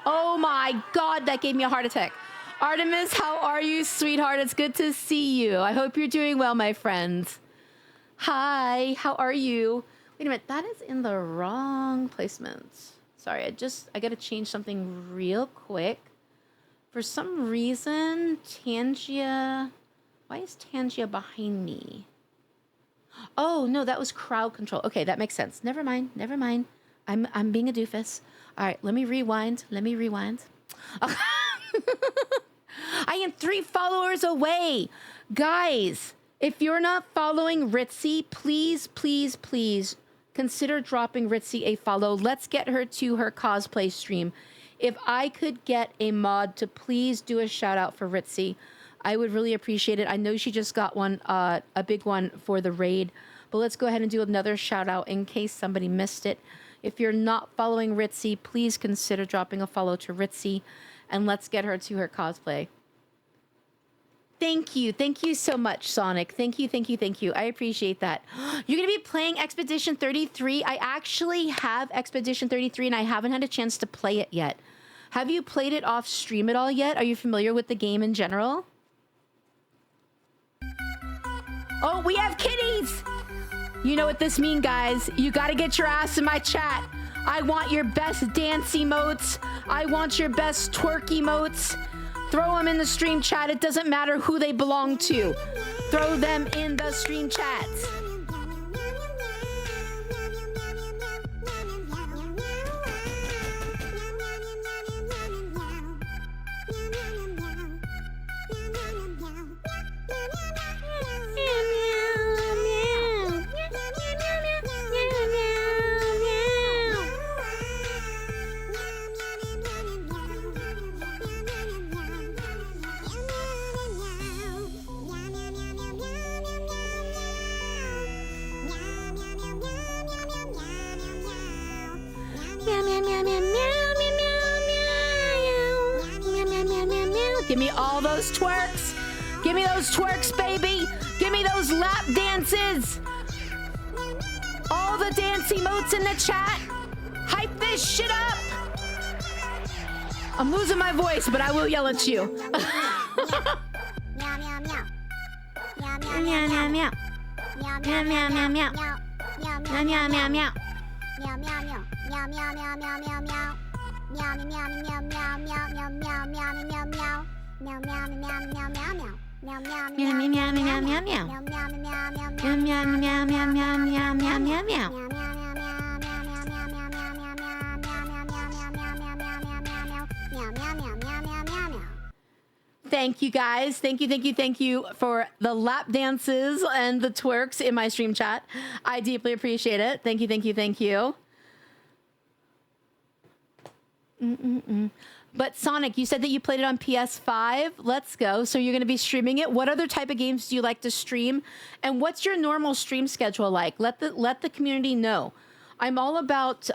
Oh my God, that gave me a heart attack. Artemis, how are you, sweetheart? It's good to see you. I hope you're doing well, my friends. Hi, how are you? Wait a minute, that is in the wrong placement. Sorry, I got to change something real quick. For some reason, Tangia, why is Tangia behind me? Oh, no, that was crowd control. Okay, that makes sense. Never mind. I'm being a doofus. All right, let me rewind. I am 3 followers away. Guys, if you're not following Ritzy, please consider dropping Ritzy a follow. Let's get her to her cosplay stream. If I could get a mod to please do a shout out for Ritzy, I would really appreciate it. I know she just got one, a big one for the raid, but let's go ahead and do another shout out in case somebody missed it. If you're not following Ritzy, please consider dropping a follow to Ritzy, and let's get her to her cosplay. Thank you so much, Sonic. Thank you. I appreciate that. You're gonna be playing Expedition 33. I actually have Expedition 33, and I haven't had a chance to play it yet. Have you played it off stream at all yet? Are you familiar with the game in general? Oh, we have kitties! You know what this means, guys. You gotta get your ass in my chat. I want your best dance emotes. I want your best twerk emotes. Throw them in the stream chat. It doesn't matter who they belong to. Throw them in the stream chat. Give me all those twerks. Give me those twerks, baby. Give me those lap dances. All the dance emotes in the chat. Hype this shit up. I'm losing my voice, but I will yell at you. Thank you, guys. Thank you for the lap dances and the twerks in my stream chat. I deeply appreciate it. Thank you. But Sonic, you said that you played it on PS5. Let's go. So you're going to be streaming it. What other type of games do you like to stream? And what's your normal stream schedule like? Let the community know. I'm all about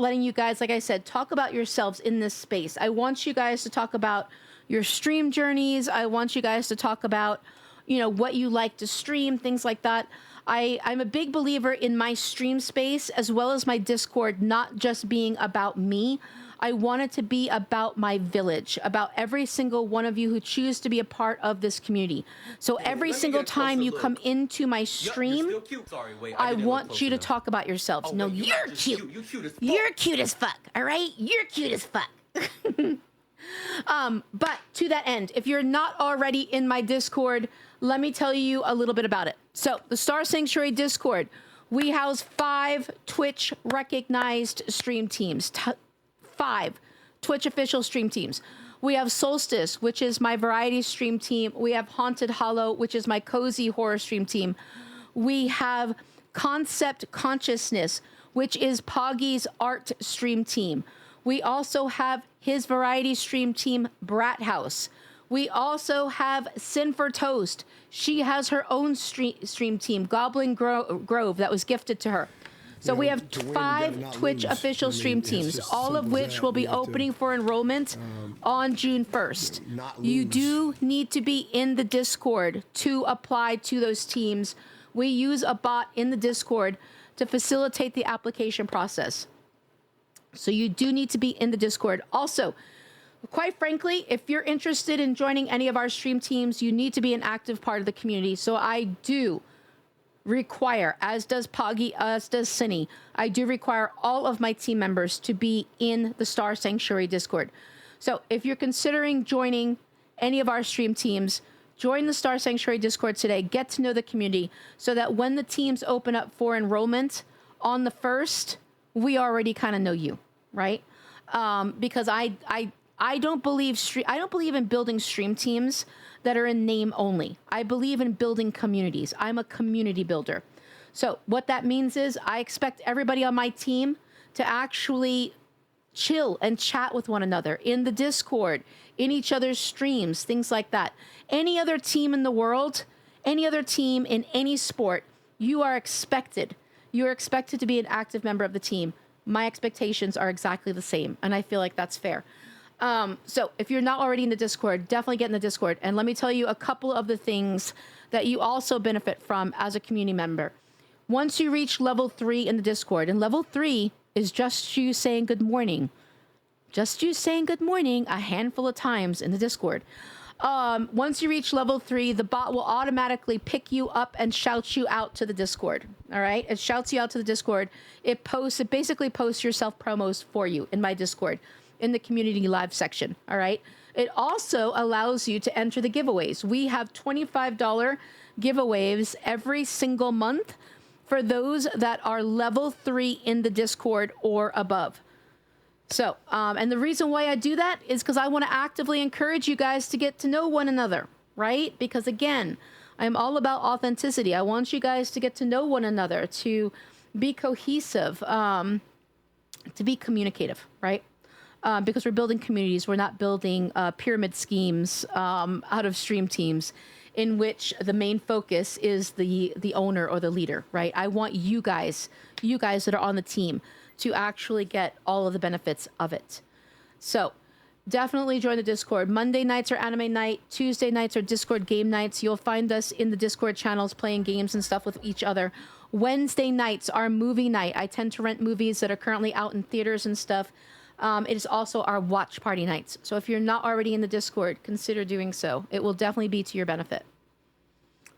letting you guys, like I said, talk about yourselves in this space. I want you guys to talk about your stream journeys. I want you guys to talk about, what you like to stream, things like that. I'm a big believer in my stream space as well as my Discord not just being about me. I want it to be about my village, about every single one of you who choose to be a part of this community. So every single time you come into my stream, you're still cute. Sorry, wait, I want you to talk about yourselves. Oh, no, wait, you're cute. You're cute as fuck. You're cute as fuck, all right? You're cute as fuck. But to that end, if you're not already in my Discord, let me tell you a little bit about it. So the Star Sanctuary Discord, we house 5 Twitch recognized stream teams, 5 Twitch official stream teams. We have Solstice, which is my variety stream team. We have Haunted Hollow, which is my cozy horror stream team. We have Concept Consciousness, which is Poggy's art stream team. We also have his variety stream team, Brat House. We also have Sin for Toast. She has her own stream team, Goblin Grove, that was gifted to her. So we have 5 Twitch official stream teams, all of which will be opening for enrollment on June 1st. You do need to be in the Discord to apply to those teams. We use a bot in the Discord to facilitate the application process. So you do need to be in the Discord. Also, quite frankly, if you're interested in joining any of our stream teams, you need to be an active part of the community. So I do require, as does Poggy, as does Cinny, I do require all of my team members to be in the Star Sanctuary Discord. So if you're considering joining any of our stream teams, join the Star Sanctuary Discord today, get to know the community, so that when the teams open up for enrollment on the 1st, we already kind of know you, right? Because I don't believe in building stream teams that are in name only. I believe in building communities. I'm a community builder. So what that means is I expect everybody on my team to actually chill and chat with one another in the Discord, in each other's streams, things like that. Any other team in the world, any other team in any sport, you are expected to be an active member of the team. My expectations are exactly the same, and I feel like that's fair. So if you're not already in the Discord, definitely get in the Discord. And let me tell you a couple of the things that you also benefit from as a community member. Once you reach level 3 in the Discord, and level 3 is just you saying good morning. Just you saying good morning a handful of times in the Discord. Once you reach level 3, the bot will automatically pick you up and shout you out to the Discord. All right? It shouts you out to the Discord. It basically posts your self promos for you in my Discord, in the community live section. All right. It also allows you to enter the giveaways. We have $25 giveaways every single month for those that are level 3 in the Discord or above. So, and the reason why I do that is because I want to actively encourage you guys to get to know one another, right? Because again, I'm all about authenticity. I want you guys to get to know one another, to be cohesive, to be communicative, right? Because we're building communities. We're not building pyramid schemes out of stream teams in which the main focus is the owner or the leader, right? I want you guys that are on the team to actually get all of the benefits of it. So definitely join the Discord. Monday nights are anime night. Tuesday nights are Discord game nights. You'll find us in the Discord channels playing games and stuff with each other. Wednesday nights are movie night. I tend to rent movies that are currently out in theaters and stuff. It is also our watch party nights. So if you're not already in the Discord, consider doing so. It will definitely be to your benefit.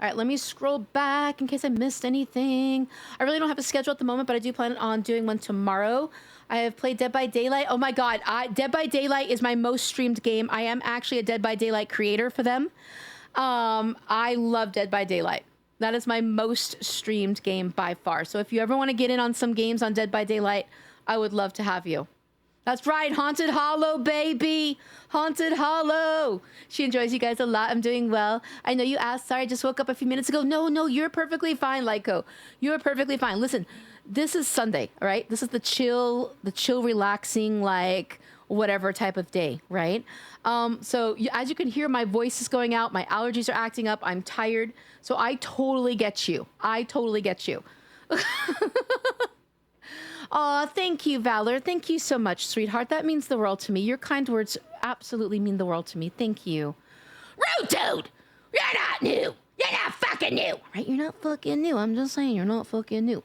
All right, let me scroll back in case I missed anything. I really don't have a schedule at the moment, but I do plan on doing one tomorrow. I have played Dead by Daylight. Oh my God, Dead by Daylight is my most streamed game. I am actually a Dead by Daylight creator for them. I love Dead by Daylight. That is my most streamed game by far. So if you ever want to get in on some games on Dead by Daylight, I would love to have you. That's right, Haunted Hollow, baby. Haunted Hollow. She enjoys you guys a lot. I'm doing well. I know you asked. Sorry, I just woke up a few minutes ago. No, you're perfectly fine, Lyco. You're perfectly fine. Listen, this is Sunday, all right? This is the chill, relaxing, like, whatever type of day, right? So as you can hear, my voice is going out. My allergies are acting up. I'm tired. So I totally get you. Aw, thank you, Valor. Thank you so much, sweetheart. That means the world to me. Your kind words absolutely mean the world to me. Thank you. Rude dude! You're not new! You're not fucking new! Right? You're not fucking new. I'm just saying, you're not fucking new.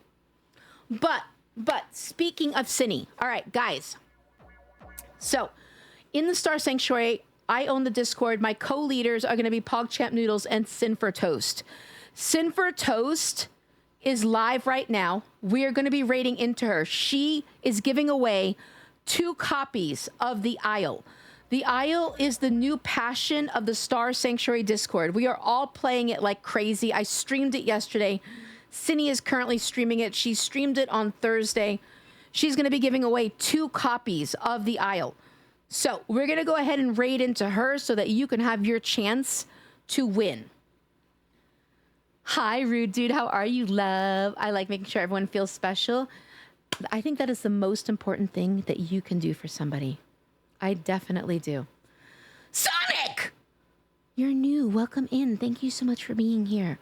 But speaking of Cinny, all right, guys. So, in the Star Sanctuary, I own the Discord. My co-leaders are going to be PogChamp Noodles and Sin for Toast. Sin for Toast is live right now. We are going to be raiding into her. She is giving away 2 copies of The Isle. The Isle is the new passion of the Star Sanctuary Discord. We are all playing it like crazy. I streamed it yesterday. Cindy is currently streaming it. She streamed it on Thursday. She's going to be giving away 2 copies of The Isle. So we're going to go ahead and raid into her so that you can have your chance to win. Hi, Rude Dude. How are you, love? I like making sure everyone feels special. I think that is the most important thing that you can do for somebody. I definitely do. Sonic! You're new. Welcome in. Thank you so much for being here.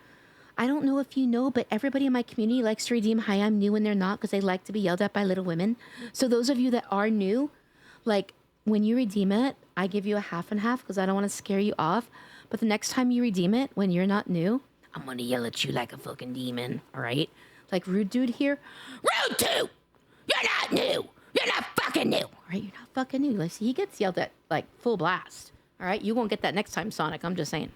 I don't know if you know, but everybody in my community likes to redeem hi, I'm new when they're not because they like to be yelled at by little women. So those of you that are new, like when you redeem it, I give you a half and half because I don't want to scare you off. But the next time you redeem it, when you're not new, I'm going to yell at you like a fucking demon. All right? Like Rude Dude here. Rude Dude! You're not new! You're not fucking new! All right? You're not fucking new. Like, see, he gets yelled at like full blast. All right? You won't get that next time, Sonic. I'm just saying.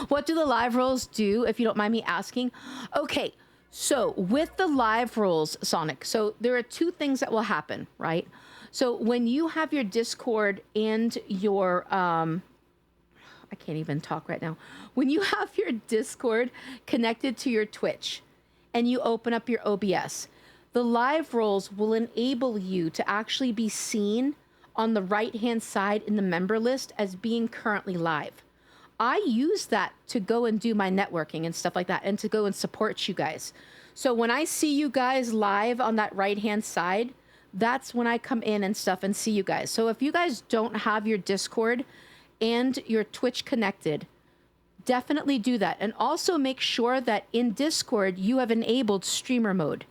What do the live rolls do, if you don't mind me asking? Okay, so with the live rolls, Sonic, so there are 2 things that will happen, right? So when you have your Discord and your, I can't even talk right now. When you have your Discord connected to your Twitch and you open up your OBS, the live rolls will enable you to actually be seen on the right-hand side in the member list as being currently live. I use that to go and do my networking and stuff like that and to go and support you guys. So when I see you guys live on that right-hand side, that's when I come in and stuff and see you guys. So if you guys don't have your Discord and your Twitch connected, definitely do that. And also make sure that in Discord, you have enabled streamer mode.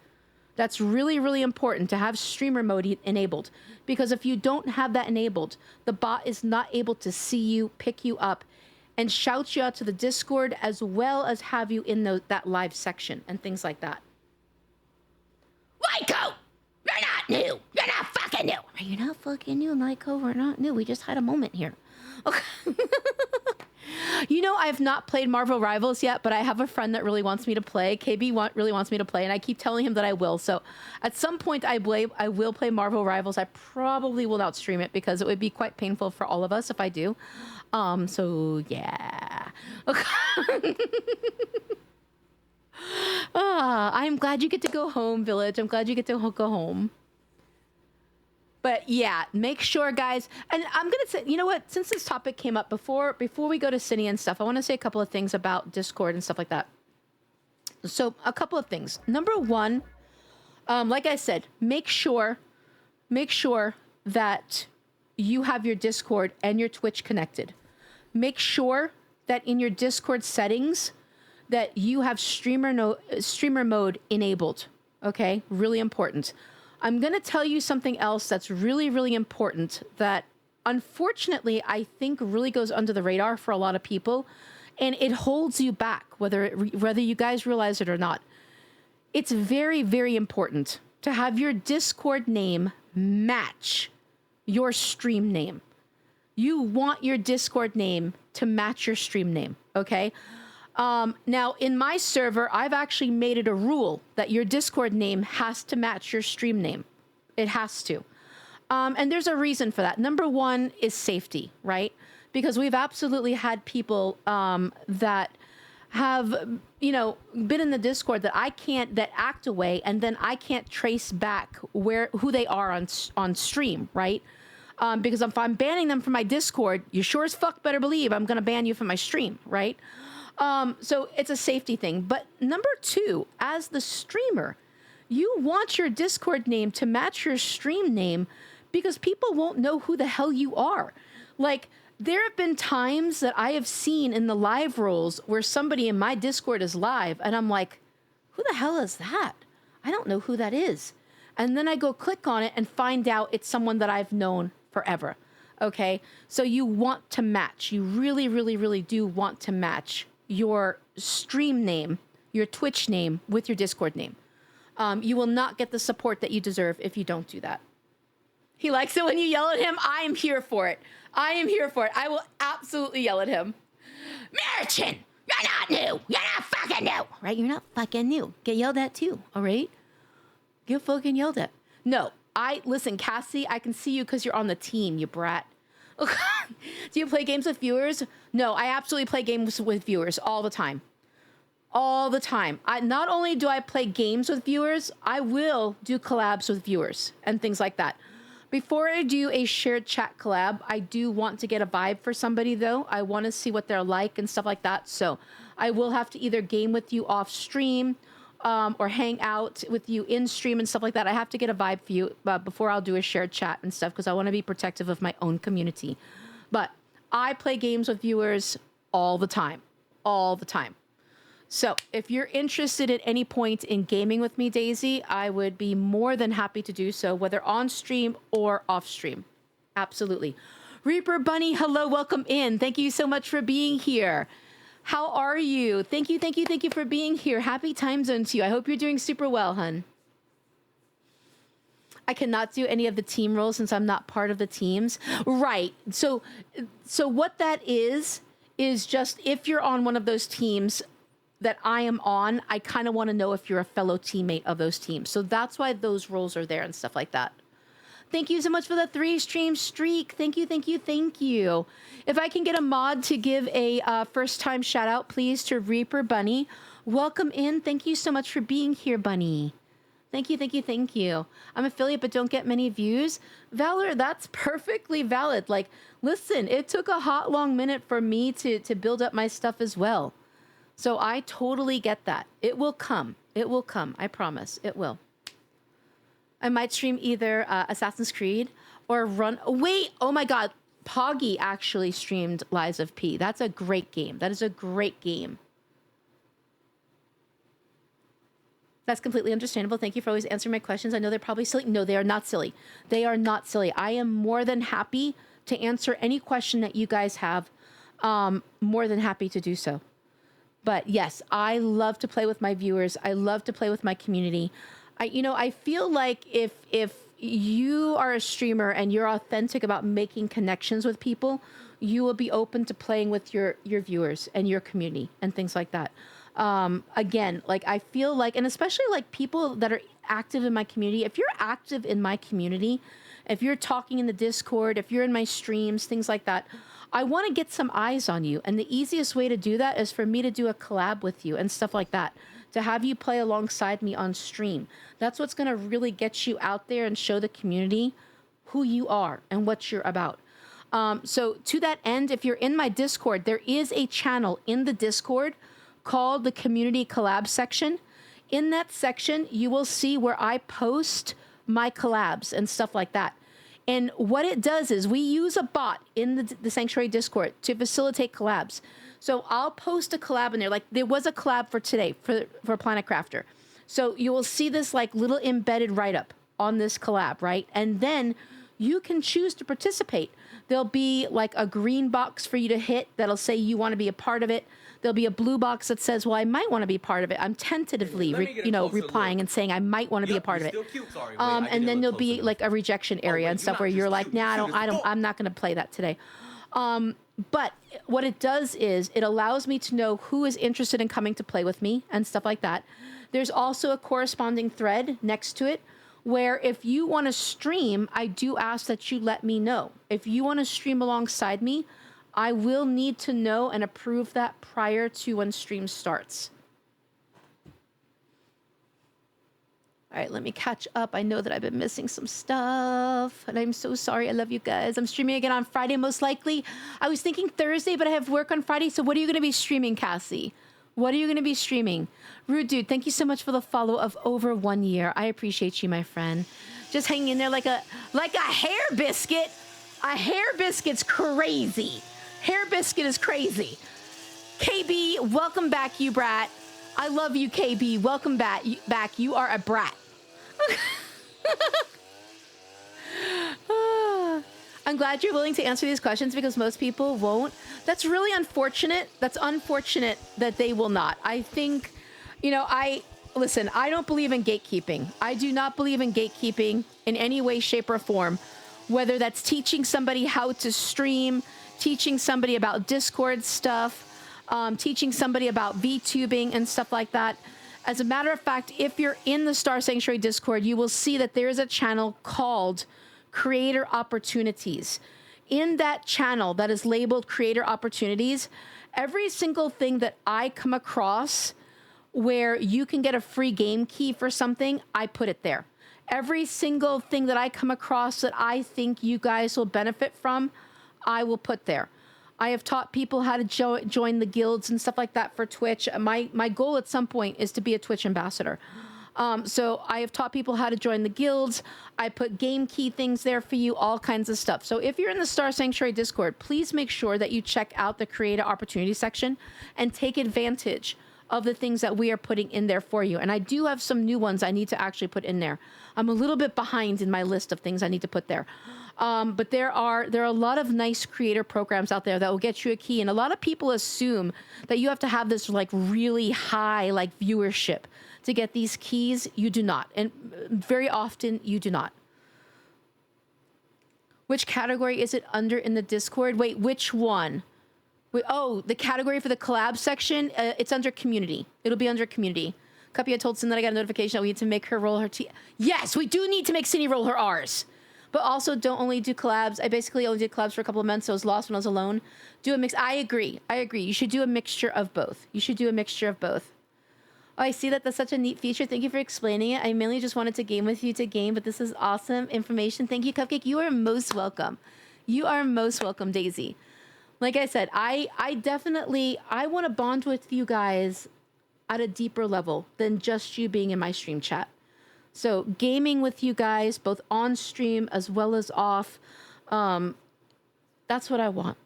That's really, really important to have streamer mode enabled. Because if you don't have that enabled, the bot is not able to see you, pick you up, and shout you out to the Discord, as well as have you in that live section and things like that. Lyco! You're not new! You're not fucking new! You're not fucking new, Lyco. We're not new. We just had a moment here. Okay. You know, I've not played Marvel Rivals yet, but I have a friend that really wants me to play. KB really wants me to play, and I keep telling him that I will. So at some point, I will play Marvel Rivals. I probably will not stream it because it would be quite painful for all of us if I do. So yeah. Okay. I'm glad you get to go home, Village. I'm glad you get to go home. But yeah, make sure, guys. And I'm gonna say, you know what? Since this topic came up before we go to Cine and stuff, I want to say a couple of things about Discord and stuff like that. So a couple of things. Number 1, like I said, make sure that you have your Discord and your Twitch connected. Make sure that in your Discord settings that you have streamer mode enabled. Okay, really important. I'm going to tell you something else that's really, really important that unfortunately I think really goes under the radar for a lot of people, and it holds you back, whether you guys realize it or not. It's very, very important to have your Discord name match your stream name. You want your Discord name to match your stream name, okay? Now, in my server, I've actually made it a rule that your Discord name has to match your stream name. It has to. And there's a reason for that. Number 1 is safety, right? Because we've absolutely had people that have, been in the Discord that act away, and then I can't trace back who they are on stream, right? Because if I'm banning them from my Discord, you sure as fuck better believe I'm going to ban you from my stream, right? So it's a safety thing. But number 2, as the streamer, you want your Discord name to match your stream name because people won't know who the hell you are. Like, there have been times that I have seen in the live rolls where somebody in my Discord is live, and I'm like, who the hell is that? I don't know who that is. And then I go click on it and find out it's someone that I've known forever. Okay? So you want to match. You really, really, really do want to match your stream name, your Twitch name with your Discord name. You will not get the support that you deserve if you don't do that. He likes it when you yell at him. I am here for it. I am here for it. I will absolutely yell at him. Merchin, you're not new. You're not fucking new. Right? You're not fucking new. Get yelled at too. All right? Get fucking yelled at. No, Listen, Cassie, I can see you because you're on the team, you brat. Do you play games with viewers? No, I absolutely play games with viewers all the time. All the time. Not only do I play games with viewers, I will do collabs with viewers and things like that. Before I do a shared chat collab, I do want to get a vibe for somebody, though. I want to see what they're like and stuff like that. So I will have to either game with you off stream or hang out with you in stream and stuff like that. I have to get a vibe for you before I'll do a shared chat and stuff because I want to be protective of my own community. But I play games with viewers all the time. All the time. So if you're interested at any point in gaming with me, Daisy, I would be more than happy to do so, whether on stream or off stream. Absolutely. Reaper Bunny, hello, welcome in. Thank you so much for being here. How are you? Thank you for being here. Happy time zone to you. I hope you're doing super well, hun. I cannot do any of the team roles since I'm not part of the teams. Right. So what that is just if you're on one of those teams that I am on, I kind of want to know if you're a fellow teammate of those teams. So that's why those roles are there and stuff like that. Thank you so much for the 3-stream streak. Thank you. If I can get a mod to give a first-time shout-out, please, to Reaper Bunny. Welcome in. Thank you so much for being here, Bunny. Thank you. I'm affiliate, but don't get many views. Valor, that's perfectly valid. Like, listen, it took a hot, long minute for me to build up my stuff as well. So I totally get that. It will come. I promise. It will. I might stream either Assassin's Creed or Run. Wait, oh my God. Poggy actually streamed Lies of P. That's a great game. That is a great game. That's completely understandable. Thank you for always answering my questions. I know they're probably silly. No, they are not silly. I am more than happy to answer any question that you guys have. More than happy to do so. But yes, I love to play with my viewers. I love to play with my community. I feel like if you are a streamer and you're authentic about making connections with people, you will be open to playing with your viewers and your community and things like that. Again, like I feel like, and especially like people that are active in my community, if you're active in my community, if you're talking in the Discord, if you're in my streams, things like that, I want to get some eyes on you. And the easiest way to do that is for me to do a collab with you and stuff like that, to have you play alongside me on stream. That's what's going to really get you out there and show the community who you are and what you're about. So to that end, if you're in my Discord, there is a channel in the Discord called the Community Collab section. In that section, you will see where I post my collabs and stuff like that. And what it does is we use a bot in the Sanctuary Discord to facilitate collabs. So I'll post a collab in there. Like there was a collab for today for Planet Crafter. So you will see this like little embedded write-up on this collab, right? And then you can choose to participate. There'll be like a green box for you to hit that'll say you want to be a part of it. There'll be a blue box that says, well, I might want to be a part of it. I'm tentatively, replying and saying I might want to be a part of it. And then there'll be like a rejection area and stuff where you're like, nah, I'm not going to play that today. But what it does is it allows me to know who is interested in coming to play with me and stuff like that. There's also a corresponding thread next to it where if you want to stream, I do ask that you let me know. If you want to stream alongside me, I will need to know and approve that prior to when stream starts. All right, let me catch up. I know that I've been missing some stuff, and I'm so sorry. I love you guys. I'm streaming again on Friday, most likely. I was thinking Thursday, but I have work on Friday. So what are you going to be streaming, Cassie? What are you going to be streaming? Rude Dude, thank you so much for the follow of over 1 year. I appreciate you, my friend. Just hanging in there like a hair biscuit. A hair biscuit's crazy. Hair biscuit is crazy. KB, welcome back, you brat. I love you, KB. Welcome back. You are a brat. I'm glad you're willing to answer these questions because most people won't. That's really unfortunate. That's unfortunate that they will not. I think, I don't believe in gatekeeping. I do not believe in gatekeeping in any way, shape, or form, whether that's teaching somebody how to stream, teaching somebody about Discord stuff, teaching somebody about VTubing and stuff like that. As a matter of fact, if you're in the Star Sanctuary Discord, you will see that there is a channel called Creator Opportunities. In that channel that is labeled Creator Opportunities, every single thing that I come across where you can get a free game key for something, I put it there. Every single thing that I come across that I think you guys will benefit from, I will put there. I have taught people how to join the guilds and stuff like that for Twitch. My goal at some point is to be a Twitch ambassador. So I have taught people how to join the guilds. I put game key things there for you, all kinds of stuff. So if you're in the Star Sanctuary Discord, please make sure that you check out the Creator Opportunity section and take advantage of the things that we are putting in there for you. And I do have some new ones I need to actually put in there. I'm a little bit behind in my list of things I need to put there. But there are a lot of nice creator programs out there that will get you a key. And a lot of people assume that you have to have this like really high like viewership to get these keys. You do not. And very often you do not. Which category is it under in the Discord? Wait, which one? Wait, oh, the category for the collab section, it's under community. It'll be under community. Cuppy had told Sin that I got a notification that we need to make her roll her T. Yes, we do need to make Cindy roll her R's. But also don't only do collabs. I basically only did collabs for a couple of months, so I was lost when I was alone. Do a mix. I agree. You should do a mixture of both. Oh, I see that. That's such a neat feature. Thank you for explaining it. I mainly just wanted to game with you to game, but this is awesome information. Thank you, Cupcake. You are most welcome. Daisy. Like I said, I want to bond with you guys at a deeper level than just you being in my stream chat. So gaming with you guys, both on stream as well as off, that's what I want.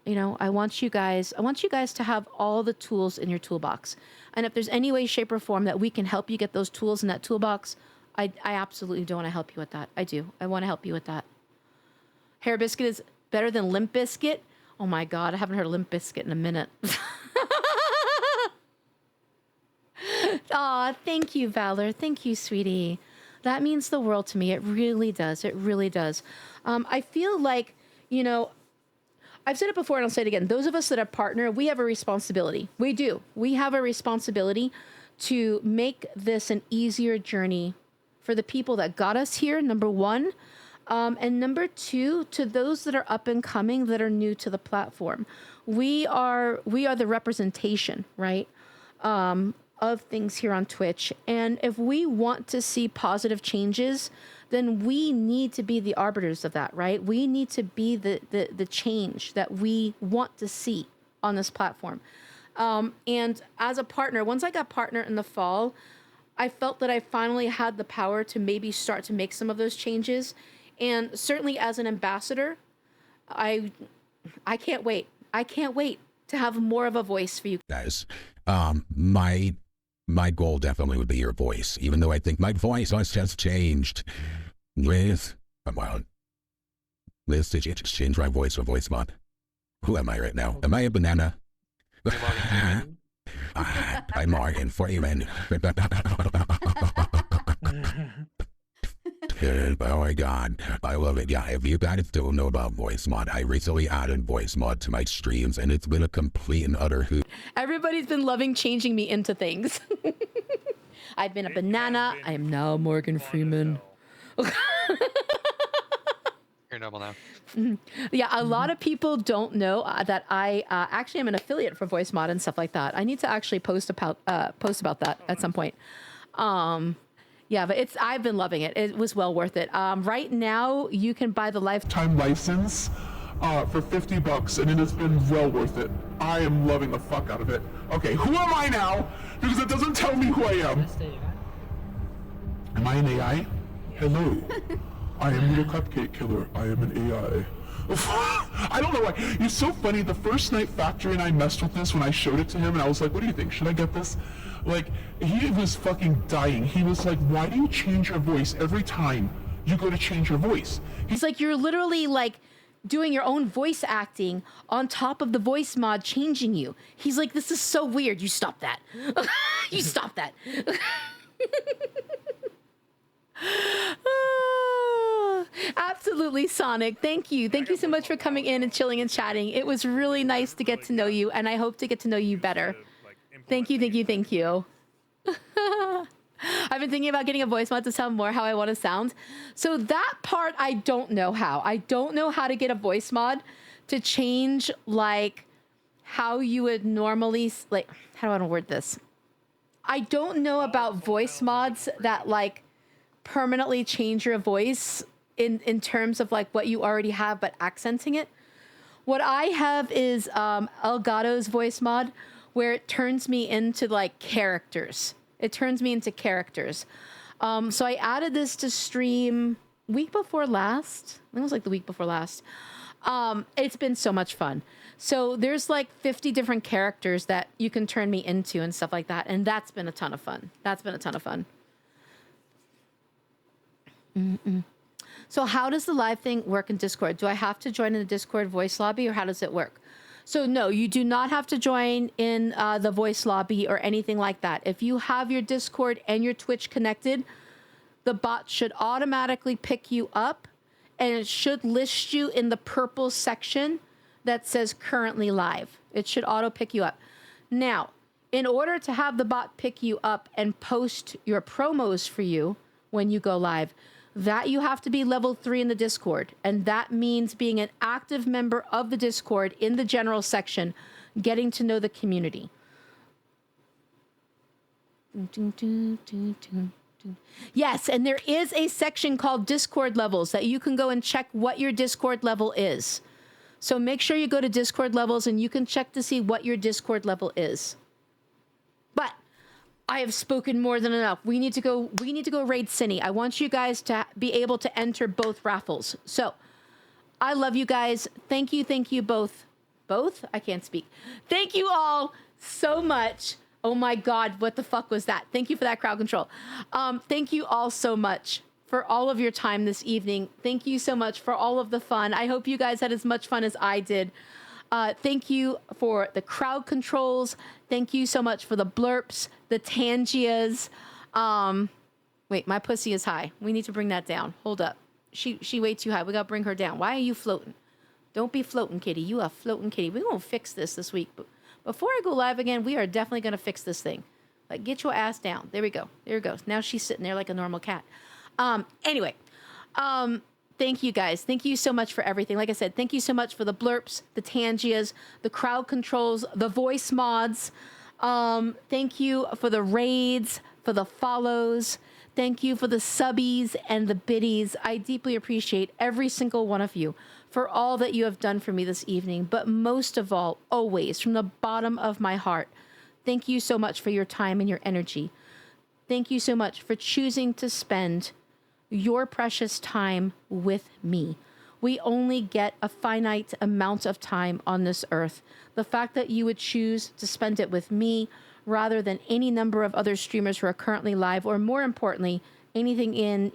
You know, I want you guys to have all the tools in your toolbox. And if there's any way, shape, or form that we can help you get those tools in that toolbox, I absolutely do want to help you with that. I do. I want to help you with that. Hair Biscuit is better than Limp Biscuit. Oh my God, I haven't heard of Limp Biscuit in a minute. Aw, thank you, Valor. Thank you, sweetie. That means the world to me. It really does. I feel like, you know, I've said it before and I'll say it again. Those of us that are partner, we have a responsibility. We do. We have a responsibility to make this an easier journey for the people that got us here, number one. And number two, to those that are up and coming, that are new to the platform. We are the representation, right? Of things here on Twitch. And if we want to see positive changes, then we need to be the arbiters of that, right? We need to be the change that we want to see on this platform. And as a partner, once I got partner in the fall, I felt that I finally had the power to maybe start to make some of those changes. And certainly as an ambassador, I can't wait. I can't wait to have more of a voice for you guys. My goal definitely would be your voice, even though I think my voice has changed. Let's exchange my voice for voice mod. Who am I right now? Am I a banana? I'm Morgan Freeman. Oh my God, I love it. Yeah, if you guys don't know about voice mod, I recently added voice mod to my streams and it's been a complete and utter hoot. Everybody's been loving changing me into things. I've been a banana. I am now Morgan Freeman. You're normal now. Yeah, a lot of people don't know that I actually am an affiliate for voice mod and stuff like that. I need to actually post about that at some point. Yeah, but I've been loving it. It was well worth it. Right now, you can buy the lifetime license for $50, and it has been well worth it. I am loving the fuck out of it. Okay, who am I now? Because it doesn't tell me who I am. Am I an AI? Hello. I am the Cupcake Killer. I am an AI. I don't know why. It's so funny. The first night Factory and I messed with this when I showed it to him, and I was like, what do you think? Should I get this? Like, he was fucking dying. He was like, why do you change your voice every time you go to change your voice? He's like, you're literally like doing your own voice acting on top of the voice mod changing you. He's like, this is so weird. You stop that. You stop that. Absolutely, Sonic. Thank you. Thank you so much for coming in and chilling and chatting. It was really nice to get to know you, and I hope to get to know you better. Thank you, thank you, thank you. I've been thinking about getting a voice mod to sound more how I want to sound. So that part, I don't know how. I don't know how to get a voice mod to change like how you would normally, like, how do I want to word this? I don't know about voice mods that like permanently change your voice in terms of like what you already have, but accenting it. What I have is Elgato's voice mod, where it turns me into like characters. It turns me into characters. So I added this to stream week before last. I think it was like the week before last. It's been so much fun. So there's like 50 different characters that you can turn me into and stuff like that. And that's been a ton of fun. That's been a ton of fun. So how does the live thing work in Discord? Do I have to join in the Discord voice lobby, or how does it work? So no, you do not have to join in the voice lobby or anything like that. If you have your Discord and your Twitch connected, the bot should automatically pick you up, and it should list you in the purple section that says currently live. It should auto pick you up. Now, in order to have the bot pick you up and post your promos for you when you go live, that you have to be level 3 in the Discord. And that means being an active member of the Discord in the general section, getting to know the community. Yes, and there is a section called Discord levels that you can go and check what your Discord level is. So make sure you go to Discord levels and you can check to see what your Discord level is. But I have spoken more than enough. We need to go raid Cine. I want you guys to be able to enter both raffles. So I love you guys. Thank you both. Both? I can't speak. Thank you all so much. Oh my God, what the fuck was that? Thank you for that crowd control. Thank you all so much for all of your time this evening. Thank you so much for all of the fun. I hope you guys had as much fun as I did. Thank you for the crowd controls. Thank you so much for the blurps, the tangias. Wait, my pussy is high. We need to bring that down. Hold up. She way too high. We gotta bring her down. Why are you floating? Don't be floating, kitty. You are floating, kitty. We're gonna fix this week. But before I go live again, we are definitely gonna fix this thing. Like, get your ass down. There we go. There it goes. Now she's sitting there like a normal cat. Anyway. Thank you guys. Thank you so much for everything. Like I said, thank you so much for the blurps, the tangias, the crowd controls, the voice mods. Thank you for the raids, for the follows. Thank you for the subbies and the biddies. I deeply appreciate every single one of you for all that you have done for me this evening. But most of all, always, from the bottom of my heart, thank you so much for your time and your energy. Thank you so much for choosing to spend your precious time with me. We only get a finite amount of time on this earth. The fact that you would choose to spend it with me rather than any number of other streamers who are currently live, or more importantly, anything in,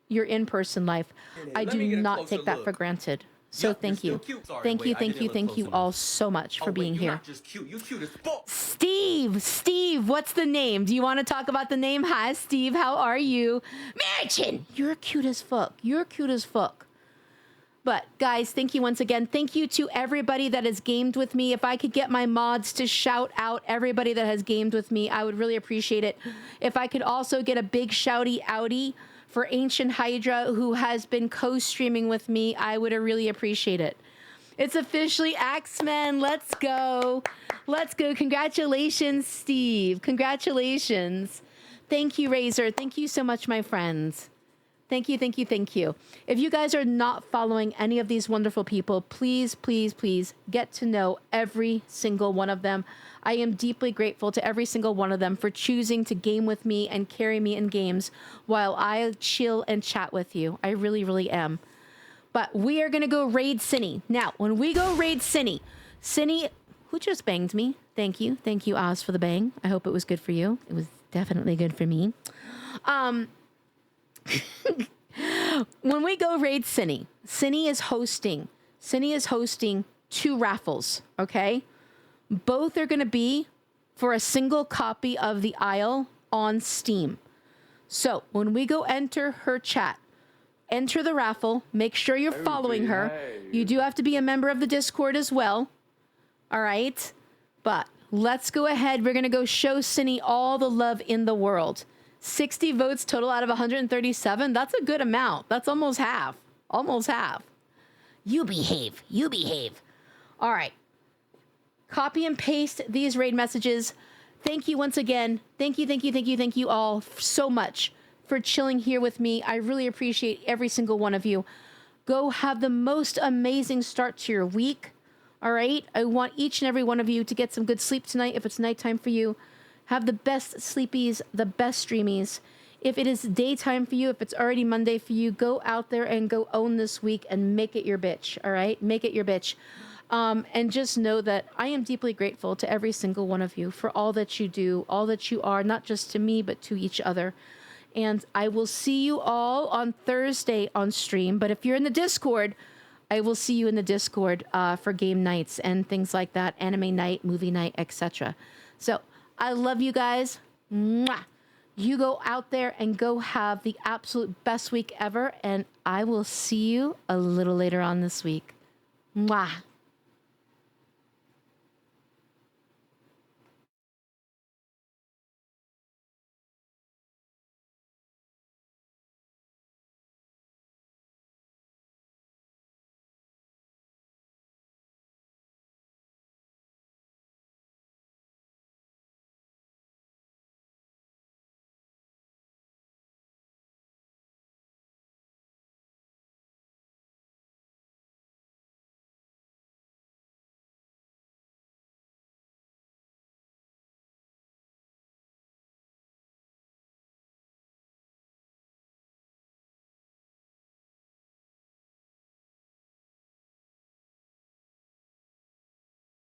your in-person life, I do not take that for granted. So thank you. Thank you all so much for being here. Steve, what's the name? Do you want to talk about the name? Hi, Steve. How are you? Marchin, you're cute as fuck. But guys, thank you once again. Thank you to everybody that has gamed with me. If I could get my mods to shout out everybody that has gamed with me, I would really appreciate it. If I could also get a big shouty outie for Ancient Hydra, who has been co-streaming with me, I would really appreciate it. It's officially Axemen. Let's go. Congratulations, Steve. Congratulations. Thank you, Razor. Thank you so much, my friends. Thank you. If you guys are not following any of these wonderful people, please get to know every single one of them. I am deeply grateful to every single one of them for choosing to game with me and carry me in games while I chill and chat with you. I really am. But we are going to go raid Cine. Now, when we go raid Cine, who just banged me? Thank you, Oz, for the bang. I hope it was good for you. It was definitely good for me. When we go raid Cine is hosting 2 raffles, okay? Both are going to be for a single copy of The Isle on Steam. So when we go enter her chat, enter the raffle, make sure you're following her. You do have to be a member of the Discord as well. All right? But let's go ahead. We're going to go show Cindy all the love in the world. 60 votes total out of 137. That's a good amount. That's almost half. Almost half. You behave. You behave. All right. Copy and paste these raid messages. Thank you once again. Thank you all so much for chilling here with me. I really appreciate every single one of you. Go have the most amazing start to your week. All right? I want each and every one of you to get some good sleep tonight if it's nighttime for you. Have the best sleepies, the best streamies. If it is daytime for you, if it's already Monday for you, go out there and go own this week and make it your bitch. All right? Make it your bitch. And just know that I am deeply grateful to every single one of you for all that you do, all that you are, not just to me, but to each other. And I will see you all on Thursday on stream. But if you're in the Discord, I will see you in the Discord for game nights and things like that, anime night, movie night, etc. So I love you guys. Mwah. You go out there and go have the absolute best week ever. And I will see you a little later on this week. Mwah.